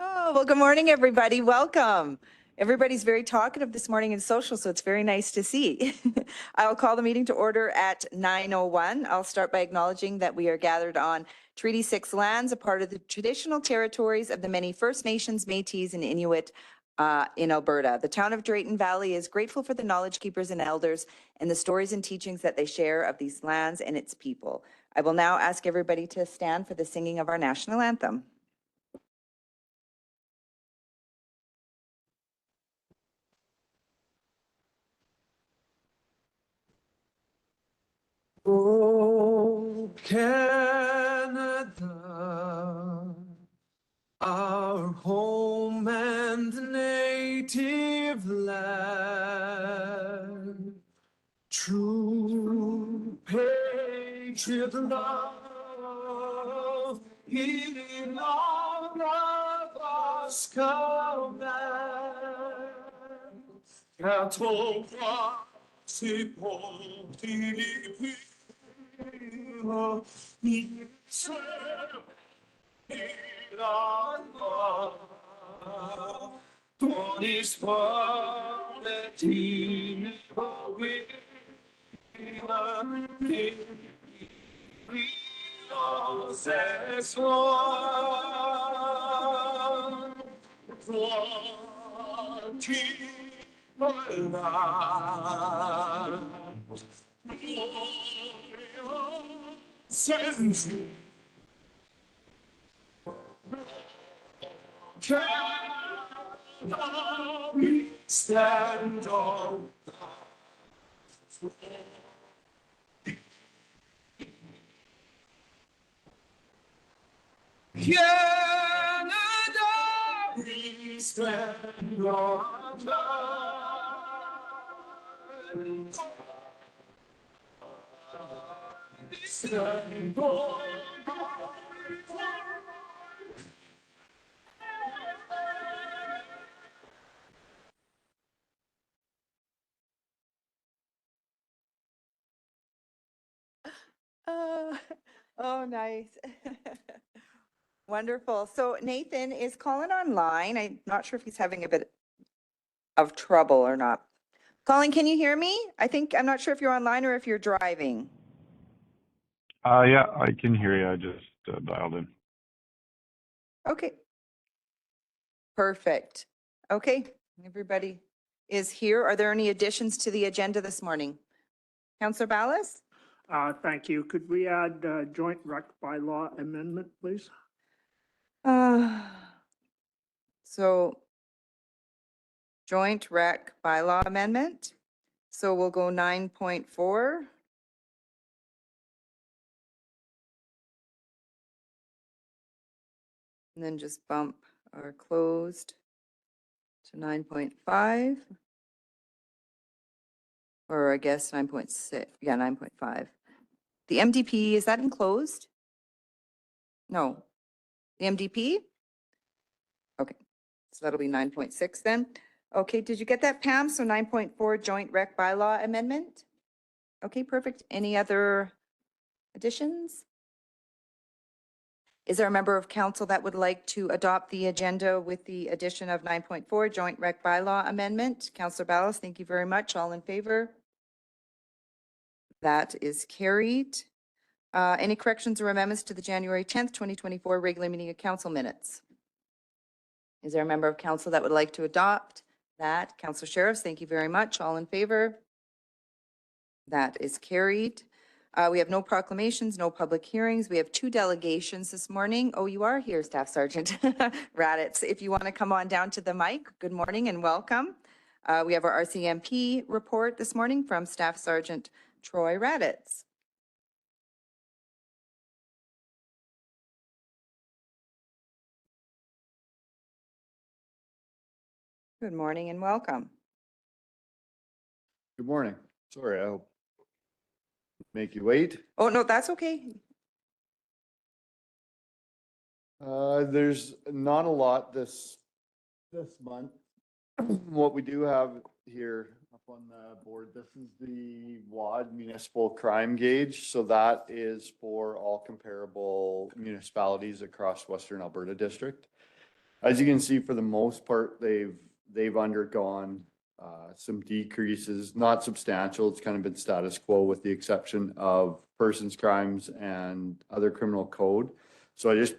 Oh, well, good morning, everybody. Welcome. Everybody's very talkative this morning in social, so it's very nice to see. I'll call the meeting to order at 9:01. I'll start by acknowledging that we are gathered on Treaty 6 lands, a part of the traditional territories of the many First Nations, Métis, and Inuit in Alberta. The town of Drayton Valley is grateful for the knowledge keepers and elders and the stories and teachings that they share of these lands and its people. I will now ask everybody to stand for the singing of our national anthem. Oh, Canada, our home and native land, true patriot love, in all of us command. Cattle si porti Tuonis valentini as one. We stand on Canada, we stand on we stand on Oh, nice. Wonderful. So Nathan is calling online. I'm not sure if he's having a bit of trouble or not. Colin, can you hear me? I'm not sure if you're online or if you're driving. Yeah, I can hear you. I just dialed in. Okay. Perfect. Okay, everybody is here. Are there any additions to the agenda this morning? Councillor Ballas? Thank you. Could we add joint rec bylaw amendment, please? So joint rec bylaw amendment. So we'll go 9.4. And then just bump our closed to 9.5. Or I guess 9.6. Yeah, 9.5. The MDP, is that enclosed? No. The MDP? Okay, so that'll be 9.6 then. Okay, did you get that, Pam? So 9.4 joint rec bylaw amendment? Okay, perfect. Any other additions? Is there a member of council that would like to adopt the agenda with the addition of 9.4 joint rec bylaw amendment? Councillor Ballas, thank you very much. All in favor? That is carried. Any corrections or amendments to the January 10th, 2024 regular meeting of council minutes? Is there a member of council that would like to adopt that? Councillor Sheriffs, thank you very much. All in favor? That is carried. We have no proclamations, no public hearings. We have 2 delegations this morning. Oh, you are here, Staff Sergeant Raditz. If you want to come on down to the mic, good morning and welcome. We have our RCMP report this morning from Staff Sergeant Troy Raditz. Good morning and welcome. Good morning. Sorry, I'll make you wait. Oh, no, that's okay. There's not a lot this month. What we do have here up on the board, this is the WAD municipal crime gauge. So that is for all comparable municipalities across Western Alberta District. As you can see, for the most part, they've undergone some decreases, not substantial. It's kind of been status quo with the exception of persons crimes and other criminal code. So I just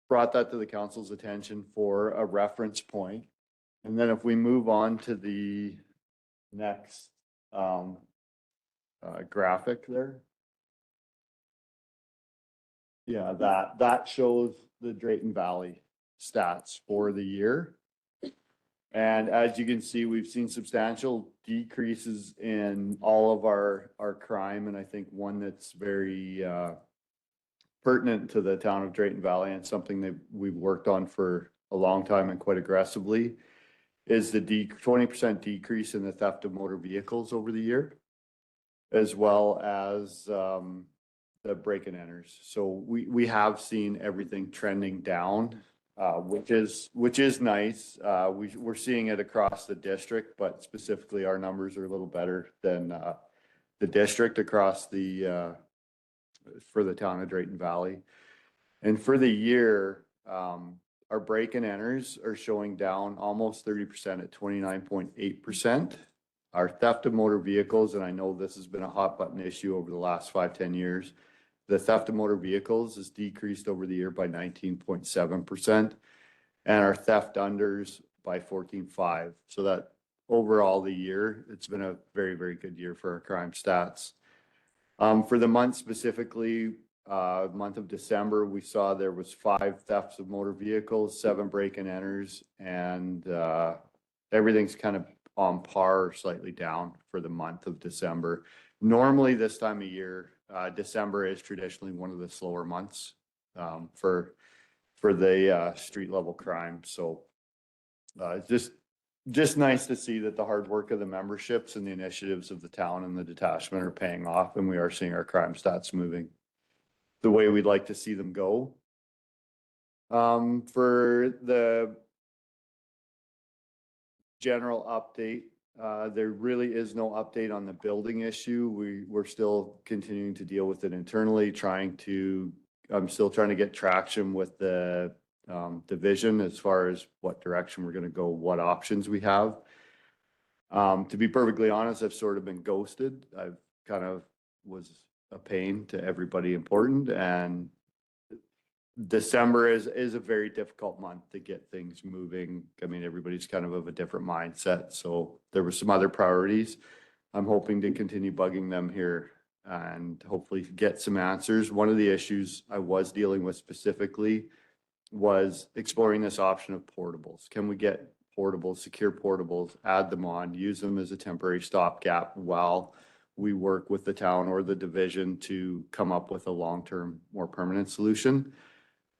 brought that to the council's attention for a reference point. And then if we move on to the next graphic there. Yeah, that shows the Drayton Valley stats for the year. And as you can see, we've seen substantial decreases in all of our crime. And I think one that's very pertinent to the town of Drayton Valley and something that we've worked on for a long time and quite aggressively is the 20% decrease in the theft of motor vehicles over the year, as well as the break and enters. So we have seen everything trending down. Which is nice. We're seeing it across the district, but specifically our numbers are a little better than the district across the for the town of Drayton Valley. And for the year, our break and enters are showing down almost 30% at 29.8%. Our theft of motor vehicles, and I know this has been a hot button issue over the last 5-10 years. The theft of motor vehicles has decreased over the year by 19.7%, and our theft unders by 14.5%. So that overall the year, it's been a very, very good year for our crime stats. For the month specifically, month of December, we saw there was 5 thefts of motor vehicles, 7 break and enters, and everything's kind of on par or slightly down for the month of December. Normally this time of year, December is traditionally one of the slower months for the street level crime. So it's just nice to see that the hard work of the memberships and the initiatives of the town and the detachment are paying off, and we are seeing our crime stats moving the way we'd like to see them go. For the general update, there really is no update on the building issue. We're still continuing to deal with it internally, I'm still trying to get traction with the division as far as what direction we're going to go, what options we have. To be perfectly honest, I've sort of been ghosted. I've kind of was a pain to everybody important, and December is a very difficult month to get things moving. I mean, everybody's kind of a different mindset. So there were some other priorities. I'm hoping to continue bugging them here and hopefully get some answers. One of the issues I was dealing with specifically was exploring this option of portables. Can we get portables, secure portables, add them on, use them as a temporary stopgap while we work with the town or the division to come up with a long-term, more permanent solution?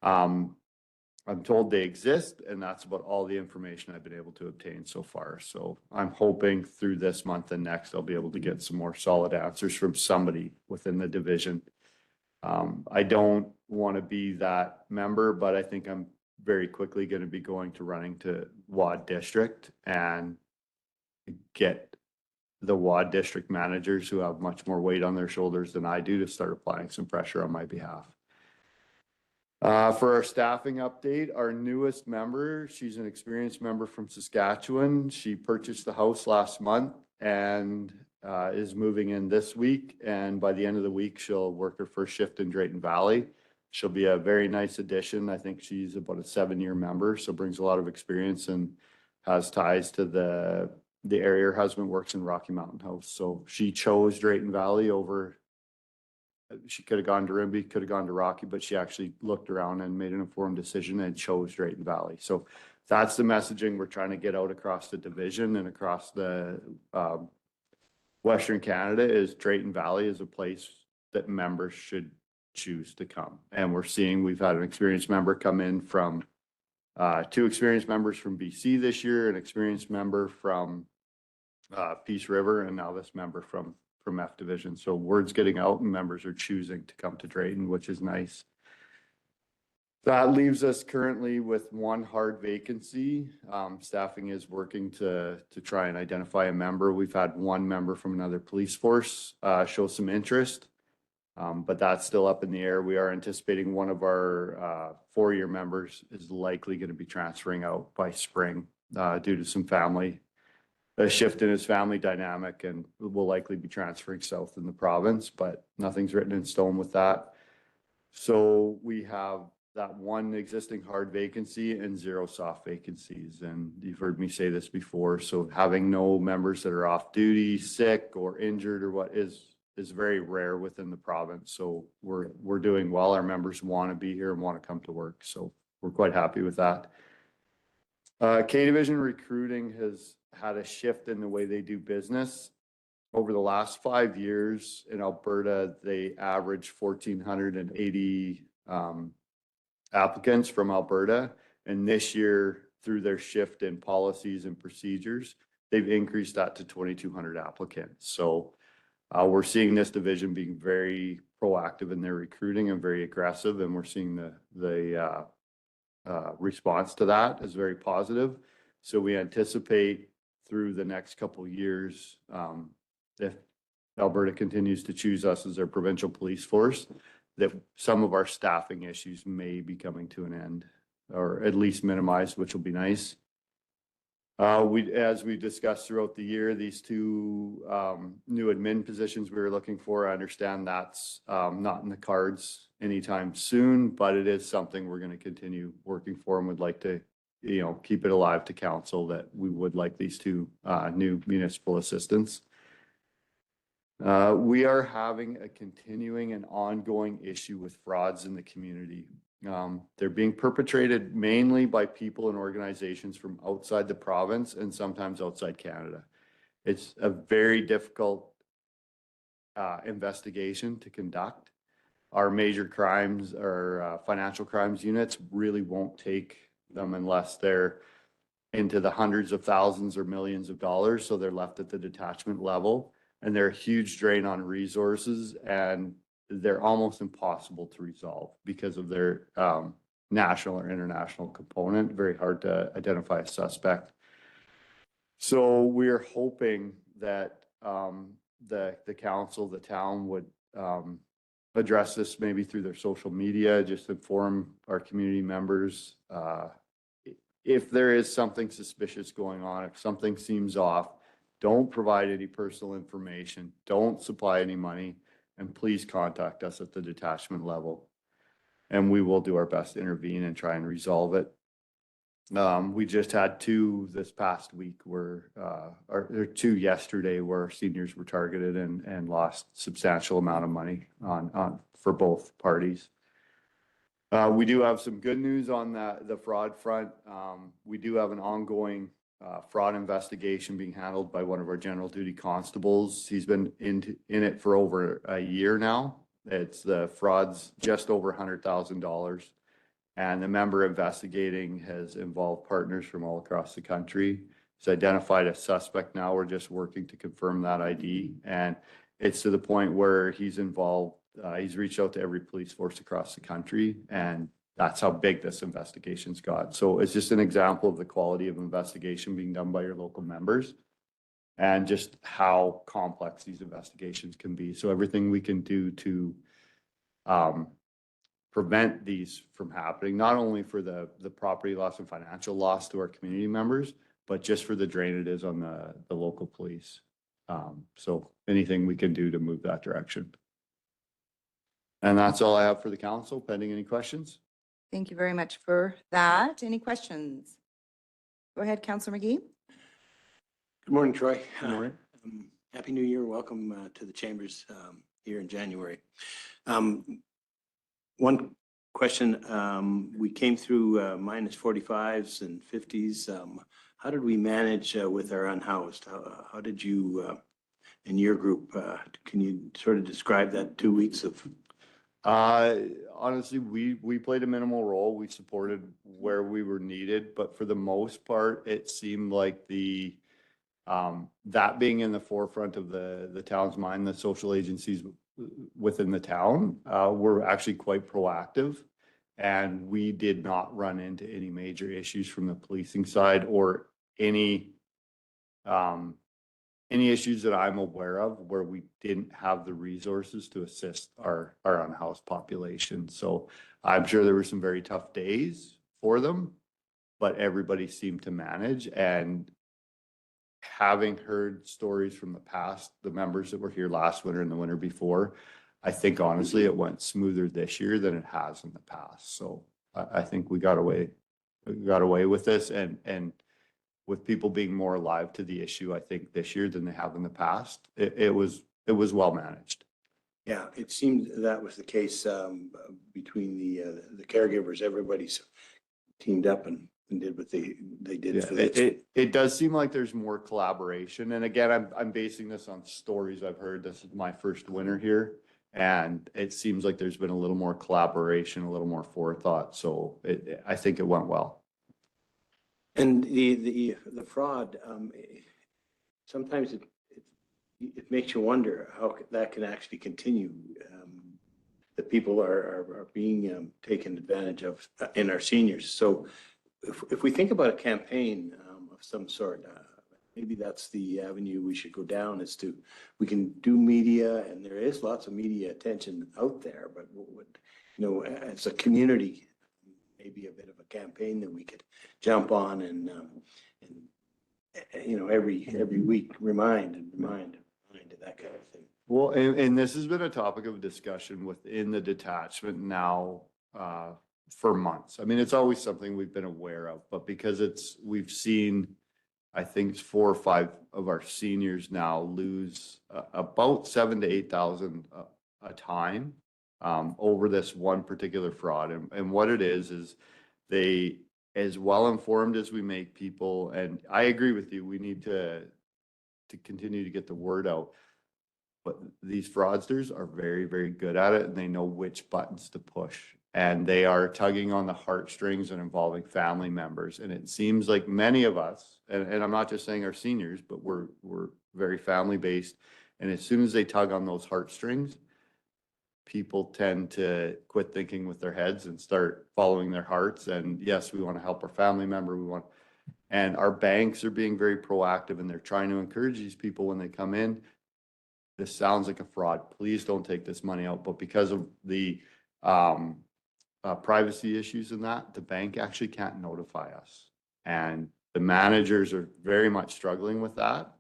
I'm told they exist, and that's about all the information I've been able to obtain so far. So I'm hoping through this month and next, I'll be able to get some more solid answers from somebody within the division. I don't want to be that member, but I think I'm very quickly going to be going to running to WAD district and get the WAD district managers who have much more weight on their shoulders than I do to start applying some pressure on my behalf. For our staffing update, our newest member, she's an experienced member from Saskatchewan. She purchased the house last month and is moving in this week. And by the end of the week, she'll work her first shift in Drayton Valley. She'll be a very nice addition. I think she's about a 7-year member, so brings a lot of experience and has ties to the area. Her husband works in Rocky Mountain House. So she chose Drayton Valley over. She could have gone to Rimbey, could have gone to Rocky, but she actually looked around and made an informed decision and chose Drayton Valley. So that's the messaging we're trying to get out across the division and across the Western Canada is Drayton Valley is a place that members should choose to come. And we've had an experienced member come in from 2 experienced members from BC this year, an experienced member from Peace River, and now this member from F Division. So word's getting out and members are choosing to come to Drayton, which is nice. That leaves us currently with 1 hard vacancy. Staffing is working to try and identify a member. We've had 1 member from another police force show some interest. But that's still up in the air. We are anticipating one of our 4-year members is likely going to be transferring out by spring due to a shift in his family dynamic, and will likely be transferring south in the province, but nothing's written in stone with that. So we have that one existing hard vacancy and 0 soft vacancies. And you've heard me say this before. So having no members that are off duty, sick or injured or what is very rare within the province. So we're doing well. Our members want to be here and want to come to work. So we're quite happy with that. K Division recruiting has had a shift in the way they do business. Over the last 5 years in Alberta, they average 1,480 applicants from Alberta. And this year, through their shift in policies and procedures, they've increased that to 2,200 applicants. So we're seeing this division being very proactive in their recruiting and very aggressive. And we're seeing the response to that is very positive. So we anticipate through the next couple of years, if Alberta continues to choose us as their provincial police force, that some of our staffing issues may be coming to an end, or at least minimized, which will be nice. As we discussed throughout the year, these 2 new admin positions we were looking for, I understand that's not in the cards anytime soon, but it is something we're going to continue working for and would like to, keep it alive to council that we would like these 2 new municipal assistants. We are having a continuing and ongoing issue with frauds in the community. They're being perpetrated mainly by people and organizations from outside the province and sometimes outside Canada. It's a very difficult investigation to conduct. Our major crimes or financial crimes units really won't take them unless they're into the hundreds of thousands or millions of dollars. So they're left at the detachment level, and they're a huge drain on resources, and they're almost impossible to resolve because of their national or international component. Very hard to identify a suspect. So we're hoping that the council, the town would address this maybe through their social media, just inform our community members. If there is something suspicious going on, if something seems off, don't provide any personal information, don't supply any money, and please contact us at the detachment level. And we will do our best to intervene and try and resolve it. We just had 2 this past week or 2 yesterday where seniors were targeted and lost substantial amount of money for both parties. We do have some good news on the fraud front. We do have an ongoing fraud investigation being handled by one of our general duty constables. He's been in it for over a year now. The fraud's just over $100,000. And the member investigating has involved partners from all across the country. He's identified a suspect now. We're just working to confirm that ID. And it's to the point where he's involved. He's reached out to every police force across the country, and that's how big this investigation's got. So it's just an example of the quality of investigation being done by your local members and just how complex these investigations can be. So everything we can do to prevent these from happening, not only for the property loss and financial loss to our community members, but just for the drain it is on the local police. So anything we can do to move that direction. And that's all I have for the council, pending any questions. Thank you very much for that. Any questions? Go ahead, Councillor McGee. Good morning, Troy. Good morning. Happy New Year. Welcome to the chambers here in January. One question, we came through minus 45s and 50s. How did we manage with our unhoused? How did you, in your group, can you sort of describe that 2 weeks of? Honestly, we played a minimal role. We supported where we were needed, but for the most part, it seemed like that being in the forefront of the town's mind, the social agencies within the town were actually quite proactive, and we did not run into any major issues from the policing side or any any issues that I'm aware of where we didn't have the resources to assist our unhoused population. So I'm sure there were some very tough days for them, but everybody seemed to manage. And having heard stories from the past, the members that were here last winter and the winter before, I think honestly it went smoother this year than it has in the past. So I think we got away with this, and with people being more alive to the issue, I think this year than they have in the past, it was well managed. Yeah, it seemed that was the case between the caregivers. Everybody's teamed up and did what they did Yeah, for this. it does seem like there's more collaboration. And again, I'm basing this on stories I've heard. This is my first winter here. And it seems like there's been a little more collaboration, a little more forethought. So I think it went well. And the fraud, sometimes it makes you wonder how that can actually continue. That people are being taken advantage of in our seniors. So if we think about a campaign of some sort, maybe that's the avenue we should go down, is to, we can do media, and there is lots of media attention out there, but as a community, maybe a bit of a campaign that we could jump on and every week remind that kind of thing. Well, and this has been a topic of discussion within the detachment now for months. I mean, it's always something we've been aware of, but because we've seen, I think 4 or 5 of our seniors now lose about 7,000 to 8,000 a time over this one particular fraud. And what it is they, as well informed as we make people, and I agree with you, we need to continue to get the word out. But these fraudsters are very, very good at it, and they know which buttons to push. And they are tugging on the heartstrings and involving family members. And it seems like many of us, and I'm not just saying our seniors, but we're very family based. And as soon as they tug on those heartstrings, people tend to quit thinking with their heads and start following their hearts. And yes, we want to help our family member. And our banks are being very proactive, and they're trying to encourage these people when they come in. This sounds like a fraud. Please don't take this money out. But because of the privacy issues in that, the bank actually can't notify us. And the managers are very much struggling with that.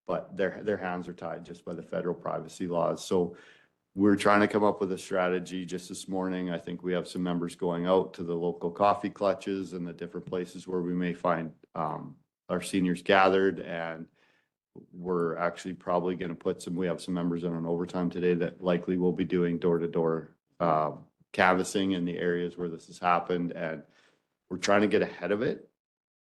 But their hands are tied just by the federal privacy laws. So we're trying to come up with a strategy. Just this morning, I think we have some members going out to the local coffee clutches and the different places where we may find our seniors gathered, and we're actually probably going to we have some members in on overtime today that likely will be doing door-to-door canvassing in the areas where this has happened. And we're trying to get ahead of it.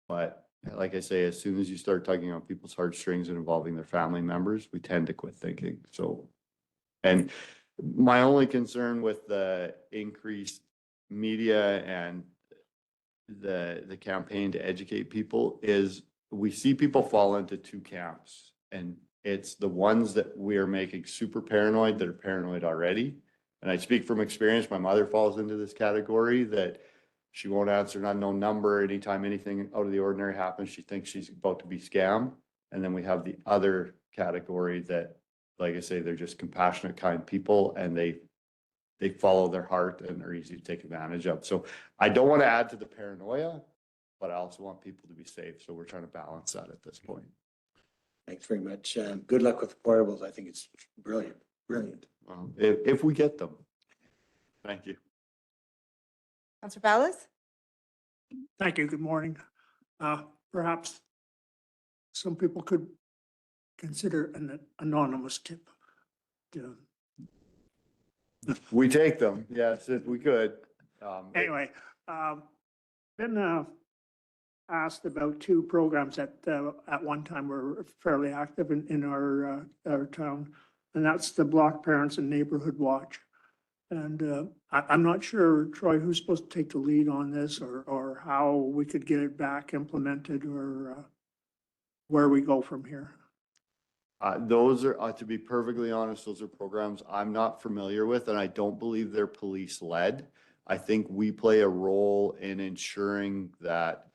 But like I say, as soon as you start tugging on people's heartstrings and involving their family members, we tend to quit thinking. So, and my only concern with the increased media and the campaign to educate people is we see people fall into 2 camps, and it's the ones that we are making super paranoid that are paranoid already. And I speak from experience. My mother falls into this category that she won't answer an unknown number anytime anything out of the ordinary happens. She thinks she's about to be scammed. And then we have the other category that, like I say, they're just compassionate, kind people, and they follow their heart and are easy to take advantage of. So I don't want to add to the paranoia, but I also want people to be safe. So we're trying to balance that at this point. Thanks very much. Good luck with the portables. I think it's brilliant. If we get them. Thank you. Councillor Ballas? Thank you. Good morning. Perhaps some people could consider an anonymous tip. We take them. Yes, if we could. Anyway, been asked about 2 programs that at one time were fairly active in our town, and that's the Block Parents and Neighborhood Watch. And I'm not sure, Troy, who's supposed to take the lead on this, or how we could get it back implemented, or where we go from here. Those are, to be perfectly honest, those are programs I'm not familiar with, and I don't believe they're police led. I think we play a role in ensuring that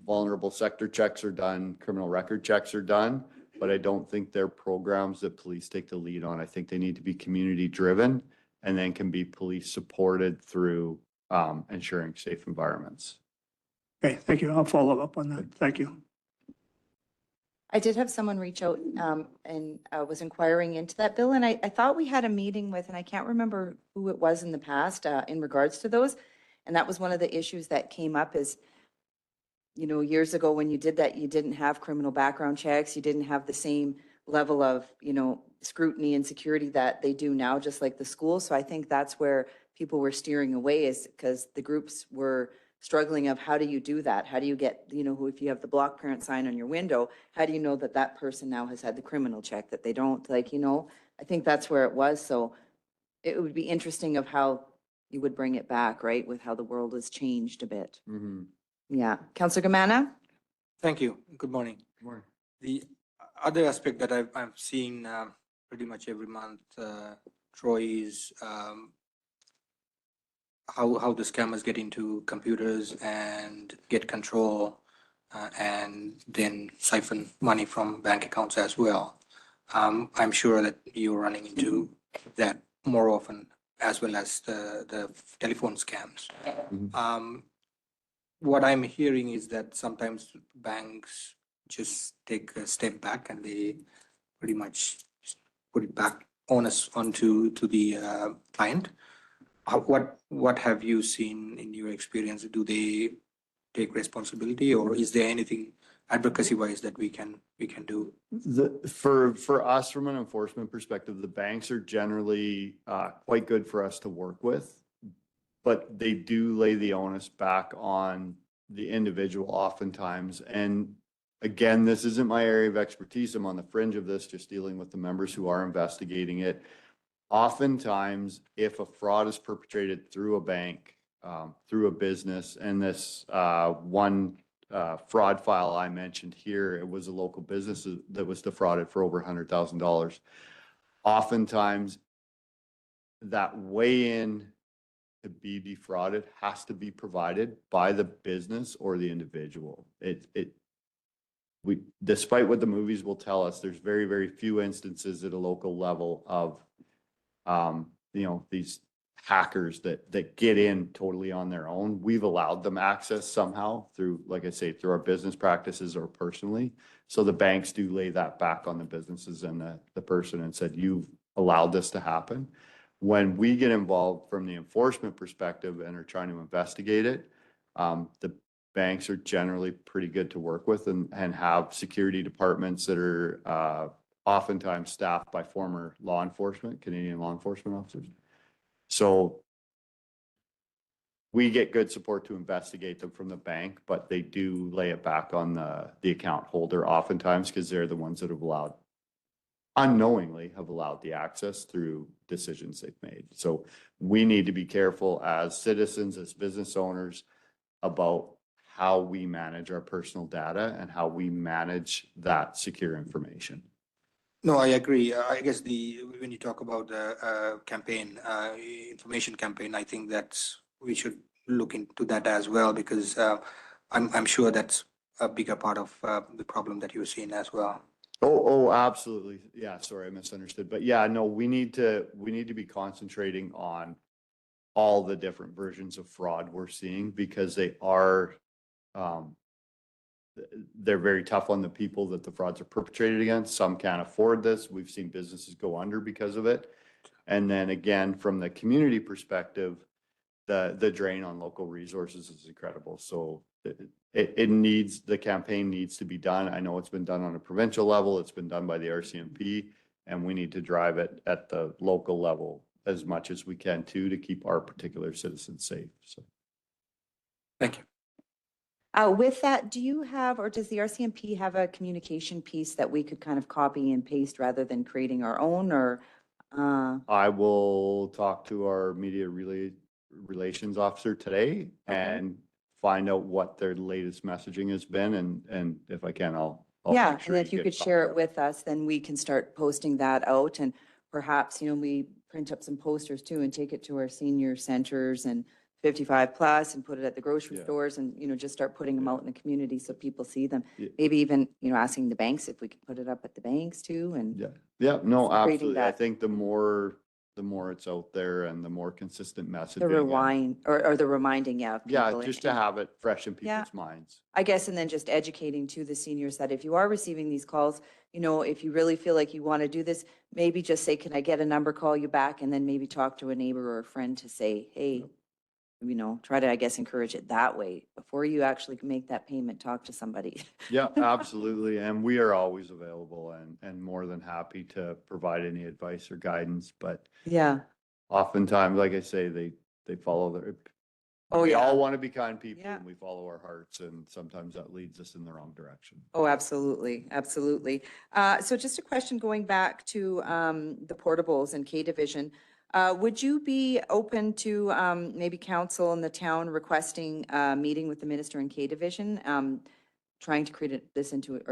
vulnerable sector checks are done, criminal record checks are done, but I don't think they're programs that police take the lead on. I think they need to be community driven and then can be police supported through ensuring safe environments. Okay, thank you. I'll follow up on that. Thank you. I did have someone reach out and was inquiring into that bill, and I thought we had a meeting with, and I can't remember who it was in the past in regards to those. And that was one of the issues that came up is, you know, years ago when you did that, you didn't have criminal background checks, you didn't have the same level of, you know, scrutiny and security that they do now, just like the school. So I think that's where people were steering away, is because the groups were struggling of how do you do that? How do you get, you know, who, if you have the block parent sign on your window, how do you know that that person now has had the criminal check, that they don't, like, you know, I think that's where it was. So it would be interesting of how you would bring it back, right, with how the world has changed a bit. Mhm. Yeah. Councillor Gamana? Thank you. Good morning. The other aspect that I'm seeing pretty much every month, Troy, is how the scammers get into computers and get control and then siphon money from bank accounts as well. I'm sure that you're running into that more often, as well as the telephone scams. What I'm hearing is that sometimes banks just take a step back and they pretty much put it back onto the client. What have you seen in your experience? Do they take responsibility, or is there anything advocacy wise that we can do? For us, from an enforcement perspective, the banks are generally quite good for us to work with, but they do lay the onus back on the individual oftentimes. And again, this isn't my area of expertise. I'm on the fringe of this, just dealing with the members who are investigating it. Oftentimes, if a fraud is perpetrated through a bank, through a business, and this one fraud file I mentioned here, it was a local business that was defrauded for over $100,000. Oftentimes, that weigh-in to be defrauded has to be provided by the business or the individual. Despite what the movies will tell us, there's very, very few instances at a local level of you know, these hackers that get in totally on their own. We've allowed them access somehow through, like I say, through our business practices or personally. So the banks do lay that back on the businesses and the person and said, you've allowed this to happen. When we get involved from the enforcement perspective and are trying to investigate it, the banks are generally pretty good to work with and have security departments that are oftentimes staffed by former law enforcement, Canadian law enforcement officers. So we get good support to investigate them from the bank, but they do lay it back on the account holder oftentimes because they're the ones that have unknowingly have allowed the access through decisions they've made. So we need to be careful as citizens, as business owners, about how we manage our personal data and how we manage that secure information. No, I agree. I guess when you talk about the campaign, information campaign, I think we should look into that as well, because I'm sure that's a bigger part of the problem that you're seeing as well. Oh, absolutely. Yeah, sorry, I misunderstood. But yeah, no, we need to be concentrating on all the different versions of fraud we're seeing, because they are they're very tough on the people that the frauds are perpetrated against. Some can't afford this. We've seen businesses go under because of it. And then again, from the community perspective, the drain on local resources is incredible. So the campaign needs to be done. I know it's been done on a provincial level. It's been done by the RCMP, and we need to drive it at the local level as much as we can too, to keep our particular citizens safe. So. Thank you. With that, do you have, or does the RCMP have a communication piece that we could kind of copy and paste rather than creating our own, or? I will talk to our media relations officer today and find out what their latest messaging has been, and if I can, I'll Yeah, make sure and if you get could share it copied. with us, then we can start posting that out, and perhaps, you know, we print up some posters too and take it to our senior centers and 55 plus and put it at the grocery Yeah. stores and, just start putting them out in the community so people see them. Yeah. Maybe even, asking the banks if we could put it up at the banks too and. Yeah, yeah, no, Creating absolutely. I that- think the more it's out there and the more consistent messaging. The and- rewind or the reminding, yeah. Of Yeah, people just and- to have it fresh in Yeah. people's minds. I guess, and then just educating to the seniors that if you are receiving these calls, if you really feel like you want to do this, maybe just say, can I get a number, call you back, and then maybe talk to a neighbor or a friend to say, hey, try to, I guess, encourage it that way. Before you actually make that payment, talk to somebody. Yeah, absolutely. And we are always available and more than happy to provide any advice or guidance. But Yeah. oftentimes, like I say, they follow their, Oh, we yeah. all want to be kind people Yeah. and we follow our hearts. And sometimes that leads us in the wrong direction. Oh, absolutely, absolutely. So just a question going back to the portables and K Division. Would you be open to maybe council in the town requesting a meeting with the minister in K Division? Trying to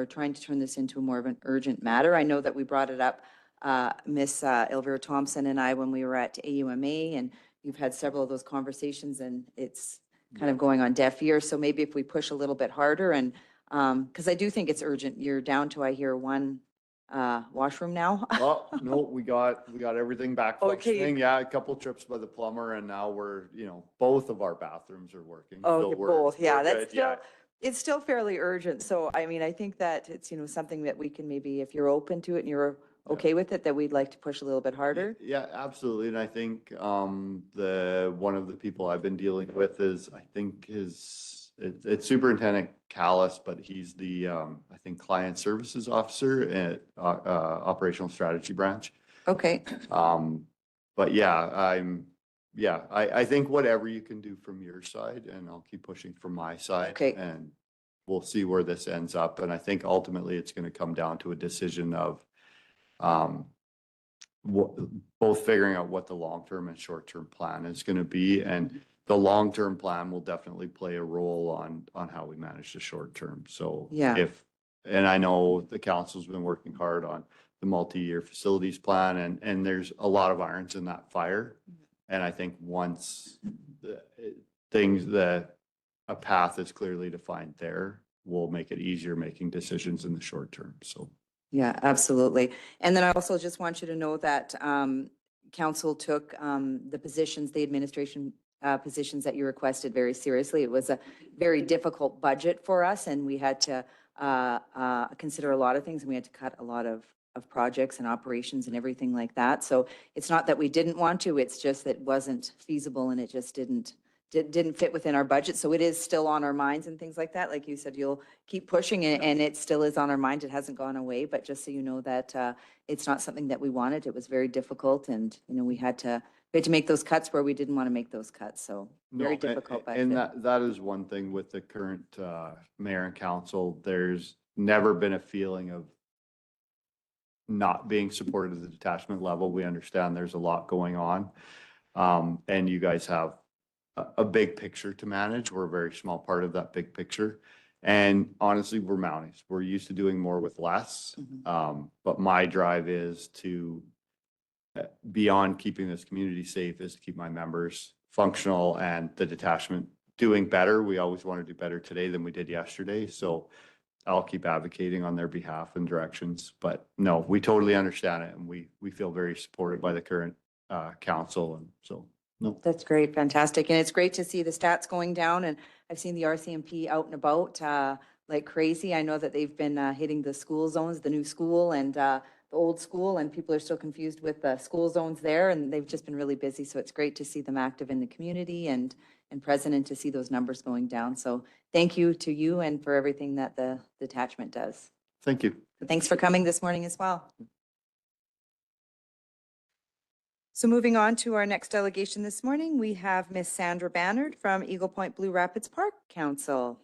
trying to turn this into more of an urgent matter. I know that we brought it up, Miss Elvira Thompson and I, when we were at AUMA, and you've had several of those conversations and it's kind of going on deaf ears. So maybe if we push a little bit harder and, because I do think it's urgent. You're down to, I hear, one washroom now. Well, no, we got everything back Okay. functioning. Yeah, a couple trips by the plumber and now we're, both of our bathrooms are working. Oh, So okay, we're- both. Yeah, we're that's good, still, it's still fairly urgent. So, I mean, I think that it's, something that we can maybe, if you're open to it and you're okay with it, that we'd like to push a little bit harder. Yeah, absolutely. And I think one of the people I've been dealing with is, I think it's Superintendent Callis, but he's the I think Client Services Officer at Operational Strategy Branch. Okay, But yeah, I think whatever you can do from your side, and I'll keep pushing from my side. Okay. And we'll see where this ends up. And I think ultimately it's going to come down to a decision of both figuring out what the long-term and short-term plan is going to be. And the long-term plan will definitely play a role on how we manage the short-term. So Yeah. and I know the council's been working hard on the multi-year facilities plan and there's a lot of irons in that fire. And I think once a path is clearly defined there, will make it easier making decisions in the short term. So. yeah, absolutely. And then I also just want you to know that council took the positions, the administration positions that you requested very seriously. It was a very difficult budget for us and we had to consider a lot of things and we had to cut a lot of projects and operations and everything like that. So it's not that we didn't want to, it's just that it wasn't feasible and it just didn't fit within our budget. So it is still on our minds and things like that. Like you said, you'll keep pushing it and it still is on our mind. It hasn't gone away, but just so you know that it's not something that we wanted. It was very difficult and, we had to make those cuts where we didn't want to make those cuts. So very No, difficult budget. And that is one thing with the current mayor and council. There's never been a feeling of not being supported at the detachment level. We understand there's a lot going on. And you guys have a big picture to manage. We're a very small part of that big picture. And honestly, we're Mounties. We're used to doing more with less. But my drive is to, beyond keeping this community safe, is to keep my members functional and the detachment doing better. We always want to do better today than we did yesterday. So I'll keep advocating on their behalf and directions. But no, we totally understand it. And we feel very supported by the current council. And so, no. That's great, fantastic. And it's great to see the stats going down and I've seen the RCMP out and about like crazy. I know that they've been hitting the school zones, the new school and the old school, and people are still confused with the school zones there and they've just been really busy. So it's great to see them active in the community and present and to see those numbers going down. So thank you to you and for everything that the detachment does. Thank you. Thanks for coming this morning as well. So moving on to our next delegation this morning, we have Miss Sandra Bannard from Eagle Point Blue Rapids Park Council.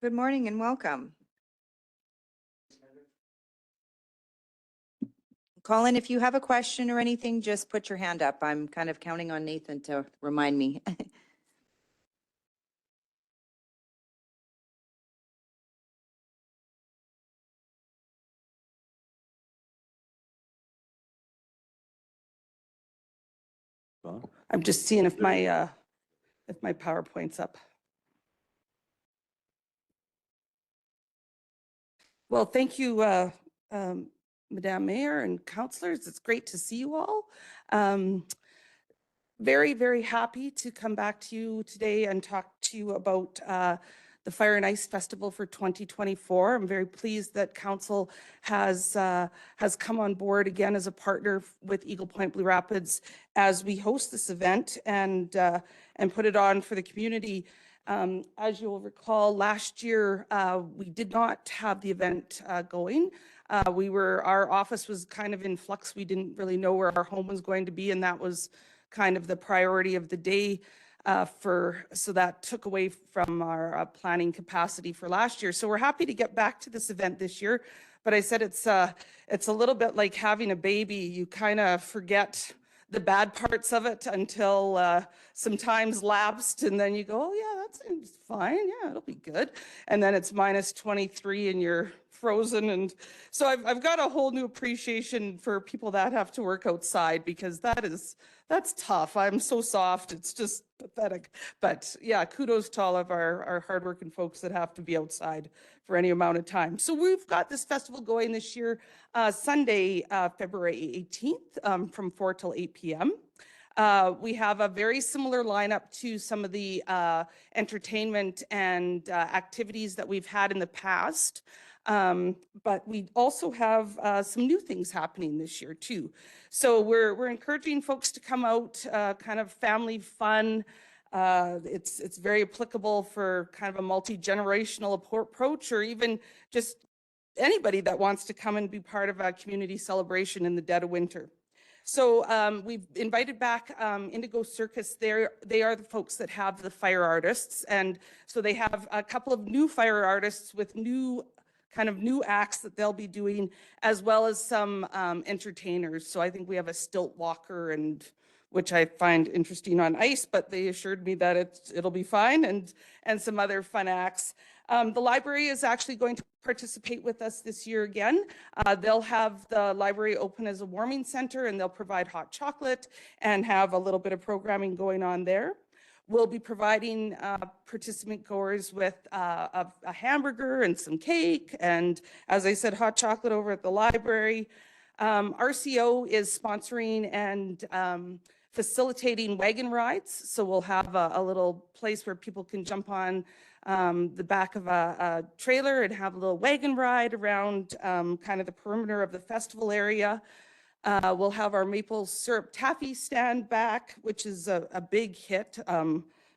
Good morning and welcome. Colin, if you have a question or anything, just put your hand up. I'm kind of counting on Nathan to remind me. I'm just seeing if my PowerPoint's up. Well, thank you, Madam Mayor and councillors. It's great to see you all. Very, very happy to come back to you today and talk to you about the Fire and Ice Festival for 2024. I'm very pleased that council has come on board again as a partner with Eagle Point Blue Rapids as we host this event and put it on for the community. As you'll recall, last year we did not have the event going. Our office was kind of in flux. We didn't really know where our home was going to be, and that was kind of the priority of the day so that took away from our planning capacity for last year. So we're happy to get back to this event this year. But I said it's a little bit like having a baby. You kind of forget the bad parts of it until some time's lapsed, and then you go, oh yeah, that seems fine. Yeah, it'll be good. And then it's minus 23 and you're frozen. And so I've got a whole new appreciation for people that have to work outside, because that's tough. I'm so soft. It's just pathetic. But yeah, kudos to all of our hardworking folks that have to be outside for any amount of time. So we've got this festival going this year, Sunday, February 18th, from 4 till 8 p.m. We have a very similar lineup to some of the entertainment and activities that we've had in the past. But we also have some new things happening this year too. So we're encouraging folks to come out, kind of family fun. It's very applicable for kind of a multi-generational approach, or even just anybody that wants to come and be part of a community celebration in the dead of winter. So we've invited back Indigo Circus. They are the folks that have the fire artists. And so they have a couple of new fire artists with new acts that they'll be doing, as well as some entertainers. So I think we have a stilt walker, and which I find interesting on ice, but they assured me that it'll be fine, and some other fun acts. The library is actually going to participate with us this year again. They'll have the library open as a warming center, and they'll provide hot chocolate and have a little bit of programming going on there. We'll be providing participant goers with a hamburger and some cake, and as I said, hot chocolate over at the library. RCO is sponsoring and facilitating wagon rides. So we'll have a little place where people can jump on the back of a trailer and have a little wagon ride around kind of the perimeter of the festival area. We'll have our maple syrup taffy stand back, which is a big hit.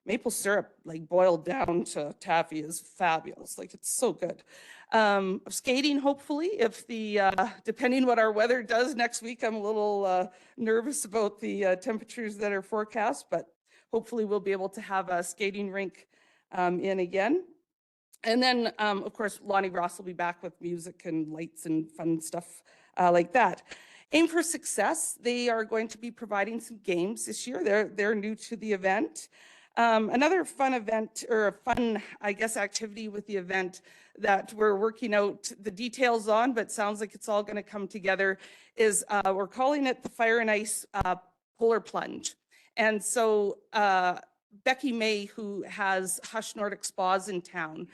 Maple syrup, like boiled down to taffy, is fabulous. Like, it's so good. Skating, hopefully, if depending what our weather does next week. I'm a little nervous about the temperatures that are forecast, but hopefully we'll be able to have a skating rink in again. And then, of course, Lonnie Ross will be back with music and lights and fun stuff like that. Aim for Success, they are going to be providing some games this year. They're new to the event. Another fun event, or a fun, I guess, activity with the event that we're working out the details on, but sounds like it's all going to come together, is we're calling it the Fire and Ice Polar Plunge. And so Becky May, who has Hush Nordic Spas in town,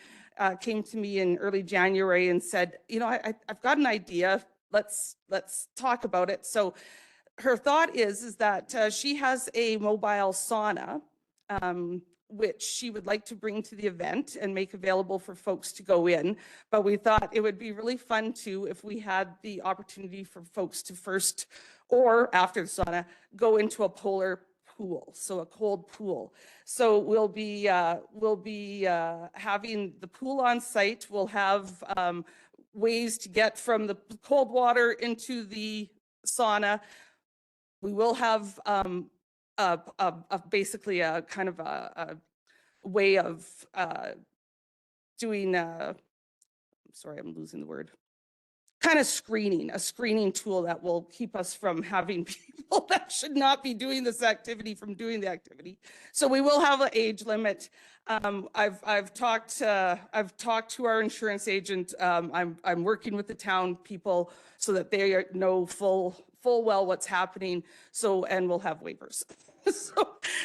came to me in early January and said, you know, I've got an idea. Let's talk about it. So her thought is that she has a mobile sauna, which she would like to bring to the event and make available for folks to go in. But we thought it would be really fun too if we had the opportunity for folks to first, or after the sauna, go into a polar pool, so a cold pool. So we'll be having the pool on site. We'll have ways to get from the cold water into the sauna. We will have basically a kind of a way of doing, sorry, I'm losing the word, kind of a screening tool that will keep us from having people that should not be doing this activity from doing the activity. So we will have an age limit. I've talked to our insurance agent. I'm working with the town people so that they know full well what's happening. So, and we'll have waivers.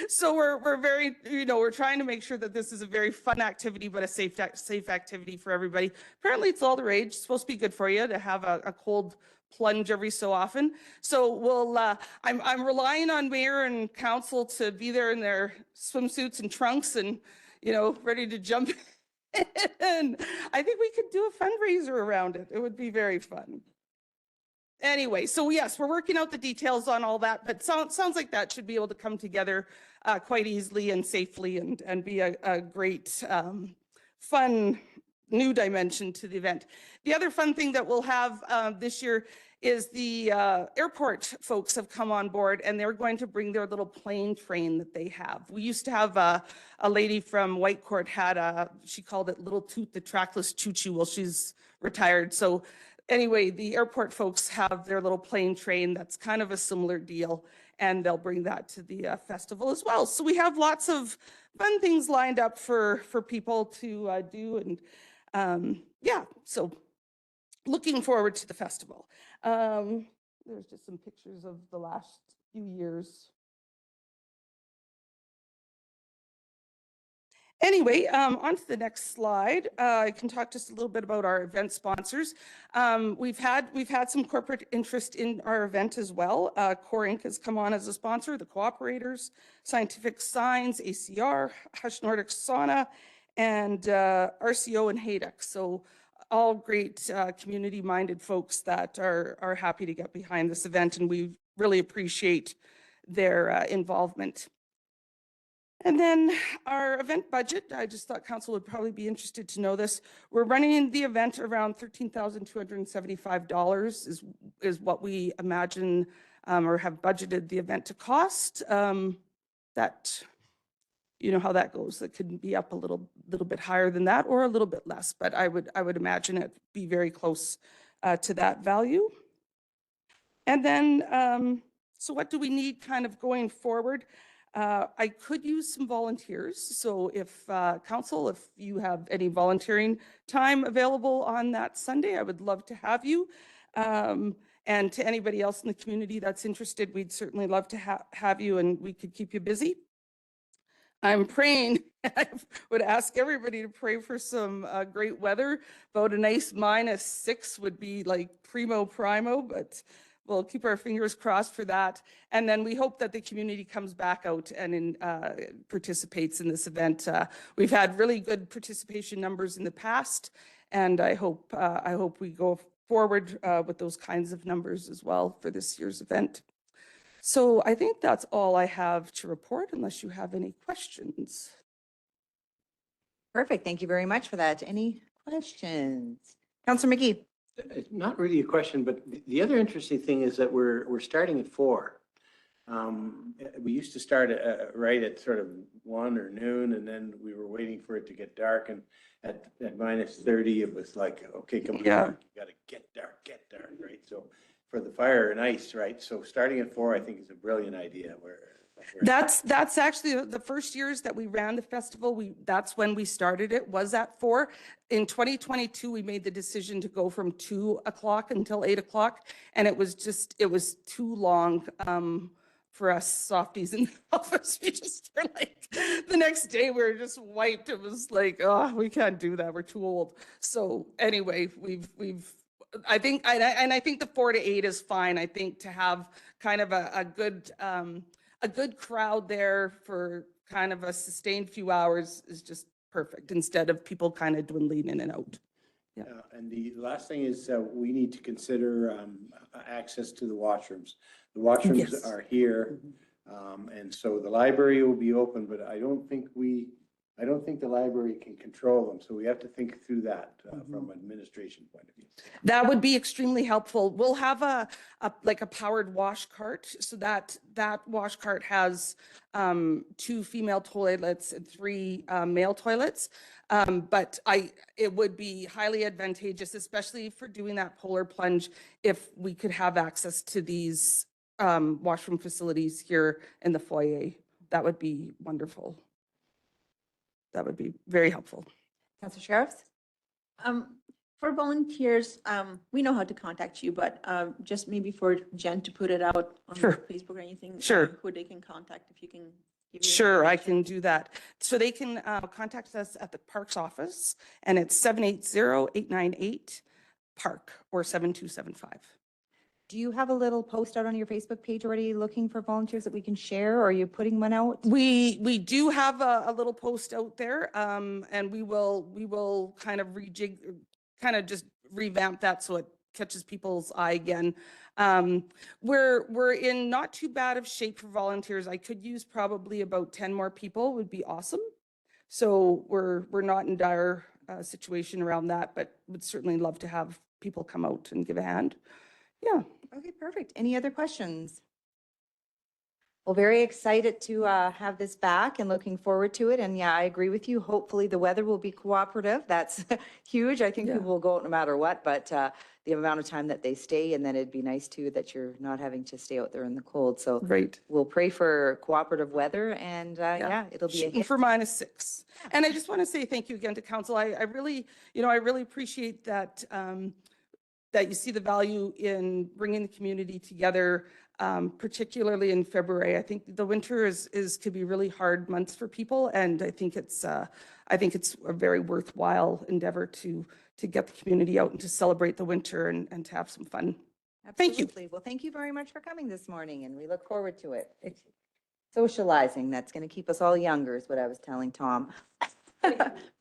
So we're very, we're trying to make sure that this is a very fun activity, but a safe activity for everybody. Apparently it's all the rage. It's supposed to be good for you to have a cold plunge every so often. So I'm relying on mayor and council to be there in their swimsuits and trunks and, ready to jump in. I think we could do a fundraiser around it. It would be very fun. Anyway, so yes, we're working out the details on all that, but sounds like that should be able to come together quite easily and safely and be a great, fun new dimension to the event. The other fun thing that we'll have this year is the airport folks have come on board and they're going to bring their little plane train that they have. We used to have a lady from Whitecourt she called it Little Toot the Trackless Choo Choo. Well, she's retired. So anyway, the airport folks have their little plane train that's kind of a similar deal, and they'll bring that to the festival as well. So we have lots of fun things lined up for people to do, and yeah, so looking forward to the festival. There's just some pictures of the last few years. Anyway, on to the next slide. I can talk just a little bit about our event sponsors. We've had some corporate interest in our event as well. Core Inc. has come on as a sponsor, the Cooperators, Scientific Signs, ACR, Hush Nordic Sauna, and RCO and Hayduck. So all great community-minded folks that are happy to get behind this event, and we really appreciate their involvement. And then our event budget, I just thought council would probably be interested to know this. We're running the event around $13,275 is what we imagine or have budgeted the event to cost. That, you know how that goes. It could be up a little bit higher than that or a little bit less, but I would imagine it be very close to that value. And then, so what do we need kind of going forward? I could use some volunteers. So if council, if you have any volunteering time available on that Sunday, I would love to have you. And to anybody else in the community that's interested, we'd certainly love to have you, and we could keep you busy. I'm praying, I would ask everybody to pray for some great weather. About a nice -6 would be like primo, but we'll keep our fingers crossed for that. And then we hope that the community comes back out and participates in this event. We've had really good participation numbers in the past, and I hope we go forward with those kinds of numbers as well for this year's event. So I think that's all I have to report, unless you have any questions. Perfect. Thank you very much for that. Any questions? Councillor McGee. It's not really a question, but the other interesting thing is that we're starting at 4. We used to start right at sort of 1 or noon, and then we were waiting for it to get dark. And at -30, it was like, okay, come on, Yeah. you got to get dark, right? So for the fire and ice, right? So starting at 4, I think is a brilliant idea. That's actually the first years that we ran the festival. That's when we started it, was at 4. In 2022, we made the decision to go from 2 o'clock until 8 o'clock. And it was too long for us softies in the office. We just were like, the next day we were just wiped. It was like, oh, we can't do that. We're too old. So anyway, I think the 4 to 8 is fine. I think to have kind of a good crowd there for kind of a sustained few hours is just perfect, instead of people kind of dwindling in and out. Yeah. And the last thing is we need to consider access to the washrooms. The washrooms Yes. are here, and so the library will be open, but I don't think the library can control them. So we have to think through that from an administration point of view. That would be extremely helpful. We'll have a powered wash cart, so that wash cart has 2 female toilets and 3 male toilets. But it would be highly advantageous, especially for doing that polar plunge, if we could have access to these washroom facilities here in the foyer. That would be wonderful. That would be very helpful. Councillor Sheriffs. For volunteers, we know how to contact you, but just maybe for Jen to put it out on Sure. Facebook or anything. Sure. Who they can contact if you can give your Sure, I information. can do that. So they can contact us at the Parks office, and it's 780-898-PARK or 7275. Do you have a little post out on your Facebook page already looking for volunteers that we can share, or are you putting one out? We do have a little post out there, and we will kind of just revamp that so it catches people's eye again. We're in not too bad of shape for volunteers. I could use probably about 10 more people would be awesome. So we're not in dire situation around that, but would certainly love to have people come out and give a hand. Yeah. Okay, perfect. Any other questions? Well, very excited to have this back and looking forward to it. And yeah, I agree with you. Hopefully the weather will be cooperative. That's huge. I think Yeah. people will go out no matter what, but the amount of time that they stay, and then it'd be nice too that you're not having to stay out there in the cold. So Right. we'll pray for cooperative weather, and yeah, it'll be a Shooting hit. for -6. And I just want to say thank you again to council. I really, I really appreciate that, that you see the value in bringing the community together, particularly in February. I think the winter could be really hard months for people, and I think it's a very worthwhile endeavor to get the community out and to celebrate the winter and to have some fun. Thank you. Absolutely. Well, thank you very much for coming this morning, and we look forward to it. It's socializing, that's going to keep us all younger, is what I was telling Tom.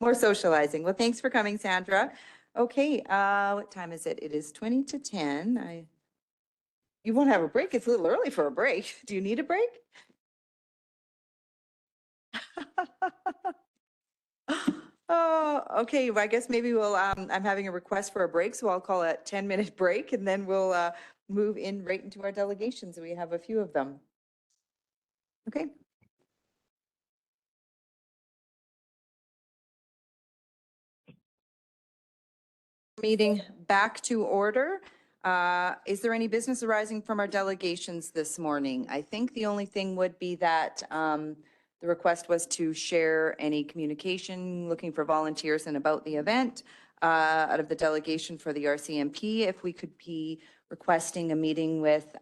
More socializing. Well, thanks for coming, Sandra. Okay, what time is it? It is 20 to 10. You won't have a break. It's a little early for a break. Do you need a break? Oh, okay. Well, I guess maybe we'll, I'm having a request for a break, so I'll call it a 10-minute break, and then we'll move in right into our delegations. We have a few of them. Okay. Meeting back to order. Is there any business arising from our delegations this morning? I think the only thing would be that the request was to share any communication, looking for volunteers and about the event out of the delegation for the RCMP. If we could be requesting a meeting with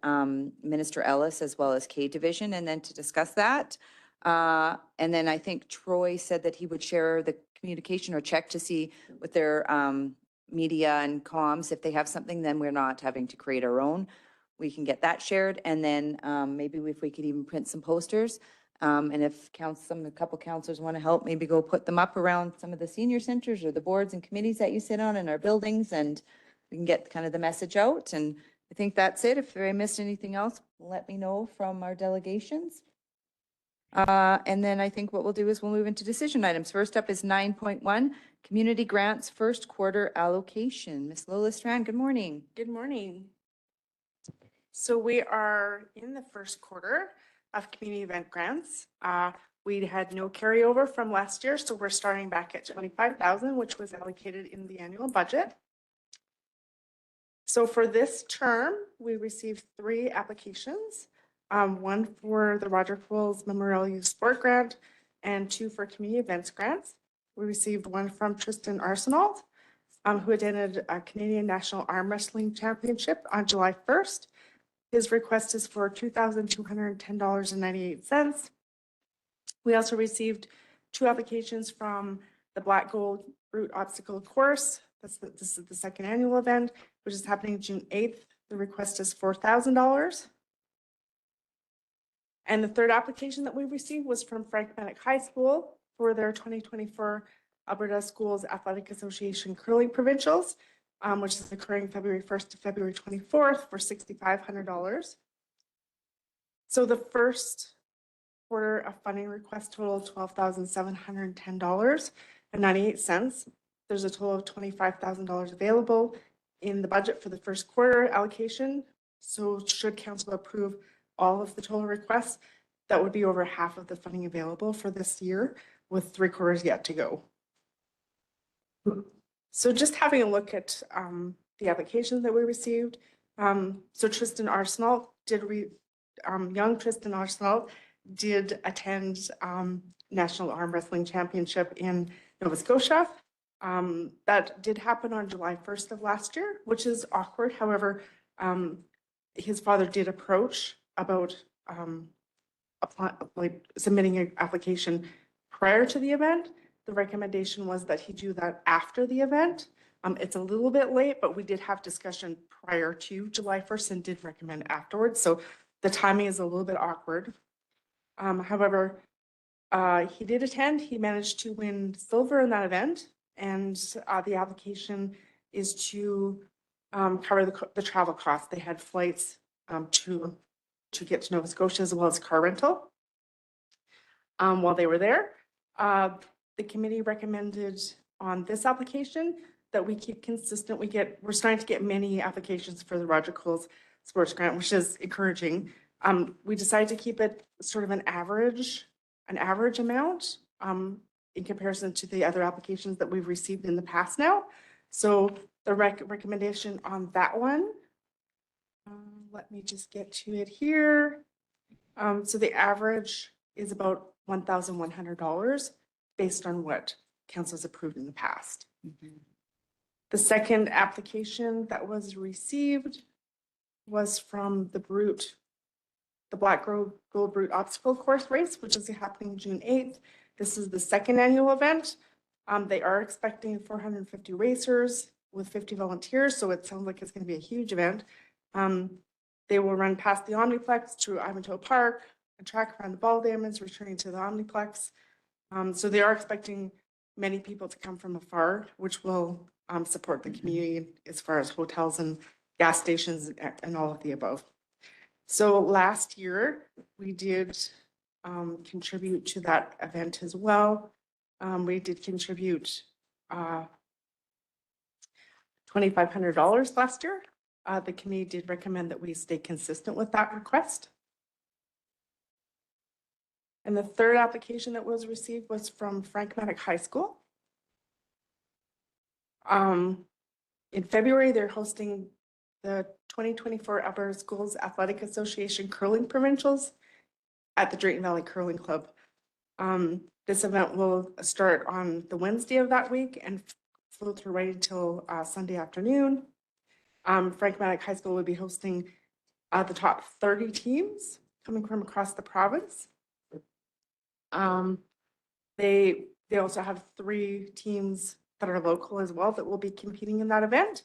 Minister Ellis as well as K Division, and then to discuss that. And then I think Troy said that he would share the communication or check to see with their media and comms. If they have something, then we're not having to create our own. We can get that shared, and then maybe if we could even print some posters. And if a couple councilors want to help, maybe go put them up around some of the senior centers or the boards and committees that you sit on in our buildings, and we can get kind of the message out. And I think that's it. If I missed anything else, let me know from our delegations. And then I think what we'll do is we'll move into decision items. First up is 9.1, community grants first quarter allocation. Ms. Lola Strand, good morning. Good morning. So we are in the first quarter of community event grants. We had no carryover from last year, so we're starting back at 25,000, which was allocated in the annual budget. So for this term, we received 3 applications. One for the Roger Quills Memorial Youth Sport Grant and 2 for community events grants. We received one from Tristan Arsenault, who attended a Canadian National Arm Wrestling Championship on July 1st. His request is for $2,210.98. We also received 2 applications from the Black Gold Route Obstacle Course. This is the second annual event, which is happening June 8th. The request is $4,000. And the third application that we received was from Frank-Manik High School for their 2024 Alberta Schools Athletic Association Curling Provincials, which is occurring February 1st to February 24th for $6,500. So the first quarter of funding request totaled $12,710.98. There's a total of $25,000 available in the budget for the first quarter allocation. So should council approve all of the total requests, that would be over half of the funding available for this year, with 3 quarters yet to go. So just having a look at the applications that we received. So Tristan Arsenault young Tristan Arsenault did attend National Arm Wrestling Championship in Nova Scotia. That did happen on July 1st of last year, which is awkward. However, his father did approach about submitting an application prior to the event. The recommendation was that he do that after the event. It's a little bit late, but we did have discussion prior to July 1st and did recommend afterwards. So the timing is a little bit awkward. However, he did attend. He managed to win silver in that event. And the application is to cover the travel costs. They had flights to get to Nova Scotia as well as car rental while they were there. The committee recommended on this application that we keep consistent. We're starting to get many applications for the Roger Coles Sports Grant, which is encouraging. We decided to keep it sort of an average amount in comparison to the other applications that we've received in the past now. So the recommendation on that one, let me just get to it here. So the average is about $1,100 based on what council's approved in the past. The second application that was received was from the Black Gold Brute Obstacle Course Race, which is happening June 8th. This is the second annual event. They are expecting 450 racers with 50 volunteers, so it sounds like it's going to be a huge event. They will run past the Omniplex to Ivanhoe Park, a track around the ball diamonds, returning to the Omniplex. So they are expecting many people to come from afar, which will support the community as far as hotels and gas stations and all of the above. So last year, we did contribute to that event as well. We did contribute $2,500 last year. The committee did recommend that we stay consistent with that request. And the third application that was received was from Frank-Matic High School. In February, they're hosting the 2024 Alberta Schools Athletic Association Curling Provincials at the Drayton Valley Curling Club. This event will start on the Wednesday of that week and flow through right until Sunday afternoon. Frank-Matic High School will be hosting the top 30 teams coming from across the province. They also have 3 teams that are local as well that will be competing in that event.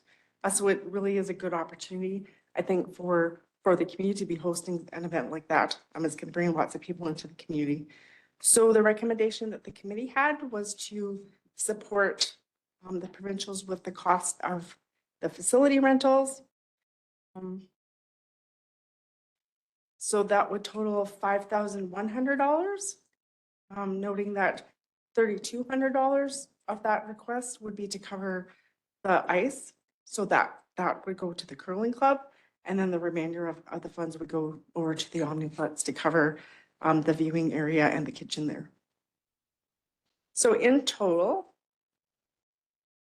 So it really is a good opportunity, I think, for the community to be hosting an event like that. It's going to bring lots of people into the community. So the recommendation that the committee had was to support the provincials with the cost of the facility rentals. So that would total $5,100, noting that $3,200 of that request would be to cover the ice. So that would go to the curling club, and then the remainder of the funds would go over to the Omniplex to cover the viewing area and the kitchen there. So in total,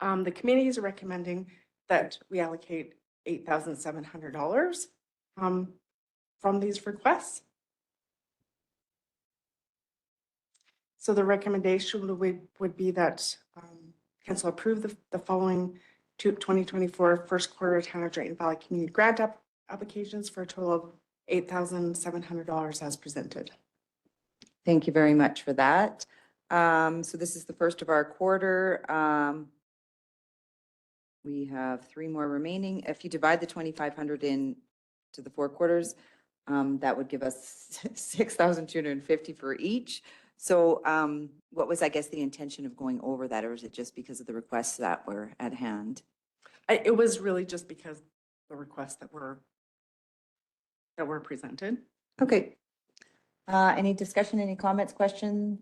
the committee is recommending that we allocate $8,700 from these requests. So the recommendation would be that council approve the following 2024 first quarter Town of Drayton Valley Community Grant applications for a total of $8,700 as presented. Thank you very much for that. So this is the first of our quarter. We have 3 more remaining. If you divide the 2,500 into the 4 quarters, that would give us 6,250 for each. So what was, I guess, the intention of going over that, or is it just because of the requests that were at hand? It was really just because the requests that were presented. Okay. Any discussion, any comments, questions?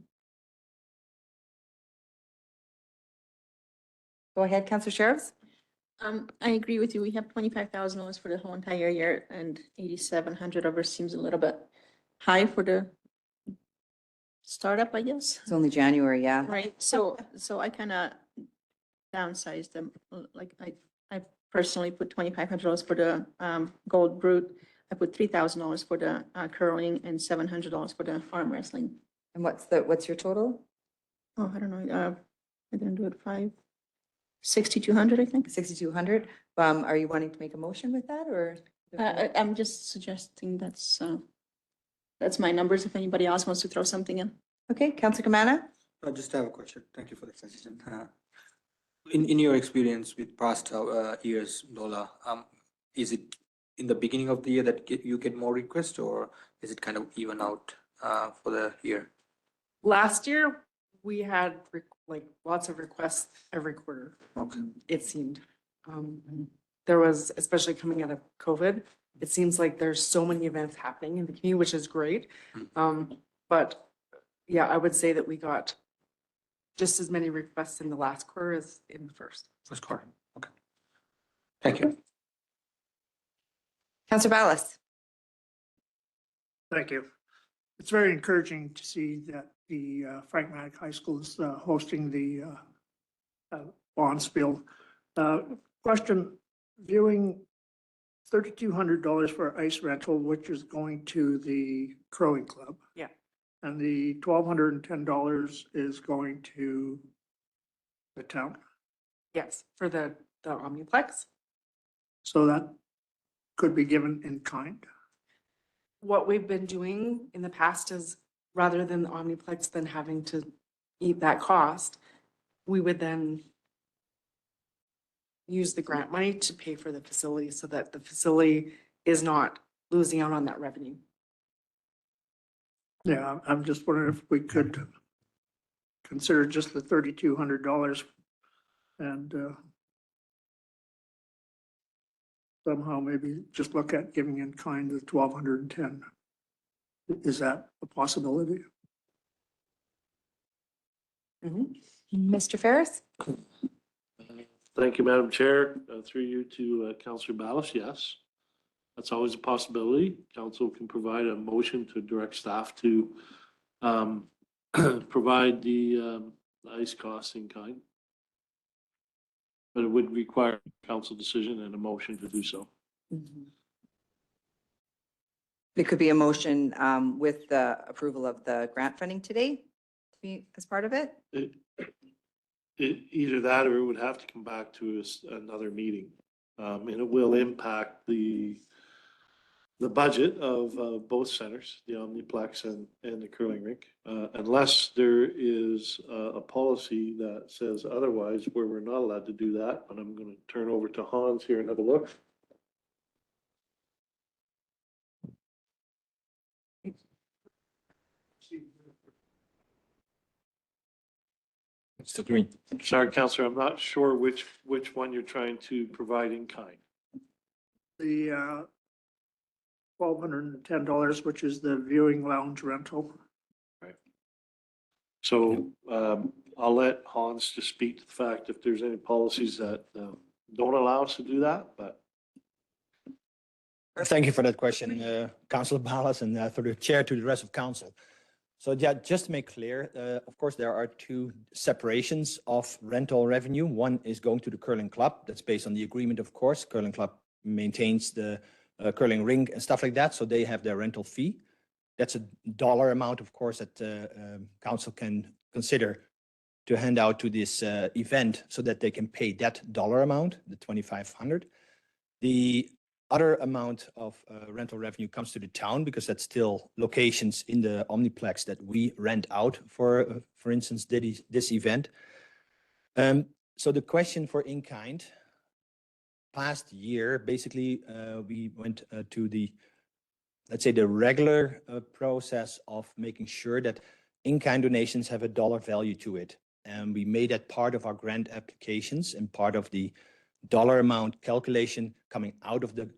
Go ahead, Councillor Sheriffs. I agree with you. We have $25,000 for the whole entire year, and 8,700 of it seems a little bit high for the startup, I guess. It's only January, yeah. Right. So I kind of downsized them. Like I personally put $2,500 for the Gold Brute. I put $3,000 for the curling and $700 for the arm wrestling. And what's your total? Oh, I don't know. I didn't do it 5. 6,200, I think. 6,200. Are you wanting to make a motion with that or? I'm just suggesting that's my numbers. If anybody else wants to throw something in. Okay, Councillor Kamana? I just have a question. Thank you for the suggestion. In your experience with past years, Lola, is it in the beginning of the year that you get more requests, or is it kind of even out for the year? Last year, we had like lots of requests every quarter, Okay. it seemed. There was, especially coming out of COVID, it seems like there's so many events happening in the community, which is great. But yeah, I would say that we got just as many requests in the last quarter as in the first. First quarter. Okay. Thank you. Councillor Ballas? Thank you. It's very encouraging to see that the Frank Maddox High School is hosting the Bonspiel. Question, viewing $3,200 for ice rental, which is going to the Crowing Club. Yeah. And the $1,210 is going to the town. Yes, for the Omniplex. So that could be given in kind. What we've been doing in the past is, rather than the Omniplex then having to eat that cost, we would then use the grant money to pay for the facility so that the facility is not losing out on that revenue. Yeah, I'm just wondering if we could consider just the $3,200 and somehow maybe just look at giving in kind the 1,210. Is that a possibility? Mr. Ferris? Thank you, Madam Chair. Through you to Councillor Ballas, yes. That's always a possibility. Council can provide a motion to direct staff to provide the ice costs in kind. But it would require council decision and a motion to do so. It could be a motion with the approval of the grant funding today to be as part of it. Either that or it would have to come back to us another meeting. And it will impact the budget of both centers, the Omniplex and the curling rink, unless there is a policy that says otherwise where we're not allowed to do that. But I'm going to turn over to Hans here and have a look. Mr. Green. Sorry, Councillor, I'm not sure which one you're trying to provide in kind. The $1,210, which is the viewing lounge rental. So I'll let Hans just speak to the fact if there's any policies that don't allow us to do that, but. Thank you for that question, Councillor Ballas, and through the chair to the rest of council. So yeah, just to make clear, of course, there are two separations of rental revenue. One is going to the curling club. That's based on the agreement, of course. Curling club maintains the curling rink and stuff like that. So they have their rental fee. That's a dollar amount, of course, that council can consider to hand out to this event so that they can pay that dollar amount, the 2,500. The other amount of rental revenue comes to the town because that's still locations in the Omniplex that we rent out for instance, this event. So the question for in-kind, past year, basically, we went to the, let's say, the regular process of making sure that in-kind donations have a dollar value to it. And we made that part of our grant applications and part of the dollar amount calculation coming out of the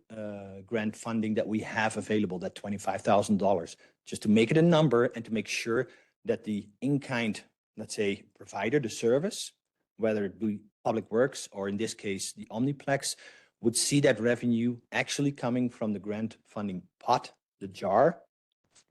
grant funding that we have available, that $25,000, just to make it a number and to make sure that the in-kind, let's say, provider, the service, whether it be Public Works or in this case, the Omniplex, would see that revenue actually coming from the grant funding pot, the jar,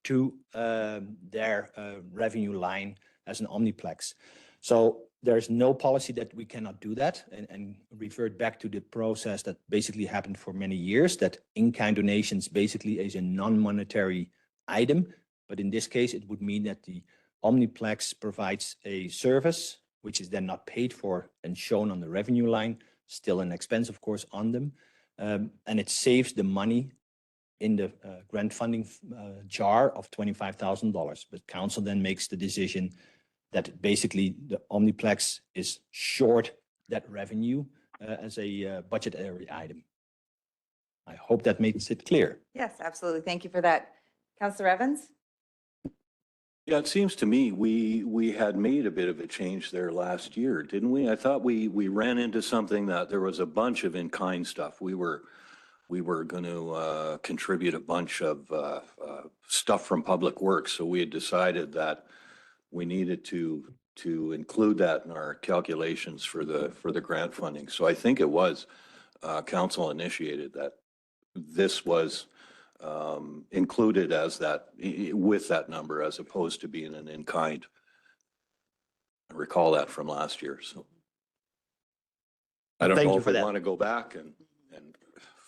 to their revenue line as an Omniplex. So there's no policy that we cannot do that and revert back to the process that basically happened for many years, that in-kind donations basically is a non-monetary item. But in this case, it would mean that the Omniplex provides a service which is then not paid for and shown on the revenue line, still an expense, of course, on them. And it saves the money in the grant funding jar of $25,000. But council then makes the decision that basically the Omniplex is short that revenue as a budgetary item. I hope that makes it clear. Yes, absolutely. Thank you for that. Councillor Evans? Yeah, it seems to me we had made a bit of a change there last year, didn't we? I thought we ran into something that there was a bunch of in-kind stuff. We were going to contribute a bunch of stuff from Public Works, so we had decided that we needed to include that in our calculations for the grant funding. So I think it was council initiated that this was included as that, with that number, as opposed to being an in-kind. I recall that from last year, so. I don't Thank know you if for we that. want to go back and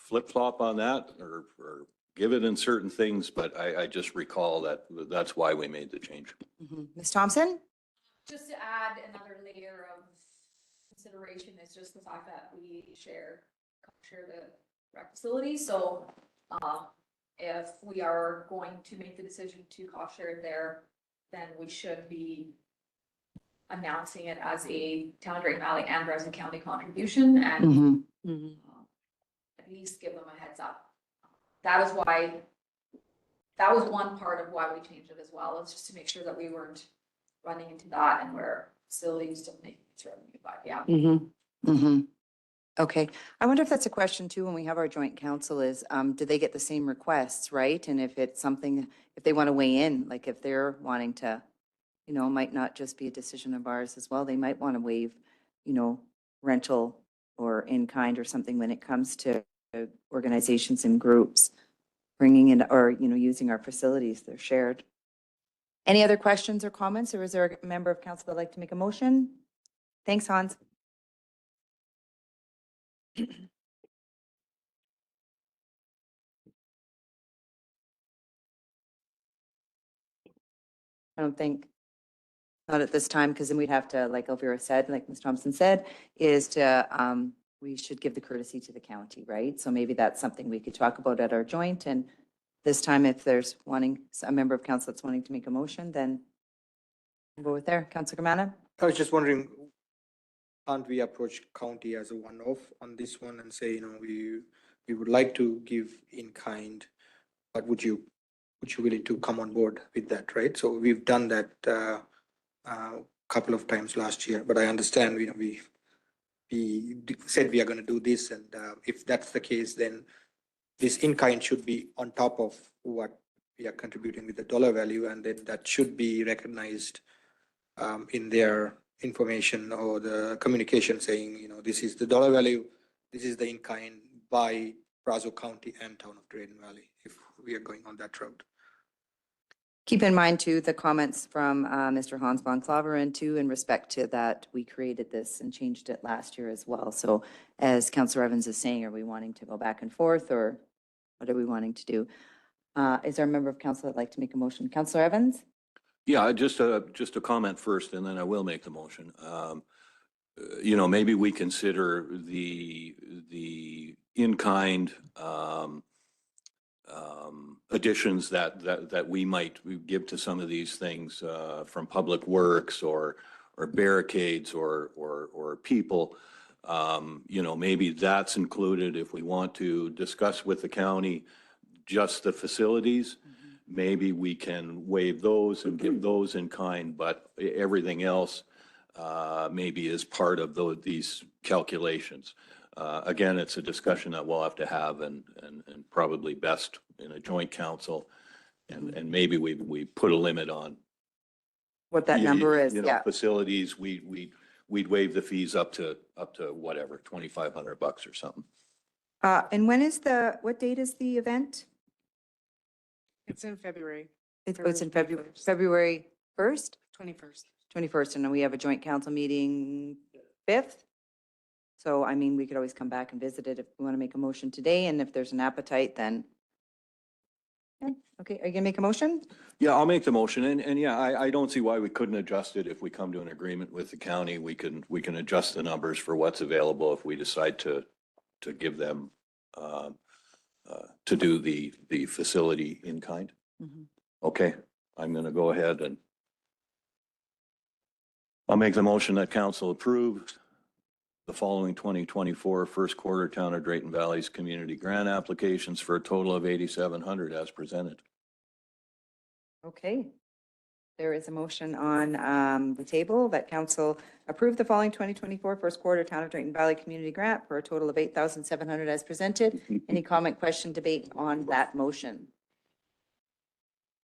flip-flop on that or give it in certain things, but I just recall that that's why we made the change. Ms. Thompson? Just to add another layer of consideration is just the fact that we share the rec facility. So if we are going to make the decision to cost share there, then we should be announcing it as a Town of Drayton Valley and Breslin County contribution and at least give them a heads up. That is why, that was one part of why we changed it as well. It's just to make sure that we weren't running into that and where facilities don't make its revenue, but yeah. Okay. I wonder if that's a question too, when we have our joint council is, do they get the same requests, right? And if it's something, if they want to weigh in, like if they're wanting to, you know, might not just be a decision of ours as well. They might want to waive, you know, rental or in kind or something when it comes to organizations and groups bringing in or, you know, using our facilities, they're shared. Any other questions or comments, or is there a member of council that'd like to make a motion? Thanks, Hans. I don't think, not at this time, because then we'd have to, like Elvira said, like Ms. Thompson said, is to, we should give the courtesy to the county, right? So maybe that's something we could talk about at our joint. And this time, if there's a member of council that's wanting to make a motion, then we'll go with there. Councilor Gamana? I was just wondering, can't we approach county as a one-off on this one and say, you know, we would like to give in kind, but would you willing to come on board with that, right? So we've done that couple of times last year, but I understand, you know, we said we are going to do this, and if that's the case, then this in kind should be on top of what we are contributing with the dollar value, and then that should be recognized in their information or the communication saying, you know, this is the dollar value, this is the in kind by Brazeau County and Town of Drayton Valley, if we are going on that route. Keep in mind too, the comments from Mr. Hans von Claveren too, in respect to that, we created this and changed it last year as well. So as Councillor Evans is saying, are we wanting to go back and forth, or what are we wanting to do? Is there a member of council that'd like to make a motion? Councillor Evans? Yeah, just a comment first, and then I will make the motion. You know, maybe we consider the in-kind additions that we might give to some of these things from Public Works or barricades or people. You know, maybe that's included if we want to discuss with the county just the facilities. Maybe we can waive those and give those in kind, but everything else maybe is part of these calculations. Again, it's a discussion that we'll have to have and probably best in a joint council. And maybe we put a limit on What that number is, you know, yeah. facilities. We'd waive the fees up to whatever, $2,500 or something. And what date is the event? It's in February. It's in February 1st? 21st. 21st, and then we have a joint council meeting 5th. So, I mean, we could always come back and visit it if we want to make a motion today, and if there's an appetite, then Okay, are you gonna make a motion? Yeah, I'll make the motion. And yeah, I don't see why we couldn't adjust it. If we come to an agreement with the county, we can adjust the numbers for what's available if we decide to give them to do the facility in kind. Mhm. Okay, I'm going to go ahead and I'll make the motion that council approves the following 2024 first quarter Town of Drayton Valley's community grant applications for a total of 8,700 as presented. Okay. There is a motion on the table that council approve the following 2024 first quarter Town of Drayton Valley Community Grant for a total of 8,700 as presented. Any comment, question, debate on that motion?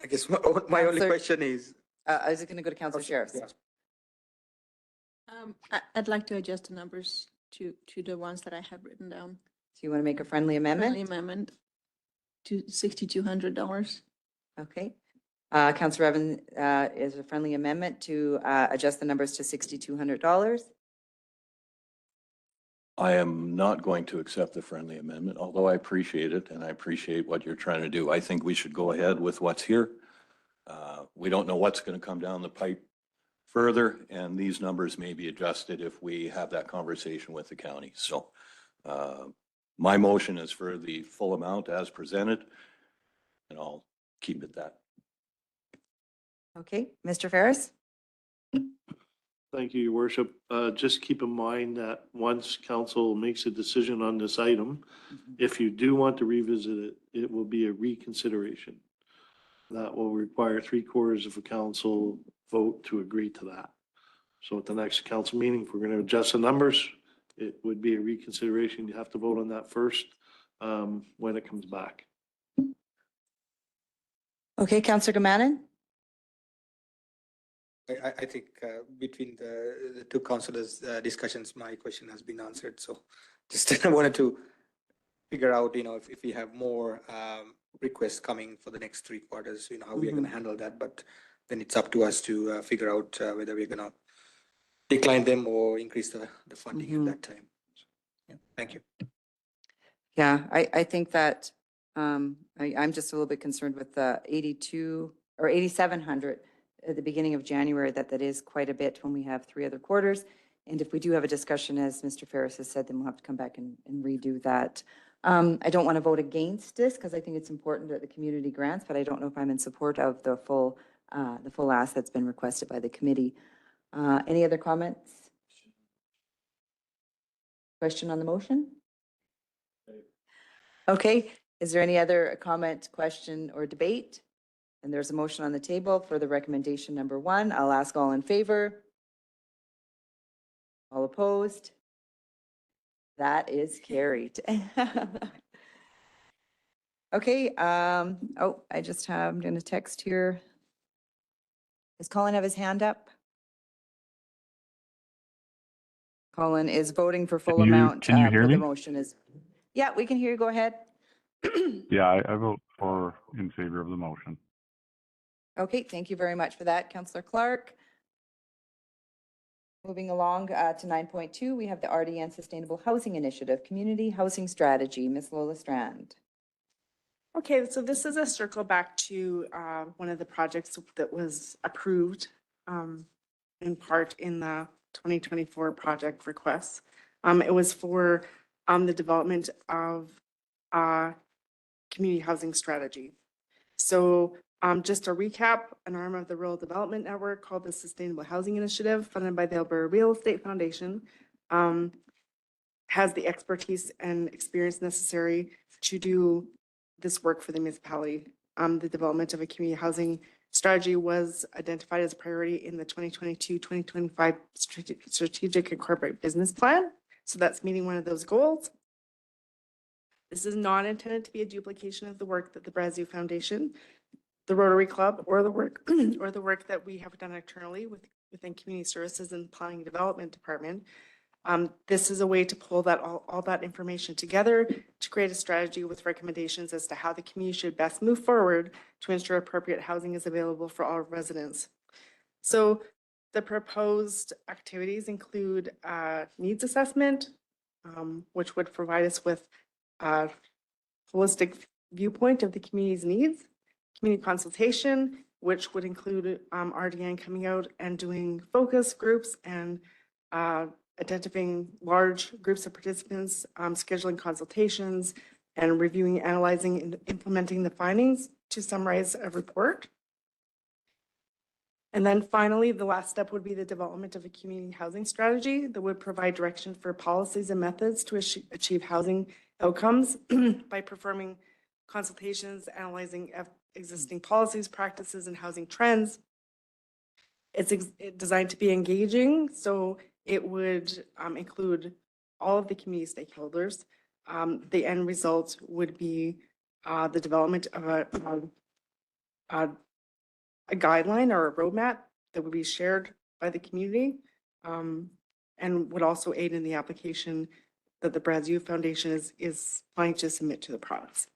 I guess my only Counselor- question is. I was going to go to Council Sheriffs. Yeah. I'd like to adjust the numbers to the ones that I have written down. So you want to make a friendly Friendly amendment? amendment to $6,200. Okay. Councilor Evans is a friendly amendment to adjust the numbers to $6,200. I am not going to accept the friendly amendment, although I appreciate it and I appreciate what you're trying to do. I think we should go ahead with what's here. We don't know what's going to come down the pipe further, and these numbers may be adjusted if we have that conversation with the county. So my motion is for the full amount as presented, and I'll keep it that. Okay, Mr. Ferris? Thank you, Your Worship. Just keep in mind that once council makes a decision on this item, if you do want to revisit it, it will be a reconsideration. That will require 3/4 of a council vote to agree to that. So at the next council meeting, if we're going to adjust the numbers, it would be a reconsideration. You have to vote on that first when it comes back. Okay, Councilor Gamanin? I think between the two councilors' discussions, my question has been answered. So just wanted to figure out, if we have more requests coming for the next 3 quarters, how we are going to handle that. But then it's up to us to figure out whether we're going to decline them or increase the funding at that time. Yeah, thank you. Yeah, I think that I'm just a little bit concerned with the 82 or 8,700 at the beginning of January, that is quite a bit when we have 3 other quarters. And if we do have a discussion, as Mr. Ferris has said, then we'll have to come back and redo that. I don't want to vote against this because I think it's important that the community grants, but I don't know if I'm in support of the full ask that's been requested by the committee. Any other comments? Question on the motion? Okay, is there any other comment, question, or debate? And there's a motion on the table for the recommendation number 1. I'll ask all in favor. All opposed? That is carried. Okay, I'm going to text here. Does Colin have his hand up? Colin is voting for full amount. Can you hear for the me? motion is. Yeah, we can hear you. Go ahead. Yeah, I vote in favor of the motion. Okay, thank you very much for that, Councillor Clark. Moving along to 9.2, we have the RDN Sustainable Housing Initiative, Community Housing Strategy. Ms. Lola Strand. Okay, so this is a circle back to one of the projects that was approved in part in the 2024 project requests. It was for the development of community housing strategy. So just a recap, an arm of the Rural Development Network called the Sustainable Housing Initiative, funded by the Alberta Real Estate Foundation, has the expertise and experience necessary to do this work for the municipality. The development of a community housing strategy was identified as a priority in the 2022-2025 strategic and corporate business plan. So that's meeting one of those goals. This is not intended to be a duplication of the work that the Brazeau Foundation, the Rotary Club, or the work that we have done internally within Community Services and Planning and Development Department. This is a way to pull that all that information together to create a strategy with recommendations as to how the community should best move forward to ensure appropriate housing is available for all residents. So the proposed activities include needs assessment, which would provide us with a holistic viewpoint of the community's needs, community consultation, which would include RDN coming out and doing focus groups and identifying large groups of participants, scheduling consultations, and reviewing, analyzing, and implementing the findings to summarize a report. And then finally, the last step would be the development of a community housing strategy that would provide direction for policies and methods to achieve housing outcomes by performing consultations, analyzing existing policies, practices, and housing trends. It's designed to be engaging, so it would include all of the community stakeholders. The end result would be the development of a guideline or a roadmap that would be shared by the community, and would also aid in the application that the Brad's Youth Foundation is planning to submit to the province.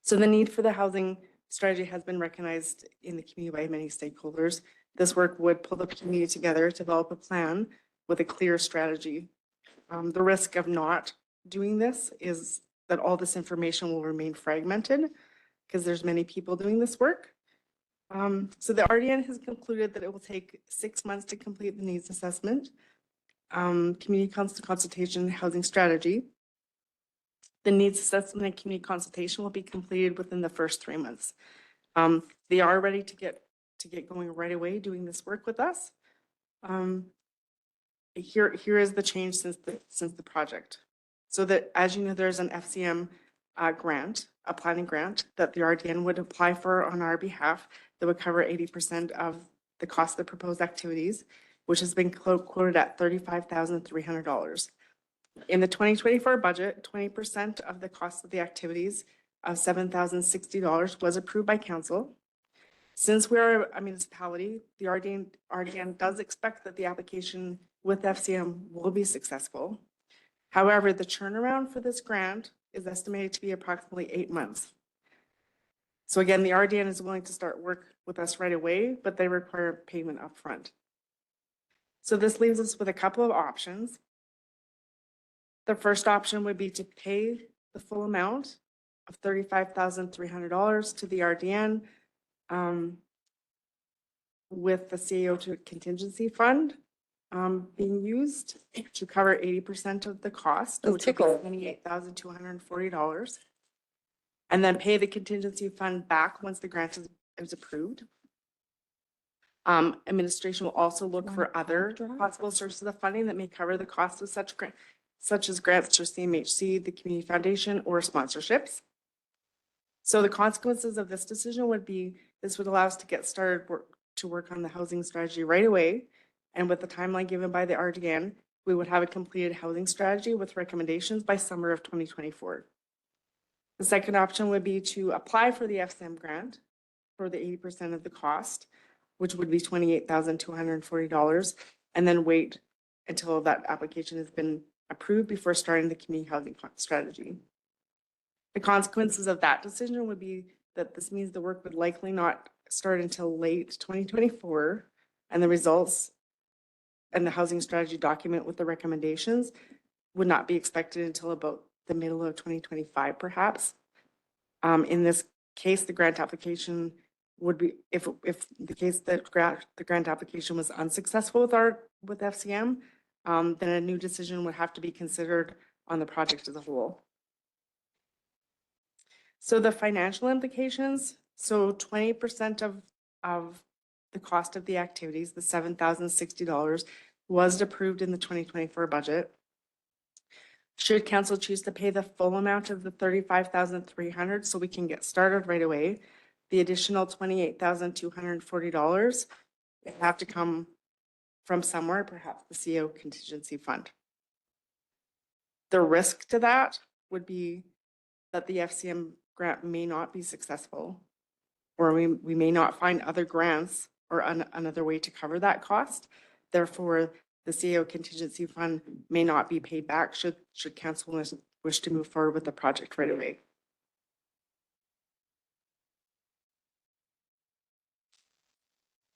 So the need for the housing strategy has been recognized in the community by many stakeholders. This work would pull the community together to develop a plan with a clear strategy. The risk of not doing this is that all this information will remain fragmented because there's many people doing this work. So the RDN has concluded that it will take 6 months to complete the needs assessment, community consultation, housing strategy. The needs assessment and community consultation will be completed within the first 3 months. They are ready to get going right away doing this work with us. Here is the change since the project. So that, as you know, there's an FCM grant, a planning grant that the RDN would apply for on our behalf that would cover 80% of the cost of the proposed activities, which has been quoted at $35,300. In the 2024 budget, 20% of the cost of the activities of $7,060 was approved by council. Since we are a municipality, the RDN does expect that the application with FCM will be successful. However, the turnaround for this grant is estimated to be approximately 8 months. So again, the RDN is willing to start work with us right away, but they require payment upfront. So this leaves us with a couple of options. The first option would be to pay the full amount of $35,300 to the RDN with the CAO to contingency fund being used to cover 80% of the cost, which would be $28,240, and then pay the contingency fund back once the grant is approved. Administration will also look for other possible sources of funding that may cover the cost of such grants, such as grants to CMHC, the Community Foundation, or sponsorships. So the consequences of this decision would be, this would allow us to get started to work on the housing strategy right away. And with the timeline given by the RDN, we would have a completed housing strategy with recommendations by summer of 2024. The second option would be to apply for the FCM grant for the 80% of the cost, which would be $28,240, and then wait until that application has been approved before starting the community housing strategy. The consequences of that decision would be that this means the work would likely not start until late 2024, and the results and the housing strategy document with the recommendations would not be expected until about the middle of 2025, perhaps. In this case, the grant application would be, if the case that the grant application was unsuccessful with FCM, then a new decision would have to be considered on the project as a whole. So the financial implications, so 20% of the cost of the activities, the $7,060, was approved in the 2024 budget. Should council choose to pay the full amount of the $35,300 so we can get started right away, the additional $28,240 have to come from somewhere, perhaps the CO contingency fund. The risk to that would be that the FCM grant may not be successful, or we may not find other grants or another way to cover that cost. Therefore, the CO contingency fund may not be paid back should council wish to move forward with the project right away.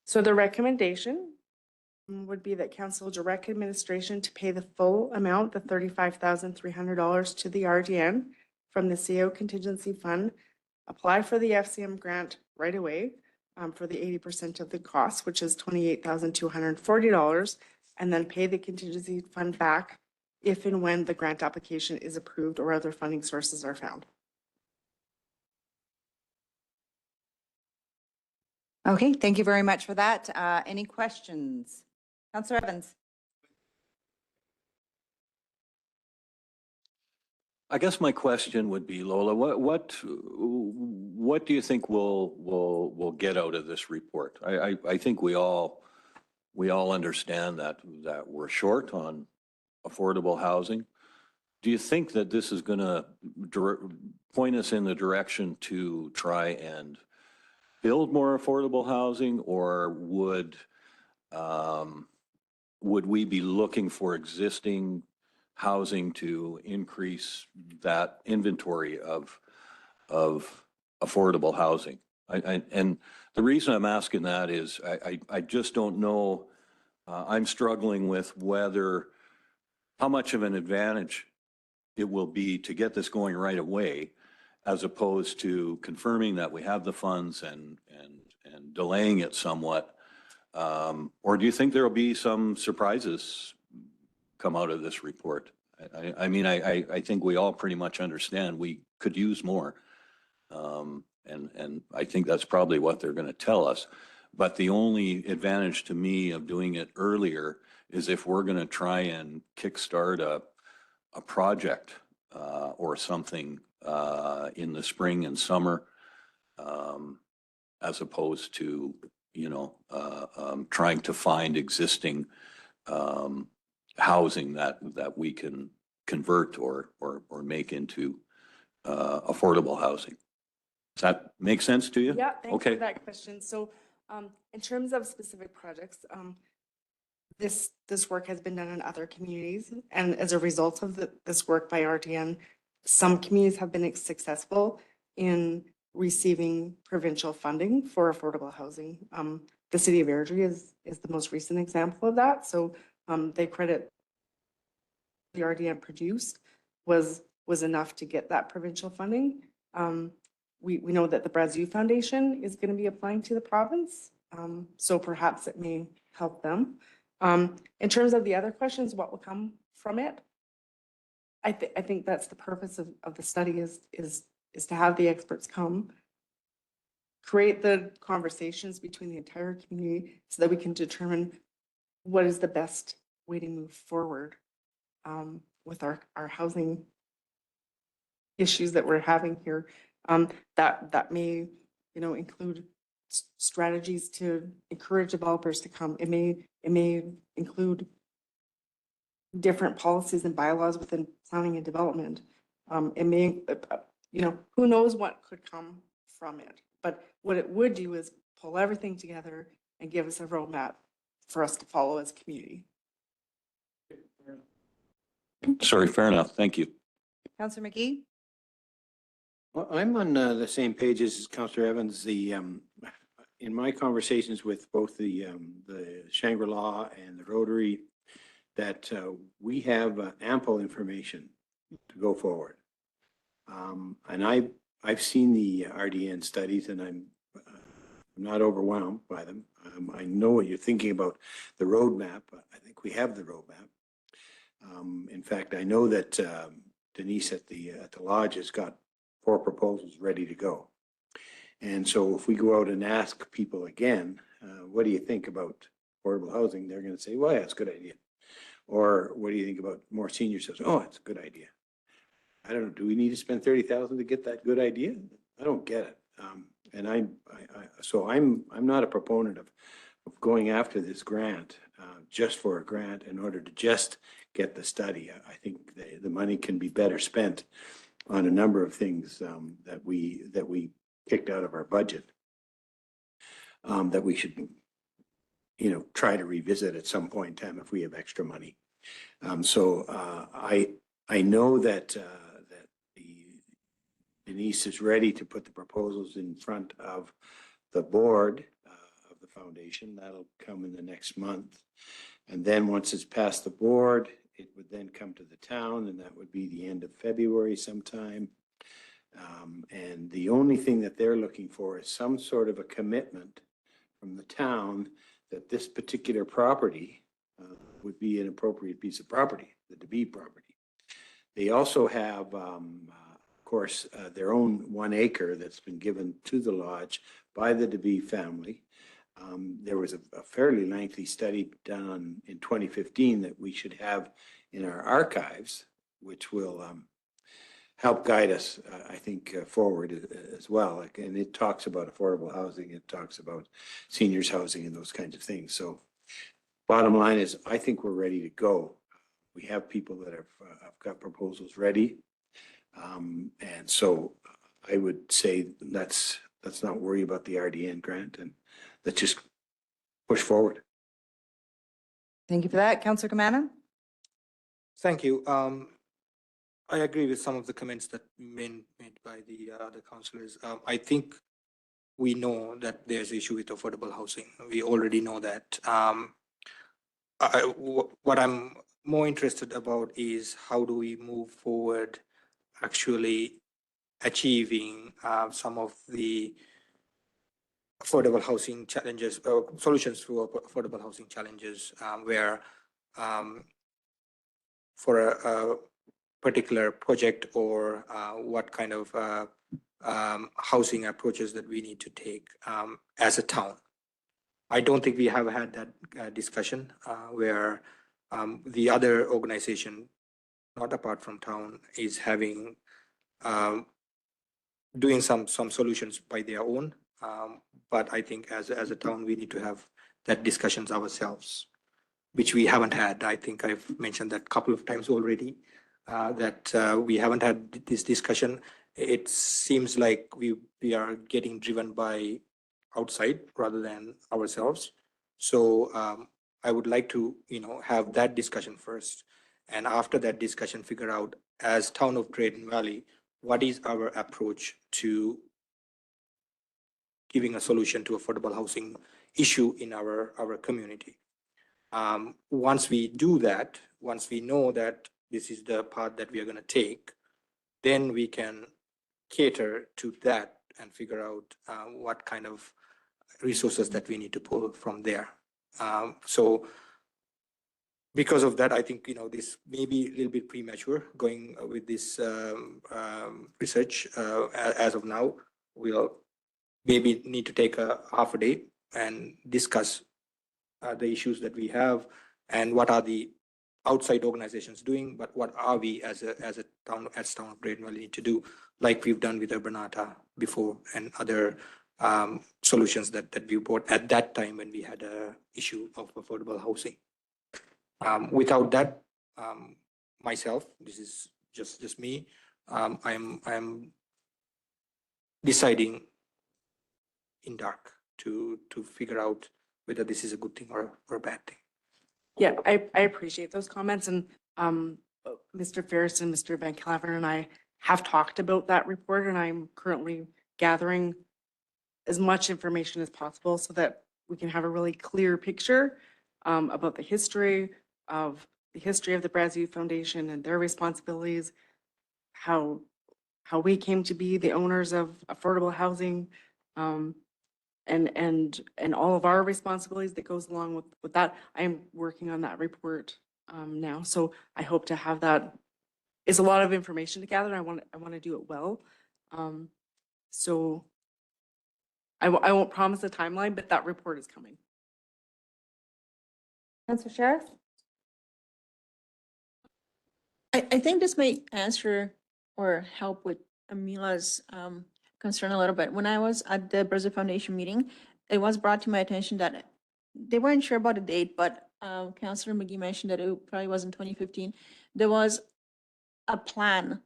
So the recommendation would be that council direct administration to pay the full amount, the $35,300, to the RDN from the CO contingency fund apply for the FCM grant right away for the 80% of the cost, which is $28,240, and then pay the contingency fund back if and when the grant application is approved or other funding sources are found. Okay, thank you very much for that. Any questions? Councillor Evans? I guess my question would be, Lola, what do you think we'll get out of this report? I think we all understand that we're short on affordable housing. Do you think that this is going to point us in the direction to try and build more affordable housing, or would we be looking for existing housing to increase that inventory of affordable housing? And the reason I'm asking that is I just don't know. I'm struggling with how much of an advantage it will be to get this going right away, as opposed to confirming that we have the funds and delaying it somewhat. Or do you think there will be some surprises come out of this report? I mean, I think we all pretty much understand we could use more. And I think that's probably what they're going to tell us. But the only advantage to me of doing it earlier is if we're going to try and kickstart a project or something in the spring and summer, as opposed to, trying to find existing housing that we can convert or make into affordable housing. Does that make sense to you? Yeah, thanks Okay. for that question. So in terms of specific projects, this work has been done in other communities. And as a result of this work by RDN, some communities have been successful in receiving provincial funding for affordable housing. The city of Airdrie is the most recent example of that. So they credit the RDN produced was enough to get that provincial funding. We know that the Brazeau Foundation is going to be applying to the province, so perhaps it may help them. In terms of the other questions, what will come from it? I think that's the purpose of the study is to have the experts come, create the conversations between the entire community so that we can determine what is the best way to move forward with our housing issues that we're having here. That may, include strategies to encourage developers to come. It may include different policies and bylaws within planning and development. It may, who knows what could come from it. But what it would do is pull everything together and give us a roadmap for us to follow as a community. Sorry, fair enough. Thank you. Councillor McGee? Well, I'm on the same page as Councillor Evans. In my conversations with both the Shangri-La and the Rotary, that we have ample information to go forward. And I've seen the RDN studies, and I'm not overwhelmed by them. I know what you're thinking about the roadmap. I think we have the roadmap. In fact, I know that Denise at the lodge has got 4 proposals ready to go. And so if we go out and ask people again, what do you think about affordable housing? They're going to say, well, yeah, it's a good idea. Or what do you think about more senior citizens? Oh, it's a good idea. I don't know. Do we need to spend 30,000 to get that good idea? I don't get it. And so I'm not a proponent of going after this grant just for a grant in order to just get the study. I think the money can be better spent on a number of things that we kicked out of our budget that we should, try to revisit at some point in time if we have extra money. So I know that Denise is ready to put the proposals in front of the board of the foundation. That'll come in the next month. And then once it's passed the board, it would then come to the town, and that would be the end of February sometime. And the only thing that they're looking for is some sort of a commitment from the town that this particular property would be an appropriate piece of property, the DeBee property. They also have, of course, their own 1 acre that's been given to the lodge by the DeBee family. There was a fairly lengthy study done in 2015 that we should have in our archives, which will help guide us, I think, forward as well. And it talks about affordable housing, it talks about seniors housing and those kinds of things. So bottom line is, I think we're ready to go. We have people that have got proposals ready. And so I would say let's not worry about the RDN grant and let's just push forward. Thank you for that. Councillor Kamana? Thank you. I agree with some of the comments that made by the other councillors. I think we know that there's an issue with affordable housing. We already know that. What I'm more interested about is how do we move forward actually achieving some of the affordable housing challenges, solutions for affordable housing challenges, where for a particular project or what kind of housing approaches that we need to take as a town. I don't think we have had that discussion where the other organization, not apart from town, is having doing some solutions by their own. But I think as a town, we need to have that discussions ourselves, which we haven't had. I think I've mentioned that a couple of times already, that we haven't had this discussion. It seems like we are getting driven by outside rather than ourselves. So I would like to, have that discussion first. And after that discussion, figure out as town of Drayton Valley, what is our approach to giving a solution to affordable housing issue in our community. Once we do that, once we know that this is the path that we are going to take, then we can cater to that and figure out what kind of resources that we need to pull from there. So because of that, I think, this may be a little bit premature going with this research as of now. We'll maybe need to take a half a day and discuss the issues that we have and what are the outside organizations doing, but what are we as a town of Drayton Valley need to do, like we've done with Urbanata before and other solutions that we brought at that time when we had a issue of affordable housing. Without that, myself, this is just me, I'm deciding in dark to figure out whether this is a good thing or a bad thing. Yeah, I appreciate those comments, and Mr. Ferris and Mr. Van Claveren and I have talked about that report, and I'm currently gathering as much information as possible so that we can have a really clear picture about the history of the Brazeau Foundation and their responsibilities, how we came to be the owners of affordable housing, and all of our responsibilities that goes along with that. I am working on that report now, so I hope to have that. It's a lot of information to gather. I want to do it well. So I won't promise a timeline, but that report is coming. Councillor Sheriff? I think this may answer or help with Amila's concern a little bit. When I was at the Brazeau Foundation meeting, it was brought to my attention that they weren't sure about the date, but Councillor McGee mentioned that it probably was in 2015. There was a plan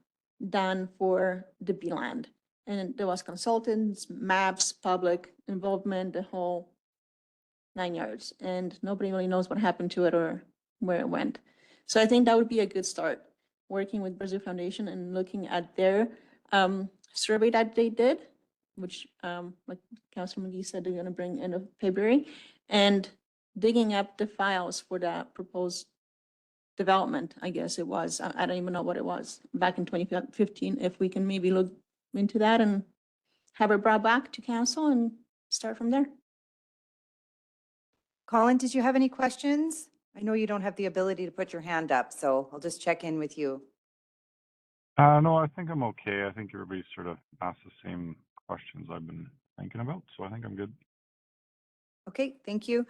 done for the B-land, and there was consultants, maps, public involvement, the whole 9 yards, and nobody really knows what happened to it or where it went. So I think that would be a good start, working with Brazeau Foundation and looking at their survey that they did, which like Councilor McGee said, they're going to bring end of February, and digging up the files for that proposed development, I guess it was. I don't even know what it was back in 2015. If we can maybe look into that and have it brought back to council and start from there. Colin, did you have any questions? I know you don't have the ability to put your hand up, so I'll just check in with you. No, I think I'm okay. I think everybody sort of asked the same questions I've been thinking about, so I think I'm good. Okay, thank you.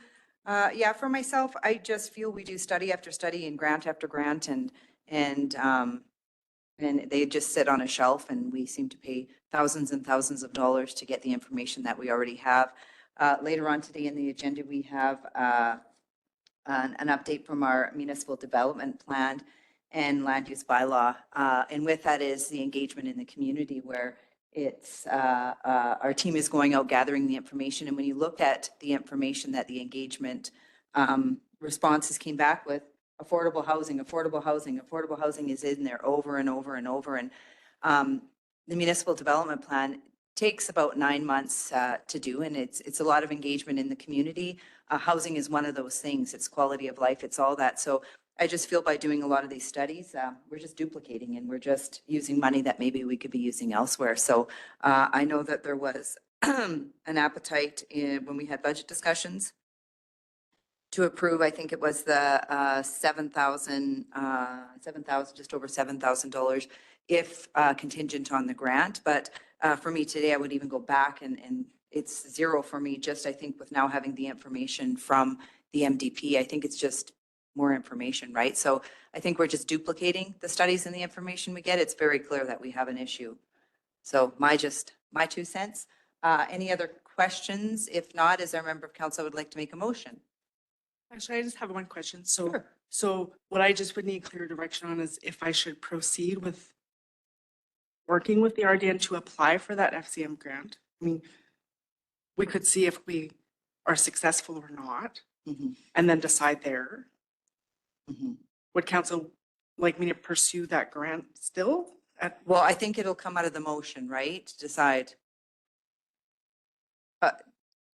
Yeah, for myself, I just feel we do study after study and grant after grant and they just sit on a shelf and we seem to pay thousands and thousands of dollars to get the information that we already have. Later on today in the agenda, we have an update from our municipal development plan and land use bylaw. And with that is the engagement in the community where it's, our team is going out gathering the information. And when you look at the information that the engagement responses came back with, affordable housing is in there over and over and over. And the municipal development plan takes about 9 months to do, and it's a lot of engagement in the community. Housing is one of those things. It's quality of life. It's all that. So I just feel by doing a lot of these studies, we're just duplicating and we're just using money that maybe we could be using elsewhere. So I know that there was an appetite when we had budget discussions to approve, I think it was the $7,000, just over $7,000 if contingent on the grant. But for me today, I would even go back and it's zero for me, just I think with now having the information from the MDP, I think it's just more information, right? So I think we're just duplicating the studies and the information we get. It's very clear that we have an issue. So my 2 cents. Any other questions? If not, as our member of council, I would like to make a motion. Actually, I just have one question. So, Sure. so what I just would need clear direction on is if I should proceed with working with the RDN to apply for that FCM grant. I mean, we could see if we are successful or not, and then decide there. Would council like me to pursue that grant still? Well, I think it'll come out of the motion, right? To decide.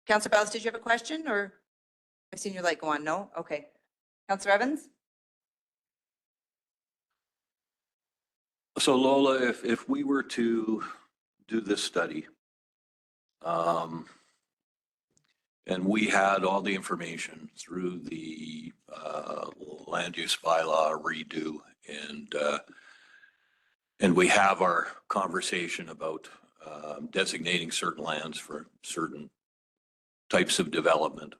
Councillor Bellis, did you have a question or I've seen your light go on? No? Okay. Councillor Evans? So Lola, if we were to do this study, and we had all the information through the land use bylaw redo, and we have our conversation about designating certain lands for certain types of development,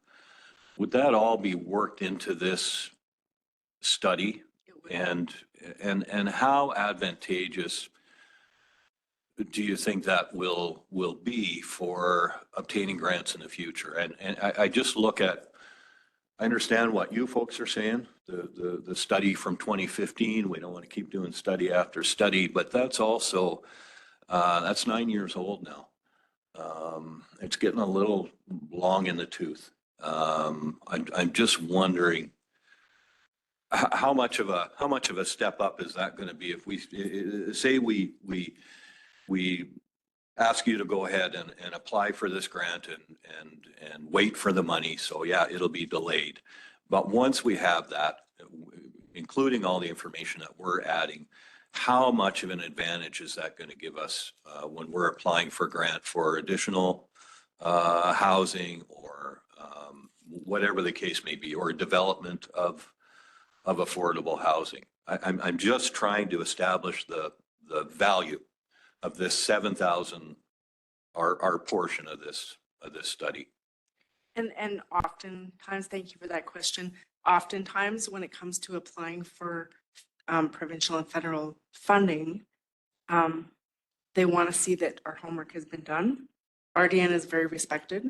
would that all be worked into this study? And how advantageous do you think that will be for obtaining grants in the future? And I just look at, I understand what you folks are saying, the study from 2015, we don't want to keep doing study after study, but that's also, that's 9 years old now. It's getting a little long in the tooth. I'm just wondering, how much of a step up is that going to be if we say we ask you to go ahead and apply for this grant and wait for the money? So yeah, it'll be delayed. But once we have that, including all the information that we're adding, how much of an advantage is that going to give us when we're applying for grant for additional housing or whatever the case may be, or development of affordable housing? I'm just trying to establish the value of this 7,000, our portion of this study. And oftentimes, thank you for that question. Oftentimes, when it comes to applying for provincial and federal funding, they want to see that our homework has been done. RDN is very respected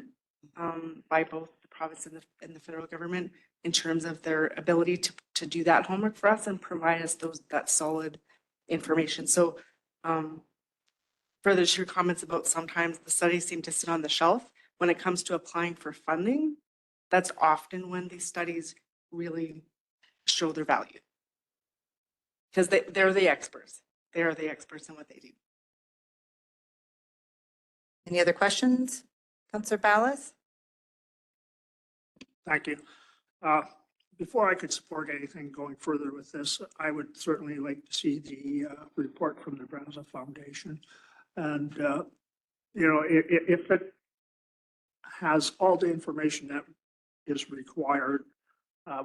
by both the province and the federal government in terms of their ability to do that homework for us and provide us that solid information. So further to your comments about sometimes the studies seem to sit on the shelf, when it comes to applying for funding, that's often when these studies really show their value. Because they're the experts. They are the experts in what they do. Any other questions? Councillor Ballas? Thank you. Before I could support anything going further with this, I would certainly like to see the report from the Brazza Foundation. And, if it has all the information that is required,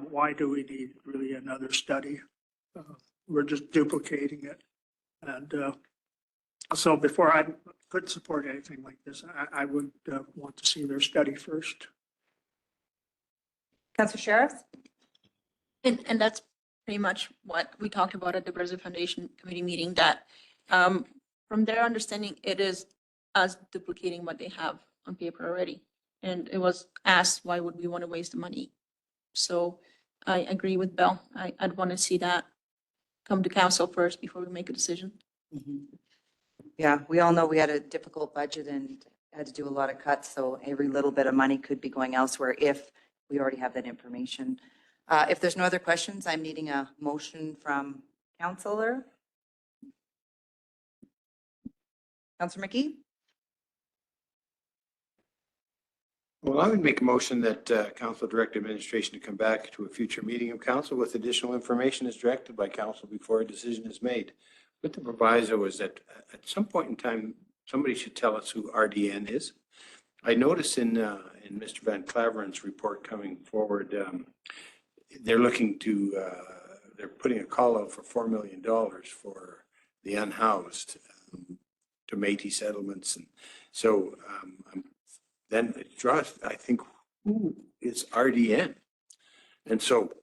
why do we need really another study? We're just duplicating it. And so before I could support anything like this, I would want to see their study first. Councillor Sheriff? And that's pretty much what we talked about at the Brazil Foundation Committee meeting, that from their understanding, it is us duplicating what they have on paper already. And it was asked, why would we want to waste the money? So I agree with Bell. I'd want to see that come to council first before we make a decision. Yeah, we all know we had a difficult budget and had to do a lot of cuts, so every little bit of money could be going elsewhere if we already have that information. If there's no other questions, I'm needing a motion from Councillor. Councillor McGee? Well, I would make a motion that council direct administration to come back to a future meeting of council with additional information as directed by council before a decision is made. With the proviso is that at some point in time, somebody should tell us who RDN is. I noticed in Mr. Van Claveren's report coming forward, they're looking to, they're putting a call out for $4 million for the unhoused to Métis settlements. And so then it draws, I think, who is RDN? And so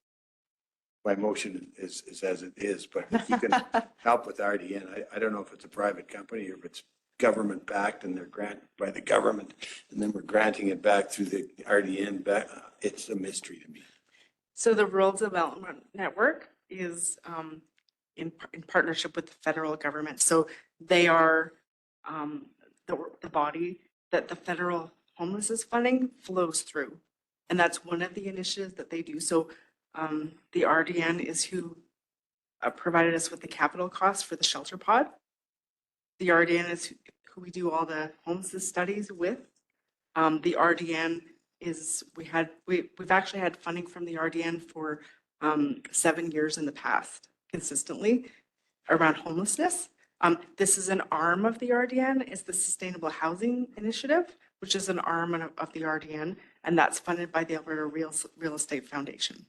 my motion is as it is, but if you can help with RDN, I don't know if it's a private company or if it's government backed and they're granted by the government and then we're granting it back through the RDN back. It's a mystery to me. So the Rural Development Network is in partnership with the federal government. So they are the body that the federal homelessness funding flows through. And that's one of the initiatives that they do. So the RDN is who provided us with the capital costs for the shelter pod. The RDN is who we do all the homelessness studies with. The RDN is, we've actually had funding from the RDN for 7 years in the past, consistently around homelessness. This is an arm of the RDN, it's the Sustainable Housing Initiative, which is an arm of the RDN, and that's funded by the Alberta Real Estate Foundation.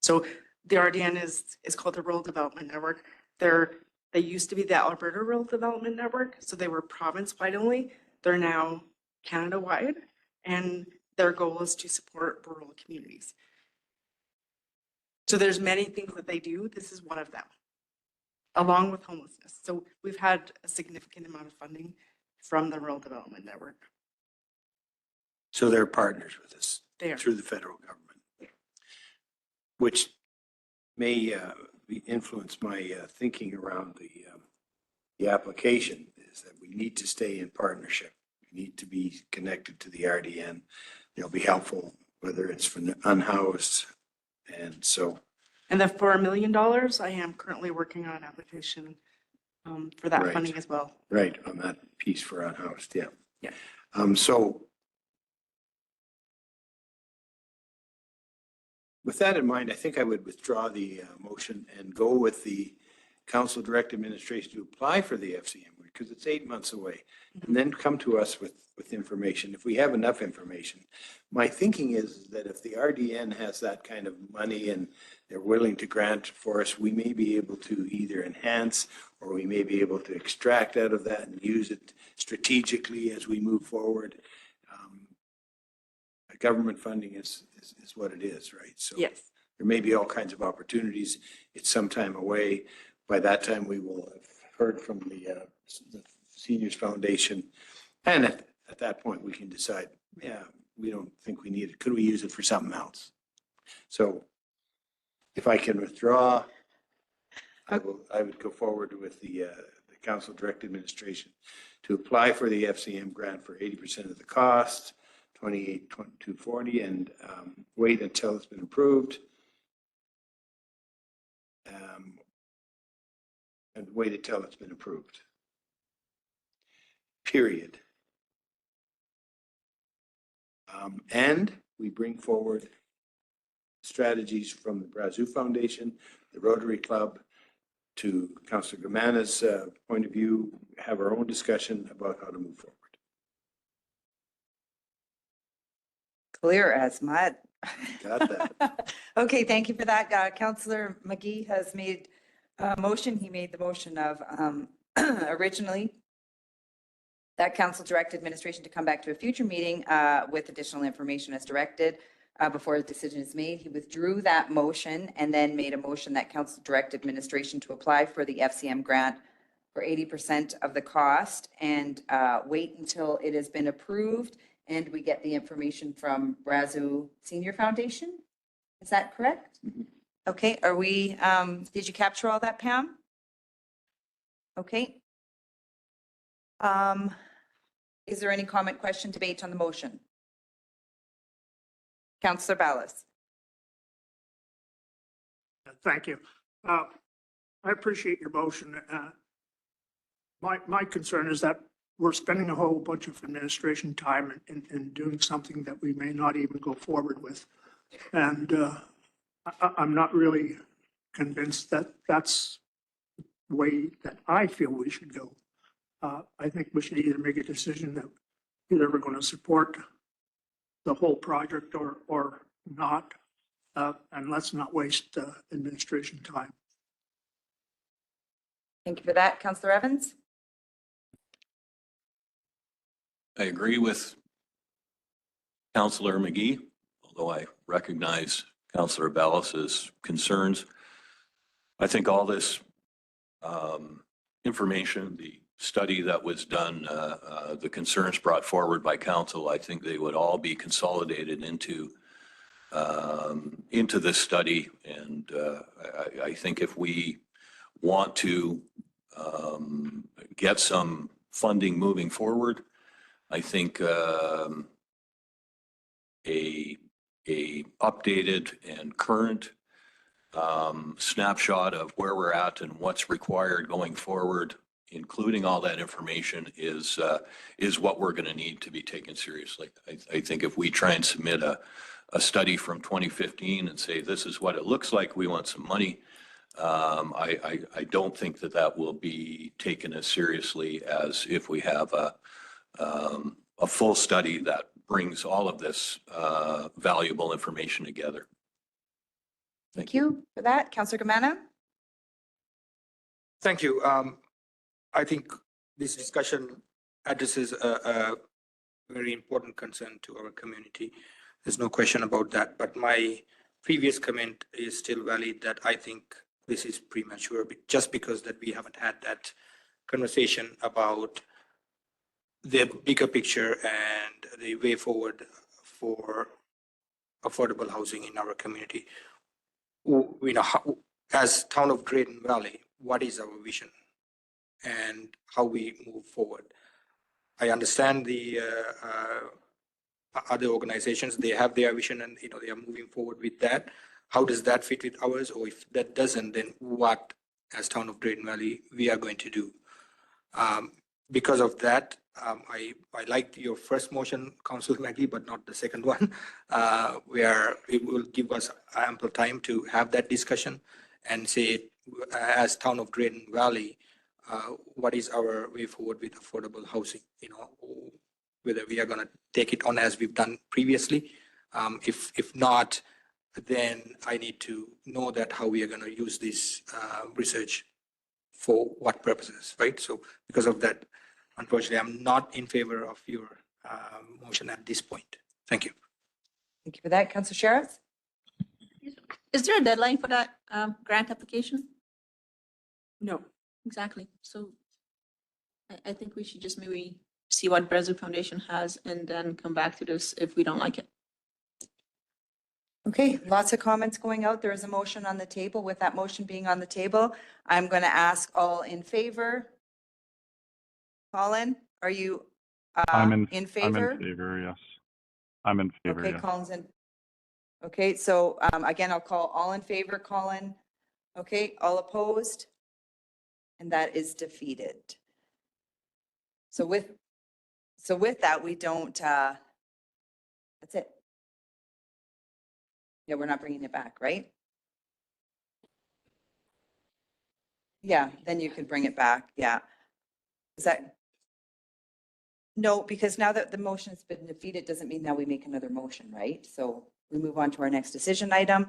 So the RDN is called the Rural Development Network. They used to be the Alberta Rural Development Network, so they were province-wide only. They're now Canada-wide, and their goal is to support rural communities. So there's many things that they do. This is one of them, along with homelessness. So we've had a significant amount of funding from the Rural Development Network. So they're partners with us They are. through the federal government, which may influence my thinking around the application, is that we need to stay in partnership. We need to be connected to the RDN. It'll be helpful, whether it's for the unhoused. And so. And then for $1 million, I am currently working on an application for that Right. funding as well. Right, on that piece for unhoused, yeah. Yeah. So with that in mind, I think I would withdraw the motion and go with the council direct administration to apply for the FCM because it's 8 months away, and then come to us with information. If we have enough information, my thinking is that if the RDN has that kind of money and they're willing to grant for us, we may be able to either enhance or we may be able to extract out of that and use it strategically as we move forward. Government funding is what it is, right? So Yes. there may be all kinds of opportunities. It's some time away. By that time, we will have heard from the Seniors Foundation. And at that point, we can decide, yeah, we don't think we need it. Could we use it for something else? So if I can withdraw, I would go forward with the council direct administration to apply for the FCM grant for 80% of the cost, 28,240, and wait until it's been approved. And wait until it's been approved. Period. And we bring forward strategies from the Brazil Foundation, the Rotary Club, to Councillor Gomana's point of view, have our own discussion about how to move forward. Clear as mud. Got that. Okay, thank you for that. Councillor McGee has made a motion. He made the motion of originally that council direct administration to come back to a future meeting with additional information as directed before a decision is made. He withdrew that motion and then made a motion that council direct administration to apply for the FCM grant for 80% of the cost and wait until it has been approved and we get the information from Brazeau Senior Foundation. Is that correct? Okay, are we, did you capture all that, Pam? Okay. Is there any comment, question, debate on the motion? Councillor Ballas. Thank you. I appreciate your motion. My concern is that we're spending a whole bunch of administration time in doing something that we may not even go forward with. And I'm not really convinced that that's the way that I feel we should go. I think we should either make a decision that either we're going to support the whole project or not, and let's not waste administration time. Thank you for that. Councillor Evans? I agree with Councillor McGee, although I recognize Councillor Ballas's concerns. I think all this information, the study that was done, the concerns brought forward by council, I think they would all be consolidated into this study. And I think if we want to get some funding moving forward, I think a updated and current snapshot of where we're at and what's required going forward, including all that information, is what we're going to need to be taken seriously. I think if we try and submit a study from 2015 and say, this is what it looks like, we want some money, I don't think that will be taken as seriously as if we have a full study that brings all of this valuable information together. Thank you for that. Councillor Gomana? Thank you. I think this discussion addresses a very important concern to our community. There's no question about that. But my previous comment is still valid, that I think this is premature just because that we haven't had that conversation about the bigger picture and the way forward for affordable housing in our community. You know, as town of Drayton Valley, what is our vision and how we move forward? I understand the other organizations, they have their vision and, you know, they are moving forward with that. How does that fit with ours? Or if that doesn't, then what, as town of Drayton Valley, we are going to do? Because of that, I liked your first motion, Councillor McGee, but not the second one, where it will give us ample time to have that discussion and say, as town of Drayton Valley, what is our way forward with affordable housing? You know, whether we are going to take it on as we've done previously. If not, then I need to know that how we are going to use this research for what purposes, right? So because of that, unfortunately, I'm not in favor of your motion at this point. Thank you. Thank you for that. Councillor Sheriff? Is there a deadline for that grant application? No. Exactly. So I think we should just maybe see what Brazeau Foundation has and then come back to this if we don't like it. Okay, lots of comments going out. There is a motion on the table. With that motion being on the table, I'm going to ask all in favor. Colin, are you I'm in in favor? favor, yes. I'm in favor, Okay, yes. Colin's in. Okay, so again, I'll call all in favor, Colin. Okay, all opposed? And that is defeated. So with that, we don't, that's it. Yeah, we're not bringing it back, right? Yeah, then you could bring it back. Yeah. Is that? No, because now that the motion has been defeated, doesn't mean now we make another motion, right? So we move on to our next decision item.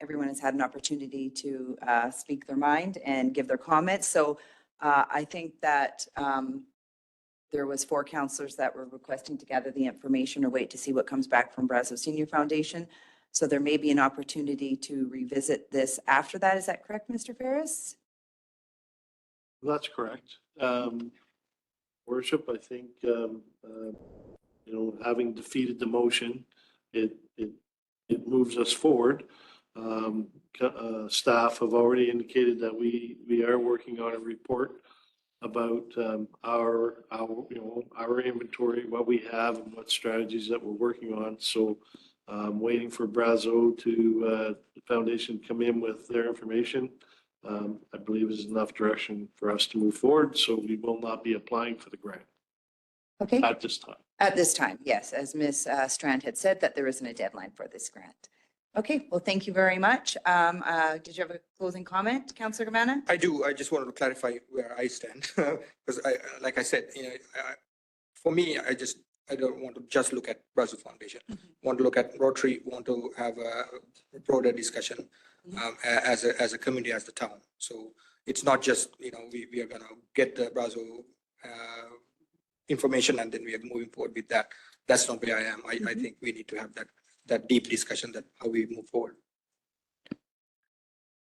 Everyone has had an opportunity to speak their mind and give their comments. So I think that there was 4 counselors that were requesting to gather the information or wait to see what comes back from Brazeau Senior Foundation. So there may be an opportunity to revisit this after that. Is that correct, Mr. Ferris? That's correct. Worship, I think, having defeated the motion, it moves us forward. Staff have already indicated that we are working on a report about our inventory, what we have and what strategies that we're working on. So waiting for Brazeau to the foundation come in with their information, I believe is enough direction for us to move forward. So we will not be applying for the grant Okay. at this time. At this time, yes, as Ms. Strand had said, that there isn't a deadline for this grant. Okay, well, thank you very much. Did you have a closing comment, Councillor Gamana? I do. I just wanted to clarify where I stand because like I said, for me, I don't want to just look at Brazeau Foundation. Want to look at Rotary. Want to have a broader discussion as a community, as the town. So it's not just we are gonna get the Brazeau information and then we are moving forward with that. That's not where I am. I think we need to have that deep discussion that how we move forward.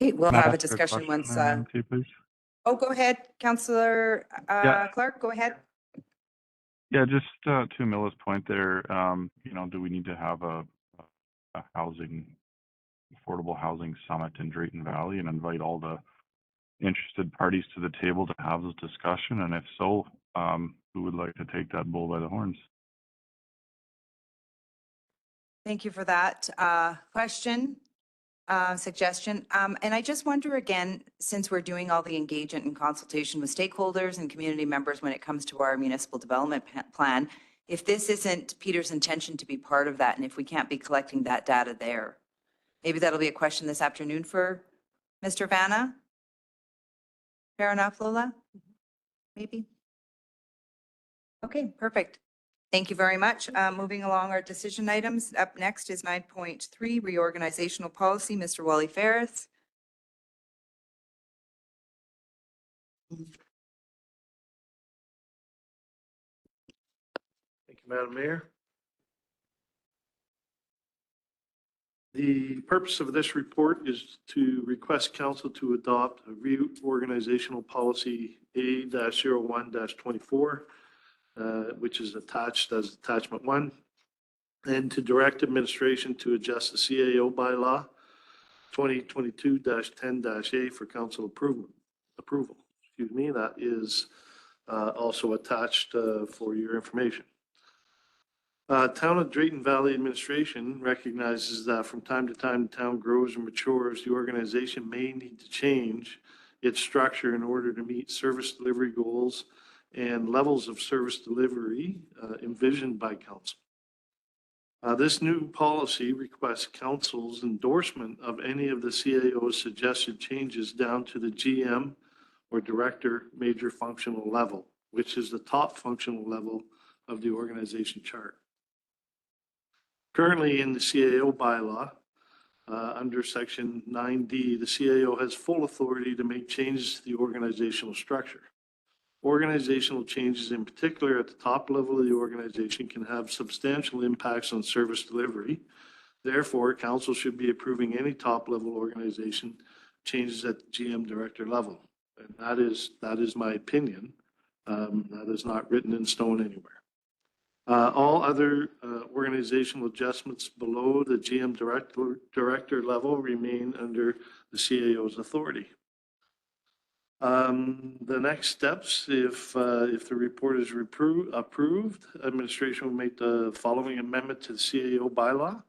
Okay, we'll Can I have a ask discussion question once. there, Nancy, please? Oh, go ahead, Councillor Clark, go ahead. Yeah, just to Milla's point there, do we need to have a affordable housing summit in Drayton Valley and invite all the interested parties to the table to have this discussion? And if so, who would like to take that bull by the horns? Thank you for that question, suggestion. And I just wonder again, since we're doing all the engagement and consultation with stakeholders and community members when it comes to our municipal development plan, if this isn't Peter's intention to be part of that, and if we can't be collecting that data there, maybe that'll be a question this afternoon for Mr. Vanna. Fair enough, Lola? Maybe? Okay, perfect. Thank you very much. Moving along our decision items. Up next is 9.3, reorganizational policy. Mr. Wally Ferris. Thank you, Madam Mayor. The purpose of this report is to request council to adopt a reorganizational policy A-01-24, which is attached as attachment 1, and to direct administration to adjust the CAO bylaw 2022-10-A for council approval. Excuse me, that is also attached for your information. Town of Drayton Valley Administration recognizes that from time to time, the town grows and matures. The organization may need to change its structure in order to meet service delivery goals and levels of service delivery envisioned by council. This new policy requests council's endorsement of any of the CAO's suggested changes down to the GM or Director Major Functional level, which is the top functional level of the organization chart. Currently in the CAO bylaw, under section 9D, the CAO has full authority to make changes to the organizational structure. Organizational changes, in particular at the top level of the organization, can have substantial impacts on service delivery. Therefore, council should be approving any top level organization changes at the GM Director level. And that is my opinion. That is not written in stone anywhere. All other organizational adjustments below the GM director level remain under the CAO's authority. The next steps, if the report is approved, administration will make the following amendment to the CAO bylaw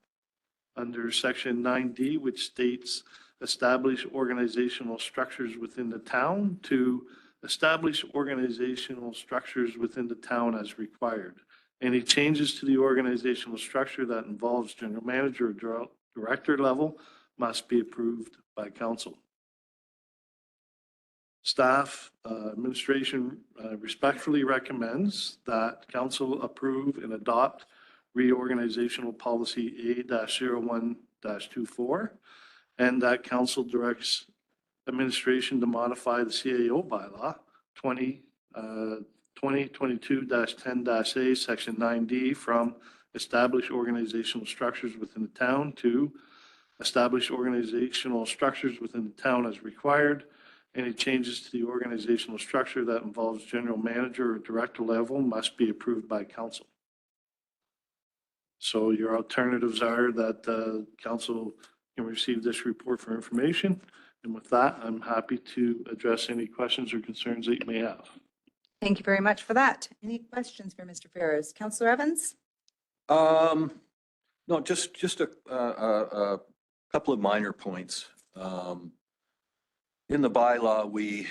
under section 9D, which states establish organizational structures within the town, to establish organizational structures within the town as required. Any changes to the organizational structure that involves general manager or director level must be approved by council. Staff administration respectfully recommends that council approve and adopt reorganizational policy A-01-24, and that council directs administration to modify the CAO bylaw 2022-10-A, section 9D, from establish organizational structures within the town to establish organizational structures within the town as required. Any changes to the organizational structure that involves general manager or director level must be approved by council. So your alternatives are that council can receive this report for information. And with that, I'm happy to address any questions or concerns that you may have. Thank you very much for that. Any questions for Mr. Ferris? Councillor Evans? No, just a couple of minor points. In the bylaw, we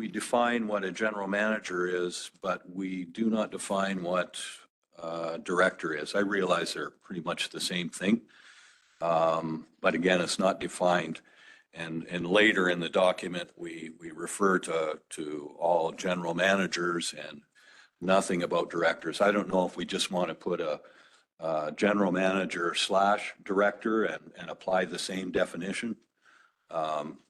define what a general manager is, but we do not define what director is. I realize they're pretty much the same thing. But again, it's not defined. And later in the document, we refer to all general managers and nothing about directors. I don't know if we just want to put a general manager / director and apply the same definition.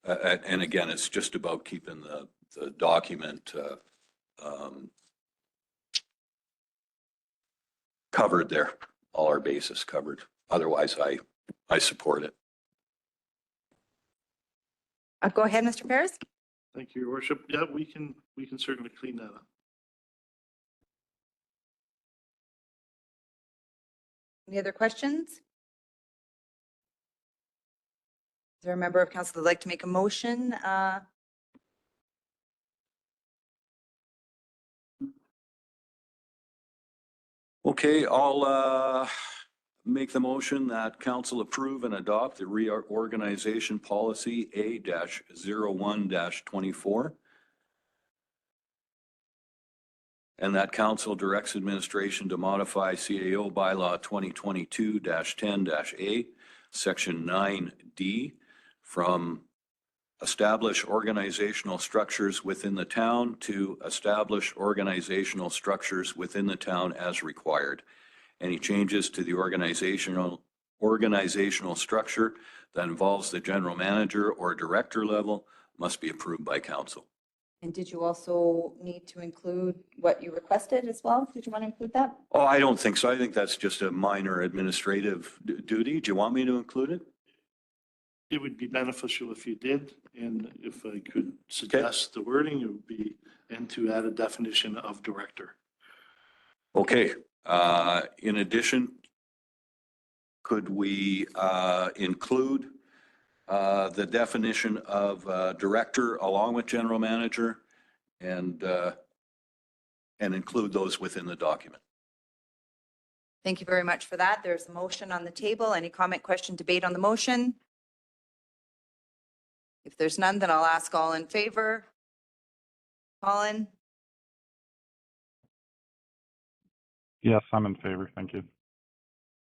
And again, it's just about keeping the document covered there, all our bases covered. Otherwise, I support it. Go ahead, Mr. Ferris. Thank you, Your Worship. Yeah, we can certainly clean that up. Any other questions? Is there a member of council that'd like to make a motion? Okay, I'll make the motion that council approve and adopt the reorganization policy A-01-24. And that council directs administration to modify CAO bylaw 2022-10-A, section 9D, from establish organizational structures within the town to establish organizational structures within the town as required. Any changes to the organizational structure that involves the general manager or director level must be approved by council. And did you also need to include what you requested as well? Did you want to include that? Oh, I don't think so. I think that's just a minor administrative duty. Do you want me to include it? It would be beneficial if you did, and if I could suggest the wording, it would be, and to add a definition of director. Okay. In addition, could we include the definition of director along with general manager and include those within the document? Thank you very much for that. There's a motion on the table. Any comment, question, debate on the motion? If there's none, then I'll ask all in favor. Colin? Yes, I'm in favor. Thank you.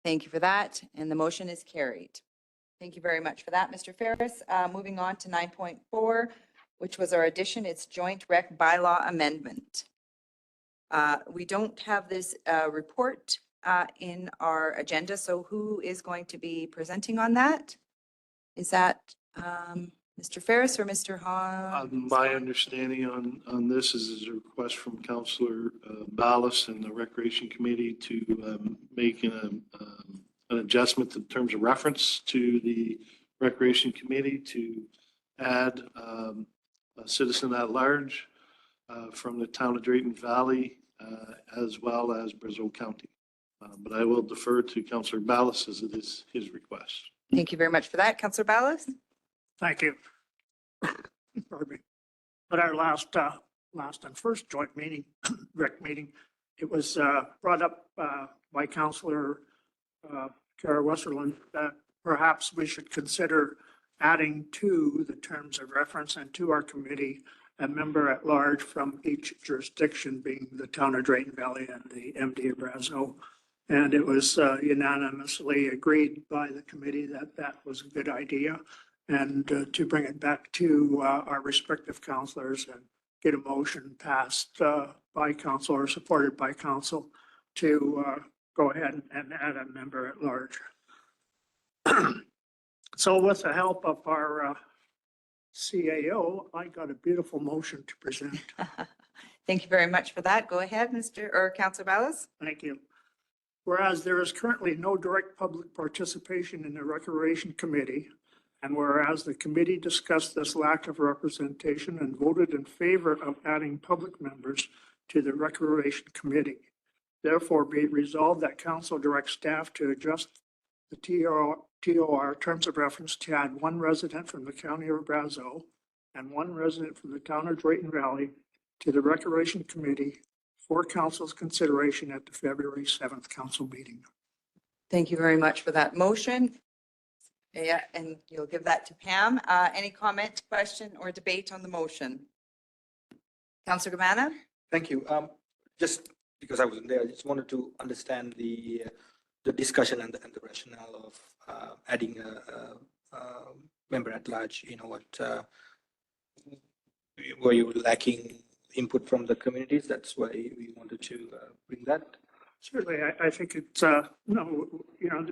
Thank you for that. And the motion is carried. Thank you very much for that, Mr. Ferris. Moving on to 9.4, which was our addition. It's joint rec bylaw amendment. We don't have this report in our agenda, so who is going to be presenting on that? Is that Mr. Ferris or Mr. Hahn? My understanding on this is a request from Councillor Ballas and the Recreation Committee to make an adjustment in terms of reference to the Recreation Committee to add a citizen at large from the town of Drayton Valley as well as Brazeau County. But I will defer to Councillor Ballas as it is his request. Thank you very much for that. Councillor Ballas? Thank you. Pardon me. At our last and first joint meeting, rec meeting, it was brought up by Councillor Kara Westerlund that perhaps we should consider adding to the terms of reference and to our committee a member at large from each jurisdiction, being the town of Drayton Valley and the MD of Brazeau. And it was unanimously agreed by the committee that that was a good idea. and to bring it back to our respective counselors and get a motion passed by council or supported by council to go ahead and add a member at large. So with the help of our CAO, I got a beautiful motion to present. Thank you very much for that. Go ahead, Mr. or Councillor Ballas. Thank you. Whereas there is currently no direct public participation in the Recreation Committee, and whereas the committee discussed this lack of representation and voted in favor of adding public members to the Recreation Committee, therefore be it resolved that council directs staff to adjust the TOR terms of reference to add one resident from the county of Brazeau and one resident from the town of Drayton Valley to the Recreation Committee for council's consideration at the February 7th council meeting. Thank you very much for that motion. Yeah, and you'll give that to Pam. Any comment, question, or debate on the motion? Councillor Gamana? Thank you. Just because I wasn't there, I just wanted to understand the discussion and the rationale of adding a member at large. You know, what were you lacking input from the communities? That's why we wanted to bring that. Certainly, I think it's, the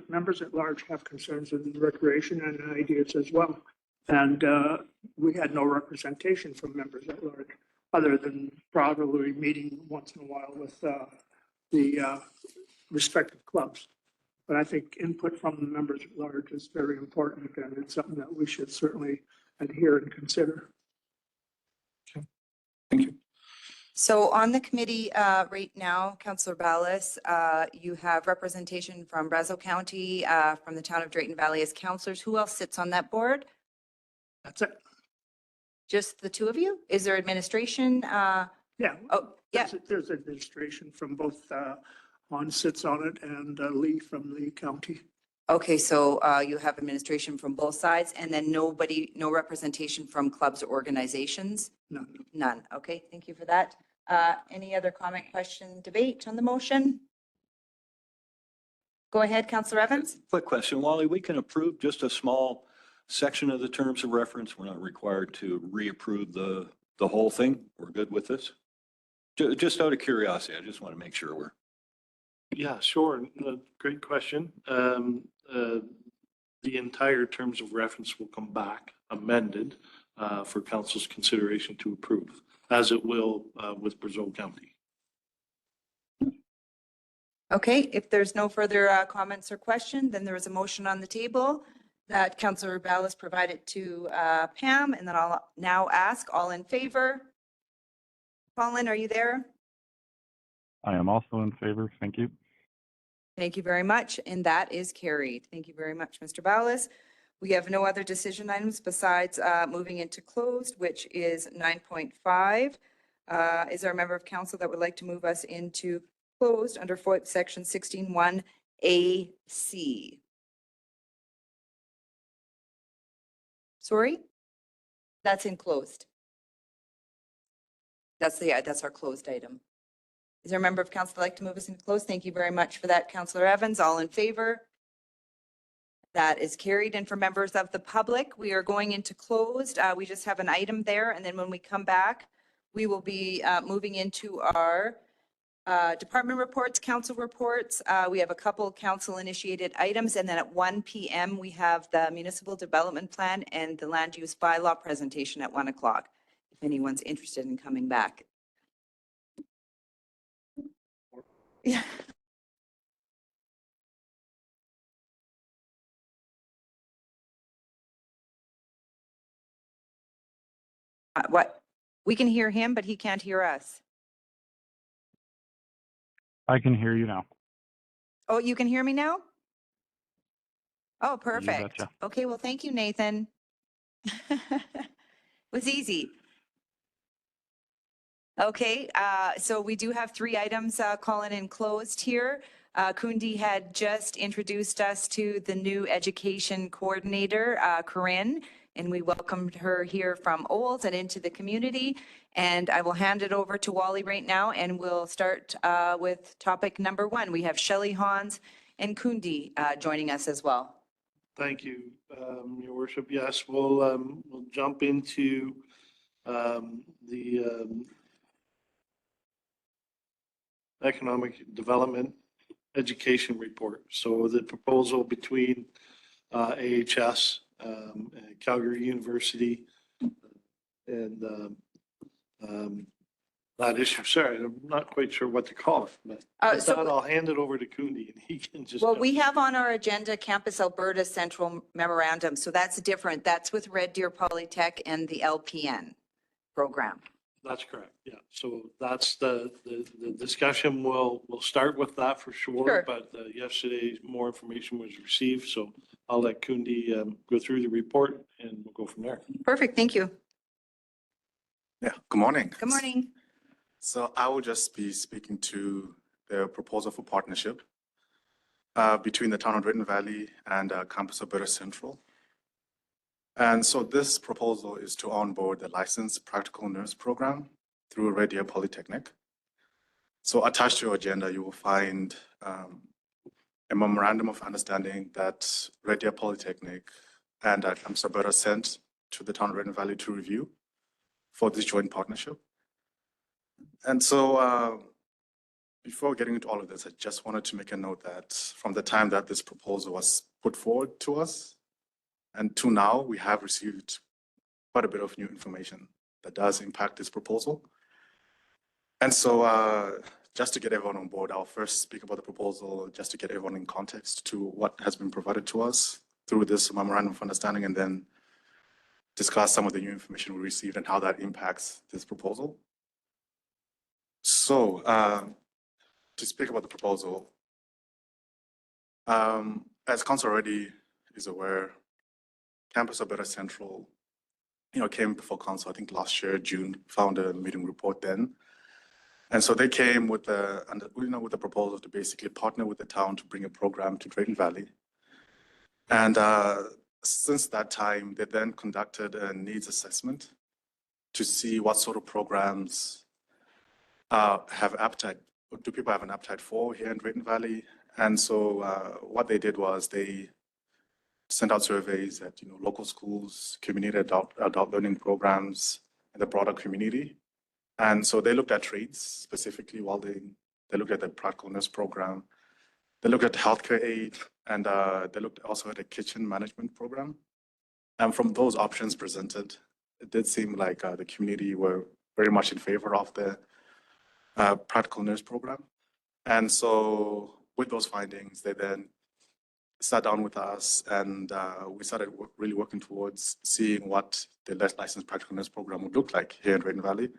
members at large have concerns with the recreation and ideas as well. And we had no representation from members at large, other than probably meeting once in a while with the respective clubs. But I think input from the members at large is very important, and it's something that we should certainly adhere and consider. Okay. Thank you. So on the committee right now, Councillor Ballas, you have representation from Brazeau County, from the town of Drayton Valley as councillors. Who else sits on that board? That's it. Just the two of you? Is there administration? Yeah. Oh, yeah. There's administration from both, Han sits on it and Lee from the county. Okay, so you have administration from both sides and then no representation from clubs or organizations? None. None. Okay, thank you for that. Any other comment, question, debate on the motion? Go ahead, Councillor Evans. Quick question, Wally, we can approve just a small section of the terms of reference. We're not required to reapprove the whole thing. We're good with this? Just out of curiosity, I just want to make sure we're. Yeah, sure. Great question. The entire terms of reference will come back amended for council's consideration to approve, as it will with Brazeau County. Okay, if there's no further comments or question, then there is a motion on the table that Councillor Ballas provided to Pam, and then I'll now ask all in favor. Colin, are you there? I am also in favor. Thank you. Thank you very much, and that is carried. Thank you very much, Mr. Ballas. We have no other decision items besides moving into closed, which is 9.5. Is there a member of council that would like to move us into closed under FOIP section 16(1)AC? Sorry? That's in closed. That's our closed item. Is there a member of council that would like to move us into closed? Thank you very much for that, Councillor Evans. All in favor? That is carried. And for members of the public, we are going into closed. We just have an item there. And then when we come back, we will be moving into our department reports, council reports. We have a couple council initiated items. And then at 1 p.m., we have the municipal development plan and the land use bylaw presentation at 1 o'clock. If anyone's interested in coming back. Yeah. What? We can hear him, but he can't hear us. I can hear you now. Oh, you can hear me now? Oh, perfect. betcha. Okay, well, thank you, Nathan. It was easy. Okay, so we do have 3 items, Colin, in closed here. Kundi had just introduced us to the new education coordinator, Corinne, and we welcomed her here from Olds and into the community. And I will hand it over to Wally right now, and we'll start with topic number 1. We have Shelley Hans and Kundi joining us as well. Thank you, Your Worship. Yes, we'll jump into the economic development education report. So the proposal between AHS, and Calgary University, and that issue. Sorry, I'm not quite sure what to call it, but with so- that, I'll hand it over to Kundi and he can just. Well, we have on our agenda Campus Alberta Central Memorandum, so that's different. That's with Red Deer Polytech and the LPN program. That's correct, yeah. So that's the discussion. We'll start with that for Sure. sure. But yesterday, more information was received, so I'll let Kundi go through the report and we'll go from there. Perfect, thank you. Yeah, good morning. Good morning. So I will just be speaking to the proposal for partnership between the town of Drayton Valley and Campus Alberta Central. And so this proposal is to onboard the licensed practical nurse program through Red Deer Polytechnic. So attached to your agenda, you will find a memorandum of understanding that Red Deer Polytechnic and Campus Alberta sent to the town of Drayton Valley to review for this joint partnership. And so before getting into all of this, I just wanted to make a note that from the time that this proposal was put forward to us and to now, we have received quite a bit of new information that does impact this proposal. And so just to get everyone on board, I'll first speak about the proposal, just to get everyone in context to what has been provided to us through this memorandum of understanding, and then discuss some of the new information we received and how that impacts this proposal. So to speak about the proposal, as council already is aware, Campus Alberta Central, came before council, I think last year, June, found a meeting report then. And so they came with with the proposal to basically partner with the town to bring a program to Drayton Valley. And since that time, they then conducted a needs assessment to see what sort of programs have appetite, do people have an appetite for here in Drayton Valley? And so what they did was they sent out surveys at local schools, community adult learning programs, and the broader community. And so they looked at trades specifically while they looked at the practical nurse program. They looked at healthcare aid, and they looked also at a kitchen management program. And from those options presented, it did seem like the community were very much in favor of the practical nurse program. And so with those findings, they then sat down with us, and we started really working towards seeing what the licensed practical nurse program would look like here in Drayton Valley.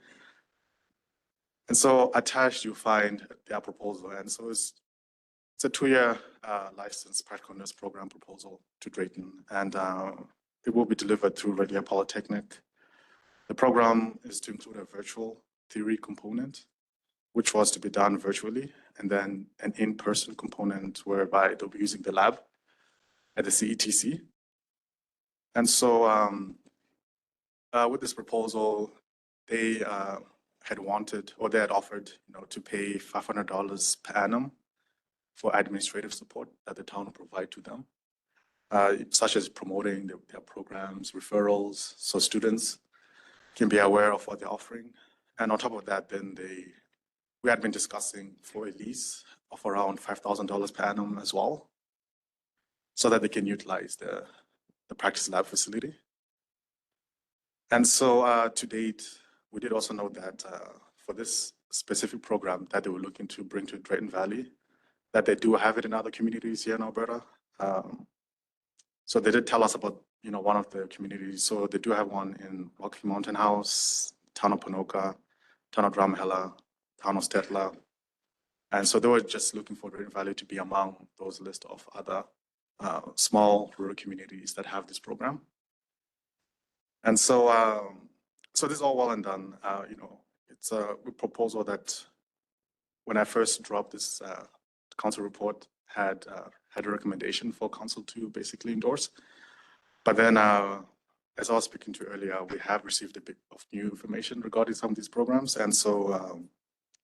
And so attached, you find their proposal. And so it's a 2-year licensed practical nurse program proposal to Drayton, and it will be delivered through Red Deer Polytechnic. The program is to include a virtual theory component, which was to be done virtually, and then an in-person component whereby they'll be using the lab at the CETC. And so with this proposal, they had wanted, or they had offered, to pay $500 per annum for administrative support that the town will provide to them, such as promoting their programs, referrals, so students can be aware of what they're offering. And on top of that, then we had been discussing for a lease of around $5,000 per annum as well, so that they can utilize the practice lab facility. And so to date, we did also know that for this specific program that they were looking to bring to Drayton Valley, that they do have it in other communities here in Alberta. So they did tell us about, one of the communities. So they do have one in Rocky Mountain House, town of Ponoka, town of Drumheller, town of Stettler. And so they were just looking for Drayton Valley to be among those list of other small rural communities that have this program. And so, so this is all well and done. It's a proposal that when I first dropped this council report had a recommendation for council to basically endorse. But then, as I was speaking to earlier, we have received a bit of new information regarding some of these programs. And so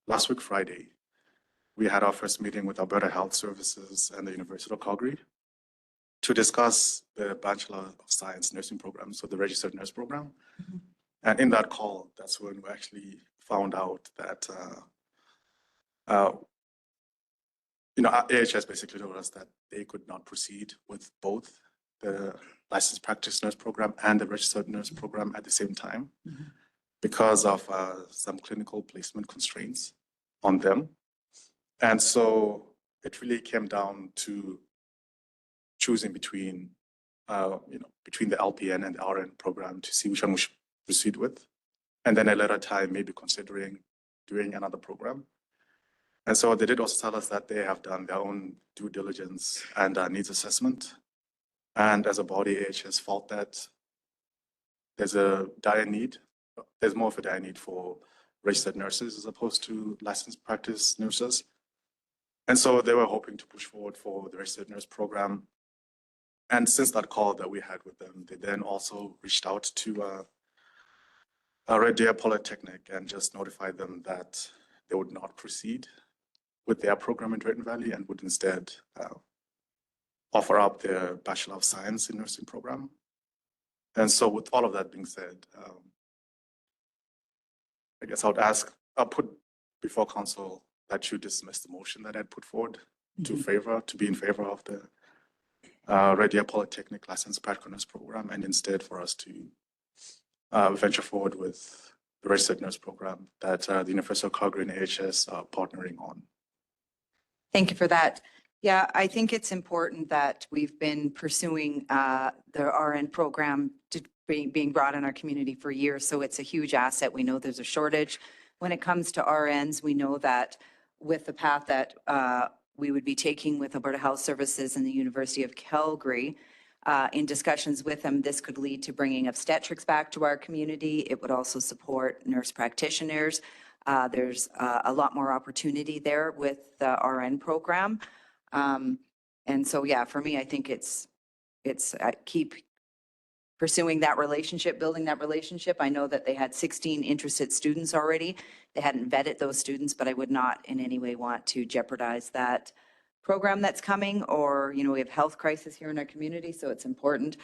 last week, Friday, we had our first meeting with Alberta Health Services and the University of Calgary to discuss the Bachelor of Science nursing program, so the registered nurse program. And in that call, that's when we actually found out that, AHS basically told us that they could not proceed with both the licensed practice nurse program and the registered nurse program at the same time because of some clinical placement constraints on them. And so it really came down to choosing between the LPN and the RN program to see which one we should proceed with. And then at a later time, maybe considering doing another program. And so they did also tell us that they have done their own due diligence and needs assessment. And as a body, AHS felt that there's a dire need. There's more of a dire need for registered nurses as opposed to licensed practice nurses. And so they were hoping to push forward for the registered nurse program. And since that call that we had with them, they then also reached out to Red Deer Polytechnic and just notified them that they would not proceed with their program in Drayton Valley and would instead offer up their Bachelor of Science in Nursing program. And so with all of that being said, I guess I'll put before council that you dismiss the motion that I'd put forward to be in favor of the Red Deer Polytechnic Licensed Practical Nurse program, and instead for us to venture forward with the registered nurse program that the University of Calgary and AHS are partnering on. Thank you for that. Yeah, I think it's important that we've been pursuing the RN program being brought in our community for years. So it's a huge asset. We know there's a shortage. When it comes to RNs, we know that with the path that we would be taking with Alberta Health Services and the University of Calgary, in discussions with them, this could lead to bringing obstetrics back to our community. It would also support nurse practitioners. There's a lot more opportunity there with the RN program. And so, yeah, for me, I think it's keep pursuing that relationship, building that relationship. I know that they had 16 interested students already. They hadn't vetted those students, but I would not in any way want to jeopardize that program that's coming, or, we have health crisis here in our community, so it's important.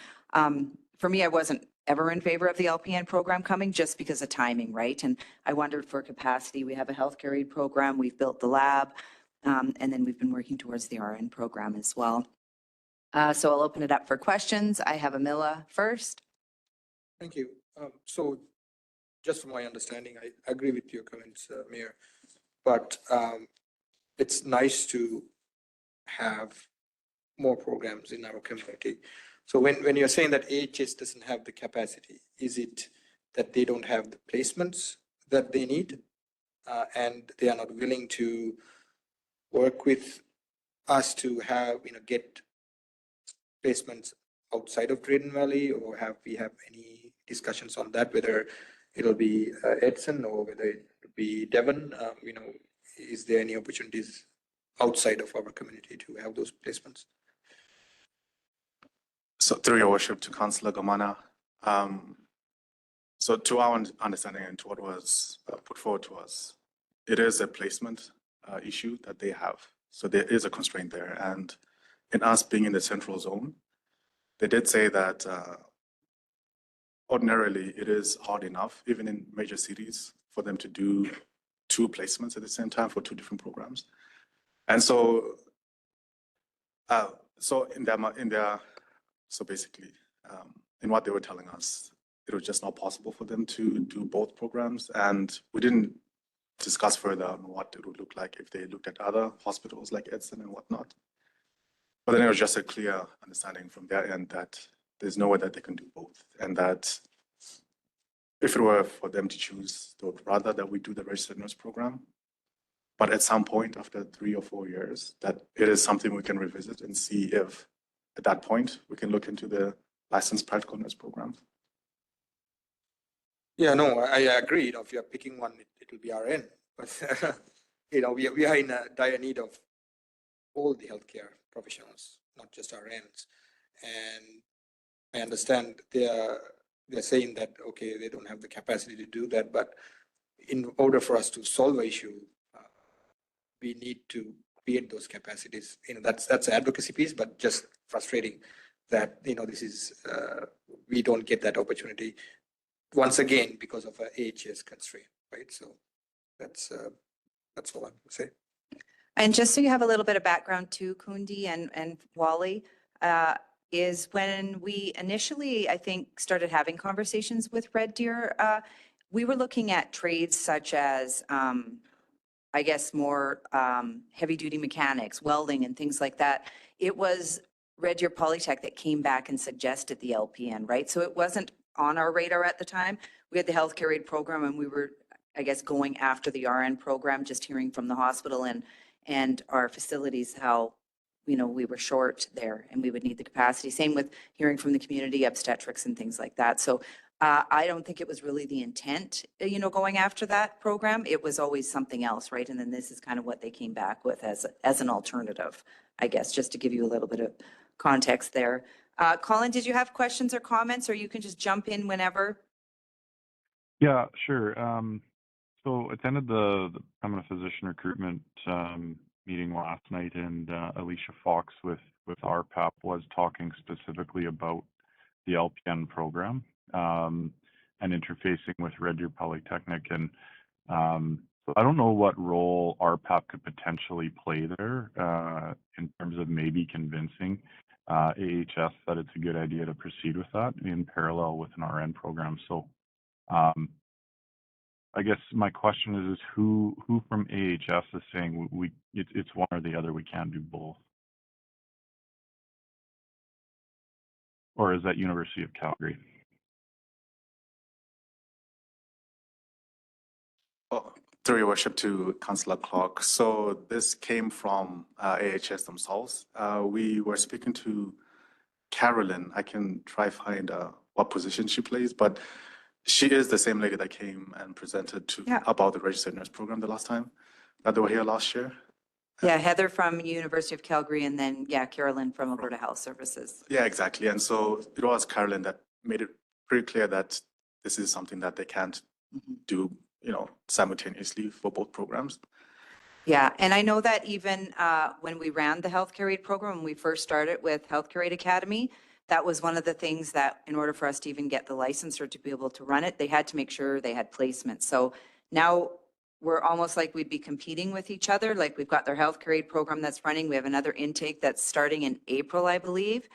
For me, I wasn't ever in favor of the LPN program coming just because of timing, right? And I wondered for capacity. We have a healthcare aid program. We've built the lab, and then we've been working towards the RN program as well. So I'll open it up for questions. I have Amila first. Thank you. So just from my understanding, I agree with your comments, Mayor, but it's nice to have more programs in our community. So when you're saying that AHS doesn't have the capacity, is it that they don't have the placements that they need and they are not willing to work with us to have, get placements outside of Drayton Valley, or have we have any discussions on that, whether it'll be Edson or whether it will be Devon? Is there any opportunities outside of our community to have those placements? So through your worship to Councillor Gomana, so to our understanding and to what was put forward to us, it is a placement issue that they have. So there is a constraint there. And in us being in the central zone, they did say that ordinarily it is hard enough, even in major cities, for them to do 2 placements at the same time for 2 different programs. And so, basically, in what they were telling us, it was just not possible for them to do both programs. And we didn't discuss further on what it would look like if they looked at other hospitals like Edson and whatnot. But then it was just a clear understanding from their end that there's no way that they can do both. And that if it were for them to choose, they would rather that we do the registered nurse program. But at some point after 3 or 4 years, that it is something we can revisit and see if at that point we can look into the licensed practical nurse program. Yeah, no, I agree. If you're picking one, it will be RN. But we are in a dire need of all the healthcare professionals, not just RNs. And I understand they're saying that, okay, they don't have the capacity to do that, but in order for us to solve the issue, we need to create those capacities. That's the advocacy piece, but just frustrating that, this is, we don't get that opportunity once again because of a AHS constraint, right? So that's all I'm gonna say. And just so you have a little bit of background too, Kundi and Wally, is when we initially, I think, started having conversations with Red Deer, we were looking at trades such as, I guess, more heavy-duty mechanics, welding and things like that. It was Red Deer Polytech that came back and suggested the LPN, right? So it wasn't on our radar at the time. We had the healthcare aid program and we were, I guess, going after the RN program, just hearing from the hospital and our facilities how, we were short there and we would need the capacity. Same with hearing from the community, obstetrics and things like that. So I don't think it was really the intent, going after that program. It was always something else, right? And then this is kind of what they came back with as an alternative, I guess, just to give you a little bit of context there. Colin, did you have questions or comments, or you can just jump in whenever? Yeah, sure. So attended the permanent physician recruitment meeting last night, and Alicia Fox with RPAP was talking specifically about the LPN program and interfacing with Red Deer Polytechnic. And so I don't know what role RPAP could potentially play there in terms of maybe convincing AHS that it's a good idea to proceed with that in parallel with an RN program. So I guess my question is who from AHS is saying it's one or the other, we can't do both? Or is that University of Calgary? Oh, through your worship to Councillor Clark. So this came from AHS themselves. We were speaking to Carolyn. I can try find what position she plays, but she is the same lady that came and presented about the registered nurse program the last time that they were here last year. Yeah, Heather from University of Calgary, and then, Carolyn from Alberta Health Services. Yeah, exactly. And so it was Carolyn that made it pretty clear that this is something that they can't do, simultaneously for both programs. Yeah, and I know that even when we ran the healthcare aid program, when we first started with Healthcare Aid Academy, that was one of the things that in order for us to even get the license or to be able to run it, they had to make sure they had placement. So now we're almost like we'd be competing with each other. Like we've got their healthcare aid program that's running. We have another intake that's starting in April, I believe.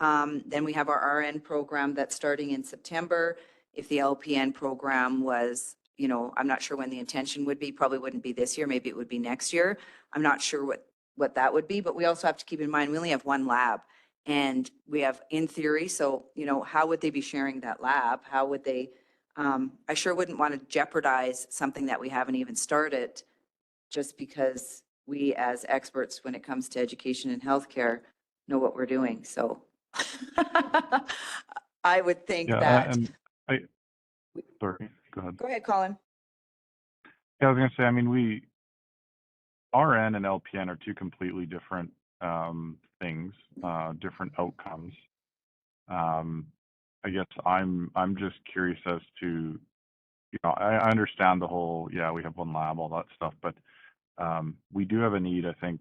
Then we have our RN program that's starting in September. If the LPN program was, I'm not sure when the intention would be, probably wouldn't be this year. Maybe it would be next year. I'm not sure what that would be, but we also have to keep in mind, we only have one lab. And we have, in theory, so, how would they be sharing that lab? How would they, I sure wouldn't want to jeopardize something that we haven't even started just because we as experts when it comes to education and healthcare know what we're doing. So I would think that. And sorry, go ahead. Go ahead, Colin. Yeah, I was going to say, RN and LPN are two completely different things, different outcomes. I guess I'm just curious as to, I understand the whole, we have one lab, all that stuff, but we do have a need, I think,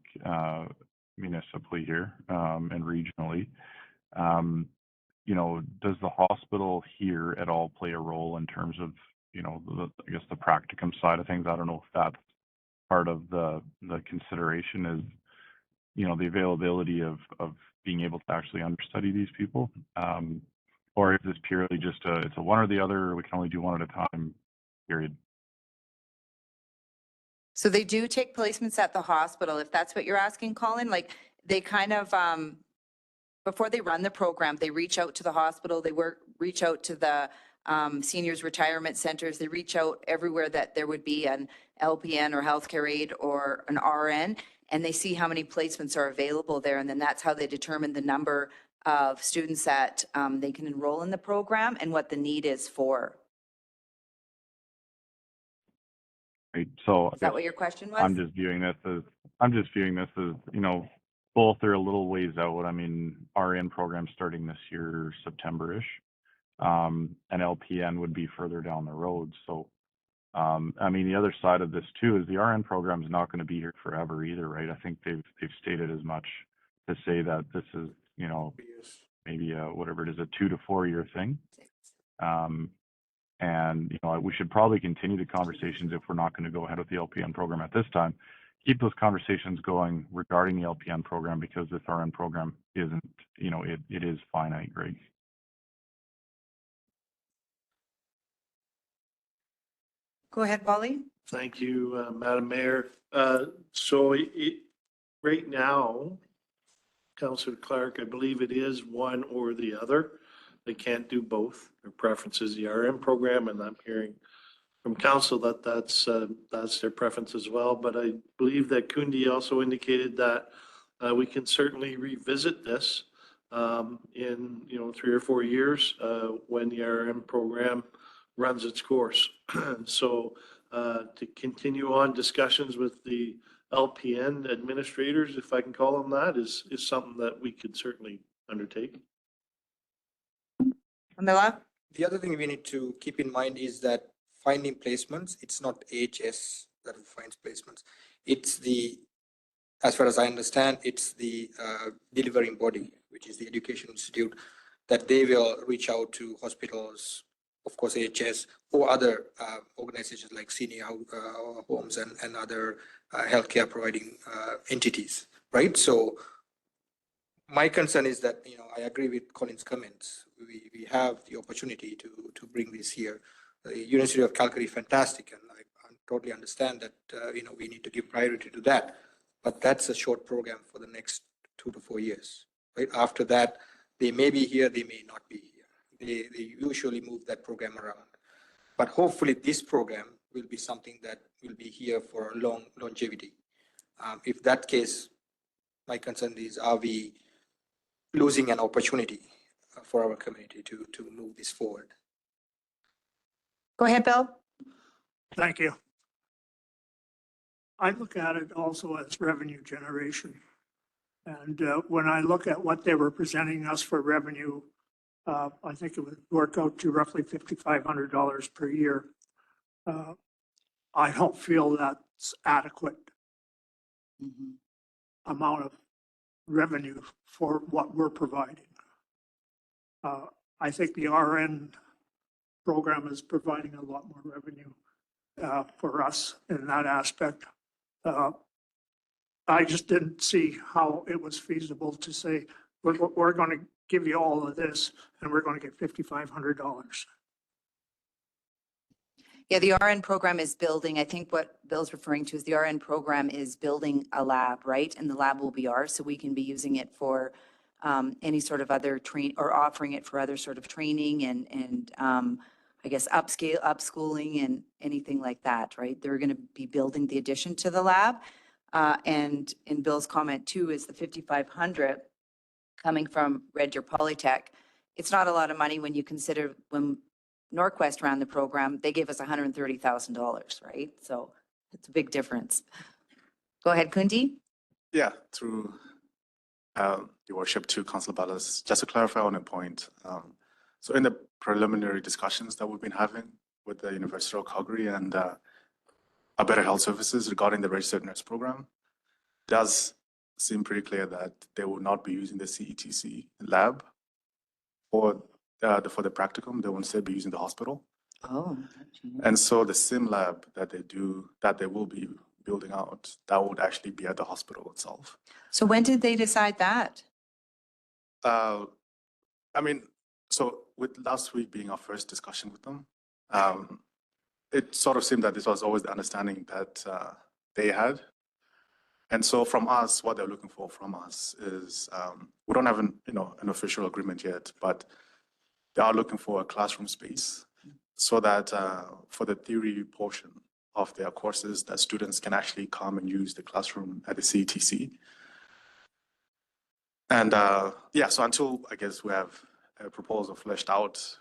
municipally here and regionally. Does the hospital here at all play a role in terms of, I guess the practicum side of things? I don't know if that's part of the consideration is, the availability of being able to actually understudy these people, or is this purely just it's a one or the other, we can only do one at a time, period? So they do take placements at the hospital, if that's what you're asking, Colin. Like they kind of, before they run the program, they reach out to the hospital, reach out to the seniors retirement centers, they reach out everywhere that there would be an LPN or healthcare aid or an RN, and they see how many placements are available there. And then that's how they determine the number of students that they can enroll in the program and what the need is for. Right. So is that what your question was? I'm just viewing this as, both are a little ways out. RN program starting this year, September-ish, and LPN would be further down the road. So, the other side of this too is the RN program is not going to be here forever either, right? I think they've stated as much to say that this is, maybe whatever it is, a 2 to 4 year thing. And, we should probably continue the conversations if we're not going to go ahead with the LPN program at this time. Keep those conversations going regarding the LPN program, because this RN program isn't, it is finite, Greg. Go ahead, Polly. Thank you, Madam Mayor. Right now, Councillor Clark, I believe it is one or the other. They can't do both. Their preference is the RM program, and I'm hearing from council that that's their preference as well. But I believe that Kundi also indicated that we can certainly revisit this in 3 or 4 years when the RM program runs its course. So to continue on discussions with the LPN administrators, if I can call them that, is something that we could certainly undertake. Camilla? The other thing we need to keep in mind is that finding placements, it's not AHS that finds placements. It's as far as I understand, it's the delivering body, which is the Education Institute, that they will reach out to hospitals, of course, AHS, or other organizations like senior homes and other healthcare providing entities, right? So my concern is that, I agree with Colin's comments. We have the opportunity to bring this here. The University of Calgary, fantastic, and I totally understand that, we need to give priority to that. But that's a short program for the next 2 to 4 years, right? After that, they may be here, they may not be here. They usually move that program around. But hopefully this program will be something that will be here for a long longevity. If that case, my concern is, are we losing an opportunity for our community to move this forward? Go ahead, Bill. Thank you. I look at it also as revenue generation. And when I look at what they were presenting us for revenue, I think it would work out to roughly $5,500 per year. I don't feel that's adequate amount of revenue for what we're providing. I think the RN program is providing a lot more revenue for us in that aspect. I just didn't see how it was feasible to say, we're going to give you all of this and we're going to get $5,500. Yeah, the RN program is building, I think what Bill's referring to is the RN program is building a lab, right? And the lab will be ours, so we can be using it for any sort of other or offering it for other sort of training and I guess upschooling and anything like that, right? They're going to be building the addition to the lab. And in Bill's comment too is the $5,500 coming from Red Deer Polytech. It's not a lot of money when you consider when Norquest ran the program, they gave us $130,000, right? So it's a big difference. Go ahead, Kundi. Yeah, through your worship to Councillor Ballas, just to clarify on a point. So in the preliminary discussions that we've been having with the University of Calgary and Alberta Health Services regarding the registered nurse program, does seem pretty clear that they will not be using the CETC lab for the practicum. They will instead be using the hospital. Oh. And so the sim lab that they will be building out, that would actually be at the hospital itself. So when did they decide that? So with last week being our first discussion with them, it sort of seemed that this was always the understanding that they had. And so from us, what they're looking for from us is, we don't have an official agreement yet, but they are looking for a classroom space so that for the theory portion of their courses, that students can actually come and use the classroom at the CETC. And so until I guess we have a proposal fleshed out,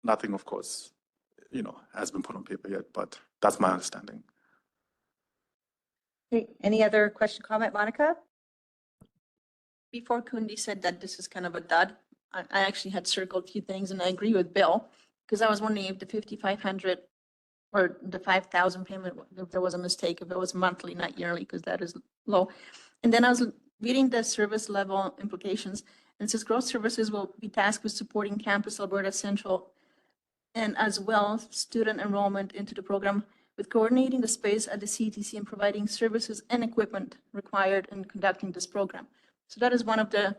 nothing, of course, has been put on paper yet, but that's my understanding. Okay. Any other question, comment, Monica? Before Kundi said that this is kind of a dud, I actually had circled a few things and I agree with Bill, because I was wondering if the 5,500 or the 5,000 payment, if there was a mistake, if it was monthly, not yearly, because that is low. And then I was reading the service level implications, And it says growth services will be tasked with supporting Campus Alberta Central and as well student enrollment into the program with coordinating the space at the CTC and providing services and equipment required in conducting this program. So that is one of the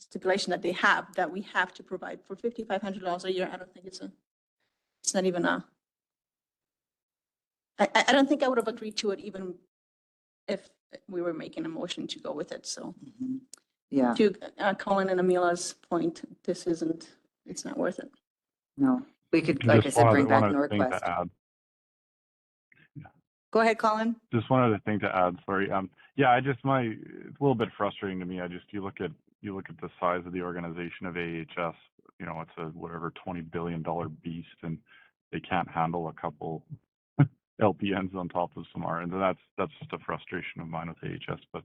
stipulation that they have, that we have to provide for $5,500 a year. I don't think it's not even I don't think I would have agreed to it even if we were making a motion to go with it. So Yeah, to Colin and Amila's point, it's not worth it. no, we could, like I said, bring back one other thing Norquest. to add. Go ahead, Colin. Just one other thing to add, sorry. Yeah, it's a little bit frustrating to me. You look at the size of the organization of AHS, you know, it's a whatever $20 billion beast, and they can't handle a couple LPNs on top of some RNs. And that's just a frustration of mine with AHS. But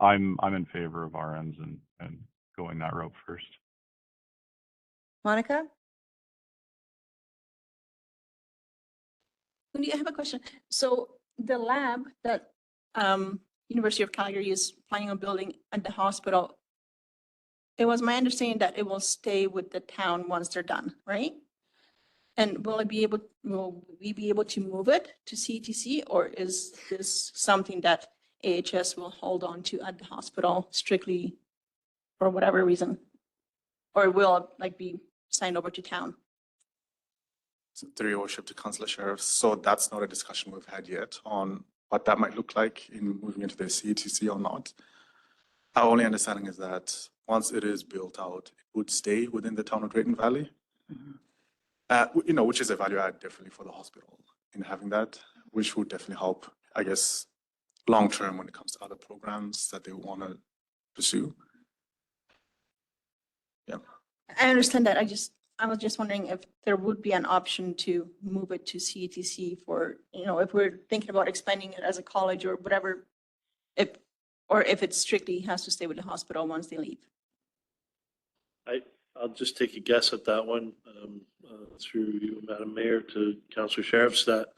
I'm in favor of RNs and going that route first. Monica? Wendy, I have a question. So the lab that University of Calgary is planning on building at the hospital, it was my understanding that it will stay with the town once they're done, right? And will we be able to move it to CTC, or is this something that AHS will hold on to at the hospital strictly for whatever reason? Or will it like be signed over to town? So through your worship to Councillor Sheriff, so that's not a discussion we've had yet on what that might look like in moving into the CTC or not. Our only understanding is that once it is built out, it would stay within the town of Drayton Valley. You know, which is a value add definitely for the hospital in having that, which would definitely help, I guess, long term when it comes to other programs that they want to pursue. Yeah. I understand that. I was just wondering if there would be an option to move it to CTC for, you know, if we're thinking about expanding it as a college or whatever, or if it strictly has to stay with the hospital once they leave. I'll just take a guess at that one, through you, Madam Mayor, to Councillor Sheriffs, that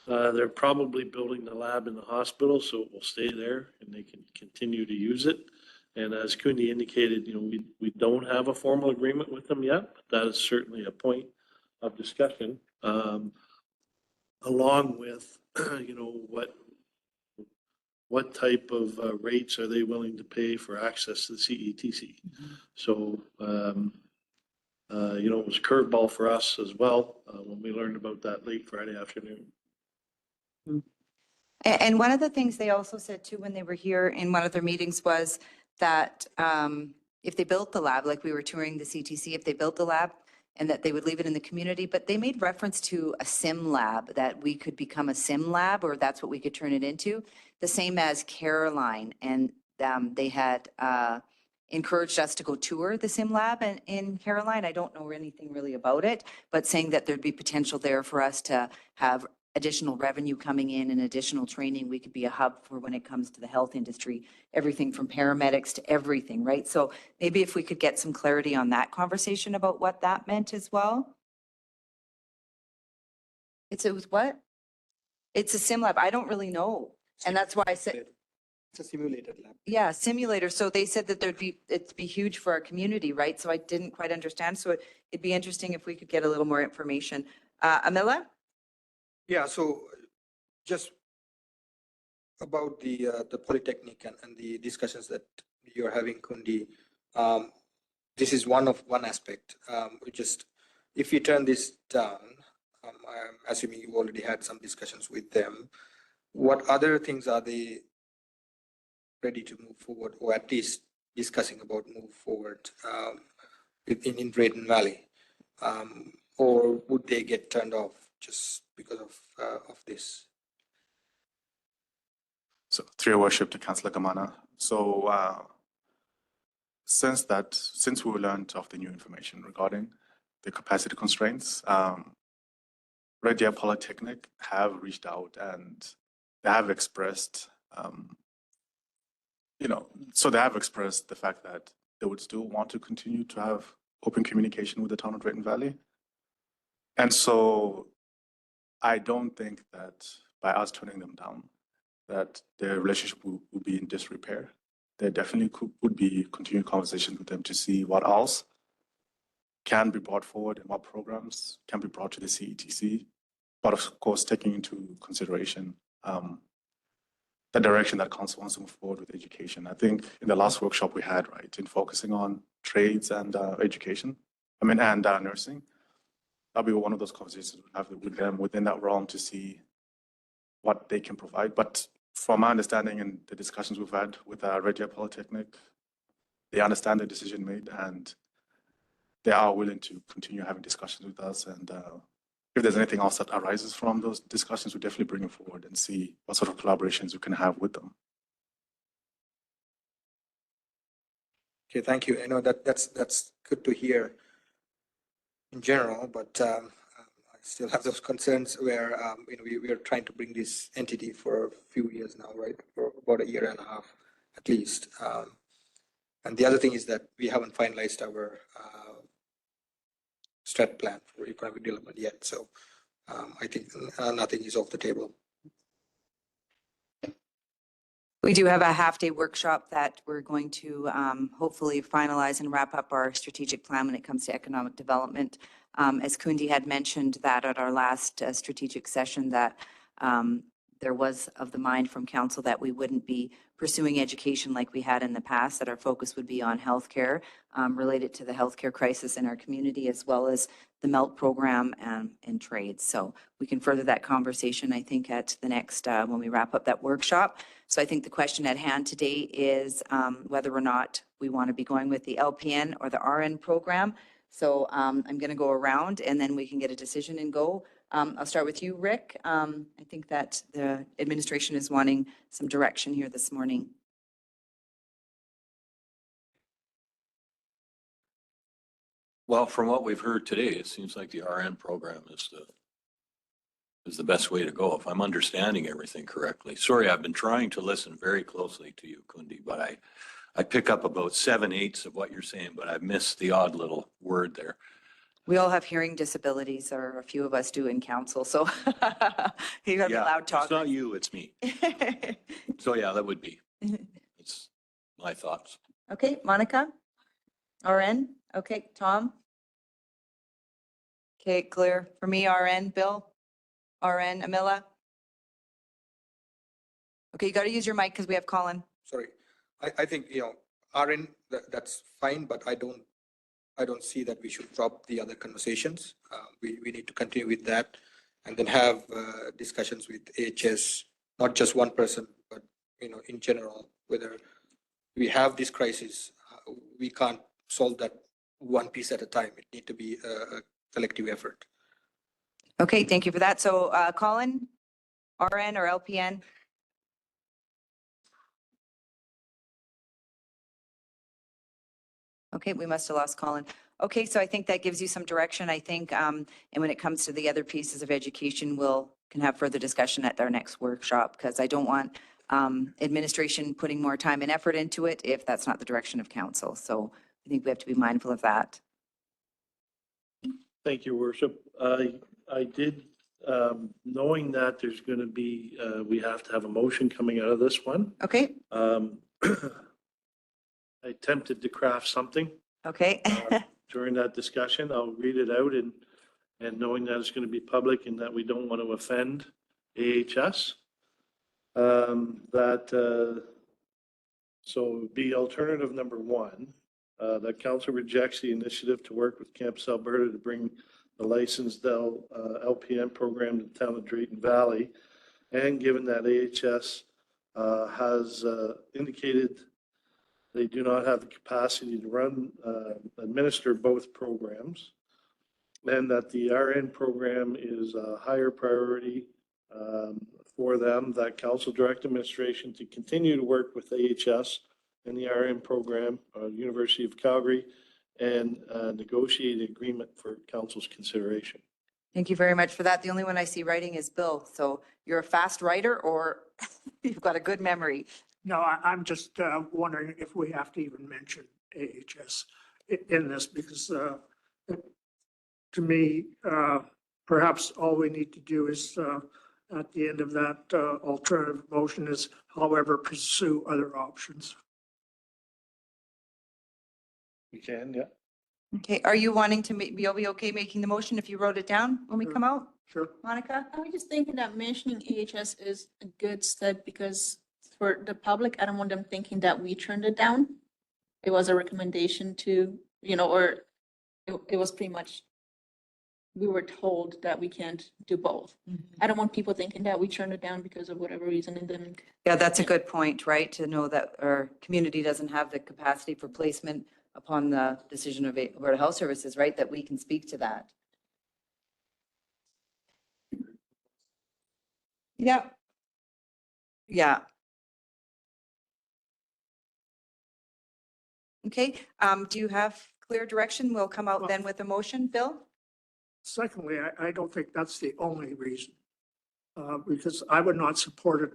they're probably building the lab in the hospital, so it will stay there and they can continue to use it. And as Kundi indicated, you know, we don't have a formal agreement with them yet, but that is certainly a point of discussion, along with, you know, what type of rates are they willing to pay for access to the CETC? So, you know, it was a curveball for us as well when we learned about that late Friday afternoon. And one of the things they also said too, when they were here in one of their meetings, was that if they built the lab, like we were touring the CTC, if they built the lab, and that they would leave it in the community, but they made reference to a sim lab, that we could become a sim lab, or that's what we could turn it into, the same as Caroline. And they had encouraged us to go tour the sim lab in Caroline. I don't know anything really about it, but saying that there'd be potential there for us to have additional revenue coming in and additional training. We could be a hub for when it comes to the health industry, everything from paramedics to everything, right? So maybe if we could get some clarity on that conversation about what that meant as well. It was what? It's a sim lab. I don't really know. And that's why I said, It's a simulated lab. yeah, simulator. So they said that it'd be huge for our community, right? So I didn't quite understand. So it'd be interesting if we could get a little more information. Amila? Yeah, so just about the Polytechnic and the discussions that you're having, Kundi, this is one aspect. If you turn this down, I'm assuming you already had some discussions with them. What other things are they ready to move forward, or at least discussing about move forward in Drayton Valley? Or would they get turned off just because of this? So through your worship to Councillor Gamana. So since we learned of the new information regarding the capacity constraints, Red Deer Polytechnic have reached out and they have expressed, so they have expressed the fact that they would still want to continue to have open communication with the town of Drayton Valley. And so I don't think that by us turning them down, that their relationship will be in disrepair. there definitely would be continued conversations with them to see what else can be brought forward and what programs can be brought to the CETC. But of course, taking into consideration the direction that council wants to move forward with education. I think in the last workshop we had, right, in focusing on trades and education, and nursing, that'll be one of those conversations we'll have with them within that realm to see what they can provide. But from my understanding and the discussions we've had with Red Deer Polytechnic, they understand the decision made and they are willing to continue having discussions with us. And if there's anything else that arises from those discussions, we'll definitely bring it forward and see what sort of collaborations we can have with them. Okay, thank you. I know that's good to hear in general, but I still have those concerns where we are trying to bring this entity for a few years now, right? For about a year and a half at least. And the other thing is that we haven't finalized our strat plan for economic development yet. So I think nothing is off the table. We do have a half-day workshop that we're going to hopefully finalize and wrap up our strategic plan when it comes to economic development. As Kundi had mentioned that at our last strategic session that there was of the mind from council that we wouldn't be pursuing education like we had in the past, that our focus would be on healthcare related to the healthcare crisis in our community, as well as the MELT program and trades. So we can further that conversation, I think, at the next, when we wrap up that workshop. So I think the question at hand today is whether or not we want to be going with the LPN or the RN program. So I'm going to go around and then we can get a decision and go. I'll start with you, Rick. I think that the administration is wanting some direction here this morning. Well, from what we've heard today, it seems like the RN program is the best way to go, if I'm understanding everything correctly. Sorry, I've been trying to listen very closely to you, Kundi, but I pick up about 7/8 of what you're saying, but I missed the odd little word there. We all have hearing disabilities, or a few of us do in council, so you have a loud talk. It's not you, it's me. So yeah, that would be, it's my thoughts. Okay, Monica? RN? Okay, Tom? Okay, clear. For me, RN. Bill? RN. Amila? Okay, you got to use your mic because we have Colin. Sorry, I think, RN, that's fine, but I don't see that we should drop the other conversations. We need to continue with that and then have discussions with AHS, not just one person, but, in general, whether we have this crisis, we can't solve that one piece at a time. It needs to be a collective effort. Okay, thank you for that. So Colin, RN or LPN? Okay, we must have lost Colin. Okay, so I think that gives you some direction, I think. And when it comes to the other pieces of education, can have further discussion at our next workshop, because I don't want administration putting more time and effort into it if that's not the direction of council. So I think we have to be mindful of that. Thank you, Worship. I did, knowing that there's going to be, we have to have a motion coming out of this one. Okay. I attempted to craft something. Okay. During that discussion, I'll read it out and knowing that it's going to be public and that we don't want to offend AHS. So it would be alternative number 1, that council rejects the initiative to work with Campus Alberta to bring the licensed LPN program to the town of Drayton Valley. And given that AHS has indicated they do not have the capacity to administer both programs, and that the RN program is a higher priority for them, that council direct administration to continue to work with AHS and the RN program, University of Calgary, and negotiate an agreement for council's consideration. Thank you very much for that. The only one I see writing is Bill. So you're a fast writer or you've got a good memory? No, I'm just wondering if we have to even mention AHS in this, because to me, perhaps all we need to do is at the end of that alternative motion is, however, pursue other options. We can, yeah. Okay, are you wanting to you'll be okay making the motion if you wrote it down when we Sure. come out? Sure. Monica? I was just thinking that mentioning AHS is a good step because for the public, I don't want them thinking that we turned it down. It was a recommendation to, or it was pretty much, we were told that we can't do both. I don't want people thinking that we turned it down because of whatever reason and then. Yeah, that's a good point, right? To know that our community doesn't have the capacity for placement upon the decision of Alberta Health Services, right? That we can speak to that. Yeah. Yeah. Okay, do you have clear direction? We'll come out then with a motion, Bill? Secondly, I don't think that's the only reason. Because I would not support it,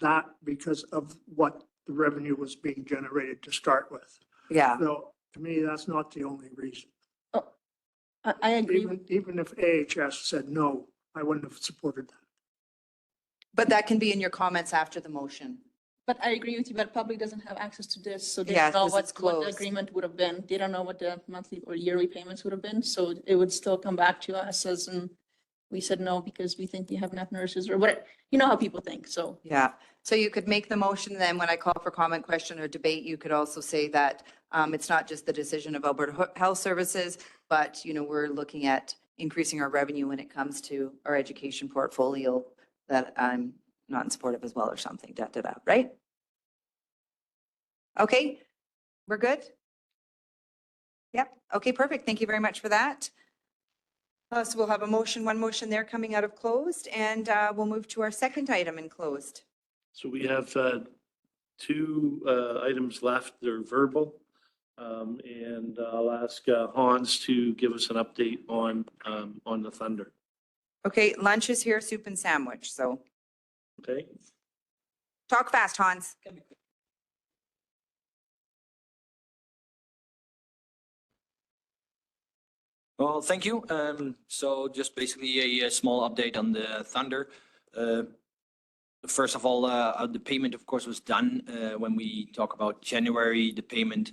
that because of what the revenue was being generated to start with. Yeah. So to me, that's not the only reason. Oh, I agree. Even if AHS said no, I wouldn't have supported that. But that can be in your comments after the motion. But I agree with you, but public doesn't have access to this, so they Yeah, don't know 'cause it's what the closed. agreement would have been. They don't know what the monthly or yearly payments would have been, so it would still come back to us as in, we said no because we think you have enough nurses or what, you know how people think, so. Yeah, so you could make the motion, then when I call for comment, question, or debate, you could also say that it's not just the decision of Alberta Health Services, but, we're looking at increasing our revenue when it comes to our education portfolio that I'm not in support of as well or something, right? Okay, we're good? Yep, okay, perfect. Thank you very much for that. So we'll have one motion there coming out of closed, and we'll move to our second item in closed. So we have two items left. They're verbal. And I'll ask Hans to give us an update on the Thunder. Okay, lunch is here, soup and sandwich, so Okay? talk fast, Hans. Well, thank you. So just basically a small update on the Thunder. First of all, the payment, of course, was done. When we talk about January, the payment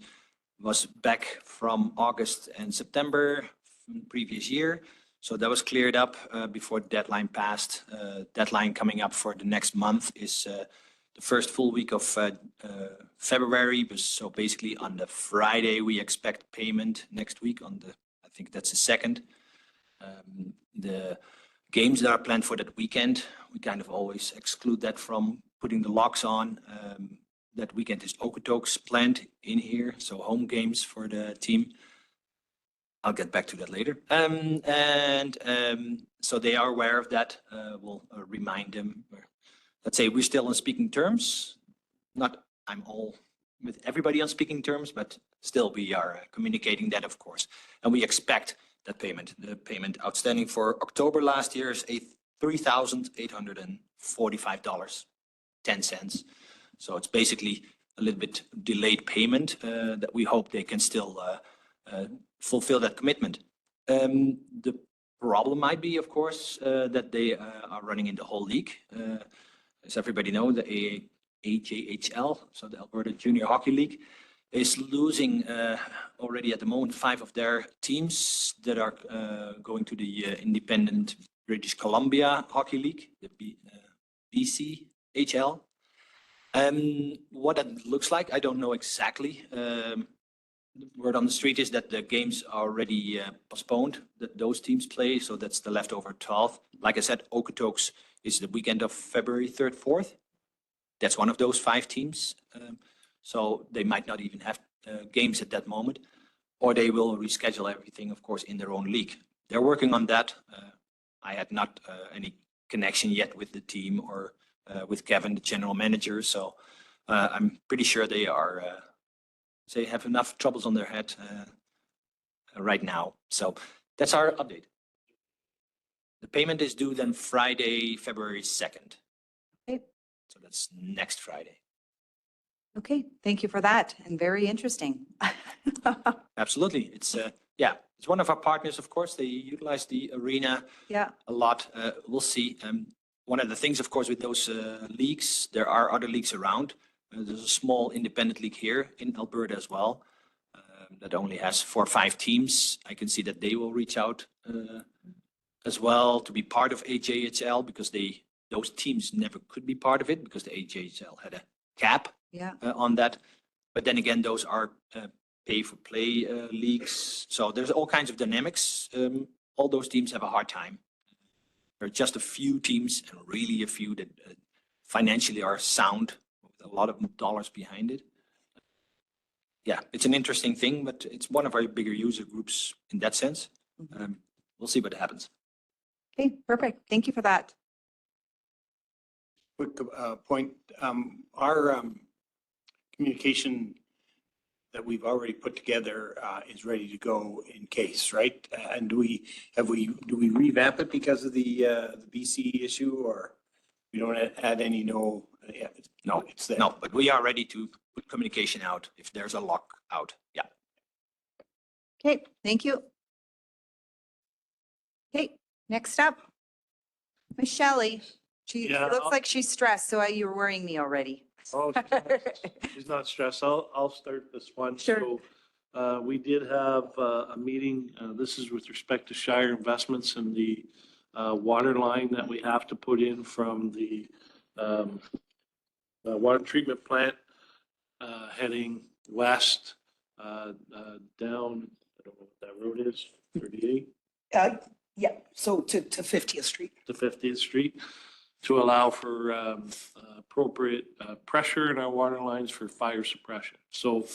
was back from August and September from the previous year. So that was cleared up before the deadline passed. Deadline coming up for the next month is the first full week of February. So basically on the Friday, we expect payment next week on the, I think that's the second. The games that are planned for that weekend, we kind of always exclude that from putting the locks on. That weekend is Okotoks planned in here, so home games for the team. I'll get back to that later. So they are aware of that. We'll remind them. Let's say we're still on speaking terms. Not I'm all with everybody on speaking terms, but still we are communicating that, of course. And we expect that payment. The payment outstanding for October last year is $3,845.10. So it's basically a little bit delayed payment that we hope they can still fulfill that commitment. The problem might be, of course, that they are running in the whole league. As everybody knows, the AJHL, so the Alberta Junior Hockey League, is losing already at the moment 5 of their teams that are going to the independent British Columbia Hockey League, the BCHL. What that looks like, I don't know exactly. The word on the street is that the games are already postponed, that those teams play, so that's the leftover 12. Like I said, Okotoks is the weekend of February 3rd, 4th. That's one of those 5 teams. So they might not even have games at that moment, or they will reschedule everything, of course, in their own league. They're working on that. I had not any connection yet with the team or with Kevin, the general manager. So I'm pretty sure they are, they have enough troubles on their head right now. So that's our update. The payment is due then Friday, February 2nd. Okay. So that's next Friday. Okay, thank you for that, and very interesting. Absolutely. It's it's one of our partners, of course. They utilize the arena Yeah. a lot. We'll see. One of the things, of course, with those leagues, there are other leagues around. There's a small independent league here in Alberta as well. that only has 4 or 5 teams. I can see that they will reach out as well to be part of AJHL because those teams never could be part of it because the AJHL had a cap Yeah. on that. But then again, those are pay-for-play leagues. So there's all kinds of dynamics. All those teams have a hard time. There are just a few teams and really a few that financially are sound with a lot of dollars behind it. Yeah, it's an interesting thing, but it's one of our bigger user groups in that sense. We'll see what happens. Okay, perfect. Thank you for that. Quick point, our communication that we've already put together is ready to go in case, right? And do we revamp it because of the BC issue, or we don't add any no? Yeah, No, it's there. no, but we are ready to put communication out if there's a lock out. Yeah. Okay, thank you. Okay, next up, Michelle. She Yeah, looks like she's stressed, so you're worrying me already. Oh, she's not stressed. I'll start this one. Sure. So, we did have a meeting, this is with respect to Shire Investments and the water line that we have to put in from the water treatment plant heading west down, I don't know what that road is, 38 Yeah, so to 50th Street. to 50th Street, to allow for appropriate pressure in our water lines for fire suppression. So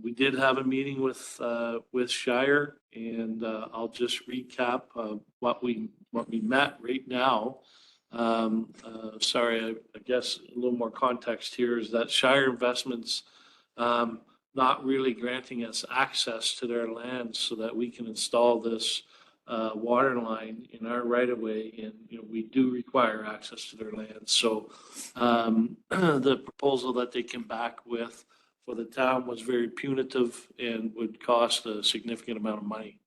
we did have a meeting with Shire, and I'll just recap what we met right now. Sorry, I guess a little more context here is that Shire Investments not really granting us access to their land so that we can install this water line in our right of way, and we do require access to their land. So the proposal that they came back with for the town was very punitive and would cost a significant amount of money.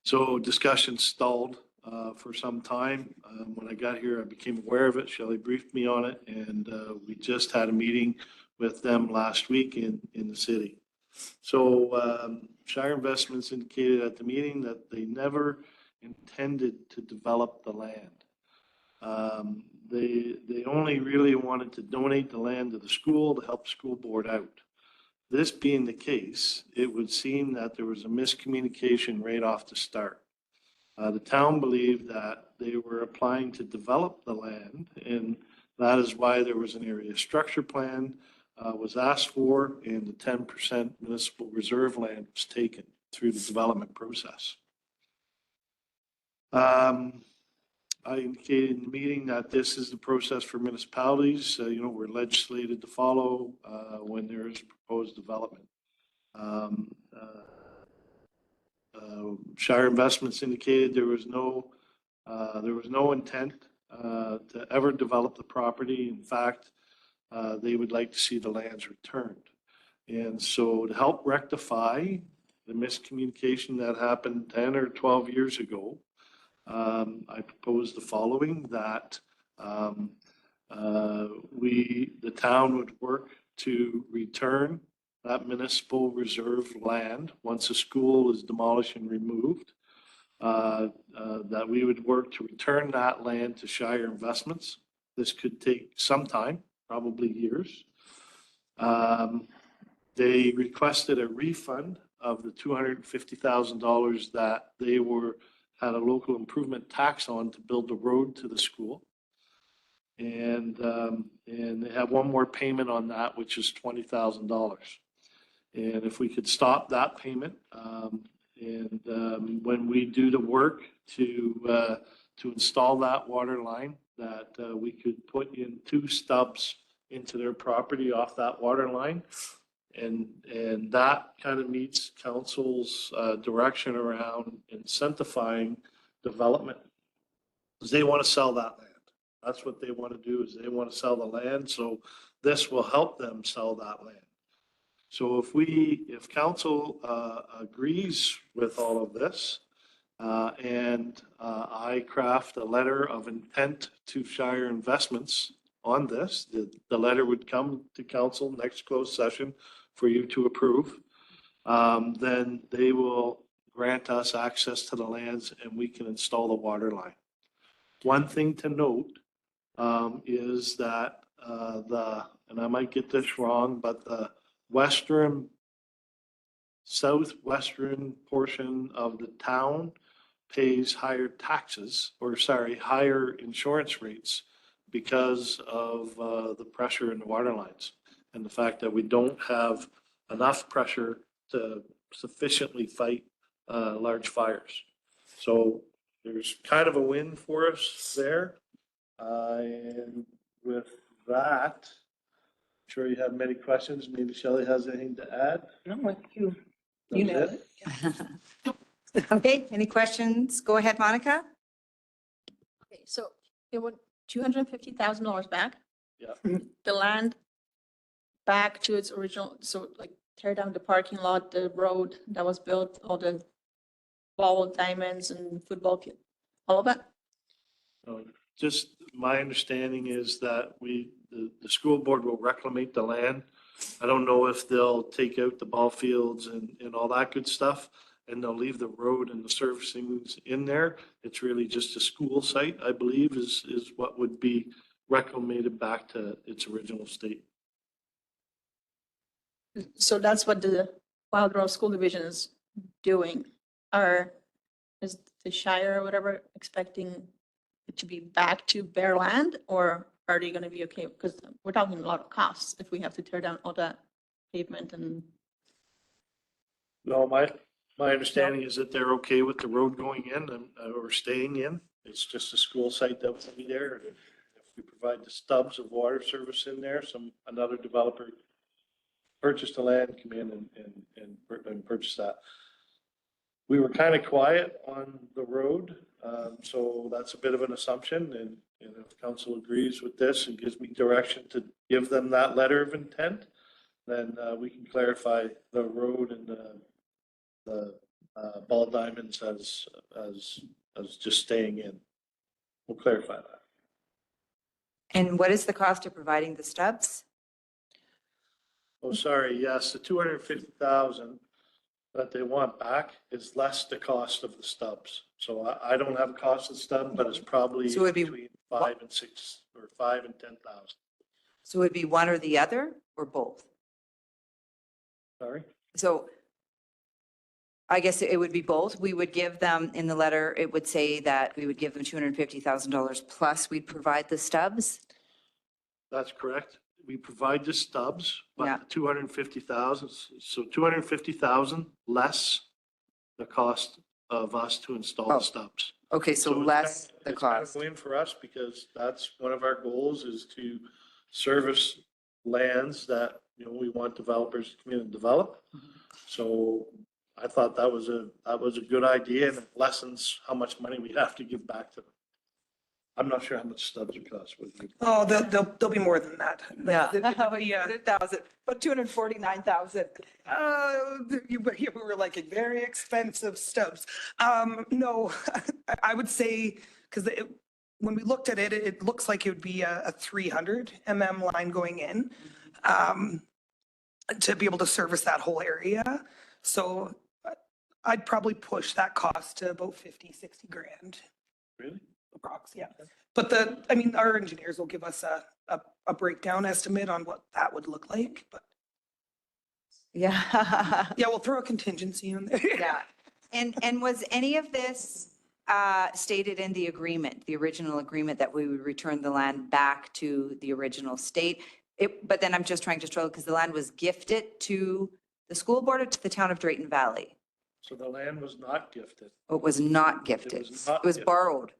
So discussion stalled for some time. When I got here, I became aware of it. Shelley briefed me on it, and we just had a meeting with them last week in the city. So Shire Investments indicated at the meeting that they never intended to develop the land. They only really wanted to donate the land to the school to help the school board out. This being the case, it would seem that there was a miscommunication right off the start. The town believed that they were applying to develop the land, and that is why there was an area structure plan was asked for, and the 10% municipal reserve land was taken through the development process. I indicated in the meeting that this is the process for municipalities. We're legislated to follow when there is proposed development. Shire Investments indicated there was no intent to ever develop the property. In fact, they would like to see the lands returned. And so to help rectify the miscommunication that happened 10 or 12 years ago, I proposed the following, that the town would work to return that municipal reserve land once a school is demolished and removed, that we would work to return that land to Shire Investments. This could take some time, probably years. They requested a refund of the $250,000 that they had a local improvement tax on to build the road to the school. And they have one more payment on that, which is $20,000. And if we could stop that payment, when we do the work to install that water line, that we could put in 2 stubs into their property off that water line. And that kind of meets council's direction around incentivizing development, because they want to sell that land. That's what they want to do, is they want to sell the land. So this will help them sell that land. So if council agrees with all of this, and I craft a letter of intent to Shire Investments on this. The letter would come to council next closed session for you to approve. Then they will grant us access to the lands and we can install the water line. One thing to note is that and I might get this wrong, but the southwestern portion of the town pays higher taxes, higher insurance rates because of the pressure in the water lines and the fact that we don't have enough pressure to sufficiently fight large fires. So there's kind of a win for us there. And with that, I'm sure you have many questions. Maybe Shelley has anything to add? No, you That was nailed it. Okay, any questions? Go ahead, Monica. Okay, so it would $250,000 back, Yeah. the land back to its original, so like tear down the parking lot, the road that was built, all the ball diamonds and football field, all of that? Just my understanding is that the school board will reclaim the land. I don't know if they'll take out the ball fields and all that good stuff, and they'll leave the road and the servicings in there. It's really just a school site, I believe, is what would be reclaimed back to its original state. So that's what the Wild Rose School Division is doing. Is the Shire or whatever expecting it to be back to bare land, or are they gonna be okay? Because we're talking a lot of costs if we have to tear down all that pavement and. No, my understanding is that they're okay with the road going in and or staying in. It's just a school site that will be there. If we provide the stubs of water service in there, another developer purchase the land, come in and purchase that. We were kind of quiet on the road, so that's a bit of an assumption. And if council agrees with this and gives me direction to give them that letter of intent, then we can clarify the road and the ball diamonds as just staying in. We'll clarify that. And what is the cost of providing the stubs? Oh, sorry, yes, the 250,000 that they want back is less the cost of the stubs. So I don't have a cost of stub, but it's probably So it'd be between 5 and 6 or 5 and 10,000. So it would be one or the other or both? Sorry? So I guess it would be both. We would give them, in the letter, it would say that we would give them $250,000 plus we'd provide the stubs. That's correct. We provide the stubs, Yeah. but 250,000, so 250,000 less the cost of us to install Oh, the stubs. Okay, so it's less kind of- the it's kind of cost. a win for us because that's one of our goals is to service lands that, we want developers to come in and develop. So I thought that was a good idea and it lessens how much money we have to give back to them. I'm not sure how much stubs would cost. Would you? Oh, they'll be more than that. Yeah. Yeah. 100,000, but 249,000. You were like very expensive stubs. No, I would say, because when we looked at it, it looks like it would be a 300 line going in to be able to service that whole area. So I'd probably push that cost to about 50, 60 grand. Really? Approx, yeah. But our engineers will give us a breakdown estimate on what that would look like, but Yeah. yeah, we'll throw a contingency in there. Yeah. And was any of this stated in the agreement, the original agreement that we would return the land back to the original state? But then I'm just trying to struggle because the land was gifted to the school board or to the town of Drayton Valley? So the land was not gifted. It was not gifted. was not It was gifted. borrowed.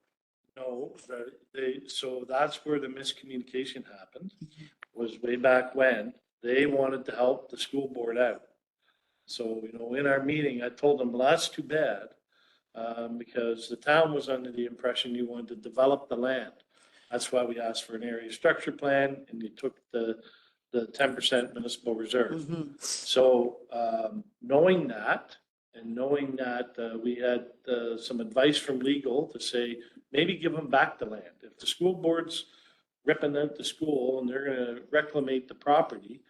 No, so that's where the miscommunication happened, was way back when. They wanted to help the school board out. So, in our meeting, I told them, well, that's too bad, because the town was under the impression you wanted to develop the land. That's why we asked for an area structure plan, and you took the 10% municipal reserve. So, knowing that, and knowing that we had some advice from legal to say, maybe give them back the land. If the school board's ripping out the school and they're gonna reclamate the property,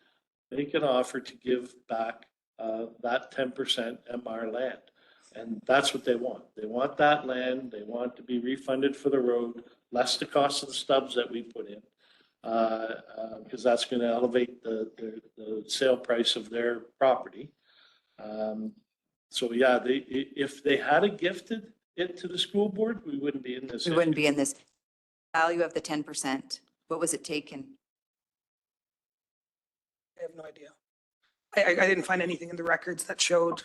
they can offer to give back that 10% MR land. And that's what they want. They want that land. They want to be refunded for the road, less the cost of the stubs that we put in. Because that's going to elevate the sale price of their property. So yeah, if they had gifted it to the school board, we wouldn't be in this. We wouldn't be in this. Value of the 10%, what was it taken? I have no idea. I didn't find anything in the records that showed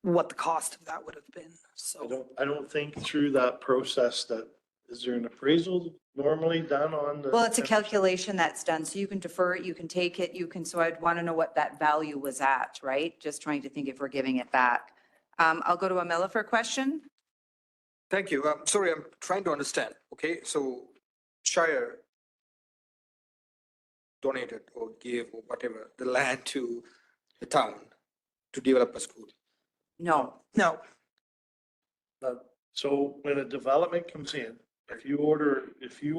what the cost of that would have been, so. I don't think through that process that, is there an appraisal normally done on the? Well, it's a calculation that's done, so you can defer it, you can take it, so I'd want to know what that value was at, right? Just trying to think if we're giving it back. I'll go to Amela for a question. Thank you. Sorry, I'm trying to understand. Okay, so Shire donated or gave or whatever the land to the town to develop a school. No. No, So when a development comes in, if you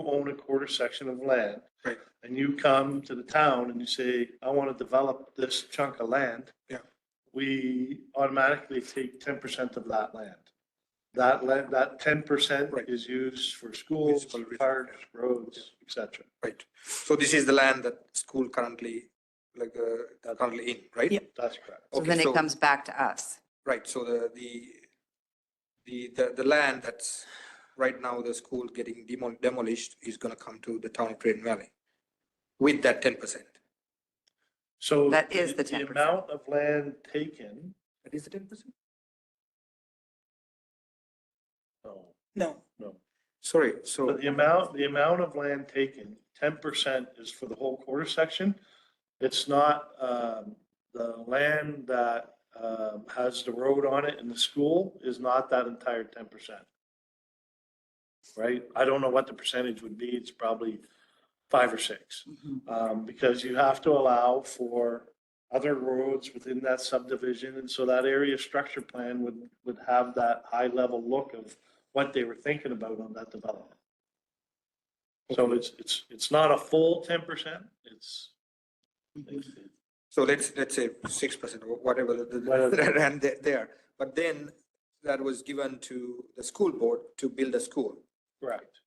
own a quarter section of land. Right. And you come to the town and you say, I want to develop this chunk of land. Yeah. We automatically take 10% of that land. That land, that 10% Right. is used for schools, Municipal resource, parks, roads, et cetera. Right. So this is the land that school currently, currently in, right? Yeah. That's correct. So Okay, then so- it comes back to us. Right, so the land that's right now the school getting demolished is gonna come to the town of Drayton Valley with that 10%. So. That is the The 10%. amount of land taken, That is the 10%? no, no. Sorry, so, but the amount of land taken, 10% is for the whole quarter section. It's not, the land that, has the road on it and the school is not that entire 10%. Right? I don't know what the percentage would be. It's probably 5 or 6. Because you have to allow for other roads within that subdivision. And so that area structure plan would have that high level look of what they were thinking about on that development. So it's not a full 10%. It's. so let's say 6% or whatever the land there. But then that was given to the school board to build a school. Correct.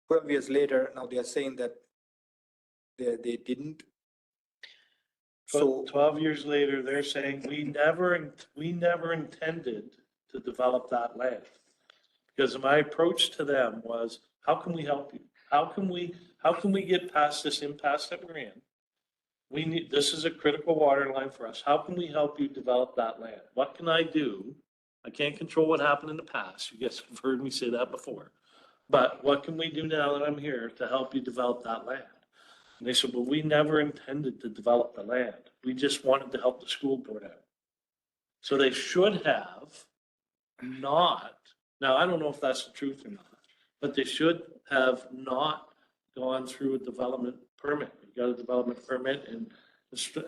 12 years later, now they are saying that they didn't. So, 12 years later, they're saying, we never intended to develop that land. Because my approach to them was, how can we help you? How can we get past this impasse that we're in? This is a critical water line for us. How can we help you develop that land? What can I do? I can't control what happened in the past. You guys have heard me say that before. But what can we do now that I'm here to help you develop that land? And they said, well, we never intended to develop the land. We just wanted to help the school board out. So they should have not, now I don't know if that's the truth or not, but they should have not gone through a development permit. You got a development permit and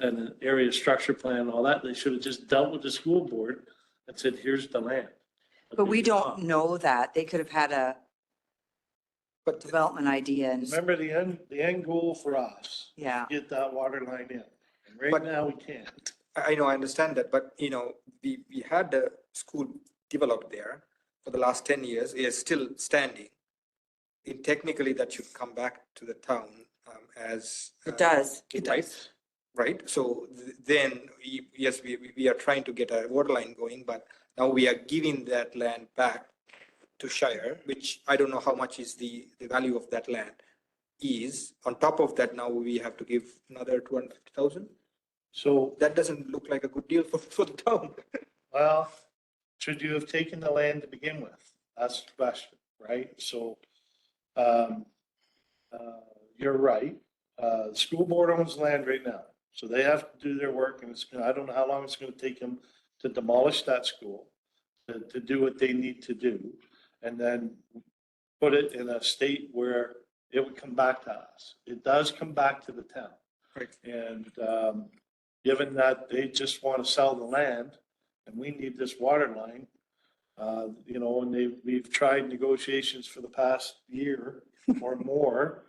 an area structure plan and all that. They should have just dealt with the school board and said, here's the land. But we don't know that. They could have had a development idea and, Remember, the end goal for us, yeah. get that water line in. And right But- now we can't. I know, I understand that, but we had the school developed there for the last 10 years, it is still standing. And technically that should come back to the town as. It does. Right, right? So then, yes, we are trying to get a water line going, but now we are giving that land back to Shire, which I don't know how much is the value of that land is. On top of that, now we have to give another 250,000. So, That doesn't look like a good deal for the town. well, should you have taken the land to begin with? That's the question, right? So, you're right. The school board owns land right now. So they have to do their work and I don't know how long it's going to take them to demolish that school, to do what they need to do. And then put it in a state where it would come back to us. It does come back to the town. Right. And, given that they just want to sell the land and we need this water line, and we've tried negotiations for the past year or more,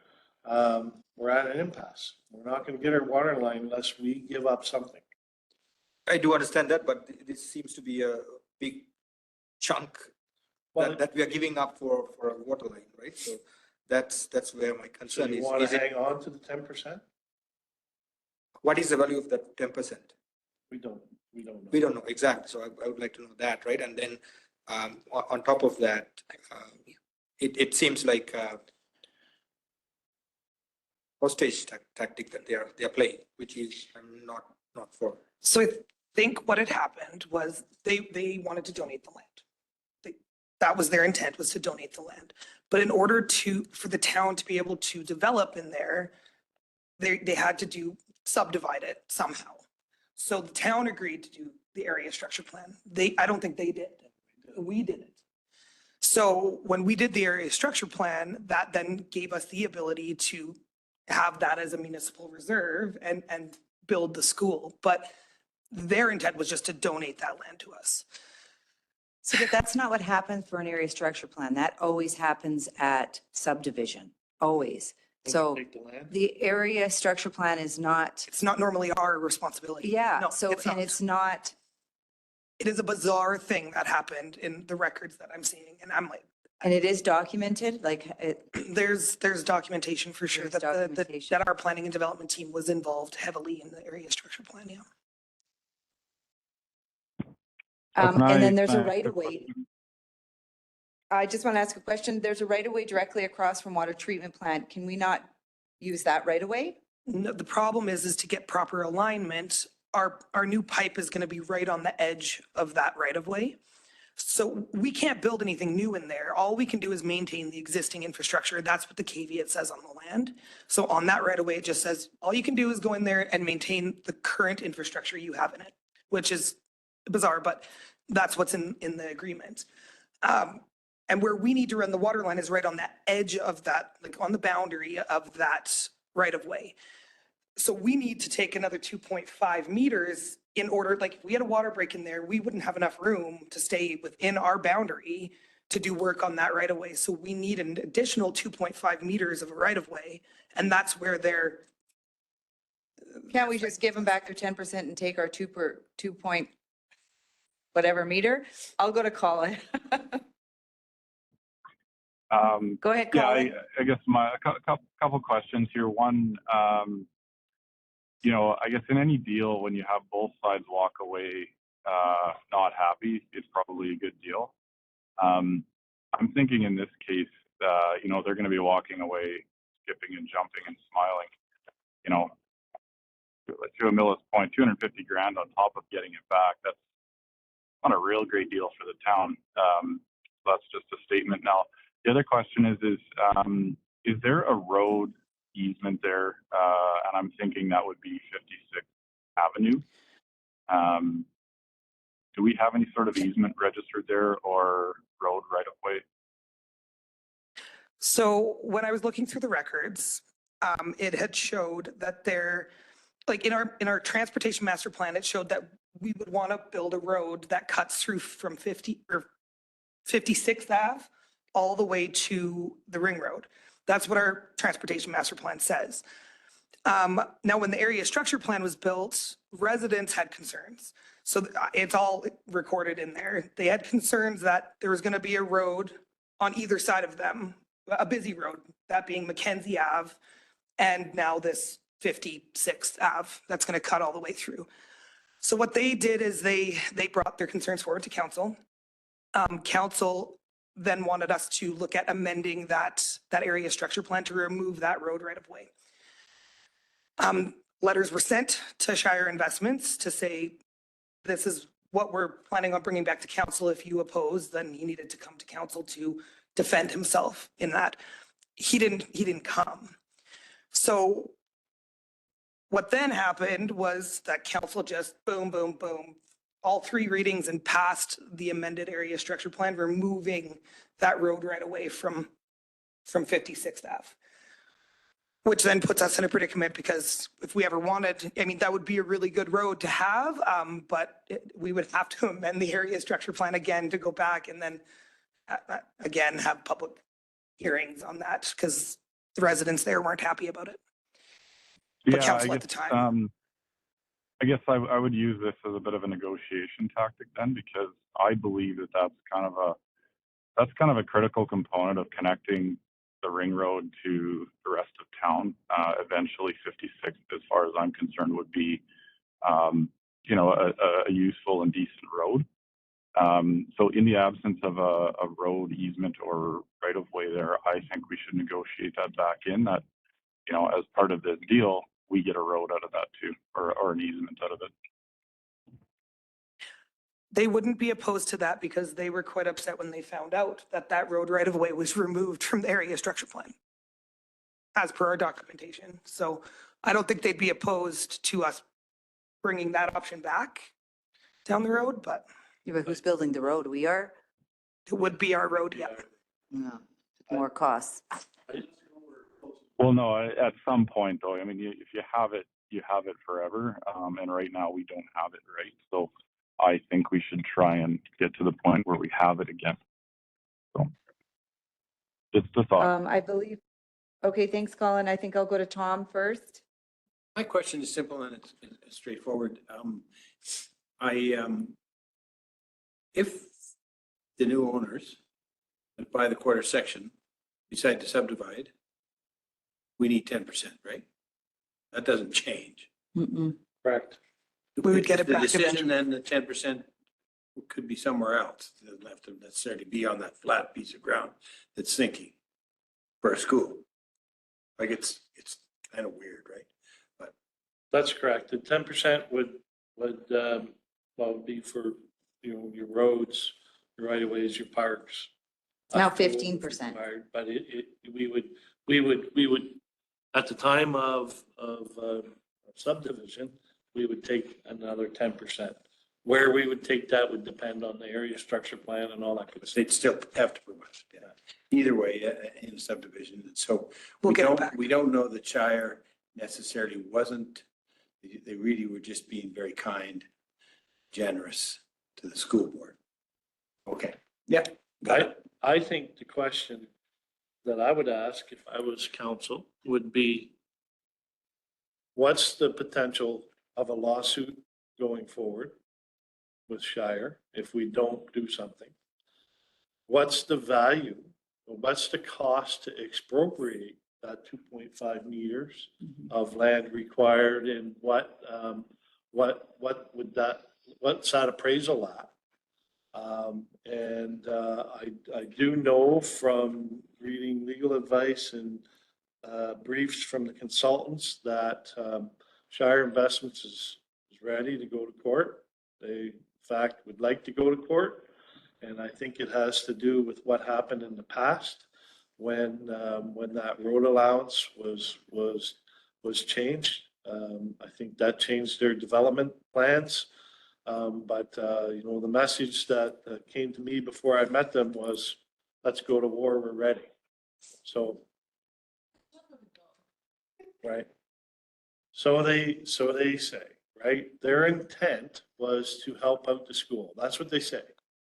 we're at an impasse. We're not going to get our water line unless we give up something. I do understand that, but this seems to be a big chunk Well, that we are giving up for a water line, right? So that's where my so concern you is. want Is to it, hang on to the 10%? what is the value of that 10%? We don't know. We don't know exactly. So I would like to know that, right? And then on top of that, it seems like hostage tactic that they are playing, which is I'm not for. So I think what had happened was they wanted to donate the land. That was their intent, was to donate the land. But in order for the town to be able to develop in there, they had to subdivide it somehow. So the town agreed to do the area structure plan. I don't think they did. We did it. So when we did the area structure plan, that then gave us the ability to have that as a municipal reserve and build the school. But their intent was just to donate that land to us. So but that's not what happens for an area structure plan. That always happens at subdivision, always. So Take the land. the area structure plan is not, It's not normally our responsibility. yeah, No, so, it's and not. it's not, It is a bizarre thing that happened in the records that I'm seeing. And I'm like, and it is documented, like it, there's documentation for sure There's that documentation. that our planning and development team was involved heavily in the area structure plan, yeah. and then there's a Can I right ask of way. I just want to ask a question. There's a right of way directly across from water treatment plant. Can we not use that right of way? No, the problem is to get proper alignment, our new pipe is going to be right on the edge of that right of way. So we can't build anything new in there. All we can do is maintain the existing infrastructure. That's what the caveat says on the land. So on that right of way, it just says, all you can do is go in there and maintain the current infrastructure you have in it, which is bizarre, but that's what's in the agreement. And where we need to run the water line is right on the edge of that, like on the boundary of that right of way. So we need to take another 2.5 meters in order, like if we had a water break in there, we wouldn't have enough room to stay within our boundary to do work on that right of way. So we need an additional 2.5 meters of a right of way. And that's where they're. Can't we just give them back their 10% and take our 2 point whatever meter? I'll go to Colin. Go ahead, Yeah, Colin. I guess a couple questions here. One, you know, I guess in any deal, when you have both sides walk away not happy, it's probably a good deal. I'm thinking in this case, you know, they're going to be walking away, skipping and jumping and smiling. You know, to Amila's point, 250 grand on top of getting it back, that's not a real great deal for the town. So that's just a statement. Now, the other question is there a road easement there? And I'm thinking that would be 56th Avenue. Do we have any sort of easement registered there or road right of way? So when I was looking through the records, it had showed that there, like in our transportation master plan, it showed that we would want to build a road that cuts through from 56th Ave all the way to the Ring Road. That's what our transportation master plan says. Now, when the area structure plan was built, residents had concerns. So it's all recorded in there. They had concerns that there was going to be a road on either side of them, a busy road, that being Mackenzie Ave, and now this 56th Ave that's going to cut all the way through. So what they did is they brought their concerns forward to council. Council then wanted us to look at amending that area structure plan to remove that road right of way. Letters were sent to Shire Investments to say, this is what we're planning on bringing back to council. If you oppose, then he needed to come to council to defend himself in that. He didn't come. So what then happened was that council just boom, boom, boom, all 3 readings and passed the amended area structure plan, removing that road right away from 56th Ave. Which then puts us in a predicament because if we ever wanted, I mean, that would be a really good road to have, but we would have to amend the area structure plan again to go back and then again have public hearings on that because the residents there weren't happy about it. But Yeah, council at the time. I guess I would use this as a bit of a negotiation tactic then, because I believe that that's kind of a critical component of connecting the ring road to the rest of town. Eventually 56, as far as I'm concerned, would be, a useful and decent road. So in the absence of a road easement or right of way there, I think we should negotiate that back in, that, as part of this deal, we get a road out of that too, or an easement out of it. They wouldn't be opposed to that because they were quite upset when they found out that that road right of way was removed from the area structure plan as per our documentation. So I don't think they'd be opposed to us bringing that option back down the road, but Yeah, but who's building the road? We are? it would be our road, yeah. No, more costs. Well, no, at some point though, I mean, if you have it, you have it forever. And right now we don't have it, right? So I think we should try and get to the point where we have it again. So just a thought. I believe, okay, thanks, Colin. I think I'll go to Tom first. My question is simple and it's straightforward. If the new owners that buy the quarter section decide to subdivide, we need 10%, right? That doesn't change. Correct. We would get it The back decision, then the 10% could be somewhere else. It doesn't have to necessarily be on that flat piece of ground that's sinking for a school. Like it's kind of weird, right? But That's correct. The 10% would be for, your roads, your right of ways, your parks. Now 15%. But we would, at the time of subdivision, we would take another 10%. Where we would take that would depend on the area structure plan and all that good stuff. they'd still have to provide, either way in subdivision. And so We'll get it back. we don't know that Shire necessarily wasn't, they really were just being very kind, generous to the school board. Okay. Yeah. Got it. I think the question that I would ask if I was council would be, what's the potential of a lawsuit going forward with Shire if we don't do something? What's the value, or what's the cost to expropriate that 2.5 meters of land required, and what's that appraisal at? I do know from reading legal advice and briefs from the consultants that Shire Investments is ready to go to court. They, in fact, would like to go to court. And I think it has to do with what happened in the past when that road allowance was changed. I think that changed their development plans. The message that came to me before I met them was, let's go to war, we're ready. So, right. So they say, right? Their intent was to help out the school. That's what they say.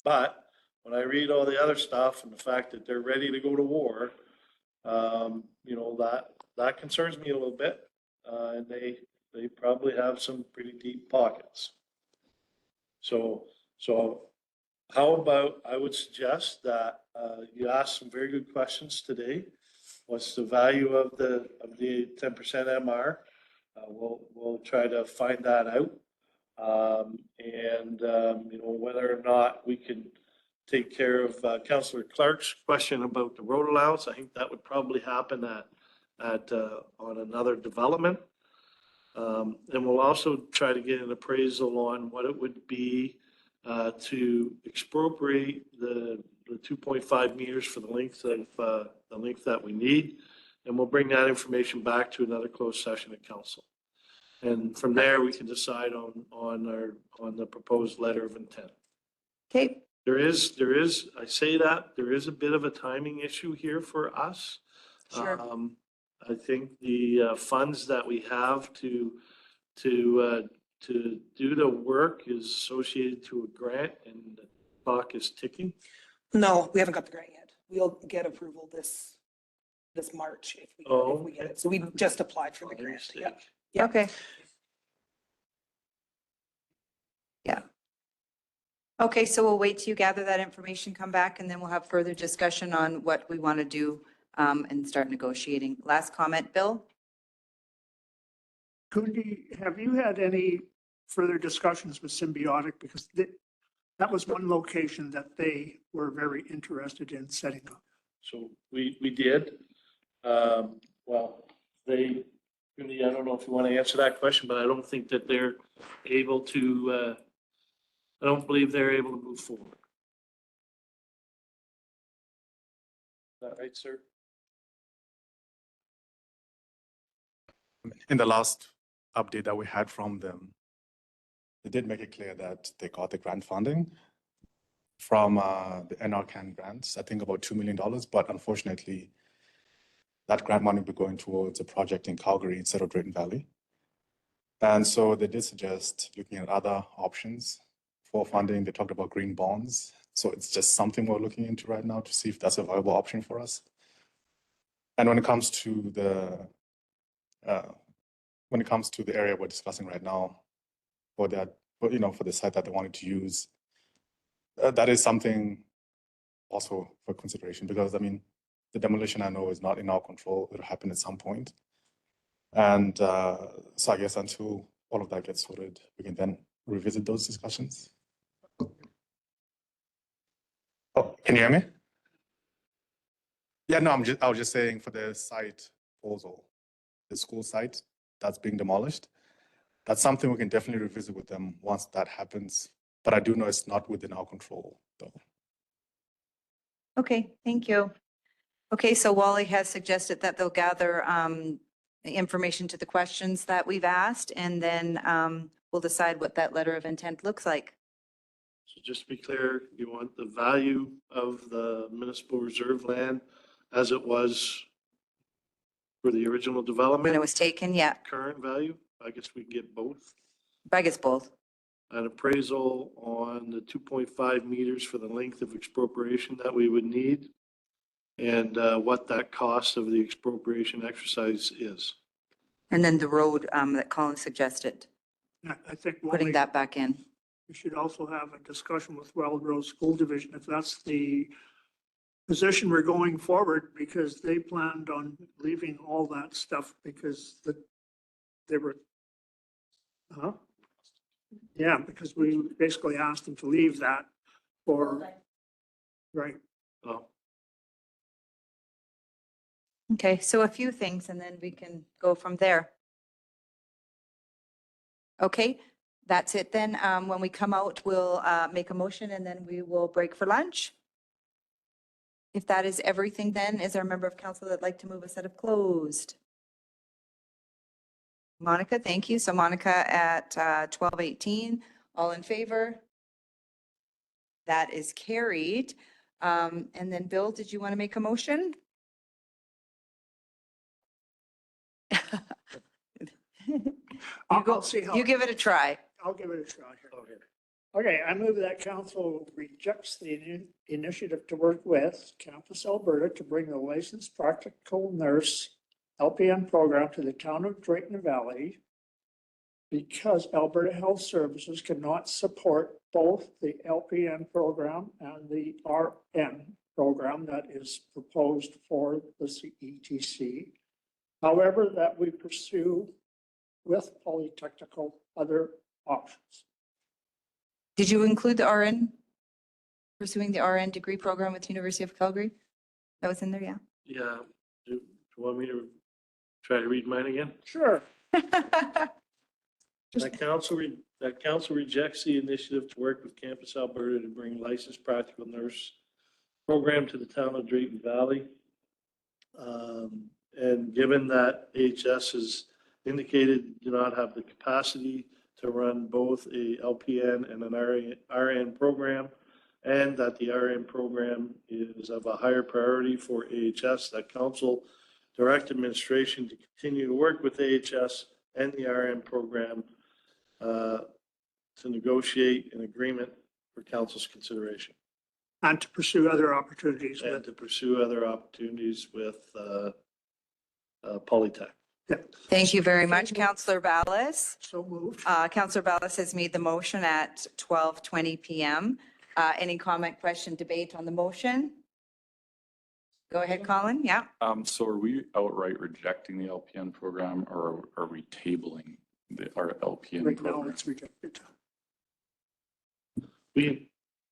But when I read all the other stuff and the fact that they're ready to go to war, that concerns me a little bit. And they probably have some pretty deep pockets. So how about, I would suggest that you ask some very good questions today. What's the value of the 10% MR? We'll try to find that out. Whether or not we can take care of Councillor Clark's question about the road allowance. I think that would probably happen on another development. And we'll also try to get an appraisal on what it would be to expropriate the 2.5 meters for the length that we need. And we'll bring that information back to another closed session at council. And from there, we can decide on the proposed letter of intent. Okay. There is, I say that, there is a bit of a timing issue here for us. Sure. I think the funds that we have to do the work is associated to a grant, and the clock is ticking. No, we haven't got the grant yet. We'll get approval this this March if Oh, we get it. So we just applied for the My grant. mistake. Yeah. Yeah. Okay. Yeah. Okay, so we'll wait till you gather that information, come back, and then we'll have further discussion on what we want to do and start negotiating. Last comment, Bill? Have you had any further discussions with Symbiotic? Because that was one location that they were very interested in setting up. So we did. Well, they, really, I don't know if you want to answer that question, but I don't think that they're able to, I don't believe they're able to move forward. Is that right, sir? In the last update that we had from them, they did make it clear that they got the grant funding from the NRCan grants, I think about $2 million, but unfortunately, that grant money will be going towards a project in Calgary instead of Drayton Valley. And so they did suggest looking at other options for funding. They talked about green bonds. So it's just something we're looking into right now to see if that's a viable option for us. And when it comes to the area we're discussing right now, for that, for the site that they wanted to use, that is something also for consideration, because I mean, the demolition I know is not in our control. It'll happen at some point. And so I guess until all of that gets sorted, we can then revisit those discussions. Oh, can you hear me? Yeah, no, I was just saying for the site proposal, the school site that's being demolished, that's something we can definitely revisit with them once that happens. But I do know it's not within our control, though. Okay, thank you. Okay, so Wally has suggested that they'll gather the information to the questions that we've asked, and then we'll decide what that letter of intent looks like. So just to be clear, you want the value of the municipal reserve land as it was for the original When development, it was taken, yeah, current value? I guess we can get both. I guess both. An appraisal on the 2.5 meters for the length of expropriation that we would need, and what that cost of the expropriation exercise is. And then the road that Colin suggested, I think putting Wally, that back in. we should also have a discussion with Wild Rose School Division if that's the position we're going forward, because they planned on leaving all that stuff because they were, yeah, because we basically asked them to leave that for, right. Oh, Okay, so a few things and then we can go from there. Okay, that's it then. When we come out, we'll make a motion and then we will break for lunch. If that is everything, then is there a member of council that'd like to move us out of closed? Monica, thank you. So Monica at 12:18, all in favor? That is carried. And then Bill, did you want to make a motion? I'll see how. You give it a try. I'll give it a try here. Okay, I move that council rejects the initiative to work with Campus Alberta to bring the licensed practical nurse LPN program to the town of Drayton Valley because Alberta Health Services cannot support both the LPN program and the RN program that is proposed for the CETC. However, that we pursue with Polytechnical other options. Did you include the RN, pursuing the RN degree program with University of Calgary? That was in there, yeah? yeah. Do you want me to try to read mine again? Sure. That council rejects the initiative to work with Campus Alberta to bring licensed practical nurse program to the town of Drayton Valley. And given that AHS has indicated do not have the capacity to run both a LPN and an RN program, and that the RN program is of a higher priority for AHS, that council direct administration to continue to work with AHS and the RN program to negotiate an agreement for council's consideration. And to pursue other opportunities and with, to pursue other opportunities with Polytech. Thank you very much, Councillor Ballas. so moved. Councillor Ballas has made the motion at 12:20 PM. Any comment, question, debate on the motion? Go ahead, Colin. Yeah. So are we outright rejecting the LPN program or are we tabling our LPN Right now, program? it's rejected.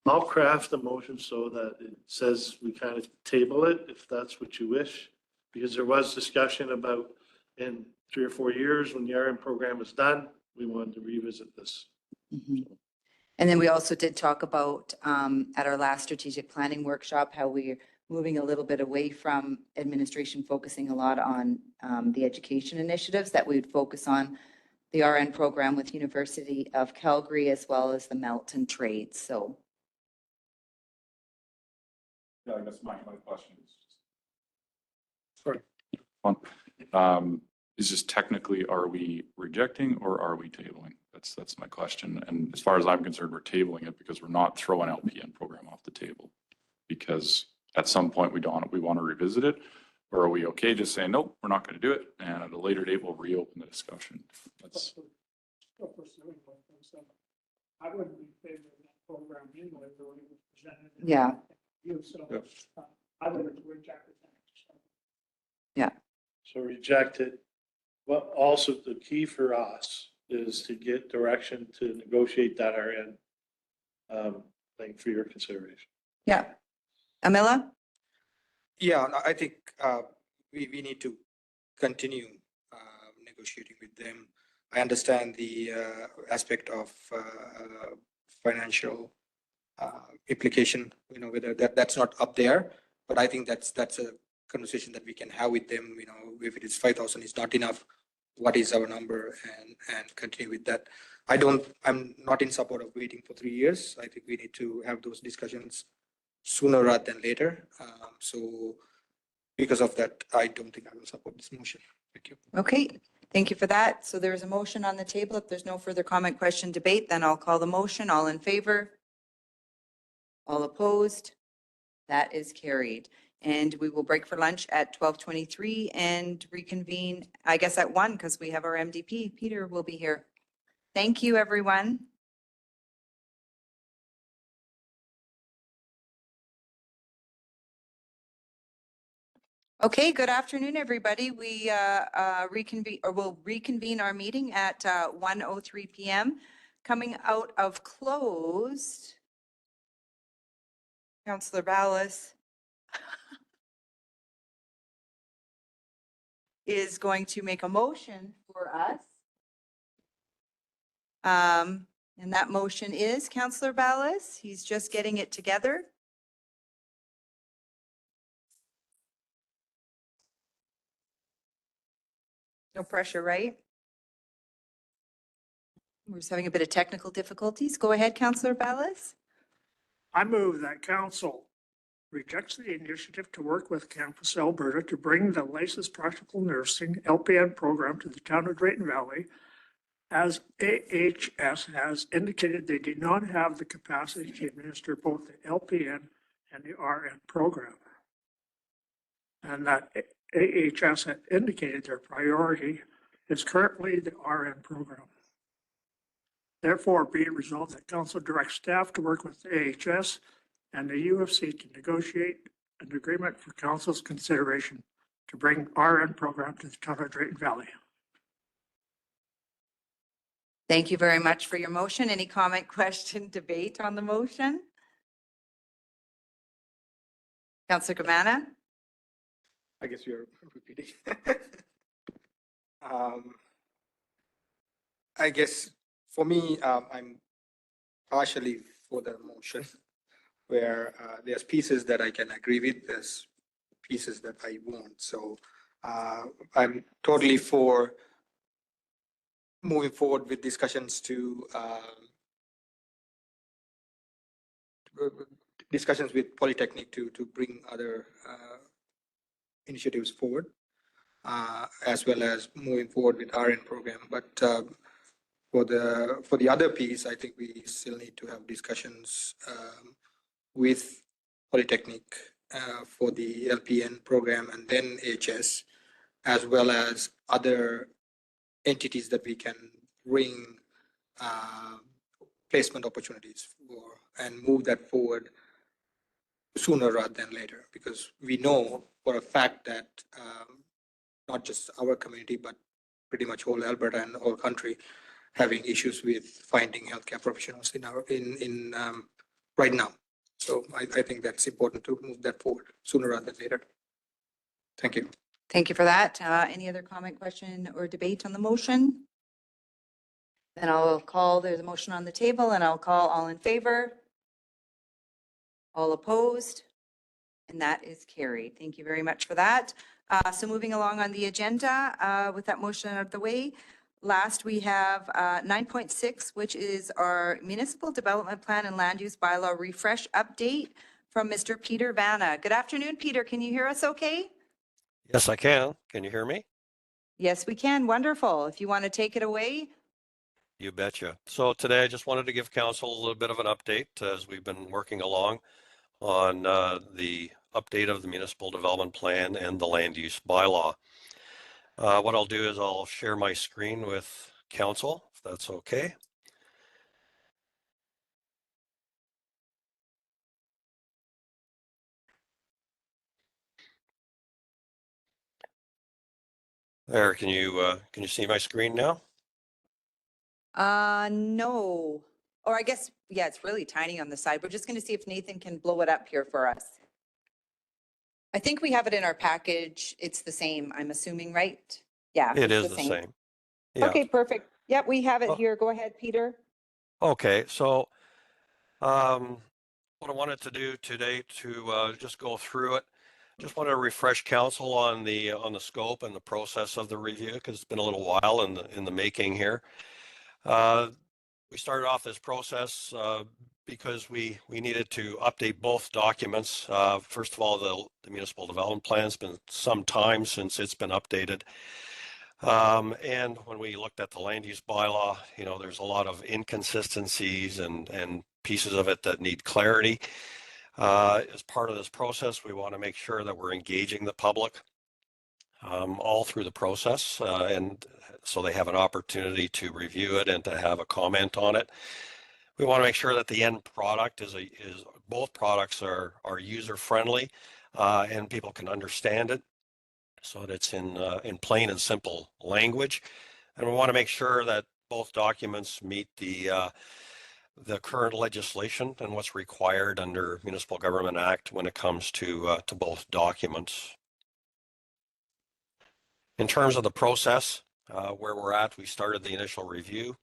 I'll craft the motion so that it says we kind of table it if that's what you wish. Because there was discussion about in 3 or 4 years when the RN program is done, we wanted to revisit this. And then we also did talk about at our last strategic planning workshop, how we're moving a little bit away from administration, focusing a lot on the education initiatives, that we would focus on the RN program with University of Calgary as well as the Melton trades. So Yeah, I guess my question is Sorry. is just technically, are we rejecting or are we tabling? That's my question. And as far as I'm concerned, we're tabling it because we're not throwing LPN program off the table. Because at some point we want to revisit it, or are we okay just saying, nope, we're not going to do it, and at a later date we'll reopen the discussion? That's I wouldn't be in favor of that program anyway, the way it was presented. yeah, I would reject it. yeah. So reject it. Well, also the key for us is to get direction to negotiate that RN thing for your consideration. Yeah. Amila? Yeah, I think we need to continue negotiating with them. I understand the aspect of financial implication, whether that's not up there, but I think that's a conversation that we can have with them. If it is 5,000 is not enough, what is our number, and continue with that. I'm not in support of waiting for 3 years. I think we need to have those discussions sooner rather than later. So because of that, I don't think I will support this motion. Thank you. Okay, thank you for that. So there's a motion on the table. If there's no further comment, question, debate, then I'll call the motion. All in favor? All opposed? That is carried. And we will break for lunch at 12:23 and reconvene, I guess, at 1 because we have our MDP. Peter will be here. Thank you, everyone. Okay, good afternoon, everybody. We will reconvene our meeting at 1:03 PM. Coming out of closed, Councillor Ballas is going to make a motion for us. And that motion is Councillor Ballas. He's just getting it together. No pressure, right? We're just having a bit of technical difficulties. Go ahead, Councillor Ballas. I move that council rejects the initiative to work with Campus Alberta to bring the licensed practical nursing LPN program to the town of Drayton Valley, as AHS has indicated they do not have the capacity to administer both the LPN and the RN program. And that AHS had indicated their priority is currently the RN program. Therefore, be it resolved that council directs staff to work with AHS and the UFC to negotiate an agreement for council's consideration to bring RN program to the town of Drayton Valley. Thank you very much for your motion. Any comment, question, debate on the motion? Councillor Gamana? I guess you're repeating. I guess for me, I'm partially for the motion where there's pieces that I can agree with, there's pieces that I won't. So I'm totally for moving forward with discussions with Polytechnic to bring other initiatives forward, as well as moving forward with RN program. But for the other piece, I think we still need to have discussions with Polytechnic for the LPN program and then HS, as well as other entities that we can bring placement opportunities for and move that forward sooner rather than later, because we know for a fact that not just our community, but pretty much whole Alberta and the whole country having issues with finding healthcare professionals in right now. So I think that's important to move that forward sooner rather than later. Thank you. Thank you for that. Any other comment, question, or debate on the motion? Then I'll call, there's a motion on the table, and I'll call all in favor. All opposed? And that is carried. Thank you very much for that. So moving along on the agenda, with that motion out of the way, last we have 9.6, which is our Municipal Development Plan and Land Use Bylaw Refresh Update from Mr. Peter Vanna. Good afternoon, Peter. Can you hear us okay? Yes, I can. Can you hear me? Yes, we can. Wonderful. If you want to take it away. You betcha. So today I just wanted to give council a little bit of an update as we've been working along on the update of the municipal development plan and the land use bylaw. What I'll do is I'll share my screen with council, if that's okay. There, can you see my screen now? No. Or I guess, yeah, it's really tiny on the side. We're just going to see if Nathan can blow it up here for us. I think we have it in our package. It's the same, I'm assuming, right? Yeah. It is the same. Yeah. Okay, perfect. Yep, we have it here. Go ahead, Peter. Okay, so what I wanted to do today to just go through it, just want to refresh council on the scope and the process of the review, because it's been a little while in the making here. We started off this process because we needed to update both documents. First of all, the municipal development plan. It's been some time since it's been updated. And when we looked at the land use bylaw, there's a lot of inconsistencies and pieces of it that need clarity. As part of this process, we want to make sure that we're engaging the public all through the process, and so they have an opportunity to review it and to have a comment on it. We want to make sure that the end product is both products are user friendly and people can understand it, so that it's in plain and simple language. And we want to make sure that both documents meet the current legislation and what's required under Municipal Government Act when it comes to both documents. In terms of the process, where we're at, we started the initial review.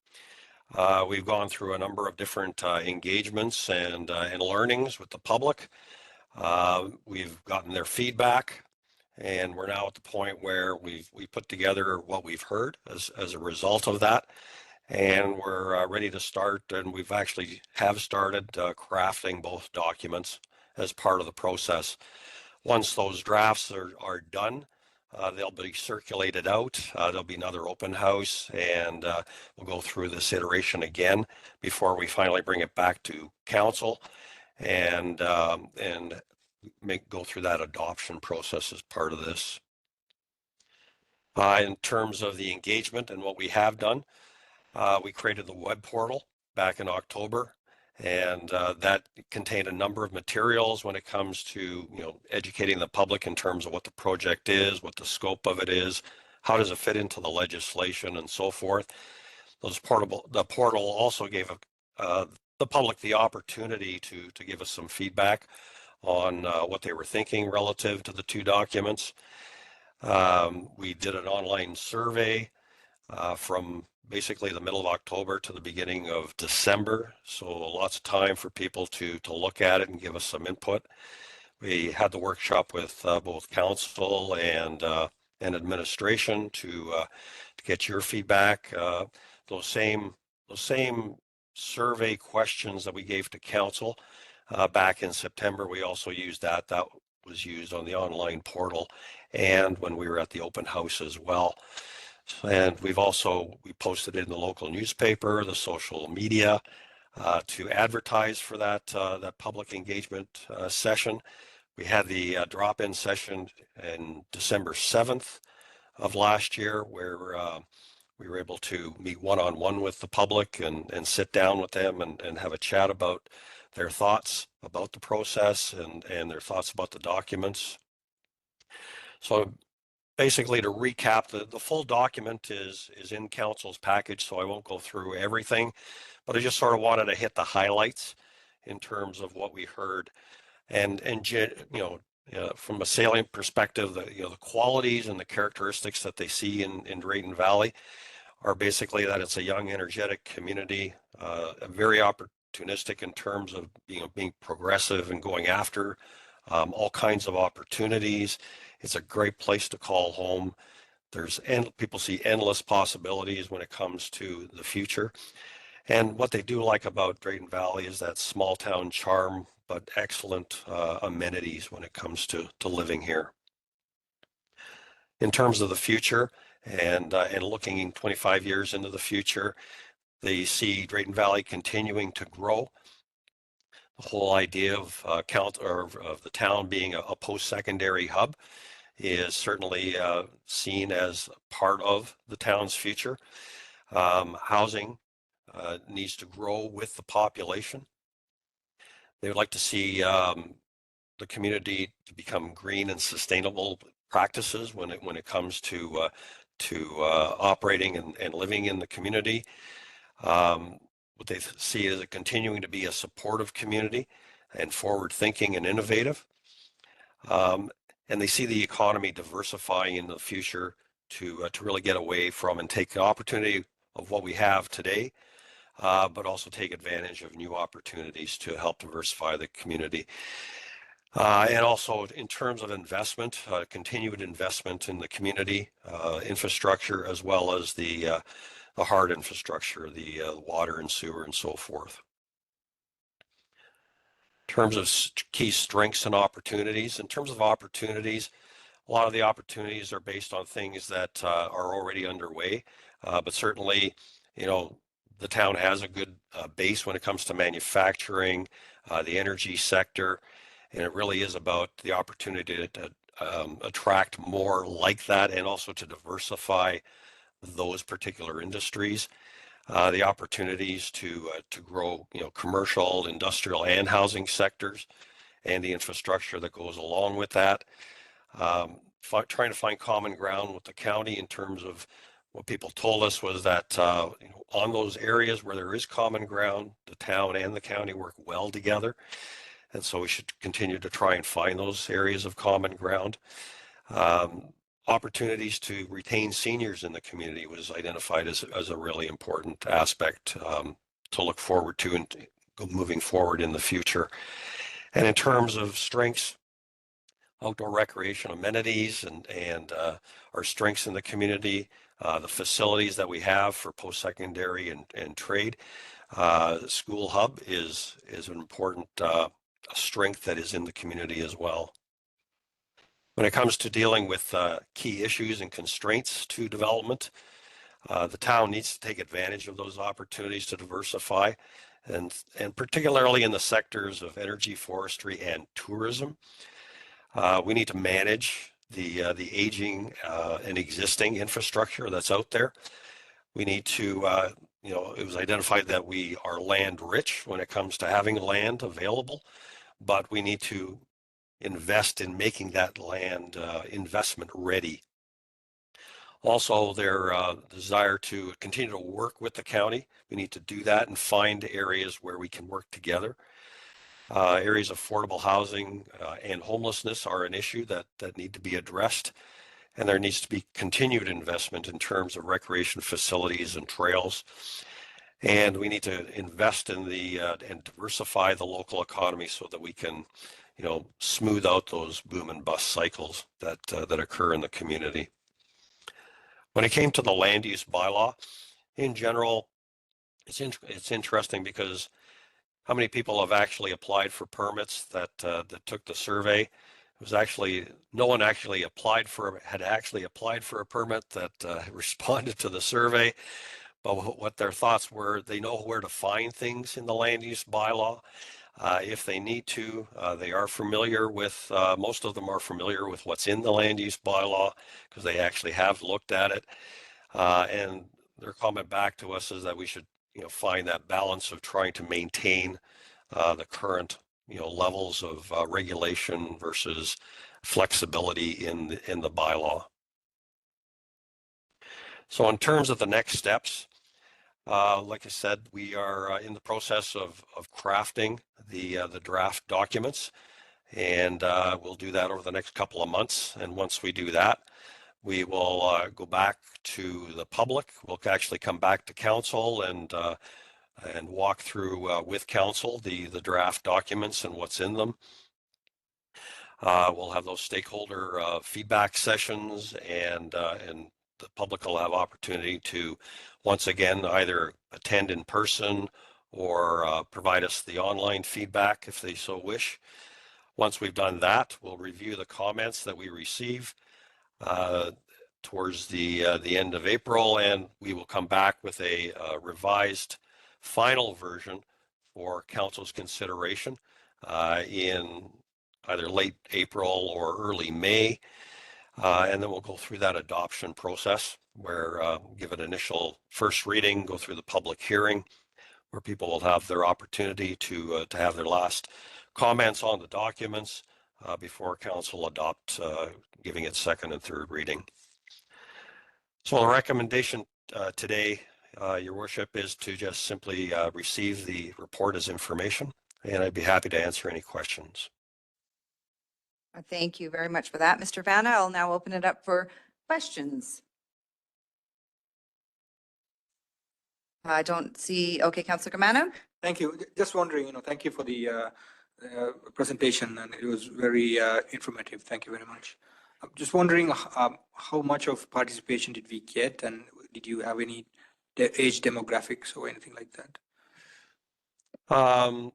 We've gone through a number of different engagements and learnings with the public. We've gotten their feedback, and we're now at the point where we put together what we've heard as a result of that. And we're ready to start, and we've actually started crafting both documents as part of the process. Once those drafts are done, they'll be circulated out. There'll be another open house, and we'll go through this iteration again before we finally bring it back to council and go through that adoption process as part of this. In terms of the engagement and what we have done, we created the web portal back in October, and that contained a number of materials when it comes to educating the public in terms of what the project is, what the scope of it is, how does it fit into the legislation, and so forth. The portal also gave the public the opportunity to give us some feedback on what they were thinking relative to the two documents. We did an online survey from basically the middle of October to the beginning of December. So lots of time for people to look at it and give us some input. We had the workshop with both council and administration to get your feedback. Those same survey questions that we gave to council back in September, we also used that. That was used on the online portal and when we were at the open house as well. And we posted it in the local newspaper, the social media, to advertise for that public engagement session. We had the drop-in session in December 7th of last year, where we were able to meet one-on-one with the public and sit down with them and have a chat about their thoughts about the process and their thoughts about the documents. So basically, to recap, the full document is in council's package, so I won't go through everything, but I just sort of wanted to hit the highlights in terms of what we heard. And from a salient perspective, the qualities and the characteristics that they see in Drayton Valley are basically that it's a young, energetic community, very opportunistic in terms of being progressive and going after all kinds of opportunities. It's a great place to call home. People see endless possibilities when it comes to the future. And what they do like about Drayton Valley is that small town charm, but excellent amenities when it comes to living here. In terms of the future and looking 25 years into the future, they see Drayton Valley continuing to grow. The whole idea of of the town being a post-secondary hub is certainly seen as part of the town's future. Housing needs to grow with the population. They would like to see the community to become green and sustainable practices when it comes to operating and living in the community. What they see is continuing to be a supportive community and forward-thinking and innovative. And they see the economy diversifying in the future to really get away from and take the opportunity of what we have today, but also take advantage of new opportunities to help diversify the community. And also in terms of investment, continued investment in the community, infrastructure, as well as the hard infrastructure, the water and sewer and so forth. In terms of key strengths and opportunities, a lot of the opportunities are based on things that are already underway, but certainly, the town has a good base when it comes to manufacturing, the energy sector, and it really is about the opportunity to attract more like that and also to diversify those particular industries. The opportunities to grow, commercial, industrial, and housing sectors, and the infrastructure that goes along with that. Trying to find common ground with the county in terms of what people told us was that on those areas where there is common ground, the town and the county work well together. And so we should continue to try and find those areas of common ground. Opportunities to retain seniors in the community was identified as a really important aspect to look forward to and moving forward in the future. And in terms of strengths, outdoor recreation amenities and our strengths in the community, the facilities that we have for post-secondary and trade. School hub is an important strength that is in the community as well. When it comes to dealing with key issues and constraints to development, the town needs to take advantage of those opportunities to diversify, and particularly in the sectors of energy, forestry, and tourism. We need to manage the aging and existing infrastructure that's out there. We need to, it was identified that we are land rich when it comes to having land available, but we need to invest in making that land investment ready. Also, their desire to continue to work with the county. We need to do that and find areas where we can work together. Areas of affordable housing and homelessness are an issue that need to be addressed. And there needs to be continued investment in terms of recreation facilities and trails. And we need to invest in and diversify the local economy so that we can smooth out those boom and bust cycles that occur in the community. When it came to the land use bylaw, in general, it's interesting because how many people have actually applied for permits that took the survey? It was actually, no one actually had applied for a permit that responded to the survey, about what their thoughts were. They know where to find things in the land use bylaw. If they need to, they are familiar with, most of them are familiar with what's in the land use bylaw because they actually have looked at it. And their comment back to us is that we should, find that balance of trying to maintain the current, levels of regulation versus flexibility in the bylaw. So in terms of the next steps, like I said, we are in the process of crafting the draft documents, and we'll do that over the next couple of months. And once we do that, we will go back to the public. We'll actually come back to council and walk through with council the draft documents and what's in them. We'll have those stakeholder feedback sessions, and the public will have opportunity to once again either attend in person or provide us the online feedback if they so wish. Once we've done that, we'll review the comments that we receive towards the end of April, and we will come back with a revised final version for council's consideration in either late April or early May. And then we'll go through that adoption process where give an initial first reading, go through the public hearing where people will have their opportunity to have their last comments on the documents before council adopt, giving it second and third reading. So the recommendation today, Your Worship, is to just simply receive the report as information, and I'd be happy to answer any questions. Thank you very much for that, Mr. Vanna. I'll now open it up for questions. I don't see, okay, Councillor Germano? Thank you. Just wondering, thank you for the presentation, and it was very informative. Thank you very much. I'm just wondering how much of participation did we get, and did you have any age demographics or anything like that? I'm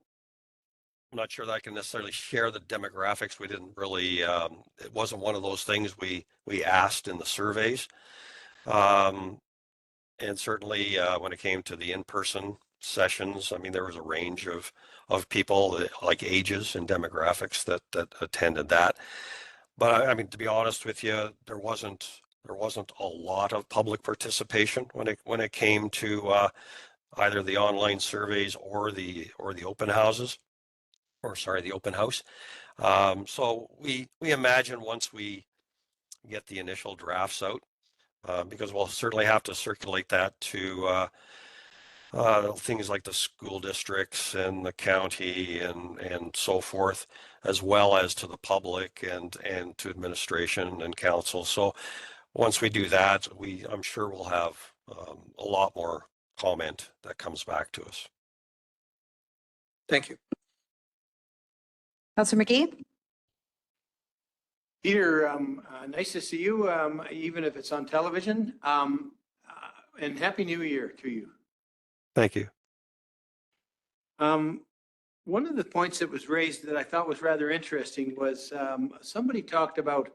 not sure that I can necessarily share the demographics. We didn't really, it wasn't one of those things we asked in the surveys. And certainly when it came to the in-person sessions, I mean, there was a range of people, like ages and demographics that attended that. But I mean, to be honest with you, there wasn't a lot of public participation when it came to either the online surveys or the open houses, or sorry, the open house. So we imagine once we get the initial drafts out, because we'll certainly have to circulate that to things like the school districts and the county and so forth, as well as to the public and to administration and council. So once we do that, I'm sure we'll have a lot more comment that comes back to us. Thank you. Councillor McGee? Peter, nice to see you, even if it's on television. And Happy New Year to you. Thank you. One of the points that was raised that I thought was rather interesting was somebody talked about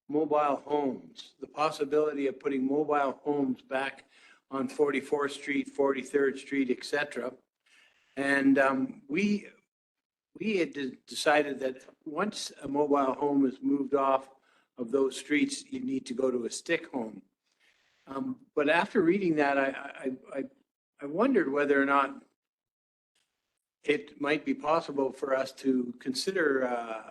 mobile homes, the possibility of putting mobile homes back on 44th Street, 43rd Street, et cetera. And we had decided that once a mobile home is moved off of those streets, you need to go to a stick home. But after reading that, I wondered whether or not it might be possible for us to consider a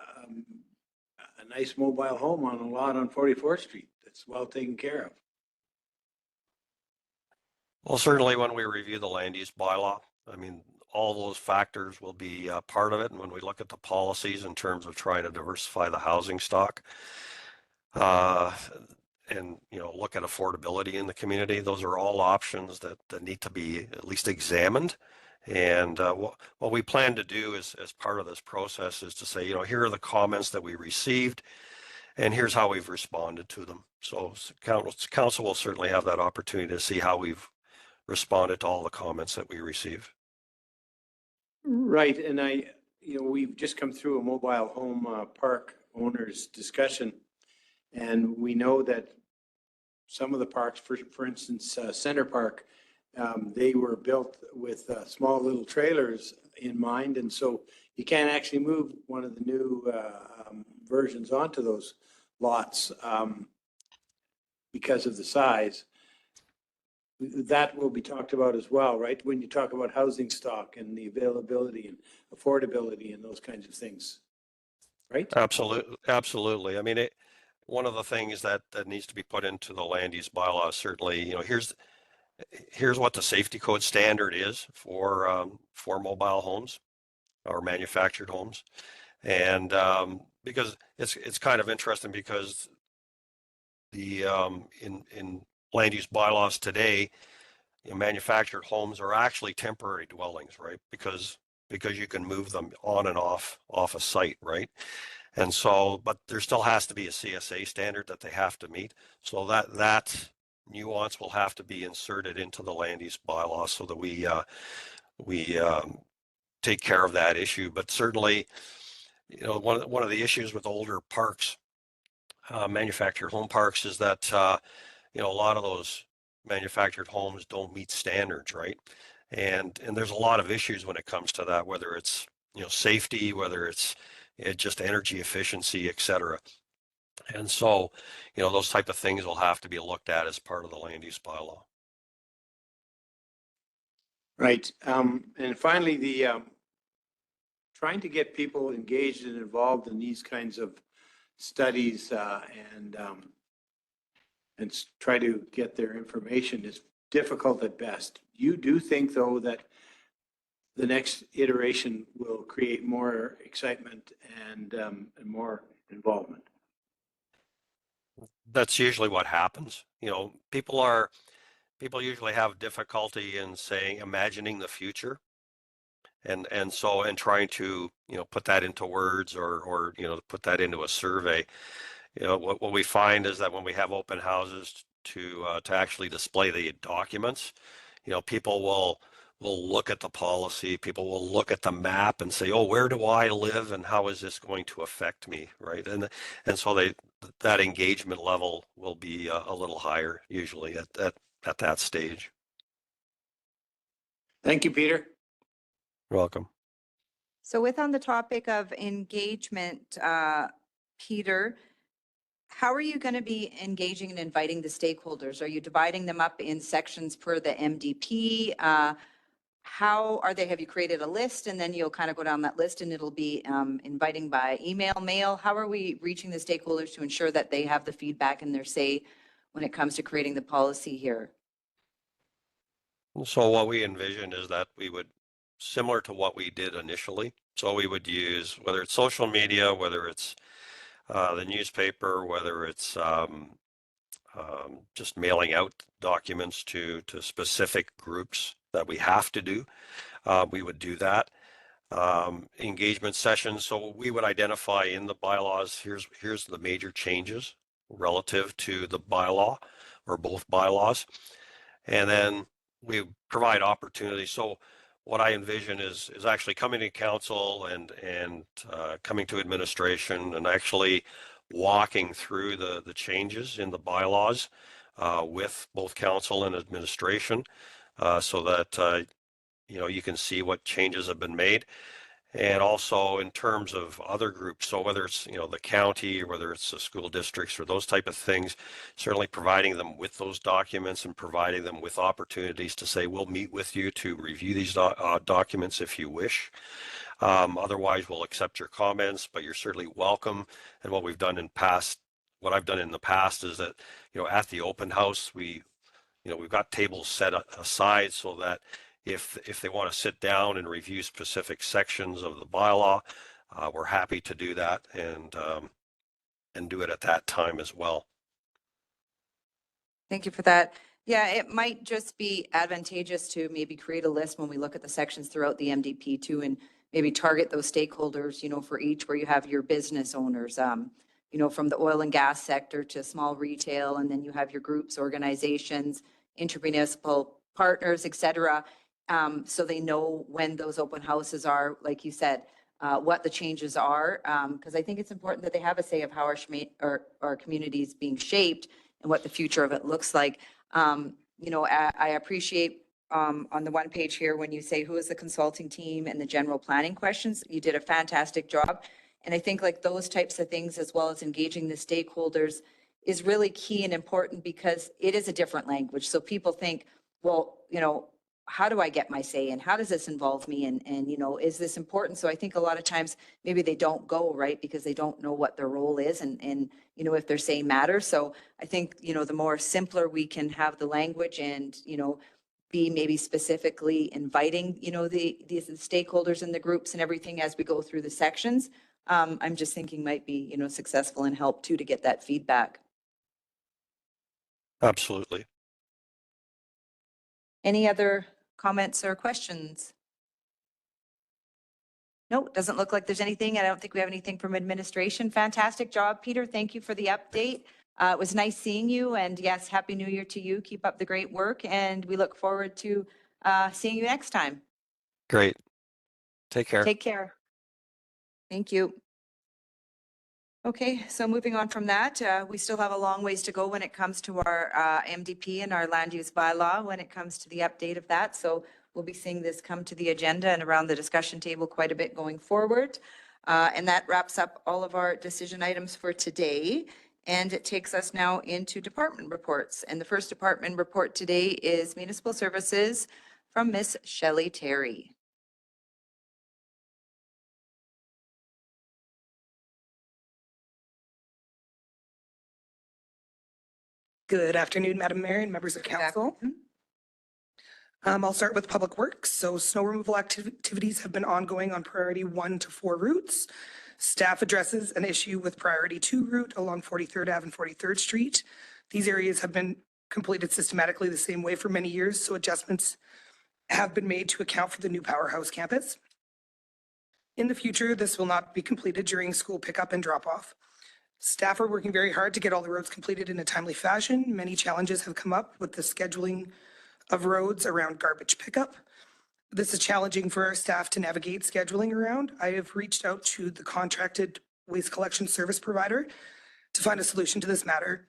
nice mobile home on a lot on 44th Street that's well taken care of. Well, certainly when we review the land use bylaw, I mean, all those factors will be part of it. And when we look at the policies in terms of trying to diversify the housing stock and, look at affordability in the community, those are all options that need to be at least examined. And what we plan to do as part of this process is to say, here are the comments that we received and here's how we've responded to them. So council will certainly have that opportunity to see how we've responded to all the comments that we receive. Right, and we've just come through a mobile home park owners discussion, and we know that some of the parks, for instance, Center Park, they were built with small little trailers in mind. And so you can't actually move one of the new versions onto those lots because of the size. That will be talked about as well, right? When you talk about housing stock and the availability and affordability and those kinds of things, right? Absolutely, absolutely. I mean, one of the things that needs to be put into the land use bylaw is certainly, here's what the safety code standard is for mobile homes or manufactured homes. And because it's kind of interesting because the in land use bylaws today, manufactured homes are actually temporary dwellings, right? Because you can move them on and off a site, right? And so, but there still has to be a CSA standard that they have to meet. So that nuance will have to be inserted into the land use bylaw so that we take care of that issue. But certainly, one of the issues with older parks, manufactured home parks, is that a lot of those manufactured homes don't meet standards, right? And there's a lot of issues when it comes to that, whether it's safety, whether it's just energy efficiency, et cetera. And so, those type of things will have to be looked at as part of the land use bylaw. Right. And finally, the trying to get people engaged and involved in these kinds of studies and try to get their information is difficult at best. You do think, though, that the next iteration will create more excitement and more involvement? That's usually what happens. People usually have difficulty in imagining the future. And trying to, put that into words or put that into a survey. What we find is that when we have open houses to actually display the documents, people will look at the policy, people will look at the map and say, oh, where do I live and how is this going to affect me, right? And so that engagement level will be a little higher usually at that stage. Thank you, Peter. You're welcome. So with on the topic of engagement, Peter, how are you going to be engaging and inviting the stakeholders? Are you dividing them up in sections per the MDP? How are they? Have you created a list and then you'll kind of go down that list and it'll be inviting by email, mail? How are we reaching the stakeholders to ensure that they have the feedback and their say when it comes to creating the policy here? So what we envision is that we would, similar to what we did initially, so we would use, whether it's social media, whether it's the newspaper, whether it's just mailing out documents to specific groups that we have to do, we would do that. Engagement sessions, so we would identify in the bylaws, here's the major changes relative to the bylaw or both bylaws. And then we provide opportunities. So what I envision is actually coming to council and coming to administration and actually walking through the changes in the bylaws with both council and administration so that you can see what changes have been made. And also in terms of other groups, so whether it's the county or whether it's the school districts or those type of things, certainly providing them with those documents and providing them with opportunities to say, we'll meet with you to review these documents if you wish. Otherwise, we'll accept your comments, but you're certainly welcome. And what I've done in the past is that at the open house, we've got tables set aside so that if they want to sit down and review specific sections of the bylaw, we're happy to do that and do it at that time as well. Thank you for that. Yeah, it might just be advantageous to maybe create a list when we look at the sections throughout the MDP too, and maybe target those stakeholders, for each where you have your business owners, from the oil and gas sector to small retail, and then you have your groups, organizations, intermunicipal partners, et cetera. So they know when those open houses are, like you said, what the changes are. Because I think it's important that they have a say of how our community is being shaped and what the future of it looks like. I appreciate on the one page here, when you say who is the consulting team and the general planning questions, you did a fantastic job. And I think like those types of things, as well as engaging the stakeholders, is really key and important because it is a different language. So people think, well, you know, how do I get my say in? How does this involve me? And, you know, is this important? So I think a lot of times maybe they don't go, right? Because they don't know what their role is and, you know, if their say matters. So I think, you know, the more simpler we can have the language and, you know, be maybe specifically inviting, you know, the stakeholders in the groups and everything as we go through the sections, I'm just thinking might be, you know, successful and help too to get that feedback. Absolutely. Any other comments or questions? No, it doesn't look like there's anything. I don't think we have anything from administration. Fantastic job, Peter. Thank you for the update. It was nice seeing you, and yes, Happy New Year to you. Keep up the great work, and we look forward to seeing you next time. Great. Take care. Take care. Thank you. Okay, so moving on from that, we still have a long ways to go when it comes to our MDP and our land use bylaw when it comes to the update of that. So we'll be seeing this come to the agenda and around the discussion table quite a bit going forward. And that wraps up all of our decision items for today. And it takes us now into department reports. And the first department report today is Municipal Services from Miss Shelley Terry. Good afternoon, Madam Mayor and members of council. I'll start with Public Works. So snow removal activities have been ongoing on priority 1 to 4 routes. Staff addresses an issue with priority 2 route along 43rd Ave and 43rd Street. These areas have been completed systematically the same way for many years, so adjustments have been made to account for the new Powerhouse campus. In the future, this will not be completed during school pickup and drop-off. Staff are working very hard to get all the roads completed in a timely fashion. Many challenges have come up with the scheduling of roads around garbage pickup. This is challenging for our staff to navigate scheduling around. I have reached out to the contracted waste collection service provider to find a solution to this matter.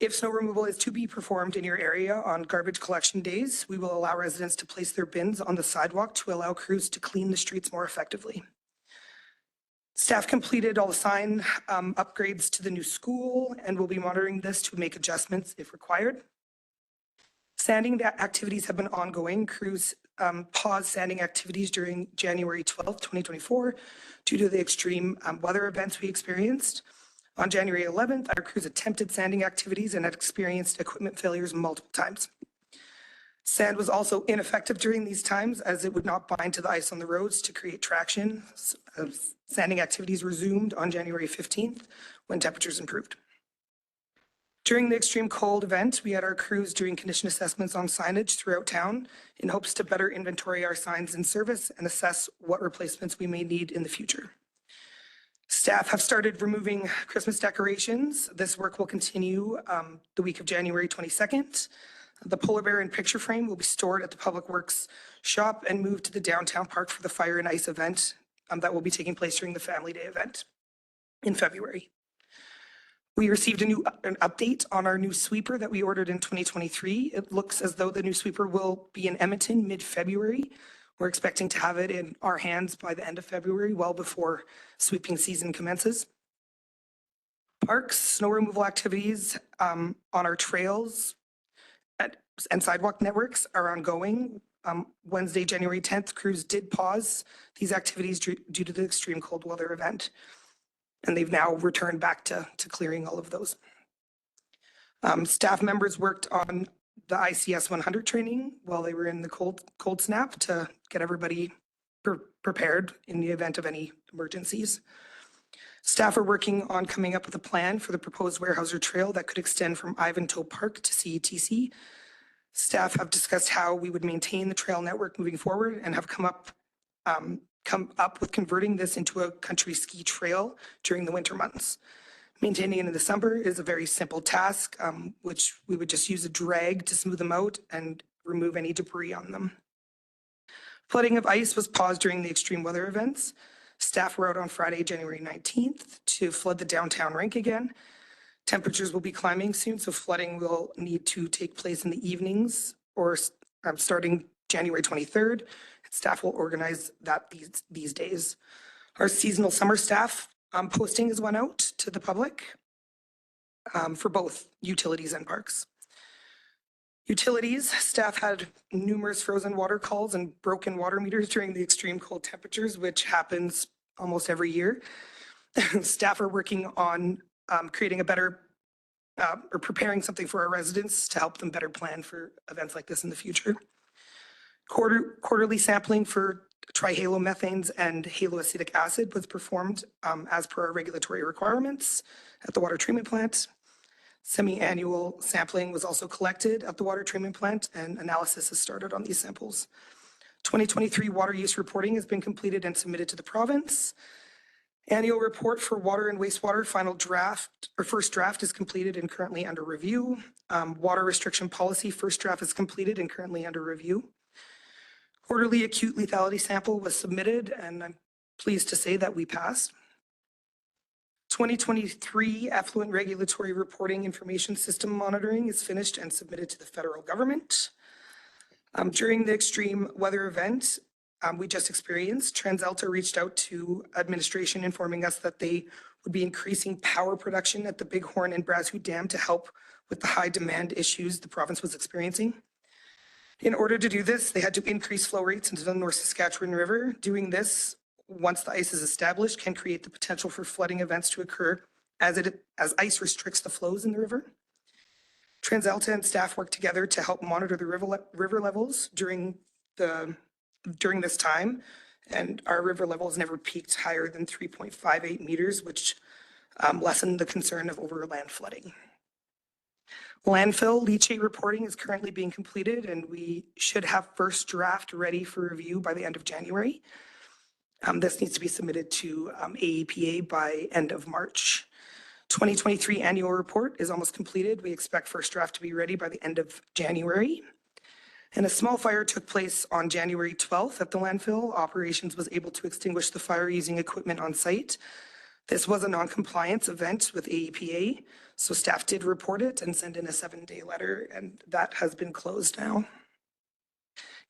If snow removal is to be performed in your area on garbage collection days, we will allow residents to place their bins on the sidewalk to allow crews to clean the streets more effectively. Staff completed all the sign upgrades to the new school and will be monitoring this to make adjustments if required. Sanding activities have been ongoing. Crews paused sanding activities during January 12th, 2024 due to the extreme weather events we experienced. On January 11th, our crews attempted sanding activities and had experienced equipment failures multiple times. Sand was also ineffective during these times as it would not bind to the ice on the roads to create traction. Sanding activities resumed on January 15th when temperatures improved. During the extreme cold event, we had our crews doing condition assessments on signage throughout town in hopes to better inventory our signs in service and assess what replacements we may need in the future. Staff have started removing Christmas decorations. This work will continue the week of January 22nd. The polar bear and picture frame will be stored at the Public Works shop and moved to the downtown park for the fire and ice event that will be taking place during the Family Day event in February. We received an update on our new sweeper that we ordered in 2023. It looks as though the new sweeper will be in Edmonton mid-February. We're expecting to have it in our hands by the end of February, well before sweeping season commences. Parks, snow removal activities on our trails and sidewalk networks are ongoing. Wednesday, January 10th, crews did pause these activities due to the extreme cold weather event. And they've now returned back to clearing all of those. Staff members worked on the ICS 100 training while they were in the cold snap to get everybody prepared in the event of any emergencies. Staff are working on coming up with a plan for the proposed Weyerhaeuser Trail that could extend from Ivantoe Park to CETC. Staff have discussed how we would maintain the trail network moving forward and have come up with converting this into a country ski trail during the winter months. Maintaining it in the summer is a very simple task, which we would just use a drag to smooth them out and remove any debris on them. Flooding of ice was paused during the extreme weather events. Staff were out on Friday, January 19th to flood the downtown rink again. Temperatures will be climbing soon, so flooding will need to take place in the evenings or starting January 23rd. Staff will organize that these days. Our seasonal summer staff posting has went out to the public for both utilities and parks. Utilities, staff had numerous frozen water calls and broken water meters during the extreme cold temperatures, which happens almost every year. Staff are working on creating a better or preparing something for our residents to help them better plan for events like this in the future. Quarterly sampling for trihalomethanes and haloacetic acid was performed as per our regulatory requirements at the water treatment plant. Semi-annual sampling was also collected at the water treatment plant, and analysis has started on these samples. 2023 water use reporting has been completed and submitted to the province. Annual report for water and wastewater final draft or first draft is completed and currently under review. Water restriction policy first draft is completed and currently under review. Quarterly acute lethality sample was submitted, and I'm pleased to say that we passed. 2023 effluent regulatory reporting information system monitoring is finished and submitted to the federal government. During the extreme weather event we just experienced, TransAlta reached out to administration informing us that they would be increasing power production at the Bighorn and Brashoot Dam to help with the high demand issues the province was experiencing. In order to do this, they had to increase flow rates into the North Saskatchewan River. Doing this, once the ice is established, can create the potential for flooding events to occur as ice restricts the flows in the river. TransAlta and staff work together to help monitor the river levels during this time, and our river levels never peaked higher than 3.58 meters, which lessened the concern of overland flooding. Landfill leachate reporting is currently being completed, and we should have first draft ready for review by the end of January. This needs to be submitted to AEPA by end of March. 2023 annual report is almost completed. We expect first draft to be ready by the end of January. And a small fire took place on January 12th at the landfill. Operations was able to extinguish the fire using equipment on site. This was a non-compliance event with AEPA, so staff did report it and send in a 7-day letter, and that has been closed now.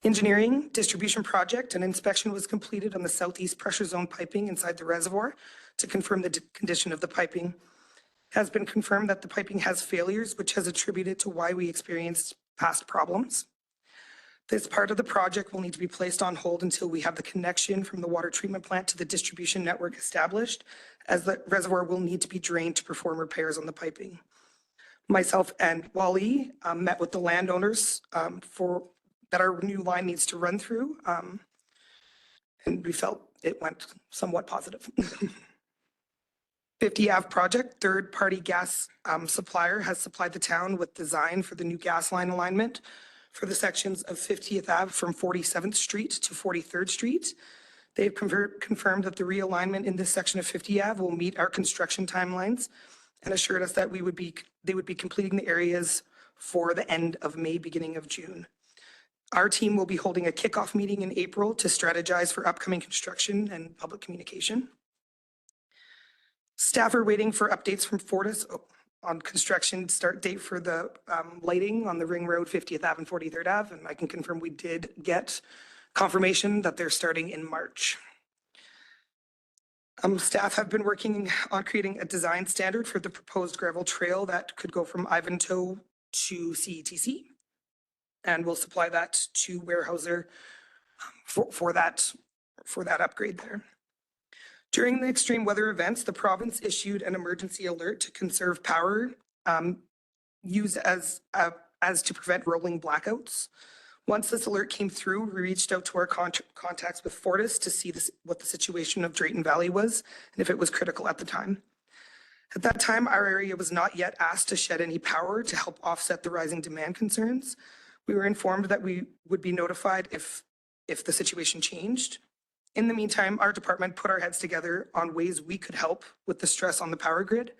Engineering distribution project and inspection was completed on the southeast pressure zone piping inside the reservoir to confirm the condition of the piping. It has been confirmed that the piping has failures, which has attributed to why we experienced past problems. This part of the project will need to be placed on hold until we have the connection from the water treatment plant to the distribution network established, as the reservoir will need to be drained to perform repairs on the piping. Myself and Wally met with the landowners that our new line needs to run through, and we felt it went somewhat positive. 50 Ave project, third-party gas supplier has supplied the town with design for the new gas line alignment for the sections of 50th Ave from 47th Street to 43rd Street. They've confirmed that the realignment in this section of 50 Ave will meet our construction timelines and assured us that they would be completing the areas for the end of May, beginning of June. Our team will be holding a kickoff meeting in April to strategize for upcoming construction and public communication. Staff are waiting for updates from Fortis on construction start date for the lighting on the Ring Road, 50th Ave and 43rd Ave, and I can confirm we did get confirmation that they're starting in March. Staff have been working on creating a design standard for the proposed gravel trail that could go from Ivantoe to CETC, and we'll supply that to Weyerhaeuser for that upgrade there. During the extreme weather events, the province issued an emergency alert to conserve power used as to prevent rolling blackouts. Once this alert came through, we reached out to our contacts with Fortis to see what the situation of Drayton Valley was and if it was critical at the time. At that time, our area was not yet asked to shed any power to help offset the rising demand concerns. We were informed that we would be notified if the situation changed. In the meantime, our department put our heads together on ways we could help with the stress on the power grid.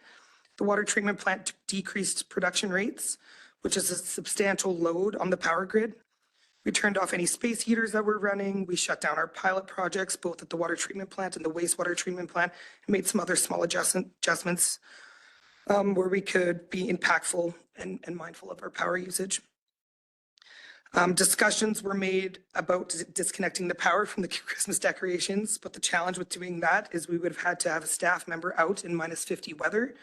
The water treatment plant decreased production rates, which is a substantial load on the power grid. We turned off any space heaters that were running. We shut down our pilot projects, both at the water treatment plant and the wastewater treatment plant, and made some other small adjustments where we could be impactful and mindful of our power usage. Discussions were made about disconnecting the power from the Christmas decorations, but the challenge with doing that is we would have had to have a staff member out in -50 weather.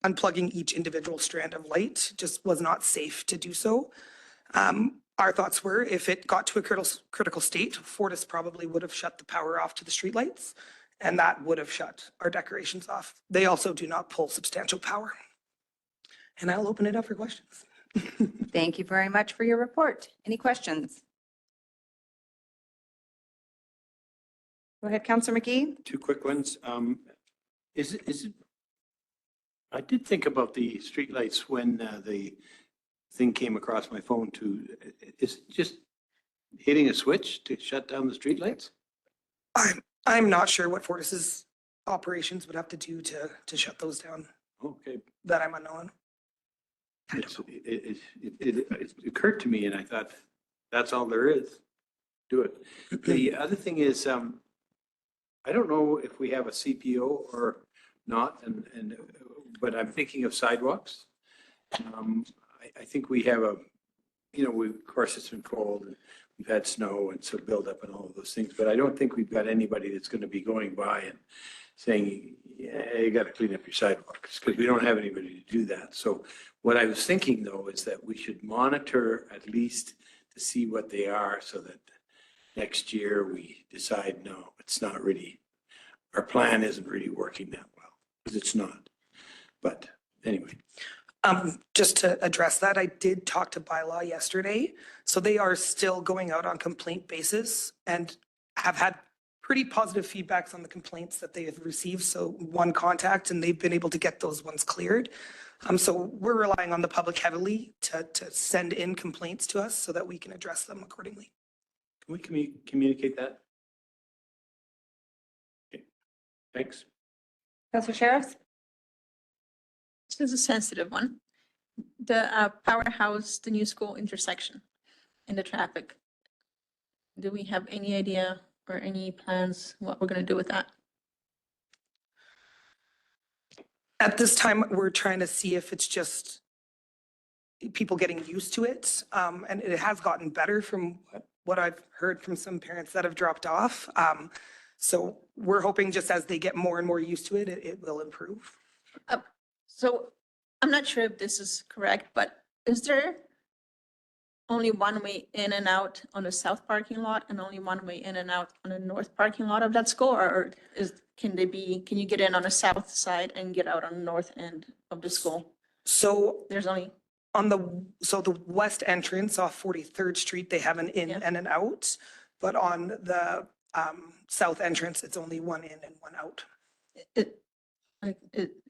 Unplugging each individual strand of light just was not safe to do so. Our thoughts were if it got to a critical state, Fortis probably would have shut the power off to the streetlights, and that would have shut our decorations off. They also do not pull substantial power. And I'll open it up for questions. Thank you very much for your report. Any questions? Go ahead, Councillor McGee. Two quick ones. Is it, I did think about the streetlights when the thing came across my phone too. Is it just hitting a switch to shut down the streetlights? I'm not sure what Fortis's operations would have to do to shut those down. Okay. That I'm unknown. It occurred to me and I thought, that's all there is. Do it. The other thing is, I don't know if we have a CPO or not, but I'm thinking of sidewalks. I think we have of course it's been cold and we've had snow and so build up and all of those things, but I don't think we've got anybody that's going to be going by and saying, yeah, you got to clean up your sidewalks, because we don't have anybody to do that. So what I was thinking though is that we should monitor at least to see what they are so that next year we decide, no, it's not really, our plan isn't really working that well, because it's not. But anyway. Just to address that, I did talk to Bylaw yesterday. So they are still going out on complaint basis and have had pretty positive feedbacks on the complaints that they have received. So one contact and they've been able to get those ones cleared. So we're relying on the public heavily to send in complaints to us so that we can address them accordingly. Can we communicate that? Okay. Thanks. Councillor Sheriff? This is a sensitive one. The powerhouse, the new school intersection and the traffic. Do we have any idea or any plans what we're going to do with that? At this time, we're trying to see if it's just people getting used to it. And it has gotten better from what I've heard from some parents that have dropped off. So we're hoping just as they get more and more used to it, it will improve. So I'm not sure if this is correct, but is there only one way in and out on the south parking lot and only one way in and out on the north parking lot of that school? Or can you get in on the south side and get out on the north end of the school? So there's only on the west entrance off 43rd Street, they have an in and an out, but on the south entrance, it's only one in and one out.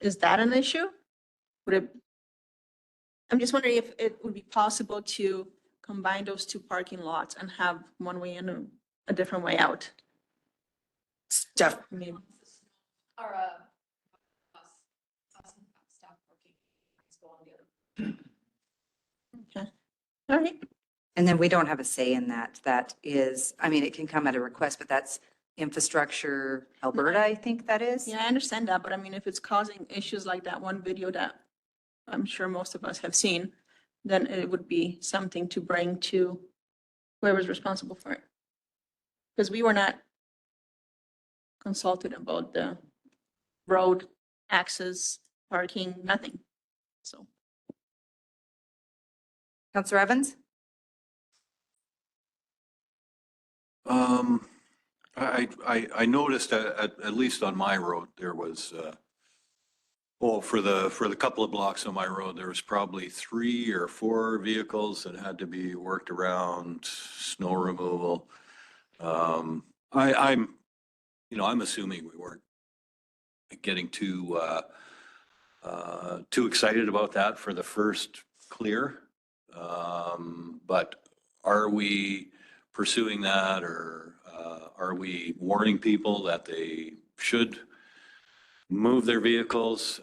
Is that an issue? I'm just wondering if it would be possible to combine those two parking lots and have one way in and a different way out. Definitely. Or staff working. Let's go on the other. Okay. All right. And then we don't have a say in that. That is, I mean, it can come at a request, but that's Infrastructure Alberta, I think that is. Yeah, I understand that, but I mean, if it's causing issues like that one video that I'm sure most of us have seen, then it would be something to bring to whoever's responsible for it. Because we were not consulted about the road access, parking, nothing. So. Councillor Evans? I noticed at least on my road, there was, for the couple of blocks on my road, there was probably 3 or 4 vehicles that had to be worked around, snow removal. I'm assuming we weren't getting too excited about that for the first clear. But are we pursuing that, or are we warning people that they should move their vehicles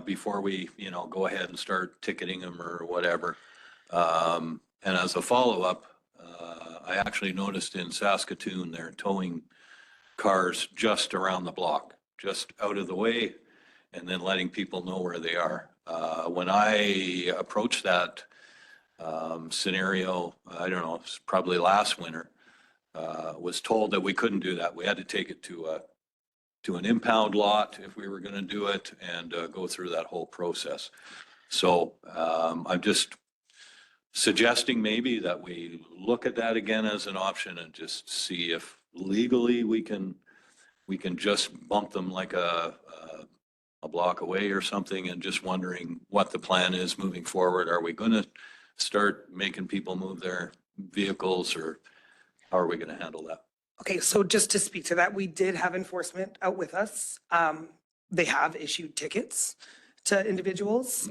before we, go ahead and start ticketing them or whatever? And as a follow-up, I actually noticed in Saskatoon, they're towing cars just around the block, just out of the way, and then letting people know where they are. When I approached that scenario, I don't know, it's probably last winter, was told that we couldn't do that. We had to take it to an impound lot if we were going to do it and go through that whole process. So I'm just suggesting maybe that we look at that again as an option and just see if legally we can just bump them like a block away or something, and just wondering what the plan is moving forward. Are we going to start making people move their vehicles, or how are we going to handle that? Okay, so just to speak to that, we did have enforcement out with us. They have issued tickets to individuals.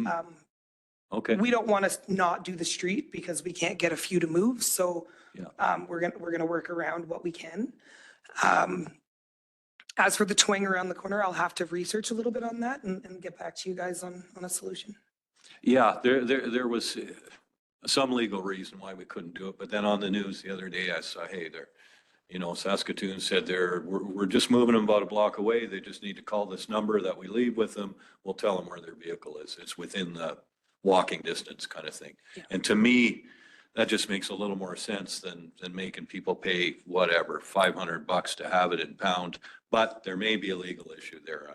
Okay. We don't want to not do the street because we can't get a few to move, so Yeah. we're gonna work around what we can. As for the towing around the corner, I'll have to research a little bit on that and get back to you guys on a solution. Yeah, there was some legal reason why we couldn't do it, but then on the news the other day, I saw, hey, Saskatoon said we're just moving them about a block away. They just need to call this number that we leave with them. We'll tell them where their vehicle is. It's within the walking distance kind of thing. Yeah. And to me, that just makes a little more sense than making people pay whatever, $500 to have it in pound. But there may be a legal issue there.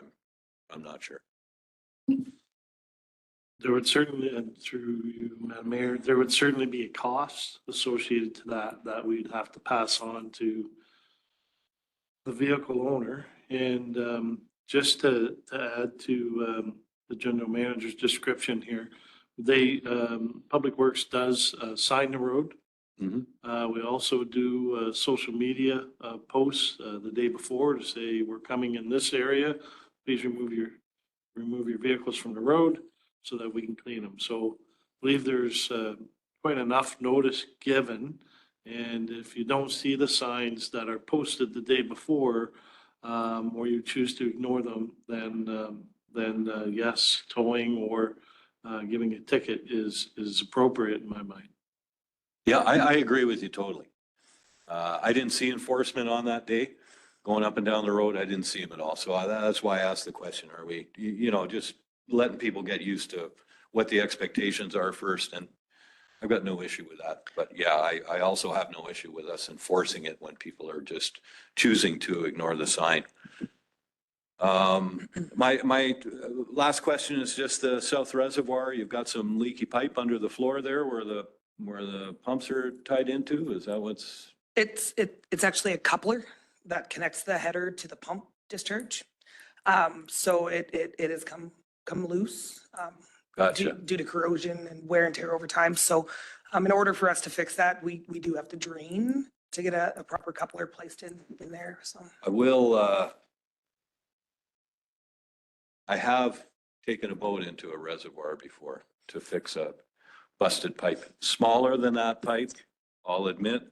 I'm not sure. There would certainly, and through you, Madam Mayor, there would certainly be a cost associated to that we'd have to pass on to the vehicle owner. And just to add to the general manager's description here, Public Works does sign the road. We also do social media posts the day before to say, we're coming in this area. Please remove your vehicles from the road so that we can clean them. So I believe there's quite enough notice given. And if you don't see the signs that are posted the day before, or you choose to ignore them, then yes, towing or giving a ticket is appropriate in my mind. Yeah, I agree with you totally. I didn't see enforcement on that day going up and down the road. I didn't see him at all. So that's why I asked the question. Are we, just letting people get used to what the expectations are first? And I've got no issue with that. But yeah, I also have no issue with us enforcing it when people are just choosing to ignore the sign. My last question is just the South Reservoir. You've got some leaky pipe under the floor there where the pumps are tied into. Is that what's? It's actually a coupler that connects the header to the pump discharge. So it has come loose. Gotcha. Due to corrosion and wear and tear over time. So in order for us to fix that, we do have to drain to get a proper coupler placed in there. So I will, I have taken a boat into a reservoir before to fix a busted pipe. Smaller than that pipe, I'll admit.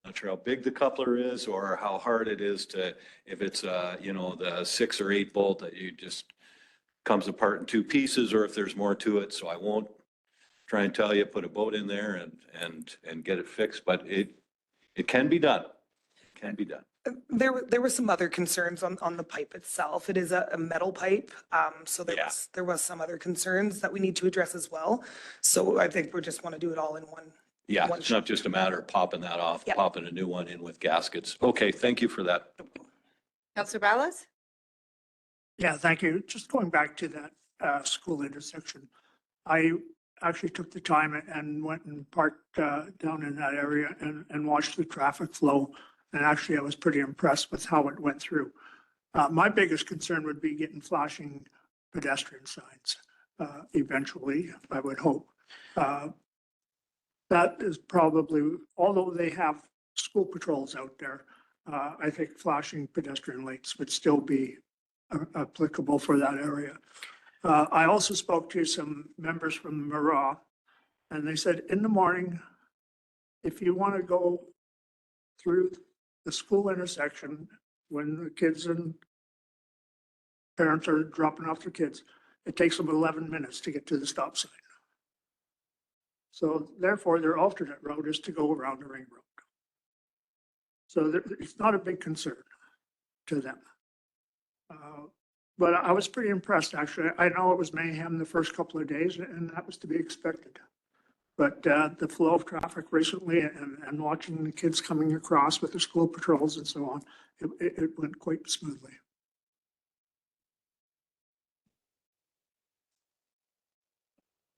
Not sure how big the coupler is or how hard it is to, if it's, the 6 or 8 bolt that you just comes apart in 2 pieces, or if there's more to it. So I won't try and tell you, put a boat in there and get it fixed, but it can be done. It can be done. there were some other concerns on the pipe itself. It is a metal pipe. So there was some other concerns that we need to address as well. So I think we just want to do it all in one. Yeah, it's not just a matter of popping that off, popping a new one in with gaskets. Okay, thank you for that. Councillor Ballas? Yeah, thank you. Just going back to that school intersection. I actually took the time and went and parked down in that area and watched the traffic flow. And actually, I was pretty impressed with how it went through. My biggest concern would be getting flashing pedestrian signs eventually, I would hope. That is probably, although they have school patrols out there, I think flashing pedestrian lights would still be applicable for that area. I also spoke to some members from Murrah, and they said in the morning, if you want to go through the school intersection when the kids and parents are dropping off their kids, it takes them 11 minutes to get to the stop sign. So therefore, their alternate route is to go around the ring road. So it's not a big concern to them. But I was pretty impressed, actually. I know it was mayhem the first couple of days, and that was to be expected. But the flow of traffic recently and watching the kids coming across with the school patrols and so on, it went quite smoothly.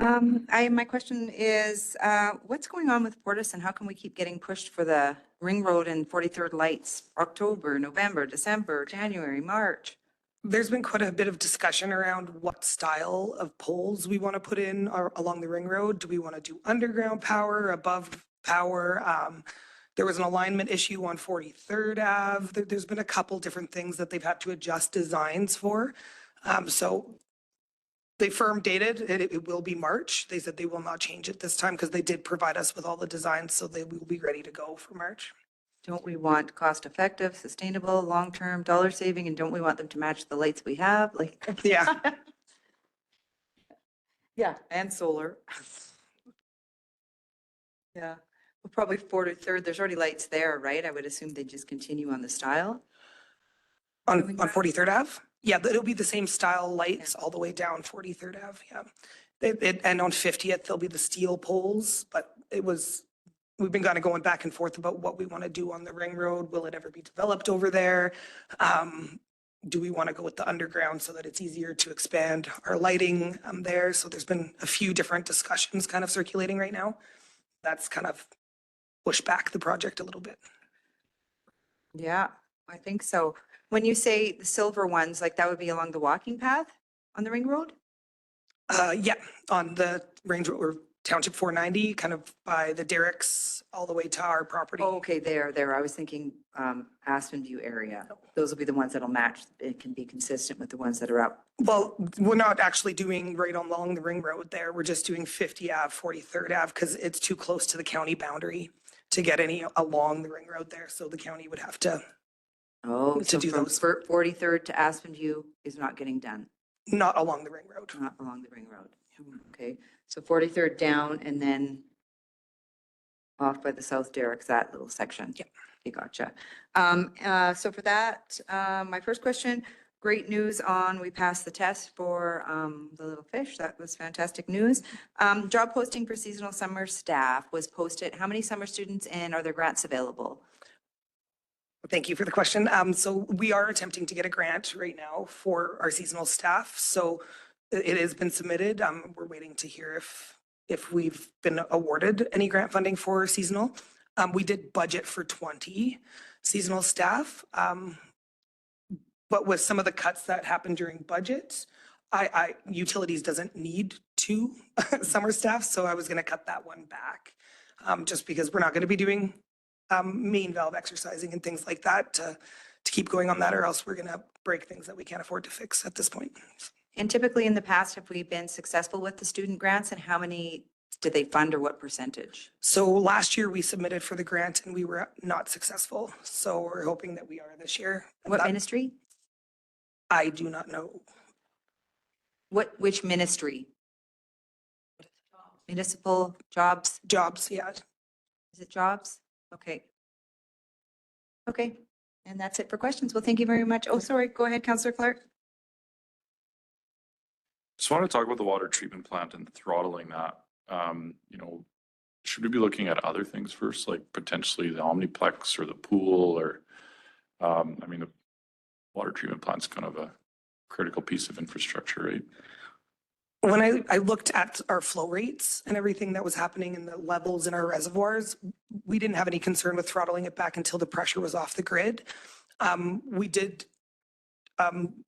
My question is, what's going on with Portis and how can we keep getting pushed for the Ring Road and 43rd lights? October, November, December, January, March. There's been quite a bit of discussion around what style of poles we want to put in along the ring road. Do we want to do underground power, above power? There was an alignment issue on 43rd Ave. There's been a couple different things that they've had to adjust designs for. So they firm dated, it will be March. They said they will not change it this time because they did provide us with all the designs, so they will be ready to go for March. Don't we want cost effective, sustainable, long-term, dollar saving, and don't we want them to match the lights we have? Like, Yeah. yeah, and solar. Yeah, well, probably 43rd, there's already lights there, right? I would assume they just continue on the style. On 43rd Ave? Yeah, it'll be the same style lights all the way down 43rd Ave, yeah. And on 50th, there'll be the steel poles, but we've been kind of going back and forth about what we want to do on the ring road. Will it ever be developed over there? Do we want to go with the underground so that it's easier to expand our lighting there? So there's been a few different discussions kind of circulating right now. That's kind of pushed back the project a little bit. Yeah, I think so. When you say the silver ones, like that would be along the walking path on the ring road? Yeah, on the Range Rover Township 490, kind of by the Derricks all the way to our property. Oh, okay, there. I was thinking Aspen View area. Those will be the ones that'll match. It can be consistent with the ones that are up. Well, we're not actually doing right along the ring road there. We're just doing 50 Ave, 43rd Ave, because it's too close to the county boundary to get any along the ring road there. So the county would have to do from those. 43rd to Aspen View is not getting done, Not along the ring road. not along the ring road. Okay, so 43rd down and then off by the South Derricks, that little section. Yeah. Okay, gotcha. So for that, my first question, great news on, we passed the test for the little fish. That was fantastic news. Job posting for seasonal summer staff was posted. How many summer students and are there grants available? Thank you for the question. So we are attempting to get a grant right now for our seasonal staff. So it has been submitted. We're waiting to hear if we've been awarded any grant funding for seasonal. We did budget for 20 seasonal staff. But with some of the cuts that happened during budget, utilities doesn't need 2 summer staff. So I was going to cut that one back just because we're not going to be doing main valve exercising and things like that to keep going on that, or else we're going to break things that we can't afford to fix at this point. And typically in the past, have we been successful with the student grants and how many did they fund or what percentage? So last year we submitted for the grant and we were not successful. So we're hoping that we are this year. What ministry? I do not know. Which ministry? Municipal jobs? Jobs, yeah. Is it jobs? Okay. Okay, and that's it for questions. Well, thank you very much. Oh, sorry, go ahead, Councillor Clark. Just want to talk about the water treatment plant and throttling that. Should we be looking at other things first, like potentially the Omniplex or the pool or, the water treatment plant's kind of a critical piece of infrastructure, right? When I looked at our flow rates and everything that was happening in the levels in our reservoirs, we didn't have any concern with throttling it back until the pressure was off the grid. We did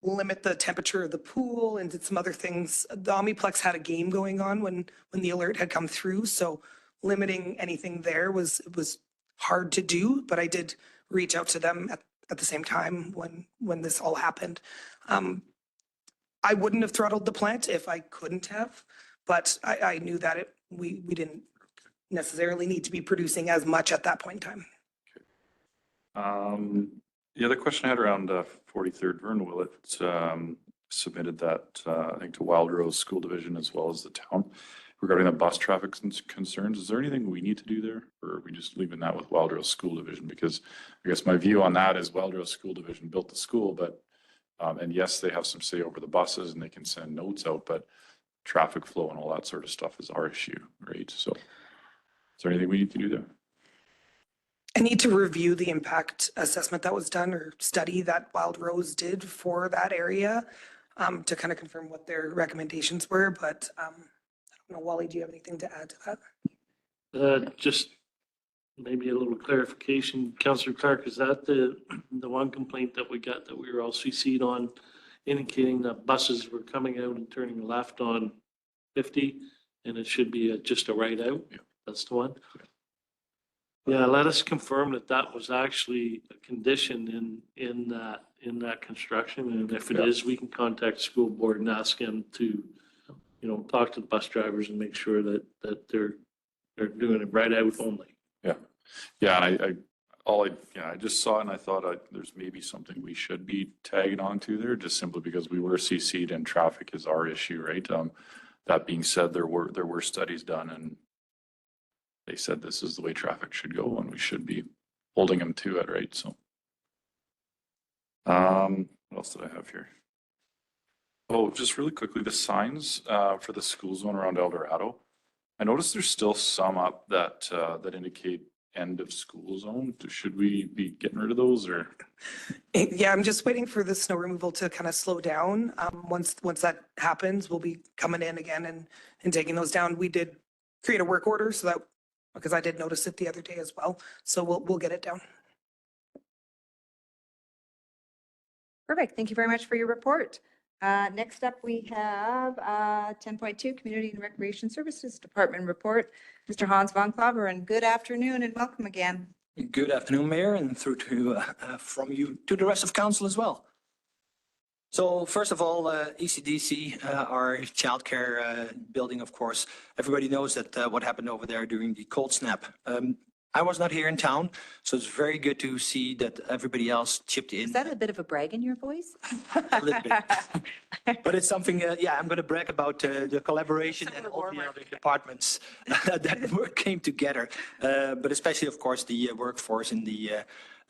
limit the temperature of the pool and did some other things. The Omniplex had a game going on when the alert had come through, so limiting anything there was hard to do, but I did reach out to them at the same time when this all happened. I wouldn't have throttled the plant if I couldn't have, but I knew that we didn't necessarily need to be producing as much at that point in time. The other question I had around 43rd Vern Willett submitted that, I think, to Wild Rose School Division as well as the town regarding the bus traffic concerns. Is there anything we need to do there, or are we just leaving that with Wild Rose School Division? Because I guess my view on that is Wild Rose School Division built the school, but and yes, they have some say over the buses and they can send notes out, but traffic flow and all that sort of stuff is our issue, right? So is there anything we need to do there? I need to review the impact assessment that was done or study that Wild Rose did for that area to kind of confirm what their recommendations were, but I don't know, Wally, do you have anything to add to that? Just maybe a little clarification, Councillor Clark, is that the one complaint that we got that we were all CC'd on, indicating that buses were coming out and turning left on 50, and it should be just a right out? Yeah. That's the one? Yeah, let us confirm that that was actually a condition in that construction, and if it is, we can contact the school board and ask them to, talk to the bus drivers and make sure that they're doing it right out only. Yeah. Yeah, and I just saw it and I thought there's maybe something we should be tagging on to there, just simply because we were CC'd and traffic is our issue, right? That being said, there were studies done and they said this is the way traffic should go and we should be holding them to it, right? So, what else did I have here? Oh, just really quickly, the signs for the school zone around El Dorado. I noticed there's still some up that indicate end of school zone. Should we be getting rid of those or? Yeah, I'm just waiting for the snow removal to kind of slow down. Once that happens, we'll be coming in again and taking those down. We did create a work order so that, because I did notice it the other day as well. So we'll get it down. Perfect. Thank you very much for your report. Next up, we have 10.2 Community and Recreation Services Department report. Mr. Hans von Claveren, good afternoon and welcome again. Good afternoon, Mayor, and through to from you to the rest of council as well. So first of all, ECDC, our childcare building, of course, everybody knows that what happened over there during the cold snap. I was not here in town, so it's very good to see that everybody else chipped in. Is that a bit of a brag in your voice? A little bit. But it's something, I'm going to brag about the collaboration and all the other departments that came together. But especially, of course, the workforce in the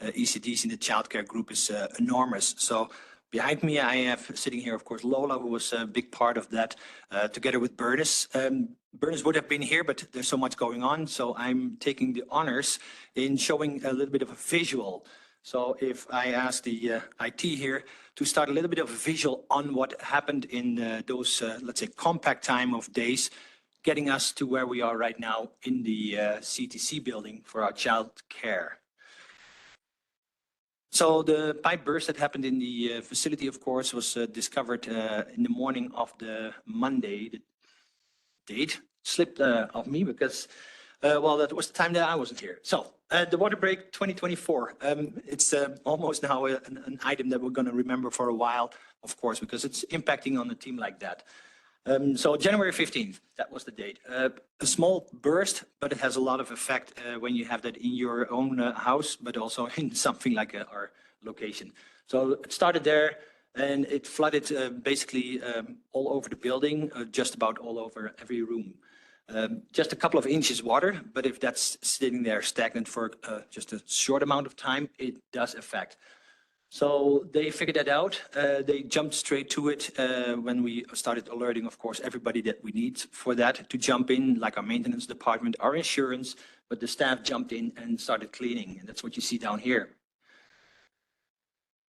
ECDC in the childcare group is enormous. So behind me, I have sitting here, of course, Lola, who was a big part of that, together with Bernice. Bernice would have been here, but there's so much going on. So I'm taking the honors in showing a little bit of a visual. So if I ask the IT here to start a little bit of a visual on what happened in those, let's say, compact time of days, getting us to where we are right now in the CTC building for our child care. So the pipe burst that happened in the facility, of course, was discovered in the morning of the Monday. The date slipped of me because, well, that was the time that I wasn't here. So the water break 2024, it's almost now an item that we're going to remember for a while, of course, because it's impacting on a team like that. So January 15th, that was the date. A small burst, but it has a lot of effect when you have that in your own house, but also in something like our location. So it started there and it flooded basically all over the building, just about all over every room. Just a couple of inches water, but if that's sitting there stagnant for just a short amount of time, it does affect. So they figured that out. They jumped straight to it when we started alerting, of course, everybody that we need for that to jump in, like our maintenance department, our insurance, but the staff jumped in and started cleaning. And that's what you see down here.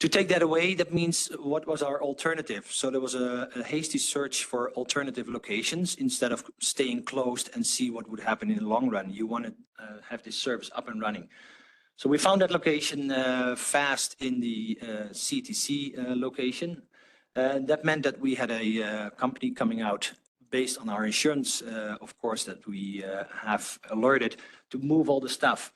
To take that away, that means what was our alternative? So there was a hasty search for alternative locations instead of staying closed and see what would happen in the long run. You want to have this service up and running. So we found that location fast in the CTC location. That meant that we had a company coming out based on our insurance, of course, that we have alerted to move all the stuff.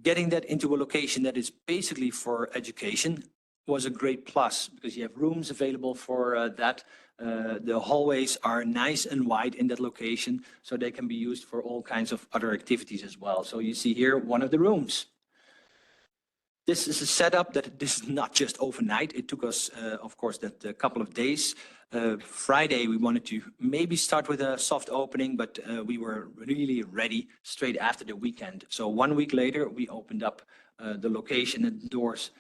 Getting that into a location that is basically for education was a great plus because you have rooms available for that. The hallways are nice and wide in that location, so they can be used for all kinds of other activities as well. So you see here one of the rooms. This is a setup that this is not just overnight. It took us, of course, that a couple of days. Friday, we wanted to maybe start with a soft opening, but we were really ready straight after the weekend. So 1 week later, we opened up the location and the doors.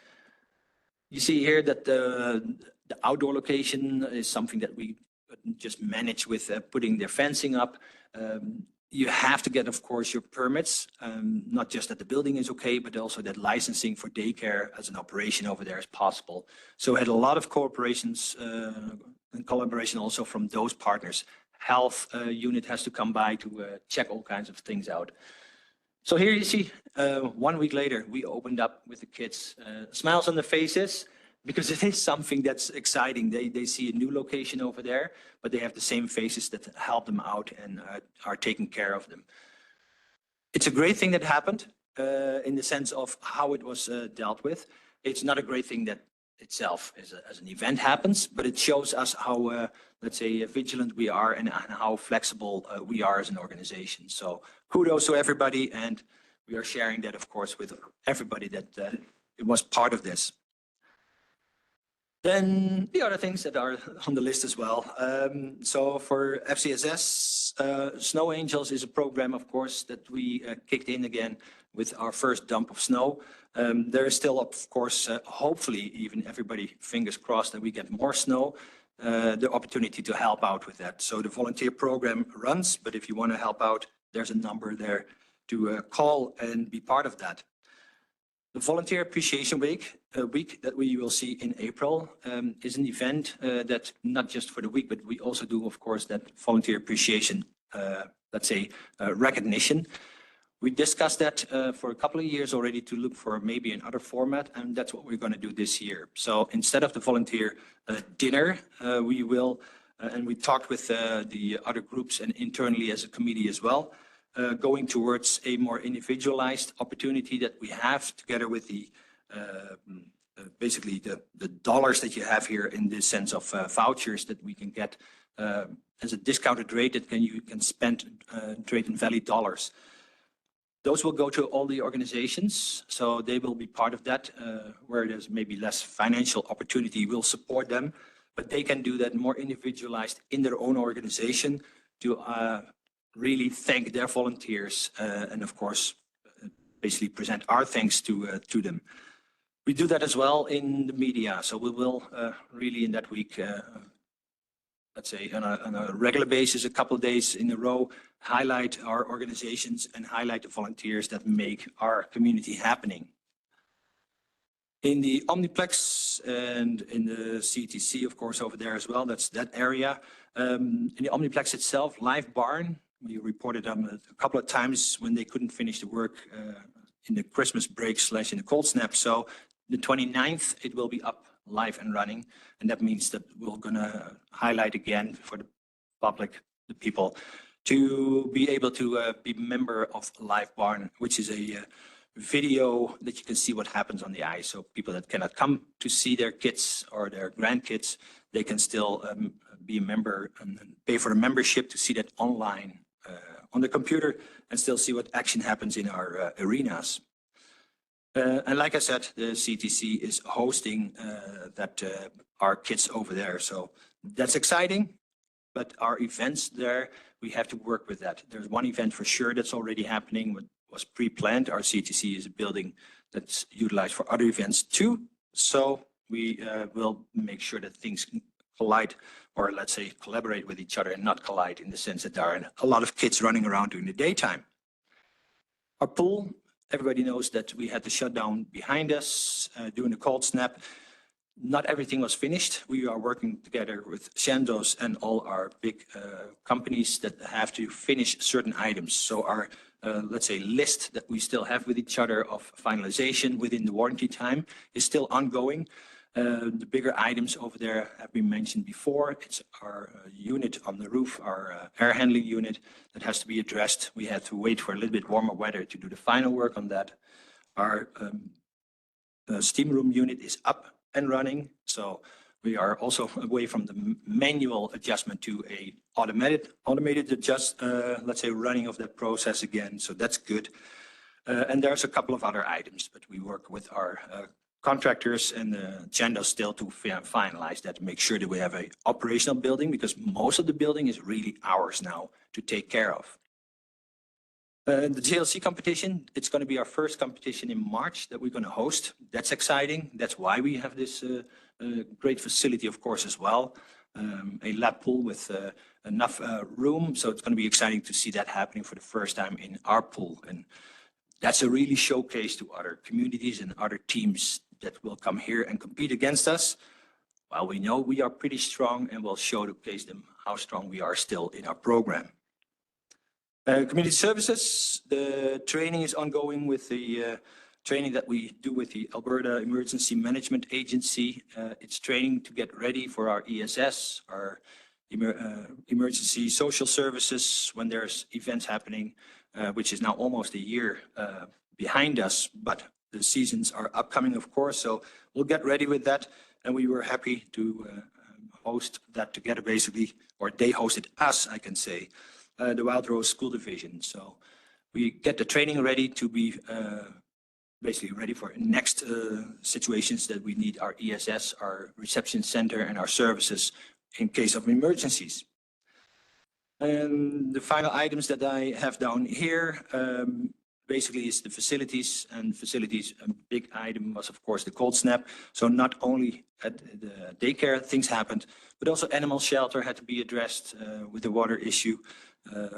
You see here that the outdoor location is something that we just manage with putting their fencing up. You have to get, of course, your permits, not just that the building is okay, but also that licensing for daycare as an operation over there is possible. So we had a lot of cooperations and collaboration also from those partners. Health unit has to come by to check all kinds of things out. So here you see, 1 week later, we opened up with the kids, smiles on their faces, because it is something that's exciting. They see a new location over there, but they have the same faces that help them out and are taking care of them. It's a great thing that happened in the sense of how it was dealt with. It's not a great thing that itself as an event happens, but it shows us how, let's say, vigilant we are and how flexible we are as an organization. So kudos to everybody, and we are sharing that, of course, with everybody that it was part of this. Then the other things that are on the list as well. So for FCSS, Snow Angels is a program, of course, that we kicked in again with our first dump of snow. There is still, of course, hopefully even everybody, fingers crossed, that we get more snow, the opportunity to help out with that. So the volunteer program runs, but if you want to help out, there's a number there to call and be part of that. The Volunteer Appreciation Week, a week that we will see in April, is an event that not just for the week, but we also do, of course, that volunteer appreciation, let's say, recognition. We discussed that for a couple of years already to look for maybe another format, and that's what we're going to do this year. So instead of the volunteer dinner, we will, and we talked with the other groups and internally as a committee as well, going towards a more individualized opportunity that we have together with the basically the dollars that you have here in the sense of vouchers that we can get as a discounted rate that you can spend Drayton Valley dollars. Those will go to all the organizations, so they will be part of that. Where there's maybe less financial opportunity, we'll support them, but they can do that more individualized in their own organization to really thank their volunteers and of course basically present our thanks to them. We do that as well in the media, so we will really in that week, let's say on a regular basis, a couple of days in a row, highlight our organizations and highlight the volunteers that make our community happening. In the Omniplex and in the CTC, of course, over there as well, that's that area. In the Omniplex itself, Live Barn, we reported them a couple of times when they couldn't finish the work in the Christmas break / in the cold snap. So the 29th, it will be up live and running. And that means that we're going to highlight again for the public, the people, to be able to be a member of Live Barn, which is a video that you can see what happens on the ice. So people that cannot come to see their kids or their grandkids, they can still be a member and pay for a membership to see that online on the computer and still see what action happens in our arenas. And like I said, the CTC is hosting our kids over there. So that's exciting, but our events there, we have to work with that. There's one event for sure that's already happening, what was pre-planned. Our CTC is a building that's utilized for other events too. So we will make sure that things collide, or let's say collaborate with each other and not collide in the sense that there are a lot of kids running around during the daytime. Our pool, everybody knows that we had the shutdown behind us during the cold snap. Not everything was finished. We are working together with Chandos and all our big companies that have to finish certain items. So our, let's say, list that we still have with each other of finalization within the warranty time is still ongoing. The bigger items over there have been mentioned before. It's our unit on the roof, our air handling unit that has to be addressed. We had to wait for a little bit warmer weather to do the final work on that. Our steam room unit is up and running. So we are also away from the manual adjustment to a automated adjust, let's say, running of that process again. So that's good. And there's a couple of other items, but we work with our contractors and the Chandos still to finalize that, to make sure that we have an operational building, because most of the building is really ours now to take care of. The JLC competition, it's going to be our first competition in March that we're going to host. That's exciting. That's why we have this great facility, of course, as well. a lap pool with enough room. So it's going to be exciting to see that happening for the first time in our pool. And that's a really showcase to other communities and other teams that will come here and compete against us. While we know we are pretty strong, and we'll showcase them how strong we are still in our program. Community services, the training is ongoing with the training that we do with the Alberta Emergency Management Agency. It's training to get ready for our ESS, our emergency social services when there's events happening, which is now almost a year behind us, but the seasons are upcoming, of course, so we'll get ready with that. And we were happy to host that together, basically, or they hosted us, I can say, the Wildrose School Division. So we get the training ready to be basically ready for next situations that we need our ESS, our reception center, and our services in case of emergencies. And the final items that I have down here, basically is the facilities, and facilities, a big item was of course the cold snap. So not only at the daycare things happened, but also animal shelter had to be addressed with the water issue.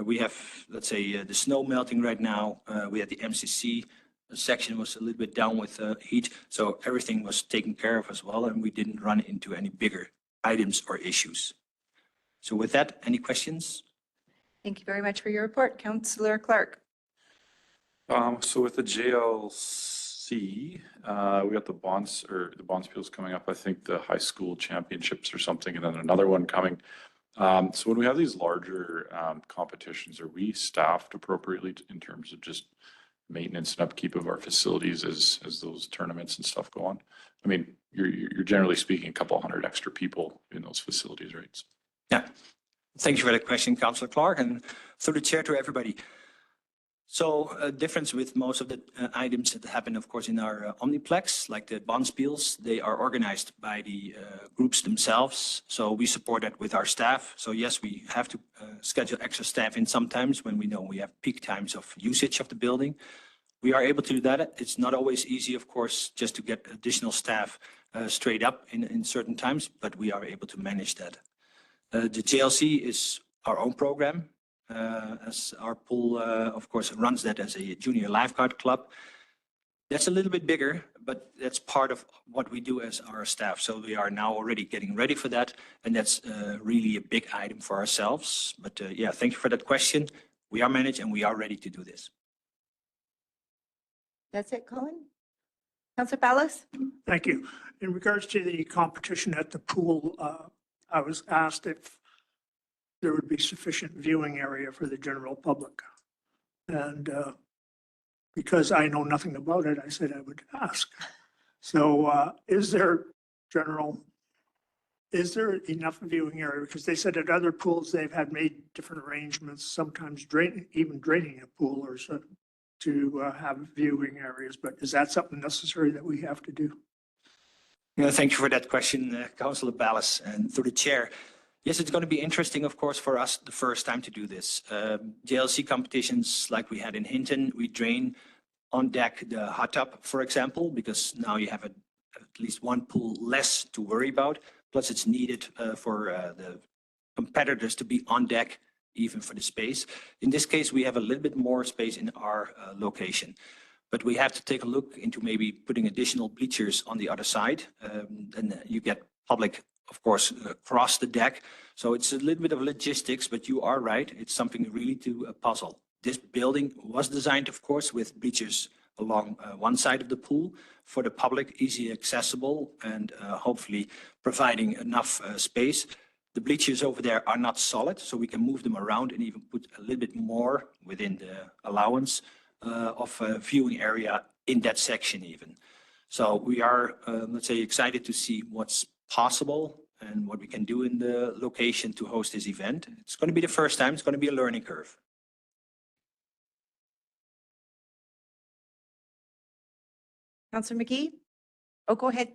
We have, let's say, the snow melting right now. We had the MCC section was a little bit down with heat. So everything was taken care of as well, and we didn't run into any bigger items or issues. So with that, any questions? Thank you very much for your report. Councillor Clark. So with the JLC, we got the Bonspiels coming up. I think the high school championships or something, and then another one coming. So when we have these larger competitions, are we staffed appropriately in terms of just maintenance and upkeep of our facilities as those tournaments and stuff go on? I mean, you're generally speaking a couple hundred extra people in those facilities, right? Yeah, thank you for that question, Councillor Clark, and through the chair to everybody. So a difference with most of the items that happen, of course, in our Omniplex, like the Bonspiels, they are organized by the groups themselves. So we support that with our staff. So yes, we have to schedule extra staff in sometimes when we know we have peak times of usage of the building. We are able to do that. It's not always easy, of course, just to get additional staff straight up in certain times, but we are able to manage that. The JLC is our own program. As our pool, of course, runs that as a junior lifeguard club. That's a little bit bigger, but that's part of what we do as our staff. So we are now already getting ready for that, and that's really a big item for ourselves. But yeah, thank you for that question. We are managed and we are ready to do this. That's it, Colin? Councillor Ballas? Thank you. In regards to the competition at the pool, I was asked if there would be sufficient viewing area for the general public. And because I know nothing about it, I said I would ask. So is there enough viewing area? Because they said at other pools, they've had made different arrangements, sometimes even draining a pool or so to have viewing areas. But is that something necessary that we have to do? Yeah, thank you for that question, Councillor Ballas, and through the chair. Yes, it's going to be interesting, of course, for us the first time to do this. JLC competitions like we had in Hinton, we drain on deck the hot tub, for example, because now you have at least one pool less to worry about. Plus it's needed for the competitors to be on deck, even for the space. In this case, we have a little bit more space in our location. But we have to take a look into maybe putting additional bleachers on the other side. And you get public, of course, across the deck. So it's a little bit of logistics, but you are right. It's something really to puzzle. This building was designed, of course, with bleachers along one side of the pool for the public, easy accessible, and hopefully providing enough space. The bleachers over there are not solid, so we can move them around and even put a little bit more within the allowance of viewing area in that section even. So we are, let's say, excited to see what's possible and what we can do in the location to host this event. It's going to be the first time. It's going to be a learning curve. Councillor McGee? Oh, go ahead.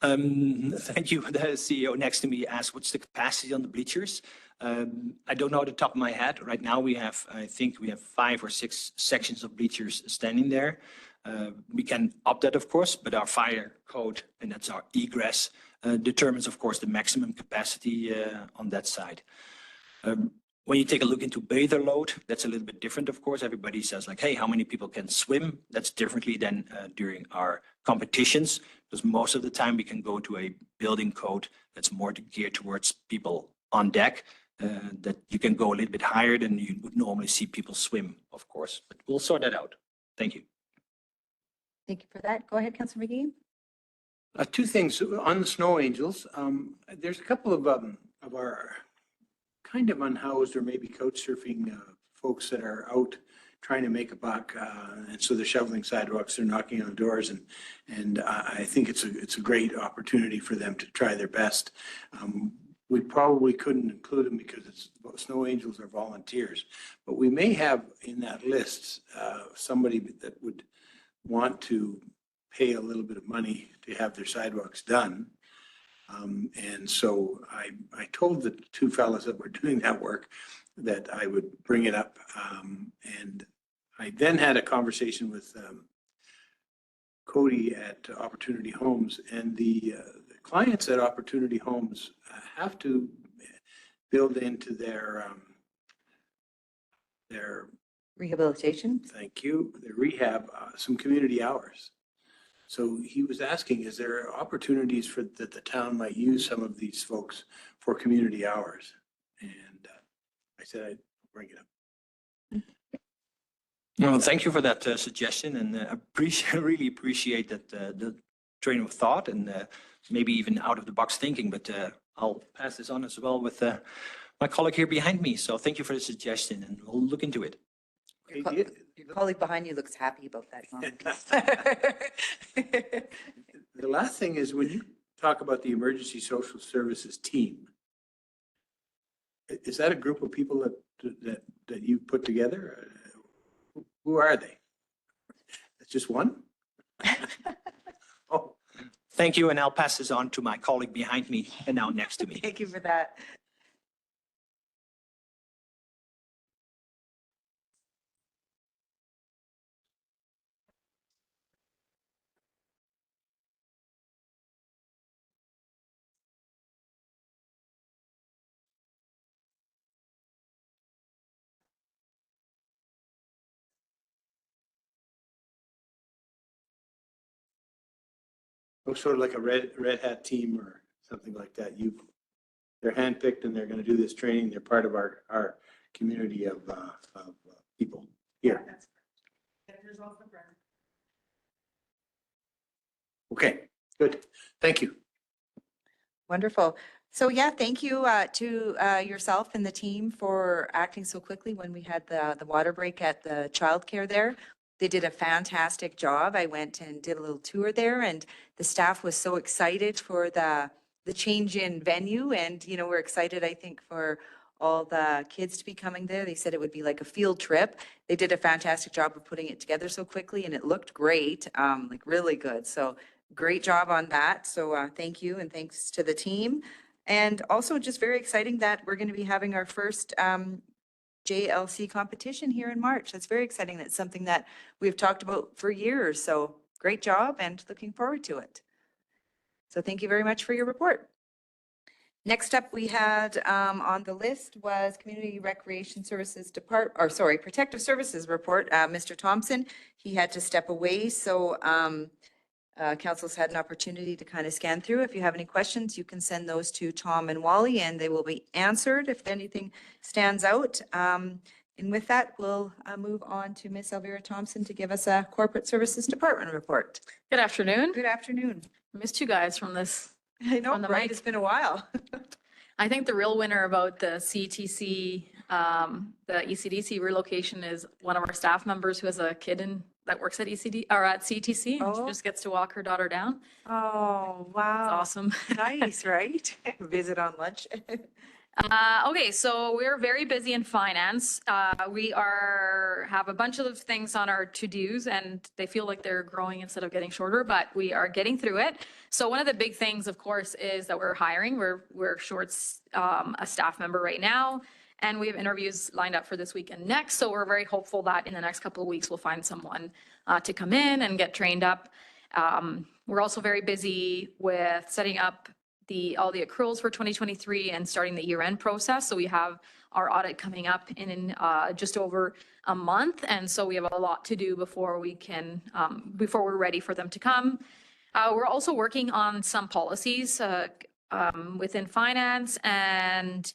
Thank you. The CEO next to me asked, what's the capacity on the bleachers? I don't know at the top of my head. Right now we have, I think we have 5 or 6 sections of bleachers standing there. We can up that, of course, but our fire code, and that's our egress, determines, of course, the maximum capacity on that side. When you take a look into bather load, that's a little bit different, of course. Everybody says like, hey, how many people can swim? That's differently than during our competitions, because most of the time we can go to a building code that's more geared towards people on deck, that you can go a little bit higher than you would normally see people swim, of course. But we'll sort that out. Thank you. Thank you for that. Go ahead, Councillor McGee. Two things on the Snow Angels. There's a couple of our kind of unhoused or maybe couch surfing folks that are out trying to make a buck, and so they're shoveling sidewalks, they're knocking on doors, and I think it's a great opportunity for them to try their best. We probably couldn't include them because Snow Angels are volunteers, but we may have in that list somebody that would want to pay a little bit of money to have their sidewalks done. And so I told the two fellows that were doing that work that I would bring it up. And I then had a conversation with Cody at Opportunity Homes, and the clients at Opportunity Homes have to build into their Rehabilitation. thank you, their rehab, some community hours. So he was asking, is there opportunities for that the town might use some of these folks for community hours? And I said I'd bring it up. Well, thank you for that suggestion, and really appreciate that the train of thought and maybe even out of the box thinking. But I'll pass this on as well with my colleague here behind me. So thank you for the suggestion, and we'll look into it. Your colleague behind you looks happy about that. The last thing is when you talk about the emergency social services team, is that a group of people that you put together? Who are they? It's just one? Oh, Thank you, and I'll pass this on to my colleague behind me and now next to me. Thank you for that. sort of like a red hat team or something like that. They're handpicked and they're going to do this training. They're part of our community of people here. Okay, good. Thank you. Wonderful. So yeah, thank you to yourself and the team for acting so quickly when we had the water break at the childcare there. They did a fantastic job. I went and did a little tour there, and the staff was so excited for the change in venue. And, you know, we're excited, I think, for all the kids to be coming there. They said it would be like a field trip. They did a fantastic job of putting it together so quickly, and it looked great, like really good. So great job on that. So thank you, and thanks to the team. And also just very exciting that we're going to be having our first JLC competition here in March. That's very exciting. That's something that we've talked about for years. So great job and looking forward to it. So thank you very much for your report. Next up, we had on the list was Community Recreation Services Protective Services report. Mr. Thompson, he had to step away. So council's had an opportunity to kind of scan through. If you have any questions, you can send those to Tom and Wally, and they will be answered if anything stands out. And with that, we'll move on to Ms. Elvira Thompson to give us a Corporate Services Department report. Good afternoon. Good afternoon. I missed you guys from this. I know, from the right? mic. It's been a while. I think the real winner about the CTC, the ECDC relocation is one of our staff members who has a kid that works at ECD or at CTC. And she just gets to walk her daughter down. Oh, wow. Awesome. Nice, right? Visit on lunch. Okay, so we're very busy in finance. We have a bunch of things on our to-dos, and they feel like they're growing instead of getting shorter, but we are getting through it. So one of the big things, of course, is that we're hiring. We're short a staff member right now, and we have interviews lined up for this week and next. So we're very hopeful that in the next couple of weeks, we'll find someone to come in and get trained up. We're also very busy with setting up all the accruals for 2023 and starting the year-end process. So we have our audit coming up in just over a month. And so we have a lot to do before we can, before we're ready for them to come. We're also working on some policies within finance and,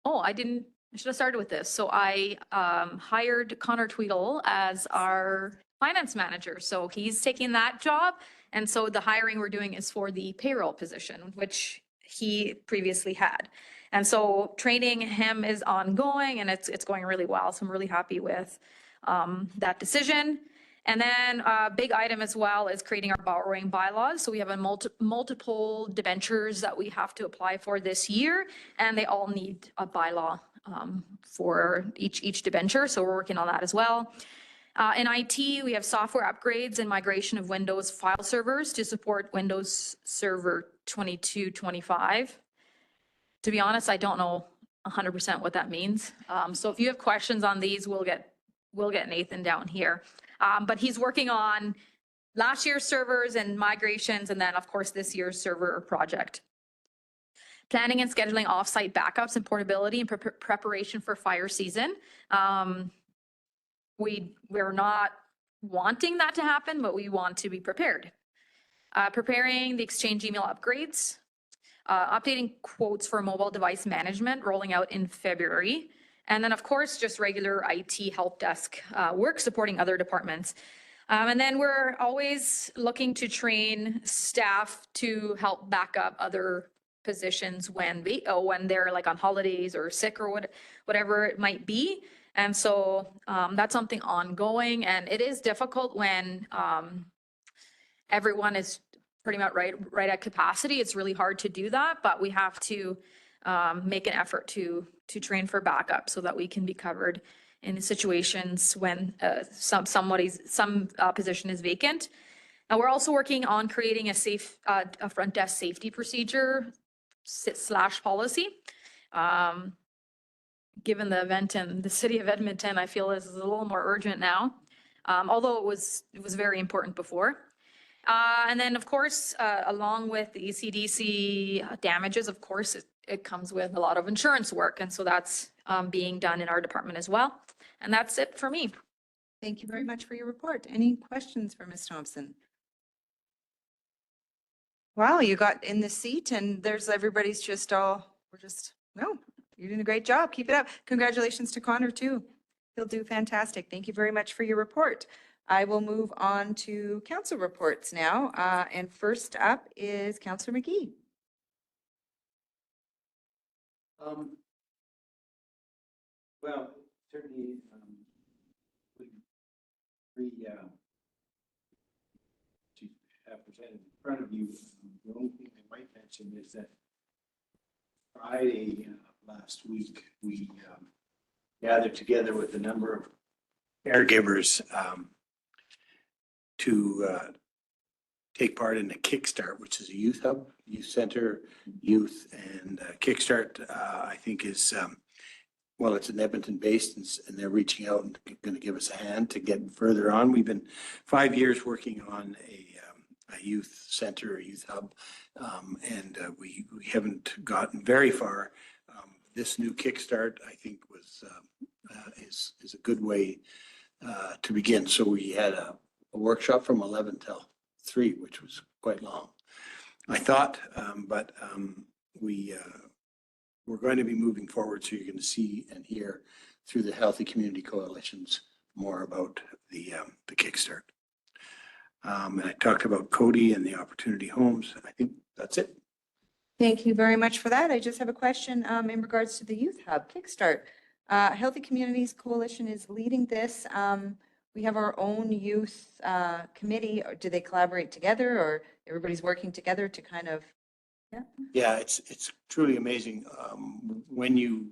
I should have started with this. So I hired Connor Tweedle as our finance manager. So he's taking that job. And so the hiring we're doing is for the payroll position, which he previously had. And so training him is ongoing and it's going really well. So I'm really happy with that decision. And then a big item as well is creating our borrowing bylaws. So we have a multiple debentures that we have to apply for this year, and they all need a bylaw for each debenture. So we're working on that as well. In IT, we have software upgrades and migration of Windows file servers to support Windows Server 2225. To be honest, I don't know 100% what that means. So if you have questions on these, we'll get Nathan down here. But he's working on last year's servers and migrations, and then of course this year's server project. Planning and scheduling offsite backups and portability in preparation for fire season. We're not wanting that to happen, but we want to be prepared. Preparing the Exchange email upgrades, updating quotes for mobile device management, rolling out in February. And then, of course, just regular IT help desk work supporting other departments. And then we're always looking to train staff to help back up other positions when they're like on holidays or sick or whatever it might be. And so that's something ongoing, and it is difficult when everyone is pretty much right at capacity. It's really hard to do that, but we have to make an effort to train for backup so that we can be covered in situations when some position is vacant. And we're also working on creating a front desk safety procedure / policy. Given the event in the city of Edmonton, I feel is a little more urgent now, although it was very important before. And then, of course, along with the ECDC damages, of course, it comes with a lot of insurance work. And so that's being done in our department as well. And that's it for me. Thank you very much for your report. Any questions for Ms. Thompson? Wow, you got in the seat and everybody's no, you're doing a great job. Keep it up. Congratulations to Connor too. He'll do fantastic. Thank you very much for your report. I will move on to council reports now. And first up is Councillor McGee. Well, certainly, we have presented in front of you. The only thing I might mention is that Friday last week, we gathered together with a number of caregivers to take part in the Kickstart, which is a youth hub, youth center, youth, and Kickstart, I think is, it's an Edmonton based and they're reaching out and going to give us a hand to get further on. We've been 5 years working on a youth center, a youth hub, and we haven't gotten very far. This new Kickstart, I think, is a good way to begin. So we had a workshop from 11 till 3, which was quite long, I thought, but we're going to be moving forward. So you're going to see and hear through the Healthy Community Coalitions more about the Kickstart. And I talked about Cody and the Opportunity Homes. I think that's it. Thank you very much for that. I just have a question in regards to the Youth Hub Kickstart. Healthy Communities Coalition is leading this. We have our own youth committee. Do they collaborate together, or everybody's working together to kind of? Yeah, it's truly amazing when you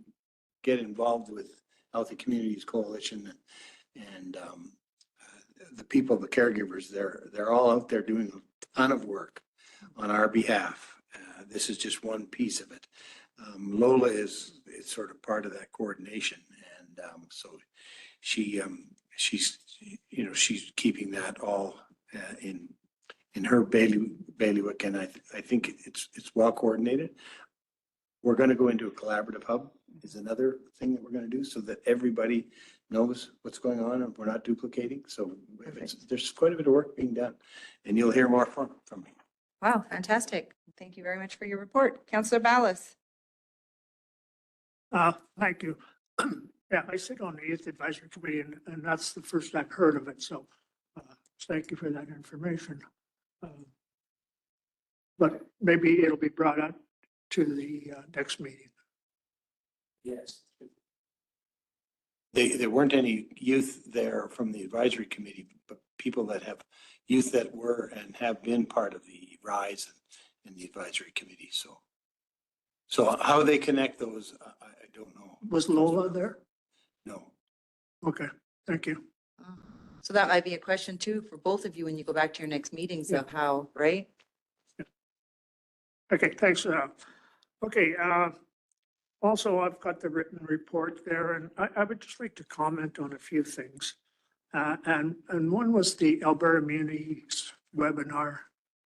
get involved with Healthy Communities Coalition and the people, the caregivers. They're all out there doing a ton of work on our behalf. This is just one piece of it. Lola is sort of part of that coordination, and so she's keeping that all in in her bailiwick, and I think it's well coordinated. We're going to go into a collaborative hub is another thing that we're going to do so that everybody knows what's going on and we're not duplicating. So there's quite a bit of work being done, and you'll hear more from me. Wow, fantastic. Thank you very much for your report. Councillor Ballas. Thank you. Yeah, I sit on the Youth Advisory Committee and that's the first I've heard of it. So thank you for that information. But maybe it'll be brought up to the next meeting. Yes. There weren't any youth there from the advisory committee, but people that have youth that were and have been part of the RISE and the advisory committee. So how they connect those, I don't know. Was Lola there? No. Okay, thank you. So that might be a question too for both of you when you go back to your next meetings of how, right? Okay, thanks. Okay, also I've got the written report there and I would just like to comment on a few things. And one was the Alberta Munis webinar.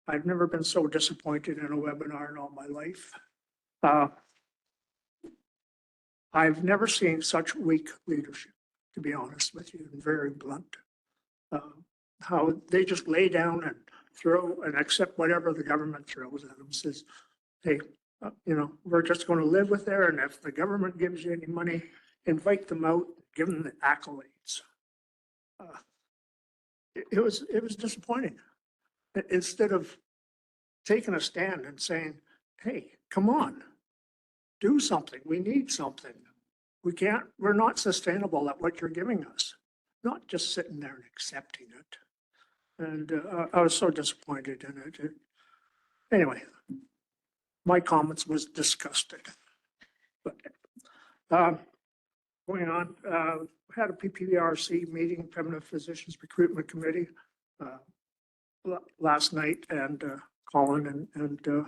I've never been so disappointed in a webinar in all my life. I've never seen such weak leadership, to be honest with you, and very blunt. How they just lay down and throw and accept whatever the government throws at them, says, hey, we're just going to live with there. And if the government gives you any money, invite them out, give them the accolades. It was disappointing. Instead of taking a stand and saying, hey, come on, do something. We need something. We're not sustainable at what you're giving us, not just sitting there and accepting it. And I was so disappointed in it. Anyway, my comments was disgusting. But going on, we had a PPRC meeting, Permanent Physicians Recruitment Committee, last night, and Colin and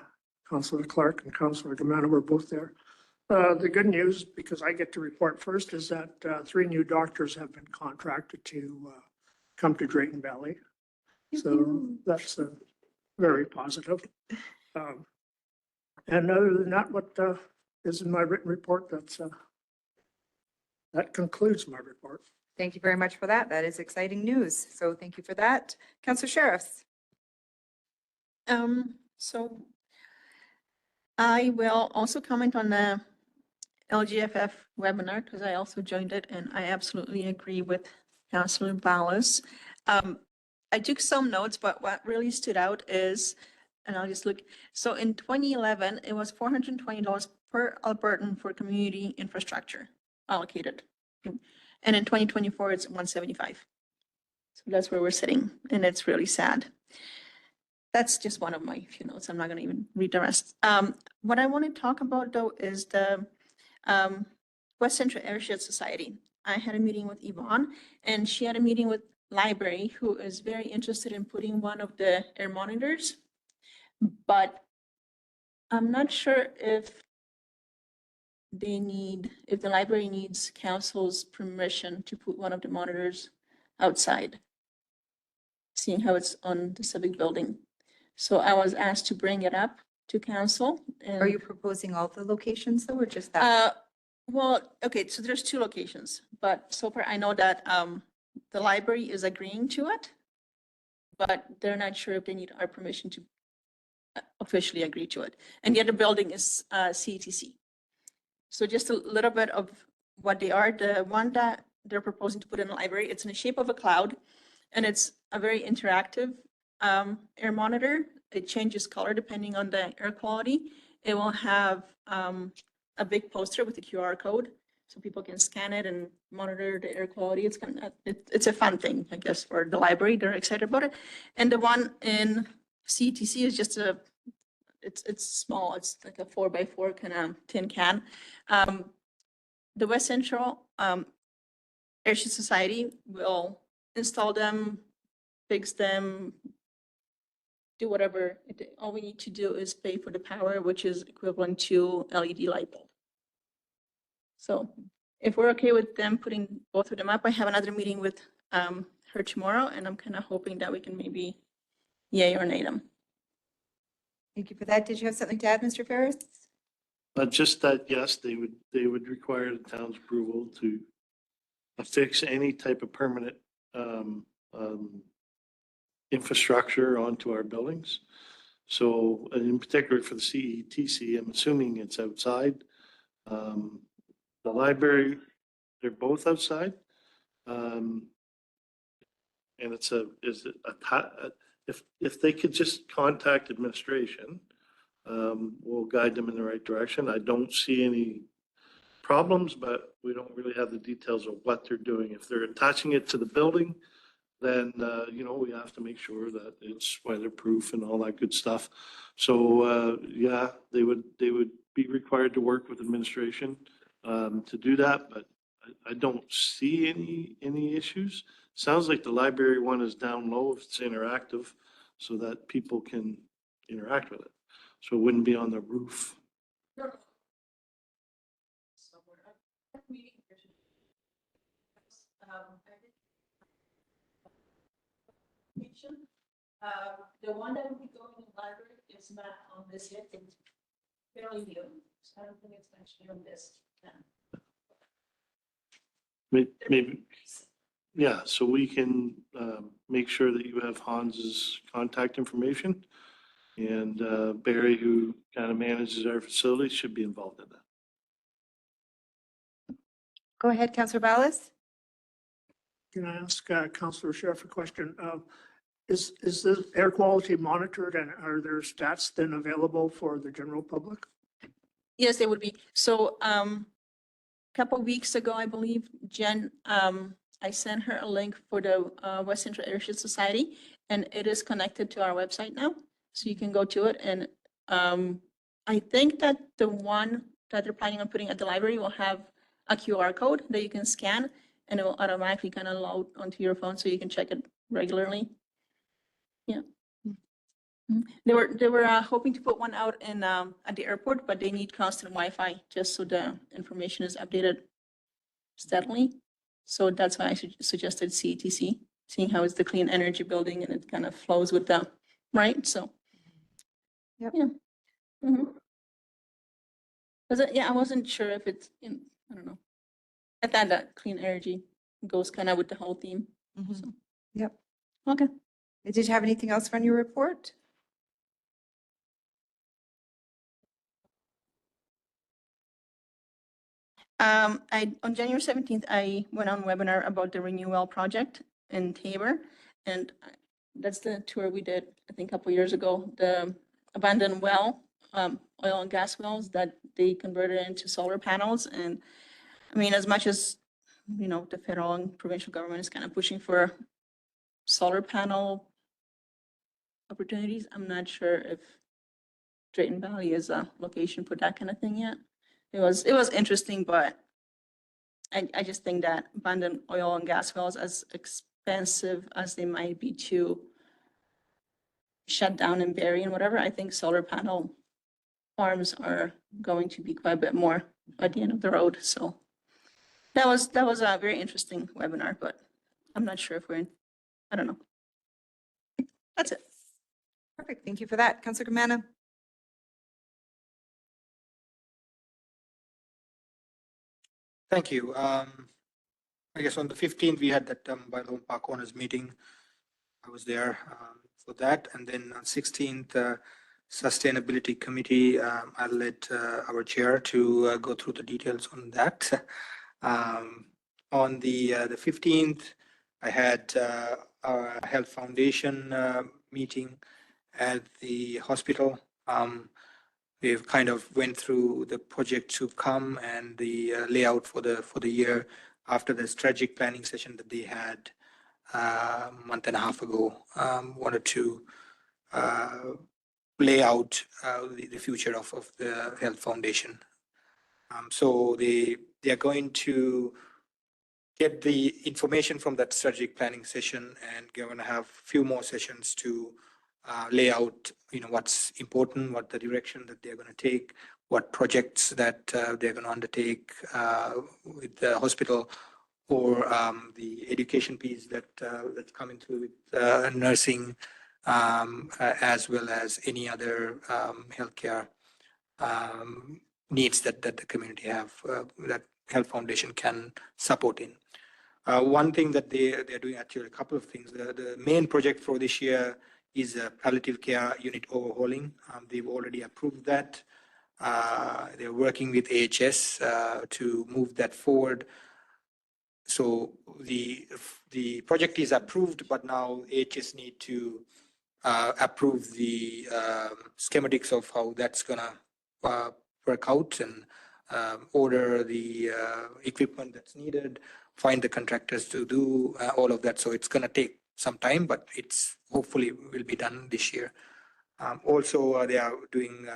Councillor Clark and Councillor Gamano were both there. The good news, because I get to report first, is that 3 new doctors have been contracted to come to Drayton Valley. So that's very positive. And other than that, what is in my written report, that concludes my report. Thank you very much for that. That is exciting news. So thank you for that. Councillor Sheriffs. So I will also comment on the LGFF webinar because I also joined it and I absolutely agree with Councillor Ballas. I took some notes, but what really stood out is, and I'll just look, so in 2011, it was $420 per Albertan for community infrastructure allocated. And in 2024, it's $175. So that's where we're sitting, and it's really sad. That's just one of my few notes. I'm not going to even read the rest. What I want to talk about, though, is the West Central Airshed Society. I had a meeting with Yvonne, and she had a meeting with Library, who is very interested in putting one of the air monitors. But I'm not sure if the library needs council's permission to put one of the monitors outside, seeing how it's on the civic building. So I was asked to bring it up to council. Are you proposing all the locations though, or just that? Well, okay, so there's 2 locations, but so far I know that the library is agreeing to it, but they're not sure if they need our permission to officially agree to it. And the other building is CTC. So just a little bit of what they are. The one that they're proposing to put in the library, it's in the shape of a cloud, and it's a very interactive air monitor. It changes color depending on the air quality. It will have a big poster with a QR code, so people can scan it and monitor the air quality. It's kind of it's a fun thing, I guess, for the library. They're excited about it. And the one in CTC is just it's small. It's like a 4x4 kind of tin can. The West Central Airshed Society will install them, fix them, do whatever. All we need to do is pay for the power, which is equivalent to LED light bulb. So if we're okay with them putting both of them up, I have another meeting with her tomorrow, and I'm kind of hoping that we can maybe yay or nay them. Thank you for that. Did you have something to add, Mr. Ferris? Just that, yes, they would require the town's approval to affix any type of permanent infrastructure onto our buildings. So, and in particular for the CETC, I'm assuming it's outside. The library, they're both outside. And if they could just contact administration, we'll guide them in the right direction. I don't see any problems, but we don't really have the details of what they're doing. If they're attaching it to the building, then, you know, we have to make sure that it's weatherproof and all that good stuff. So, yeah, they would be required to work with administration to do that, but I don't see any issues. Sounds like the library one is down low if it's interactive so that people can interact with it. So it wouldn't be on the roof. The one that will be going in the library is not on this yet. It's fairly new. So I don't think it's actually on this. Maybe, yeah, so we can make sure that you have Hans's contact information. And Barry, who kind of manages our facilities, should be involved in that. Go ahead, Councillor Ballas. Can I ask Councillor Sheriff a question? Is the air quality monitored and are there stats then available for the general public? Yes, they would be. So, couple weeks ago, I believe, Jen, I sent her a link for the West Central Airship Society, and it is connected to our website now. So you can go to it. And I think that the one that they're planning on putting at the library will have a QR code that you can scan, and it will automatically kind of load onto your phone so you can check it regularly. Yeah. They were hoping to put one out in at the airport, but they need constant Wi-Fi just so the information is updated steadily. So that's why I suggested CETC, seeing how it's the clean energy building and it kind of flows with them, right? So, yep. Yeah. Yeah, I wasn't sure if it's in, I don't know. I thought that clean energy goes kind of with the whole theme. So. Yep. Okay. Did you have anything else from your report? On January 17th, I went on a webinar about the renewal project in Tabor. And that's the tour we did, I think, a couple years ago. The abandoned well, oil and gas wells that they converted into solar panels. And I mean, as much as, you know, the federal and provincial government is kind of pushing for solar panel opportunities, I'm not sure if Drayton Valley is a location for that kind of thing yet. It was interesting, but I just think that abandoned oil and gas wells, as expensive as they might be to shut down and bury and whatever, I think solar panel farms are going to be quite a bit more at the end of the road. So that was a very interesting webinar, but I'm not sure if we're in, I don't know. That's it. Perfect. Thank you for that. Councillor Kamana. Thank you. I guess on the 15th, we had that by Lone Park Owners meeting. I was there for that. And then on 16th, Sustainability Committee, I led our chair to go through the details on that. On the 15th, I had our Health Foundation meeting at the hospital. We've kind of went through the project to come and the layout for the year after the strategic planning session that they had a month and a half ago. Wanted to lay out the future of the Health Foundation. So they are going to get the information from that strategic planning session, and we're going to have a few more sessions to lay out, you know, what's important, what the direction that they're going to take, what projects that they're going to undertake with the hospital, or the education piece that that's coming through with nursing as well as any other healthcare needs that the community have, that Health Foundation can support in. One thing that they're doing, actually a couple of things. The main project for this year is a palliative care unit overhauling. They've already approved that. They're working with AHS to move that forward. So the project is approved, but now AHS need to approve the schematics of how that's gonna work out, and order the equipment that's needed, find the contractors to do all of that. So it's gonna take some time, but it's hopefully will be done this year. Also, they are doing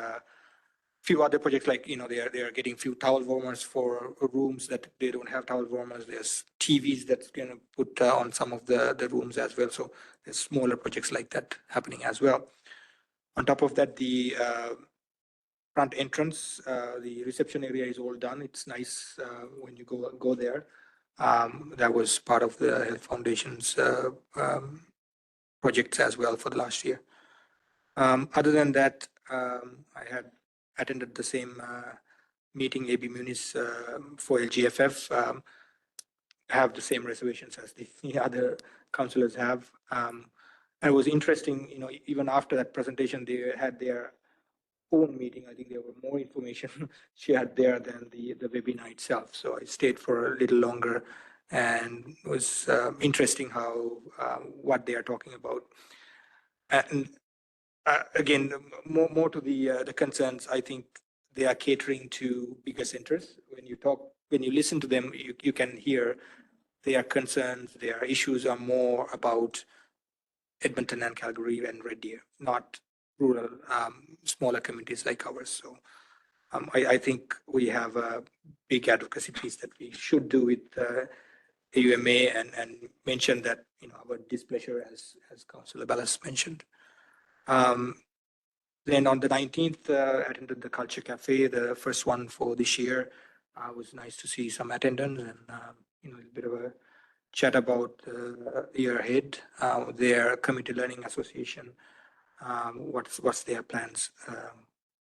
few other projects, like, they are getting few towel warmers for rooms that they don't have towel warmers. There's TVs that's going to put on some of the rooms as well. So there's smaller projects like that happening as well. On top of that, the front entrance, the reception area is all done. It's nice when you go there. That was part of the Health Foundation's projects as well for the last year. Other than that, I had attended the same meeting, AB Munis, for LGFF. Have the same reservations as the other councillors have. And it was interesting, even after that presentation, they had their own meeting. I think there were more information shared there than the webinar itself. So I stayed for a little longer, and it was interesting how what they are talking about. And again, more to the concerns, I think they are catering to bigger centers. When you listen to them, you can hear their concerns, their issues are more about Edmonton and Calgary and Red Deer, not rural, smaller communities like ours. So I think we have a big advocacy piece that we should do with AUMA and mention that, our displeasure, as Councillor Ballas mentioned. Then on the 19th, I attended the Culture Cafe, the first one for this year. It was nice to see some attendance and a bit of a chat about the year ahead, their Community Learning Association, what's their plans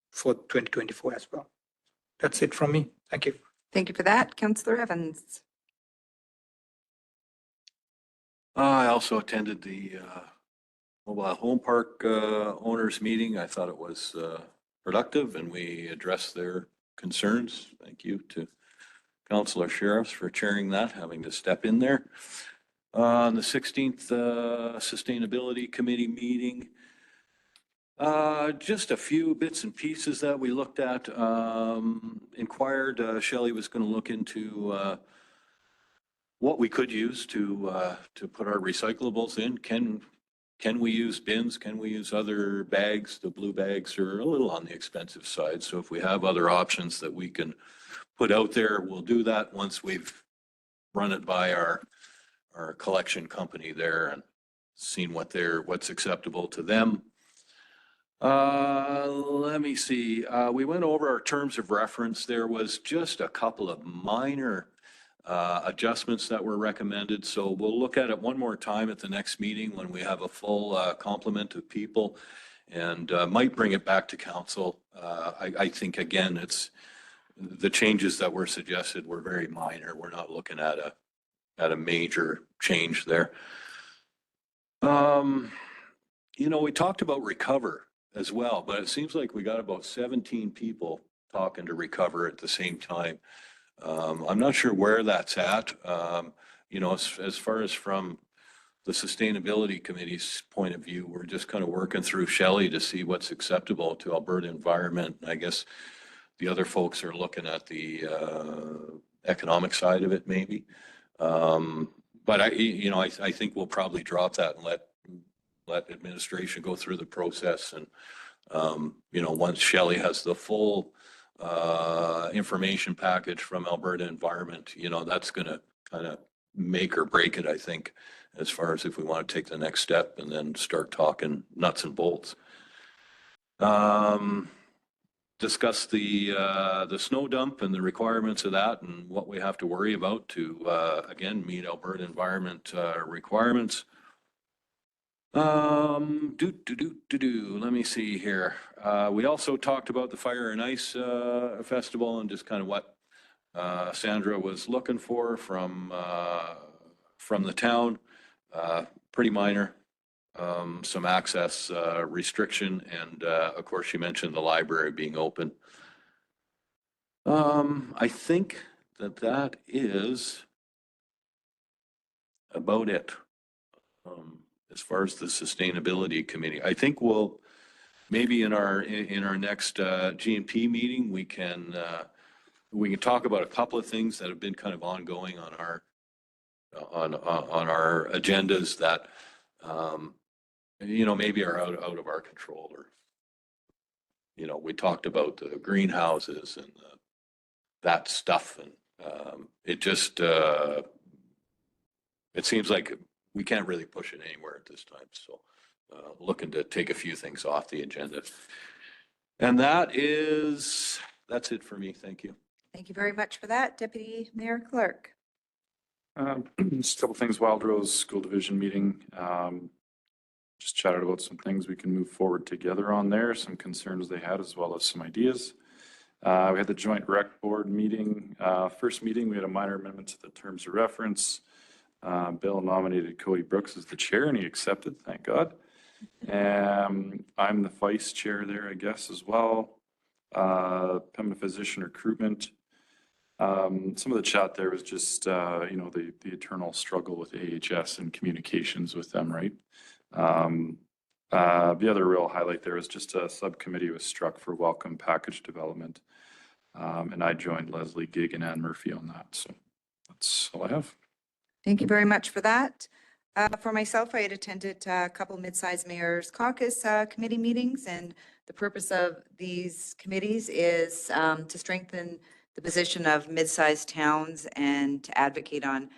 for 2024 as well. That's it from me. Thank you. Thank you for that. Councillor Evans. I also attended the Mobile Home Park owners meeting. I thought it was productive, and we addressed their concerns. Thank you to Councillor Sheriffs for chairing that, having to step in there. On the 16th Sustainability Committee meeting, just a few bits and pieces that we looked at. Inquired, Shelley was going to look into what we could use to put our recyclables in. Can we use bins? Can we use other bags? The blue bags are a little on the expensive side. So if we have other options that we can put out there, we'll do that once we've run it by our collection company there and seen what's acceptable to them. Let me see. We went over our terms of reference. There was just a couple of minor adjustments that were recommended. So we'll look at it one more time at the next meeting when we have a full complement of people, and might bring it back to council. I think, again, it's the changes that were suggested were very minor. We're not looking at a major change there. We talked about Recover as well, but it seems like we got about 17 people talking to Recover at the same time. I'm not sure where that's at. As far as from the Sustainability Committee's point of view, we're just kind of working through Shelley to see what's acceptable to Alberta Environment. I guess the other folks are looking at the economic side of it, maybe. But I think we'll probably drop that and let administration go through the process. And once Shelley has the full information package from Alberta Environment, that's going to kind of make or break it, I think, as far as if we want to take the next step and then start talking nuts and bolts. Discuss the snow dump and the requirements of that and what we have to worry about to, again, meet Alberta Environment requirements. Let me see here. We also talked about the Fire and Ice Festival and just kind of what Sandra was looking for from the town. Pretty minor, some access restriction, and of course, she mentioned the library being open. I think that is about it. As far as the sustainability committee, I think we'll maybe in our next GMP meeting, we can talk about a couple of things that have been kind of ongoing on our agendas that maybe are out of our control, or we talked about the greenhouses and that stuff, and it just it seems like we can't really push it anywhere at this time. So looking to take a few things off the agenda. And that's it for me. Thank you. Thank you very much for that, Deputy Mayor Clark. Just a couple things, Wild Rose School Division meeting. Just chatted about some things we can move forward together on there, some concerns they had, as well as some ideas. We had the joint rec board meeting. First meeting, we had a minor amendment to the terms of reference. Bill nominated Cody Brooks as the chair, and he accepted, thank God. I'm the vice chair there, I guess, as well. Pembina physician recruitment. Some of the chat there was just, the eternal struggle with AHS and communications with them, right? The other real highlight there was just a subcommittee was struck for welcome package development. And I joined Leslie Gig and Ann Murphy on that. So that's all I have. Thank you very much for that. For myself, I had attended a couple mid-sized mayors caucus committee meetings, and the purpose of these committees is to strengthen the position of mid-sized towns and to advocate on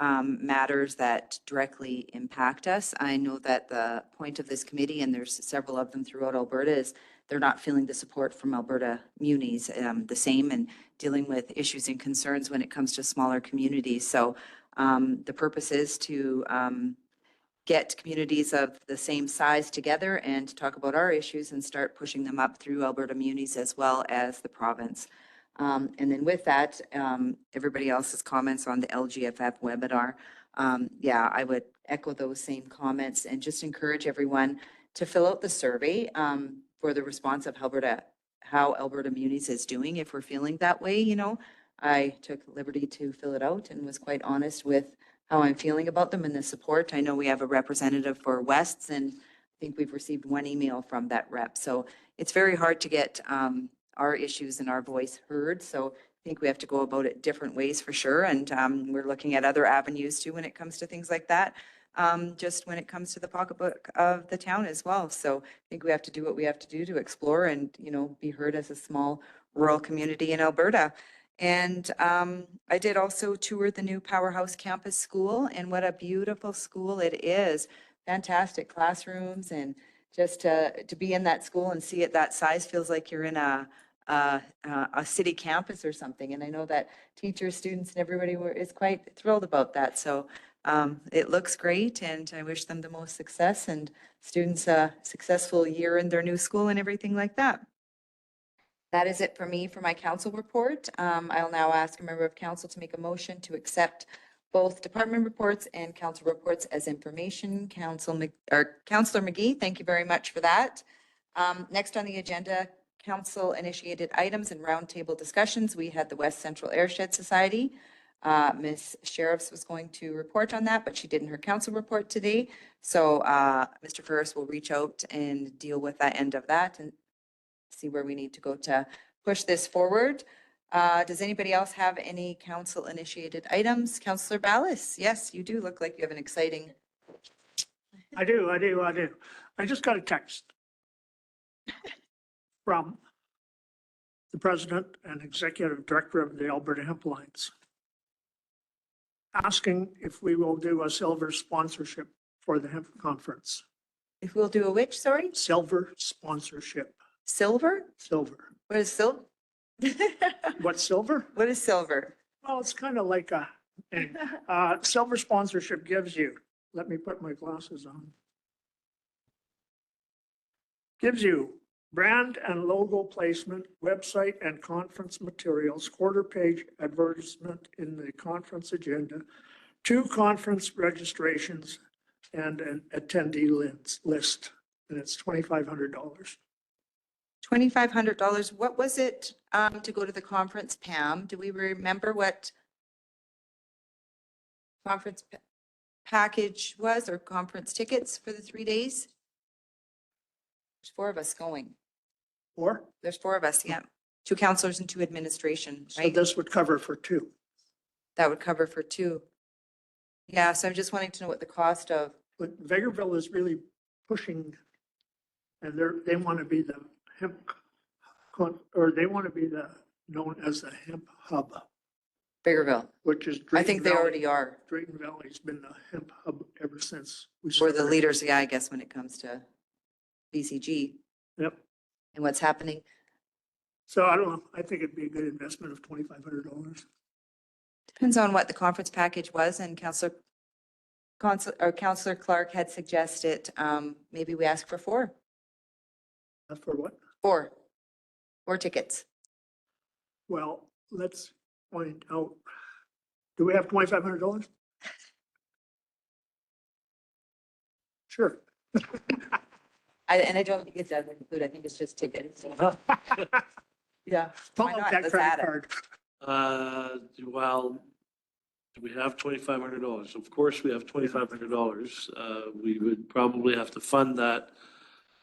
matters that directly impact us. I know that the point of this committee, and there's several of them throughout Alberta, is they're not feeling the support from Alberta munis the same, and dealing with issues and concerns when it comes to smaller communities. So the purpose is to get communities of the same size together and to talk about our issues and start pushing them up through Alberta munis as well as the province. And then with that, everybody else's comments on the LGFF webinar. Yeah, I would echo those same comments and just encourage everyone to fill out the survey for the response of how Alberta Munis is doing. If we're feeling that way, I took liberty to fill it out and was quite honest with how I'm feeling about them and the support. I know we have a representative for Wests, and I think we've received one email from that rep. So it's very hard to get our issues and our voice heard. So I think we have to go about it different ways for sure. And we're looking at other avenues too when it comes to things like that. Just when it comes to the pocketbook of the town as well. So I think we have to do what we have to do to explore and, be heard as a small rural community in Alberta. And I did also tour the new Powerhouse Campus School, and what a beautiful school it is. Fantastic classrooms, and just to be in that school and see it that size feels like you're in a city campus or something. And I know that teachers, students, and everybody is quite thrilled about that. So it looks great, and I wish them the most success, and students a successful year in their new school and everything like that. That is it for me for my council report. I'll now ask a member of council to make a motion to accept both department reports and council reports as information. Councilor McGee, thank you very much for that. Next on the agenda, council initiated items and roundtable discussions. We had the West Central Airshed Society. Ms. Sheriffs was going to report on that, but she did in her council report today. So Mr. Ferris will reach out and deal with that end of that and see where we need to go to push this forward. Does anybody else have any council initiated items? Councillor Ballas, yes, you do look like you have an exciting. I do. I just got a text from the president and executive director of the Alberta Hemp Alliance asking if we will do a silver sponsorship for the hemp conference. If we'll do a which, sorry? Silver sponsorship. Silver? Silver. What is silver? What's silver? What is silver? Well, it's kind of like silver sponsorship gives you, let me put my glasses on. gives you brand and logo placement, website and conference materials, quarter page advertisement in the conference agenda, 2 conference registrations, and an attendee list, and it's $2,500. $2,500. What was it to go to the conference, Pam? Do we remember what conference package was or conference tickets for the 3 days? There's 4 of us going. 4? There's 4 of us, yeah. 2 counselors and 2 administration, So right? this would cover for 2. That would cover for 2. Yeah, so I'm just wanting to know what the cost of, But Vegreville is really pushing, and they want to be the hemp, or they want to be known as the hemp hub, Bakerville. which is. I think they Drayton Valley. already are. Drayton Valley's been the hemp hub ever since we We're the started. leaders, yeah, I guess, when it comes to BCG Yep. and what's happening. So I don't know. I think it'd be a good investment of $2,500. Depends on what the conference package was, and Councillor Clark had suggested, maybe we ask for 4. That's for what? 4 tickets. Well, let's find out. Do we have $2,500? Sure. And I don't think it does include, I think it's just tickets. Yeah. Pull Why out not? that Let's credit add it. card. Well, we have $2,500. Of course, we have $2,500. We would probably have to fund that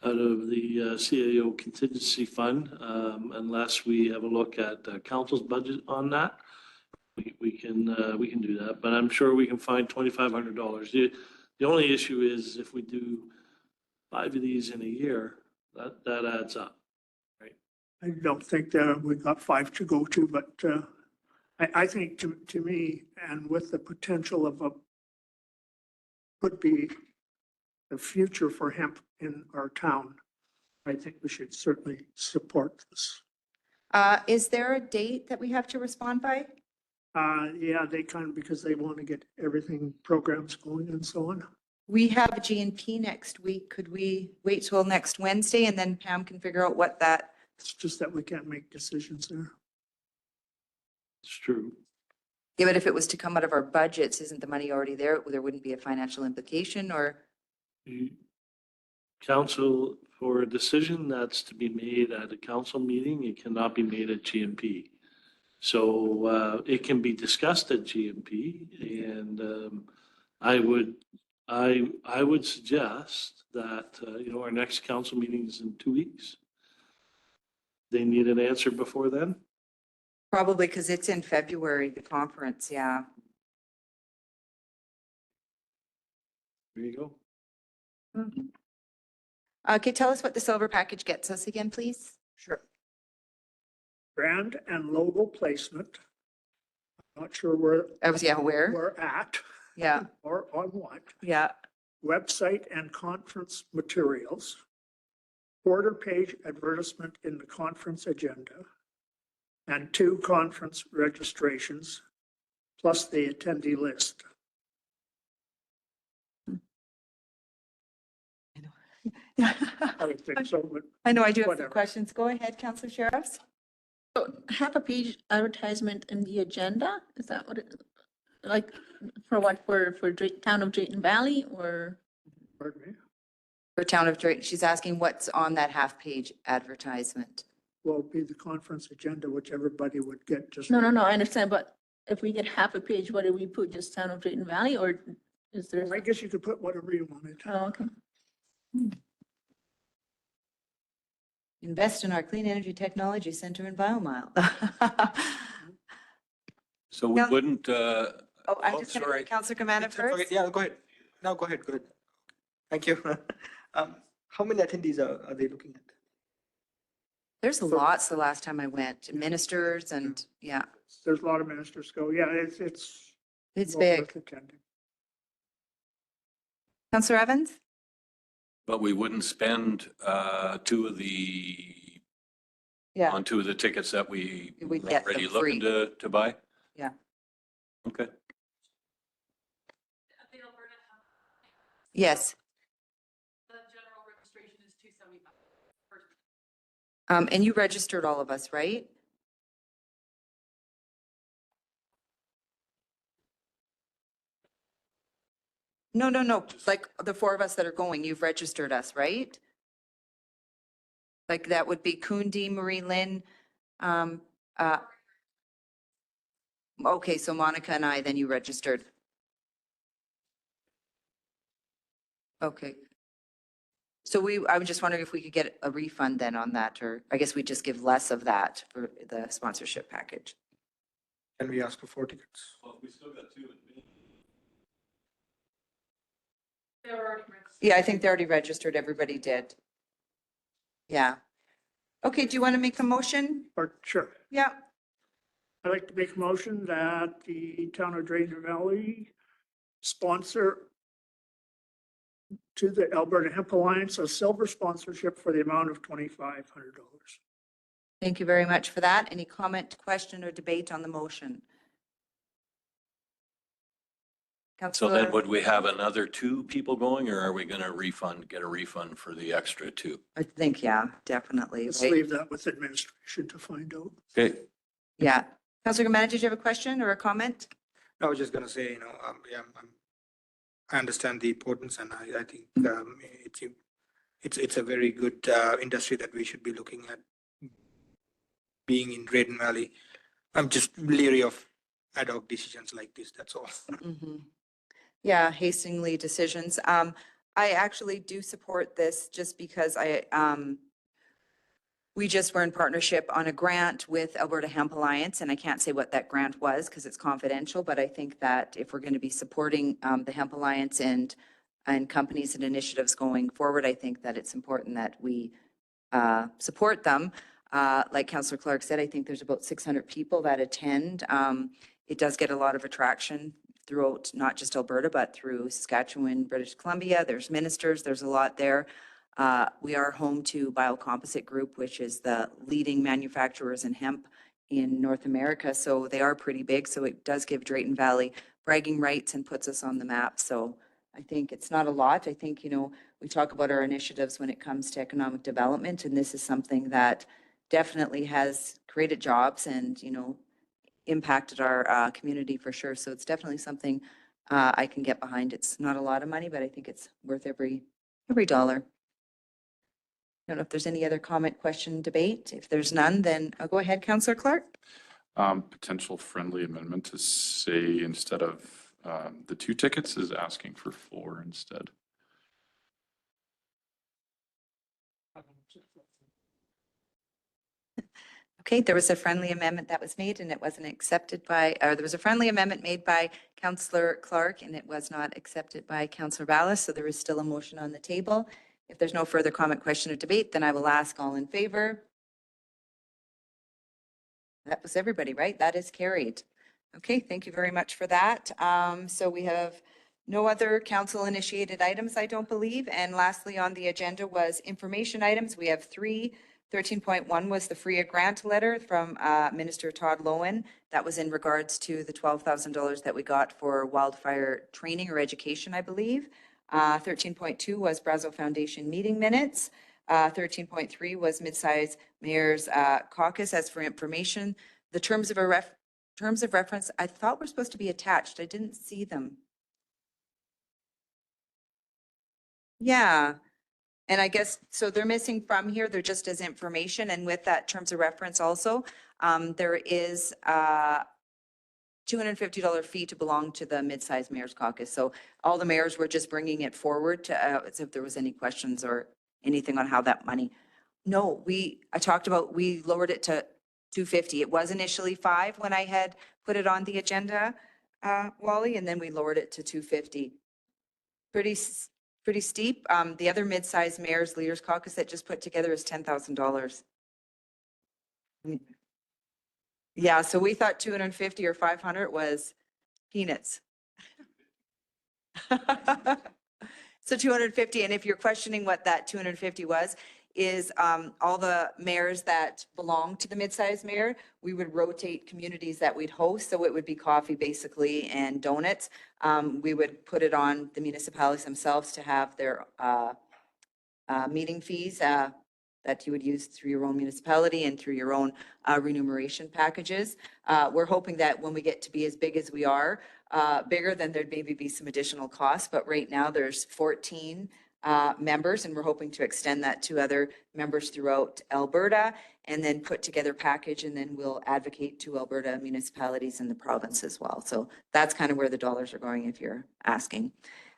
out of the CAO contingency fund, unless we have a look at council's budget on that. We can do that, but I'm sure we can find $2,500. The only issue is if we do 5 of these in a year, that adds up. I don't think that we got 5 to go to, but I think to me, and with the potential of could be the future for hemp in our town, I think we should certainly support this. Is there a date that we have to respond by? Yeah, they because they want to get everything, programs going and so on. We have G&P next week. Could we wait till next Wednesday and then Pam can figure out what that? It's just that we can't make decisions there. It's true. Yeah, but if it was to come out of our budgets, isn't the money already there? There wouldn't be a financial implication or? Council, for a decision that's to be made at a council meeting, it cannot be made at GMP. So it can be discussed at GMP, and I would suggest that, our next council meeting is in 2 weeks. They need an answer before then? Probably because it's in February, the conference, yeah. There you go. Okay, tell us what the silver package gets us again, please. Sure. Brand and logo placement. Not sure where. Where? We're at. Yeah. Or on what. Yeah. Website and conference materials. Quarter page advertisement in the conference agenda. And 2 conference registrations, plus the attendee list. I would think so, but. I know I do have some whatever. questions. Go ahead, Councillor Sheriffs. So half a page advertisement in the agenda, is that what it, like, for what, for town of Drayton Valley or? Pardon me? For Town of Drayton, she's asking what's on that half-page advertisement. Will be the conference agenda, which everybody would get just. No, I understand, but if we get half a page, what do we put, just town of Drayton Valley, or is there? I guess you could put whatever you wanted. Oh, okay. Invest in our Clean Energy Technology Center in Biomile. So we No. wouldn't, Oh, I'm just sorry. going to, Councillor Commander first. Yeah, go ahead. No, go ahead. Thank you. How many attendees are they looking at? There's lots the last time I went, ministers and, yeah, There's a lot of ministers go, yeah, it's. it's well big. worth attending. Councillor Evans? but we wouldn't spend 2 of the, Yeah, on 2 of the tickets that we We'd were get already them looking to buy? yeah. Okay. Yes. The general registration is $275. And you registered all of us, right? No, no, no, like the four of us that are going, you've registered us, right? Like that would be Kundi, Marie Lynn, um, okay, so Monica and I, then you registered. Okay. So I was just wondering if we could get a refund then on that, or I guess we just give less of that for the sponsorship package. Can we ask for 4 tickets? We still got 2 in me. Yeah, I think they already registered. Everybody did. Yeah. Okay, do you want to make a motion? Or, sure. Yeah. I'd like to make a motion that the town of Drayton Valley sponsor to the Alberta Hemp Alliance a silver sponsorship for the amount of $2,500. Thank you very much for that. Any comment, question, or debate on the motion? So Councillor, then would we have another 2 people going, or are we going to get a refund for the extra 2? I think, yeah, definitely. Let's Right? leave that with administration to find out. Okay. Yeah. Councillor Gomana, did you have a question or a comment? I was just gonna say, yeah, I understand the importance, and I think it's a very good industry that we should be looking at. Being in Drayton Valley, I'm just leery of ad hoc decisions like this. That's all. Mhm. Yeah, hastily decisions. I actually do support this just because we just were in partnership on a grant with Alberta Hemp Alliance, and I can't say what that grant was because it's confidential, but I think that if we're going to be supporting the Hemp Alliance and companies and initiatives going forward, I think that it's important that we support them. Like Councillor Clark said, I think there's about 600 people that attend. It does get a lot of attraction throughout, not just Alberta, but through Saskatchewan, British Columbia. There's ministers, there's a lot there. We are home to Biocomposite Group, which is the leading manufacturers in hemp in North America. So they are pretty big. So it does give Drayton Valley bragging rights and puts us on the map. So I think it's not a lot. I think, we talk about our initiatives when it comes to economic development, and this is something that definitely has created jobs and, impacted our community for sure. So it's definitely something I can get behind. It's not a lot of money, but I think it's worth every dollar. I don't know if there's any other comment, question, debate. If there's none, then I'll go ahead, Councillor Clark. Potential friendly amendment to say instead of the 2 tickets is asking for 4 instead. Okay, there was a friendly amendment that was made and it wasn't accepted by, or there was a friendly amendment made by Councillor Clark and it was not accepted by Councillor Ballas. So there is still a motion on the table. If there's no further comment, question, or debate, then I will ask all in favor. That was everybody, right? That is carried. Okay, thank you very much for that. So we have no other council initiated items, I don't believe. And lastly on the agenda was information items. We have 3. 13.1 was the FRIA grant letter from Minister Todd Loewen. That was in regards to the $12,000 that we got for wildfire training or education, I believe. 13.2 was Brazeau Foundation meeting minutes. 13.3 was Midsize Mayor's Caucus. As for information, the terms of reference, I thought were supposed to be attached. I didn't see them. Yeah. And I guess, so they're missing from here, they're just as information, and with that terms of reference also, there is a $250 fee to belong to the Midsize Mayor's Caucus. So all the mayors were just bringing it forward to, as if there was any questions or anything on how that money. No, I talked about, we lowered it to $250. It was initially $5 when I had put it on the agenda, Wally, and then we lowered it to $250. Pretty steep. The other mid-sized mayor's leaders caucus that just put together is $10,000. Yeah, so we thought 250 or 500 was peanuts. So 250, and if you're questioning what that 250 was, is all the mayors that belong to the mid-sized mayor, we would rotate communities that we'd host. So it would be coffee basically and donuts. We would put it on the municipalities themselves to have their meeting fees that that you would use through your own municipality and through your own remuneration packages. We're hoping that when we get to be as big as we are, bigger, then there'd maybe be some additional costs. But right now there's 14 members, and we're hoping to extend that to other members throughout Alberta, and then put together a package, and then we'll advocate to Alberta municipalities in the province as well. So that's kind of where the dollars are going, if you're asking.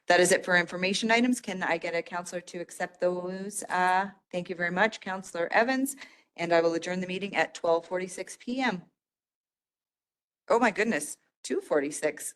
That is it for information items. Can I get a counselor to accept those? Thank you very much, Counselor Evans, and I will adjourn the meeting at 12:46 p.m. Oh my goodness, 2:46.